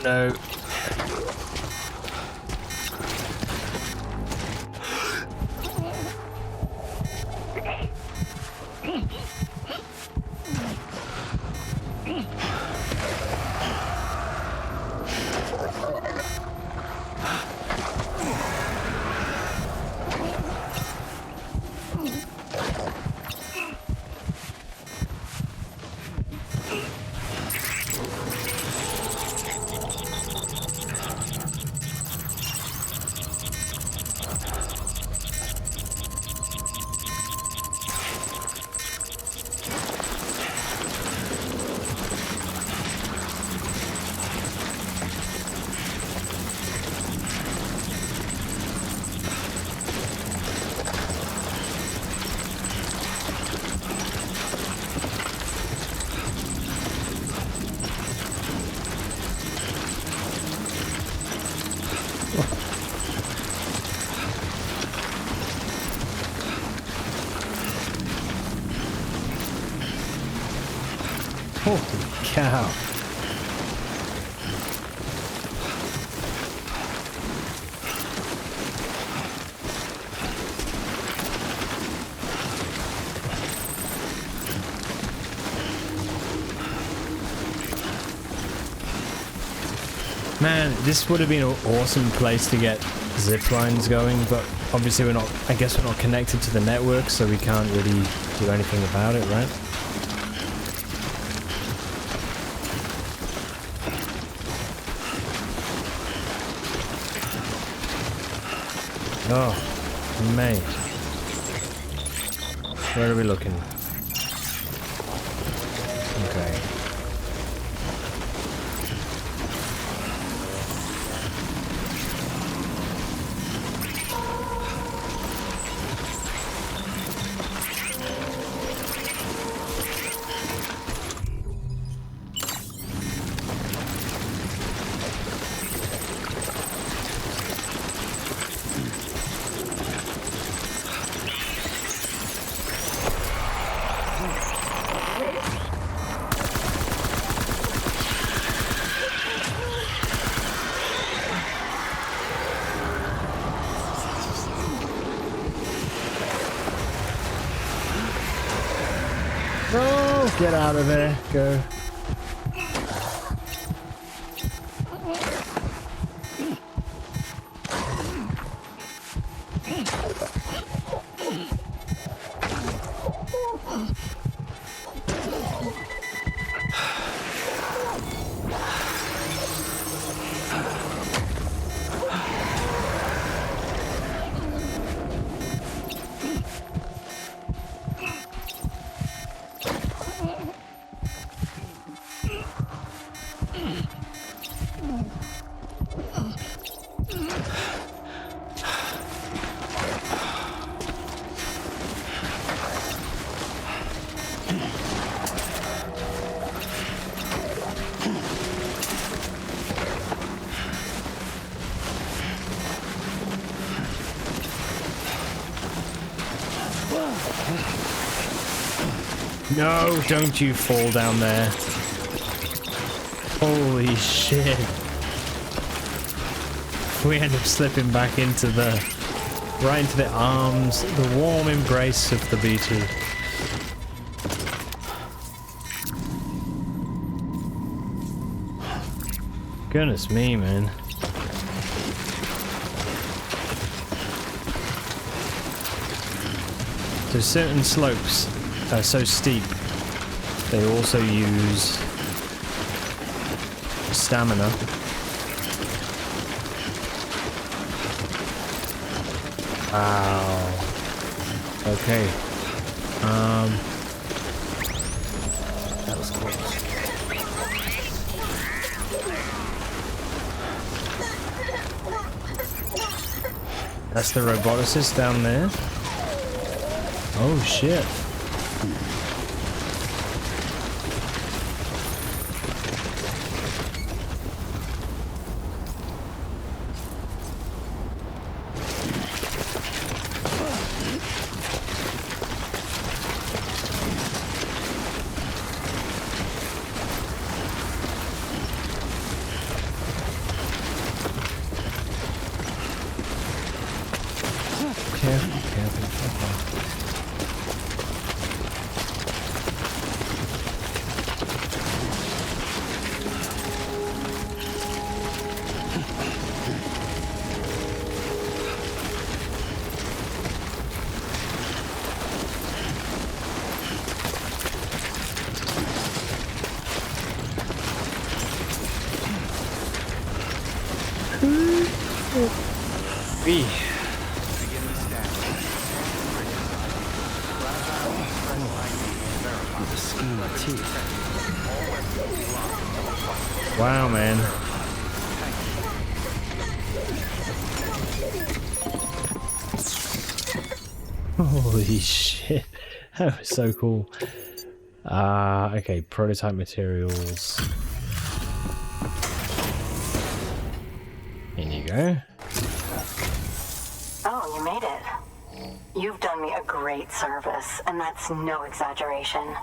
No. Holy cow. Man, this would have been an awesome place to get zip lines going, but obviously we're not, I guess we're not connected to the network, so we can't really do anything about it, right? Oh, mate. Where are we looking? Okay. Oh, get out of there. Go. No, don't you fall down there. Holy shit. We end up slipping back into right into the arms, the warm embrace of the BT. Goodness me, man. So certain slopes are so steep, they also use stamina. Wow. Okay. That was close. That's the roboticist down there. Oh shit. Wow, man. Holy shit. That was so cool. Okay, prototype materials. In you go. Oh, you made it. You've done me a great service, and that's no exaggeration.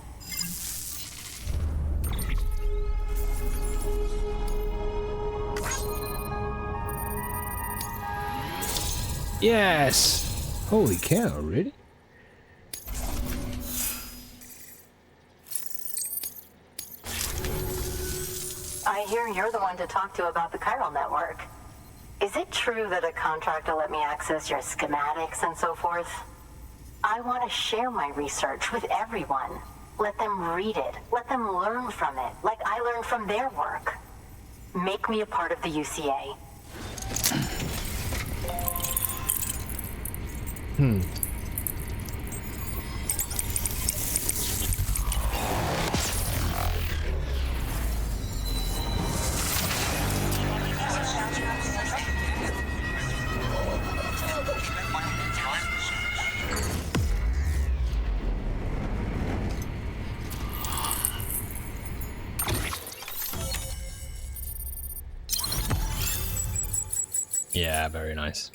Yes! Holy cow, really? I hear you're the one to talk to about the chiral network. Is it true that a contractor let me access your schematics and so forth? I want to share my research with everyone. Let them read it. Let them learn from it, like I learned from their work. Make me a part of the UCA. Yeah, very nice.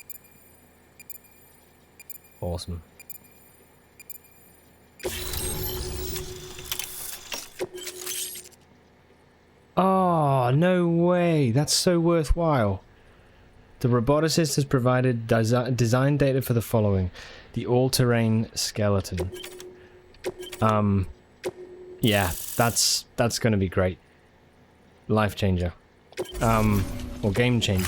Awesome. Oh, no way. That's so worthwhile. The roboticist has provided design data for the following. The all-terrain skeleton. Yeah, that's going to be great. Life changer. Or game changer.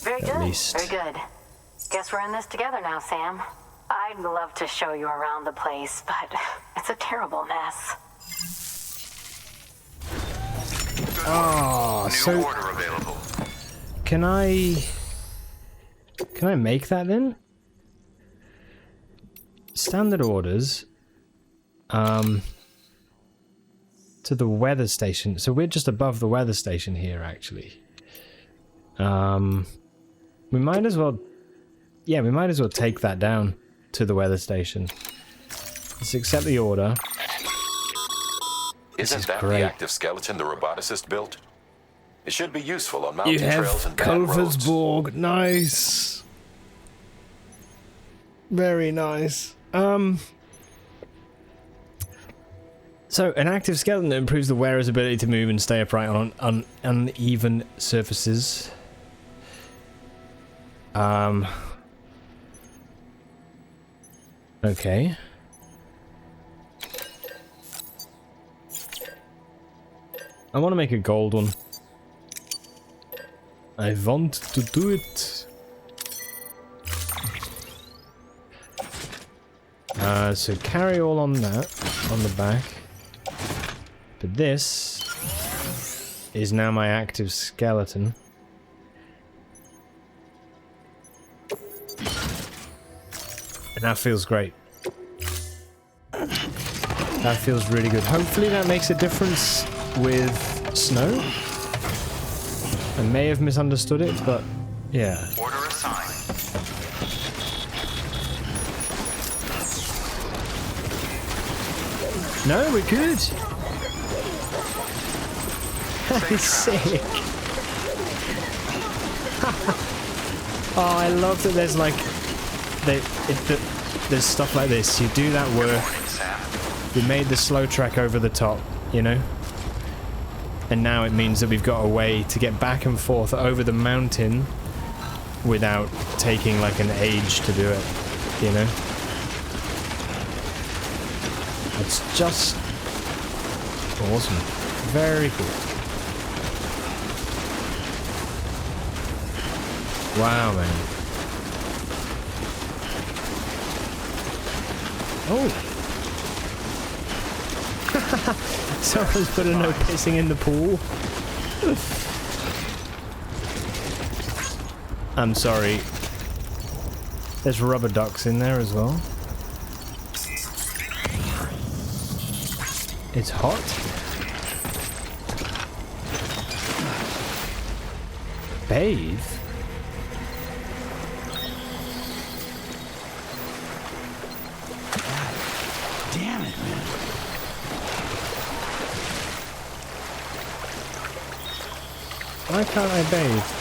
Very At good. least. Very good. Guess we're in this together now, Sam. I'd love to show you around the place, but it's a terrible mess. Oh, New order available. Can I make that then? Standard orders. To the weather station. So we're just above the weather station here, actually. We might as well... Yeah, we might as well take that down to the weather station. Let's accept the order. Isn't that great. the active skeleton the roboticist built? It should be useful on mountain You trails have and bad roads. Kulversborg. Nice. Very nice. So, an active skeleton that improves the wearer's ability to move and stay upright on uneven surfaces. Okay. I want to make a gold one. I want to do it. So carry all on that, on the back. But this is now my active skeleton. And that feels great. That feels really good. Hopefully that makes a difference with snow. I may have misunderstood it, but yeah. Order assigned. No, we're good. He's sick. Oh, I love that there's like there's stuff like this. You do that work. We made the slow track over the top, you know? And now it means that we've got a way to get back and forth over the mountain without taking like an age to do it, you know? It's just awesome. Very cool. Wow, man. Oh! Someone's put a no pissing in the pool. I'm sorry. There's rubber ducks in there as well. It's hot. Bathe? Damn it, man. Why can't I bathe?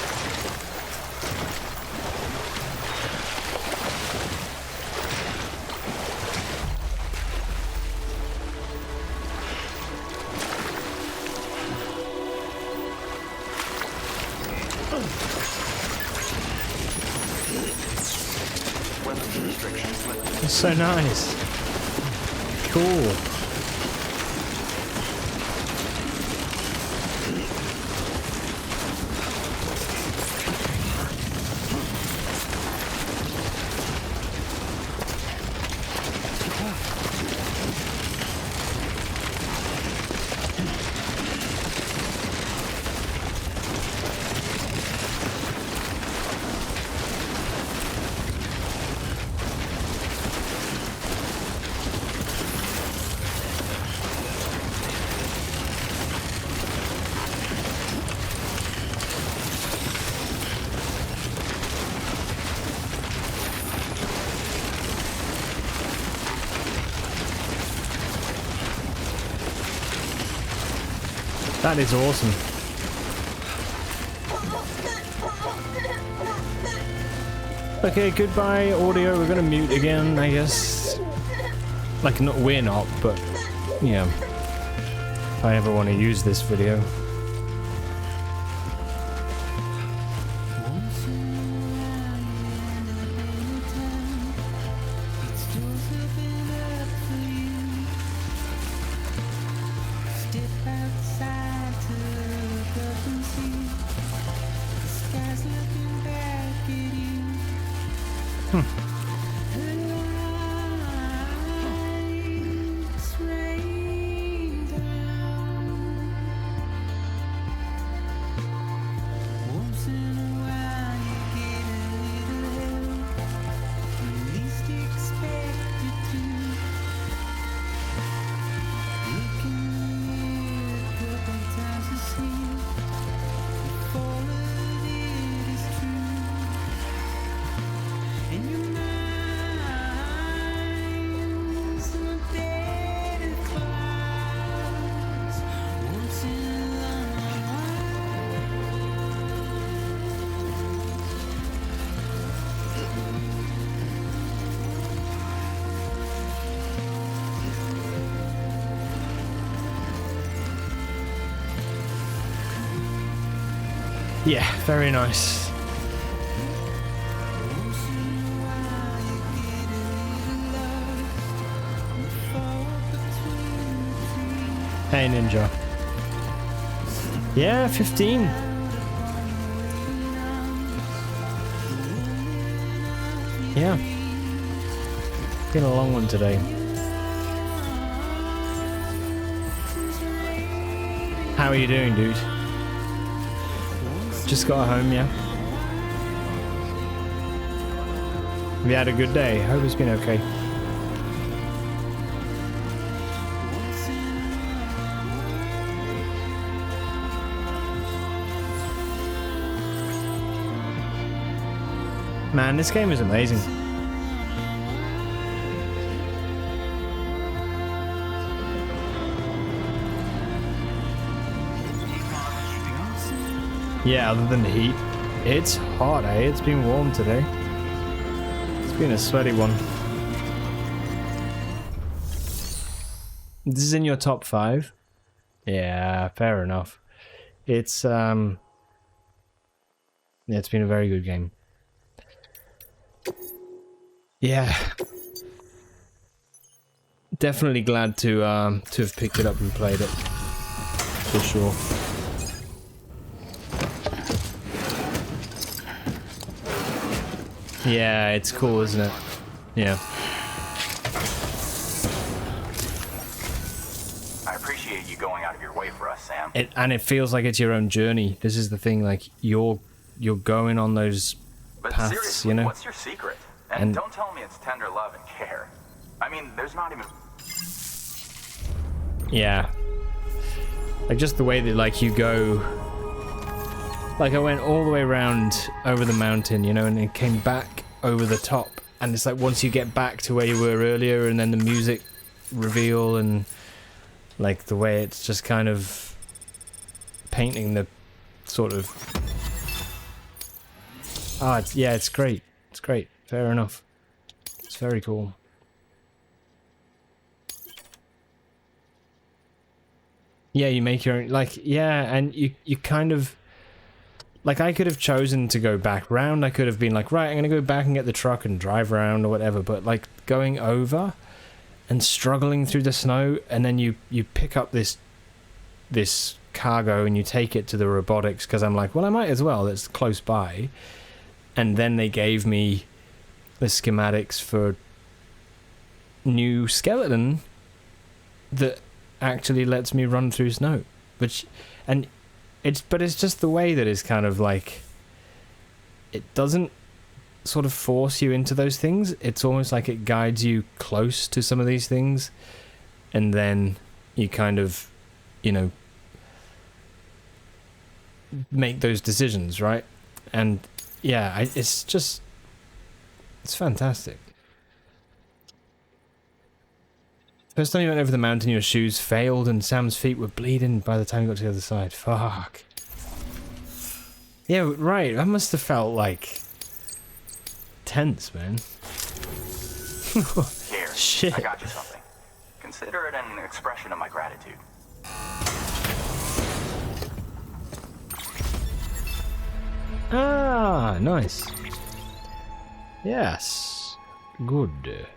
It's so nice. Cool. That is awesome. Okay, goodbye audio. We're gonna mute again, I guess. Like, not we're not, but yeah. If I ever want to use this video. And you Yeah, very nice. Hey, Ninja. Yeah, 15. Yeah. Been a long one today. How are you doing, dude? Just got home, yeah? Have you had a good day? Hope it's been okay. Man, this game is amazing. Yeah, other than the heat. It's hot, eh? It's been warm today. It's been a sweaty one. This is in your top 5? Yeah, fair enough. It's yeah, it's been a very good game. Yeah. Definitely glad to have picked it up and played it. For sure. Yeah, it's cool, isn't it? Yeah. I appreciate you going out of your way for us, Sam. And it feels like it's your own journey. This is the thing, like you're going on those paths, seriously, you know? What's your secret? And don't tell me it's tender love and care. I mean, there's not even... Yeah. Like just the way that like you go... Like I went all the way around over the mountain, you know, and then came back over the top. And it's like once you get back to where you were earlier and then the music reveal and like the way it's just kind of painting the sort of... Ah, yeah, it's great. It's great. Fair enough. It's very cool. Yeah, you make your own, like, yeah, and you kind of, like, I could have chosen to go back round. I could have been like, right, I'm gonna go back and get the truck and drive around or whatever, but like going over and struggling through the snow, and then you pick up this cargo and you take it to the robotics, because I'm like, well, I might as well, it's close by. And then they gave me the schematics for new skeleton that actually lets me run through snow, but it's just the way that it's kind of like, it doesn't sort of force you into those things. It's almost like it guides you close to some of these things, and then you kind of, you know, make those decisions, right? And yeah, it's fantastic. First time you went over the mountain, your shoes failed and Sam's feet were bleeding by the time you got to the other side. Fuck. Yeah, right. That must have felt like tense, man. Here, shit. I got you something. Consider it an expression of my gratitude. Ah, nice. Yes. Good.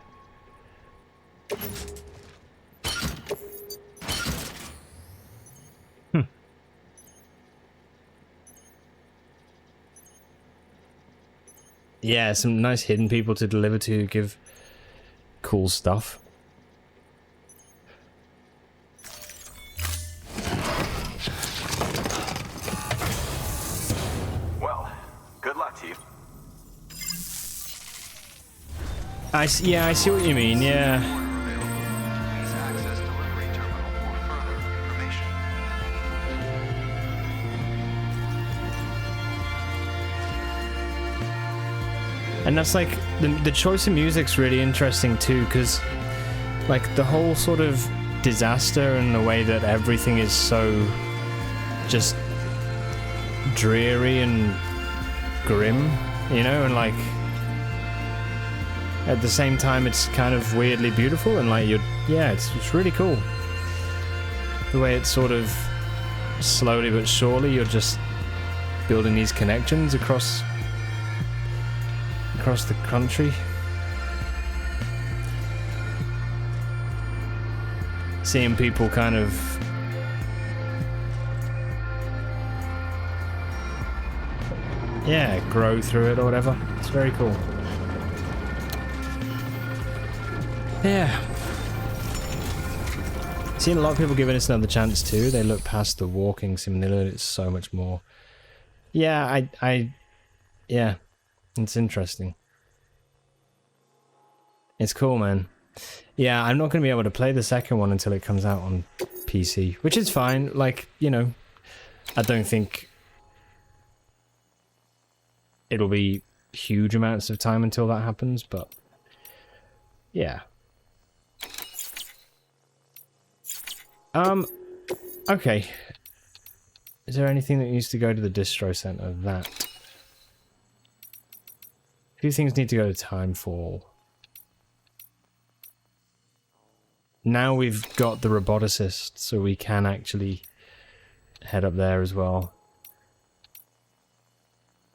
Yeah, some nice hidden people to deliver to, give cool stuff. Well, good luck to you. I see what you mean, yeah. And that's like, the choice of music's really interesting too, because like the whole sort of disaster and the way that everything is so just dreary and grim, you know, and like at the same time it's kind of weirdly beautiful, and like it's really cool. The way it's sort of slowly but surely you're just building these connections across the country. Seeing people kind of grow through it or whatever. It's very cool. Yeah. Seen a lot of people giving us another chance too. They look past the walking sim and they learn it's so much more. Yeah, yeah, it's interesting. It's cool, man. Yeah, I'm not going to be able to play the second one until it comes out on PC, which is fine. Like, you know, I don't think it'll be huge amounts of time until that happens, but yeah. Okay. Is there anything that needs to go to the distro center? That. A few things need to go to Timefall. Now we've got the roboticist, so we can actually head up there as well.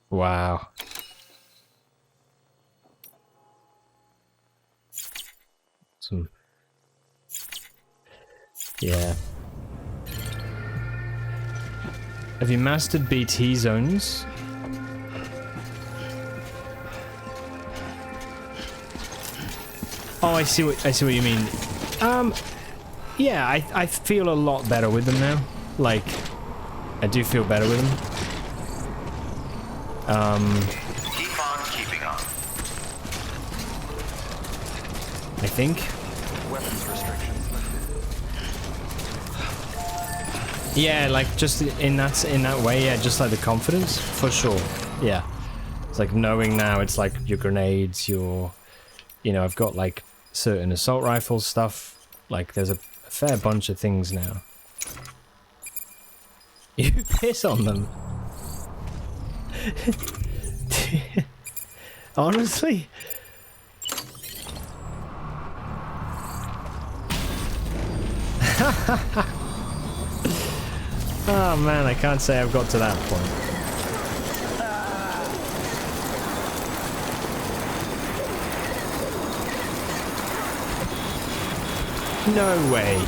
Wow. Some. Yeah. Have you mastered BT zones? Oh, I see what you mean. Yeah, I feel a lot better with them now. Like, I do feel better with them. Keep on keeping on. I think. Weapons restrictions lifted. Yeah, like just in that way, yeah, just like the confidence, for sure. Yeah. It's like knowing now it's like your grenades, your, you know, I've got like certain assault rifle stuff. Like there's a fair bunch of things now. You piss on them. Honestly? Oh man, I can't say I've got to that point. No way.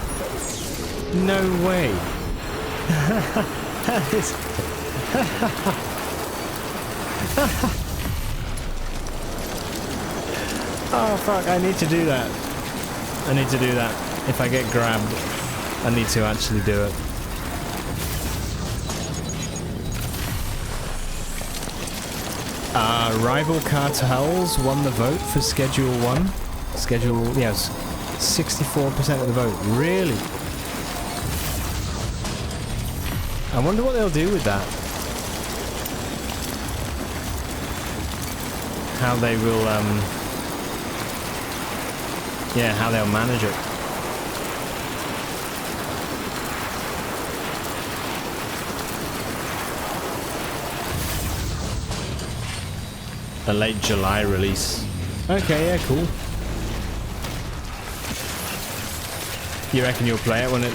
No way. That is... Oh fuck, I need to do that. I need to do that. If I get grabbed, I need to actually do it. Rival cartels won the vote for Schedule 1. Yes, 64% of the vote. Really? I wonder what they'll do with that. How they will, yeah, how they'll manage it. A late July release. Okay, yeah, cool. You reckon you'll play it when it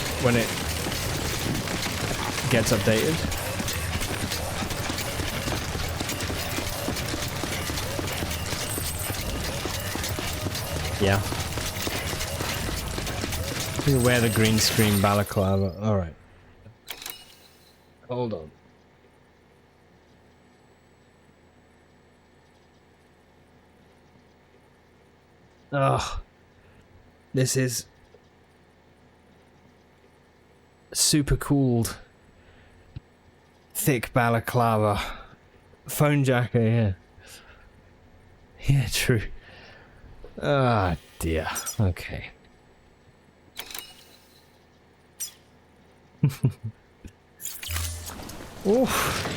gets updated? Yeah. You wear the green screen balaclava. Alright. Hold on. Ugh. This is super cooled. Thick balaclava. Phone jacket, yeah. Yeah, true. Ah, dear. Okay. Oof.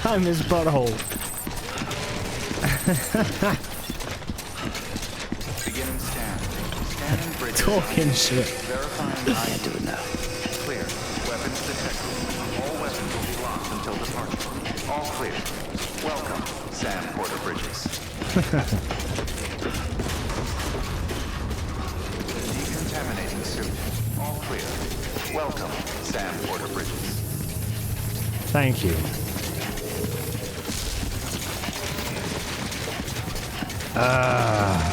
I'm his butthole. Beginning scan. Scanning bridges. Talking shit. Verifying ID. Do it now. Clear. Weapons detected. All weapons will be locked until departure. All clear. Welcome, Sam Porter Bridges. Decontaminating suit. All clear. Welcome, Sam Porter Bridges. Thank you.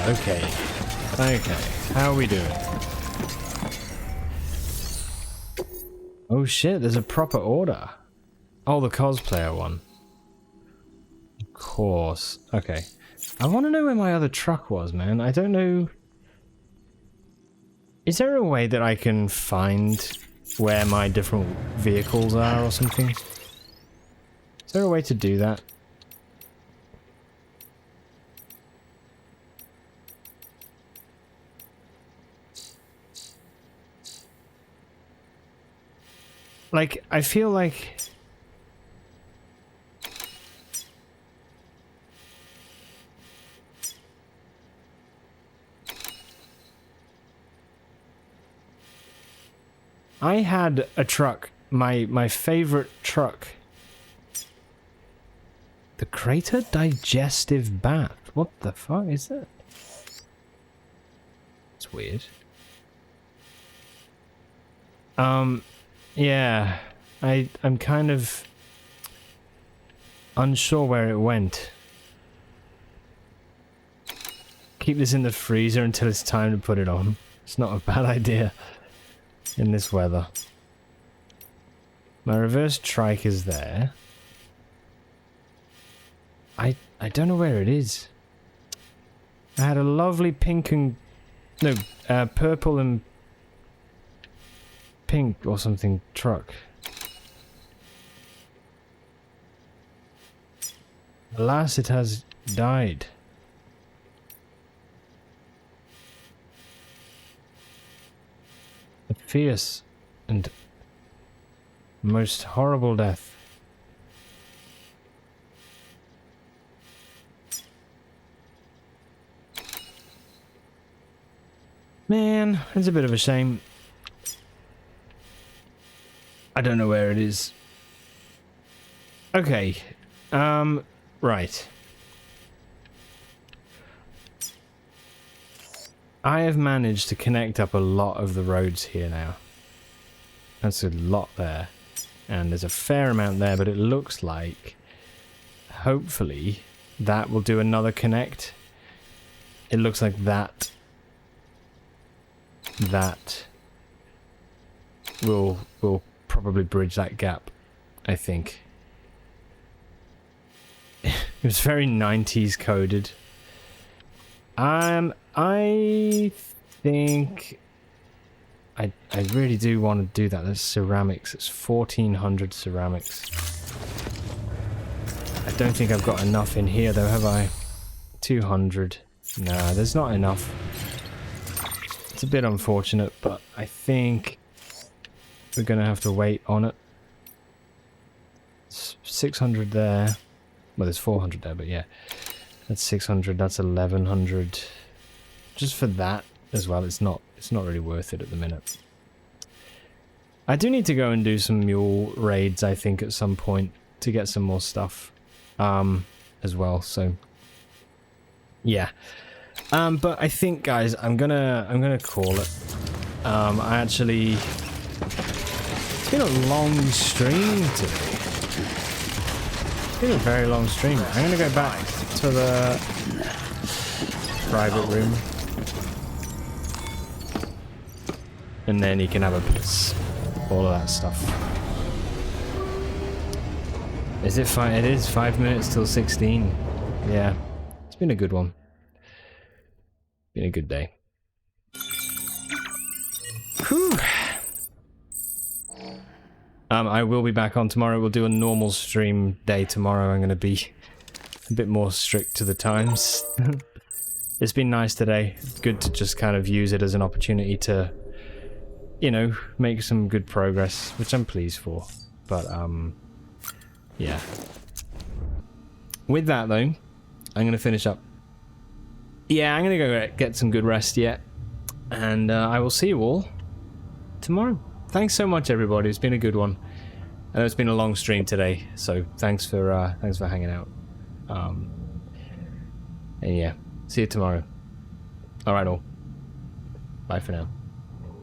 Okay. Okay. How are we doing? Oh shit, there's a proper order. Oh, the cosplayer one. Of course. Okay. I want to know where my other truck was, man. I don't know. Is there a way that I can find where my different vehicles are or something? Is there a way to do that? Like, I feel like... I had a truck, my favorite truck. The Crater Digestive Bath. What the fuck is that? It's weird. Yeah. I'm kind of unsure where it went. Keep this in the freezer until it's time to put it on. It's not a bad idea in this weather. My reverse trike is there. I don't know where it is. I had a lovely pink and... no, purple and pink or something truck. Alas, it has died. A fierce and most horrible death. Man, it's a bit of a shame. I don't know where it is. Okay. Right. I have managed to connect up a lot of the roads here now. That's a lot there. And there's a fair amount there, but it looks like hopefully that will do another connect. It looks like that will probably bridge that gap, I think. It was very 90s coded. I think I really do want to do that. That's ceramics. It's 1400 ceramics. I don't think I've got enough in here though, have I? 200. Nah, there's not enough. It's a bit unfortunate, but I think we're gonna have to wait on it. 600 there. Well, there's 400 there, but yeah. That's 600, that's 1100. Just for that as well, it's not really worth it at the minute. I do need to go and do some mule raids, I think, at some point to get some more stuff as well, so yeah. But I think, guys, I'm gonna call it. I actually, it's been a long stream today. It's been a very long stream. I'm gonna go back to the private room, and then you can have a piss. All of that stuff. Is it 5? It is 5 minutes till 16. Yeah, it's been a good one. Been a good day. Whew. I will be back on tomorrow. We'll do a normal stream day tomorrow. I'm going to be a bit more strict to the times. it's been nice today. Good to just kind of use it as an opportunity to, you know, make some good progress, which I'm pleased for. But yeah. With that though, I'm gonna finish up. Yeah, I'm gonna go get some good rest yet, and I will see you all tomorrow. Thanks so much, everybody. It's been a good one. I know it's been a long stream today, so thanks for hanging out. And yeah, see you tomorrow. All right, all. Bye for now.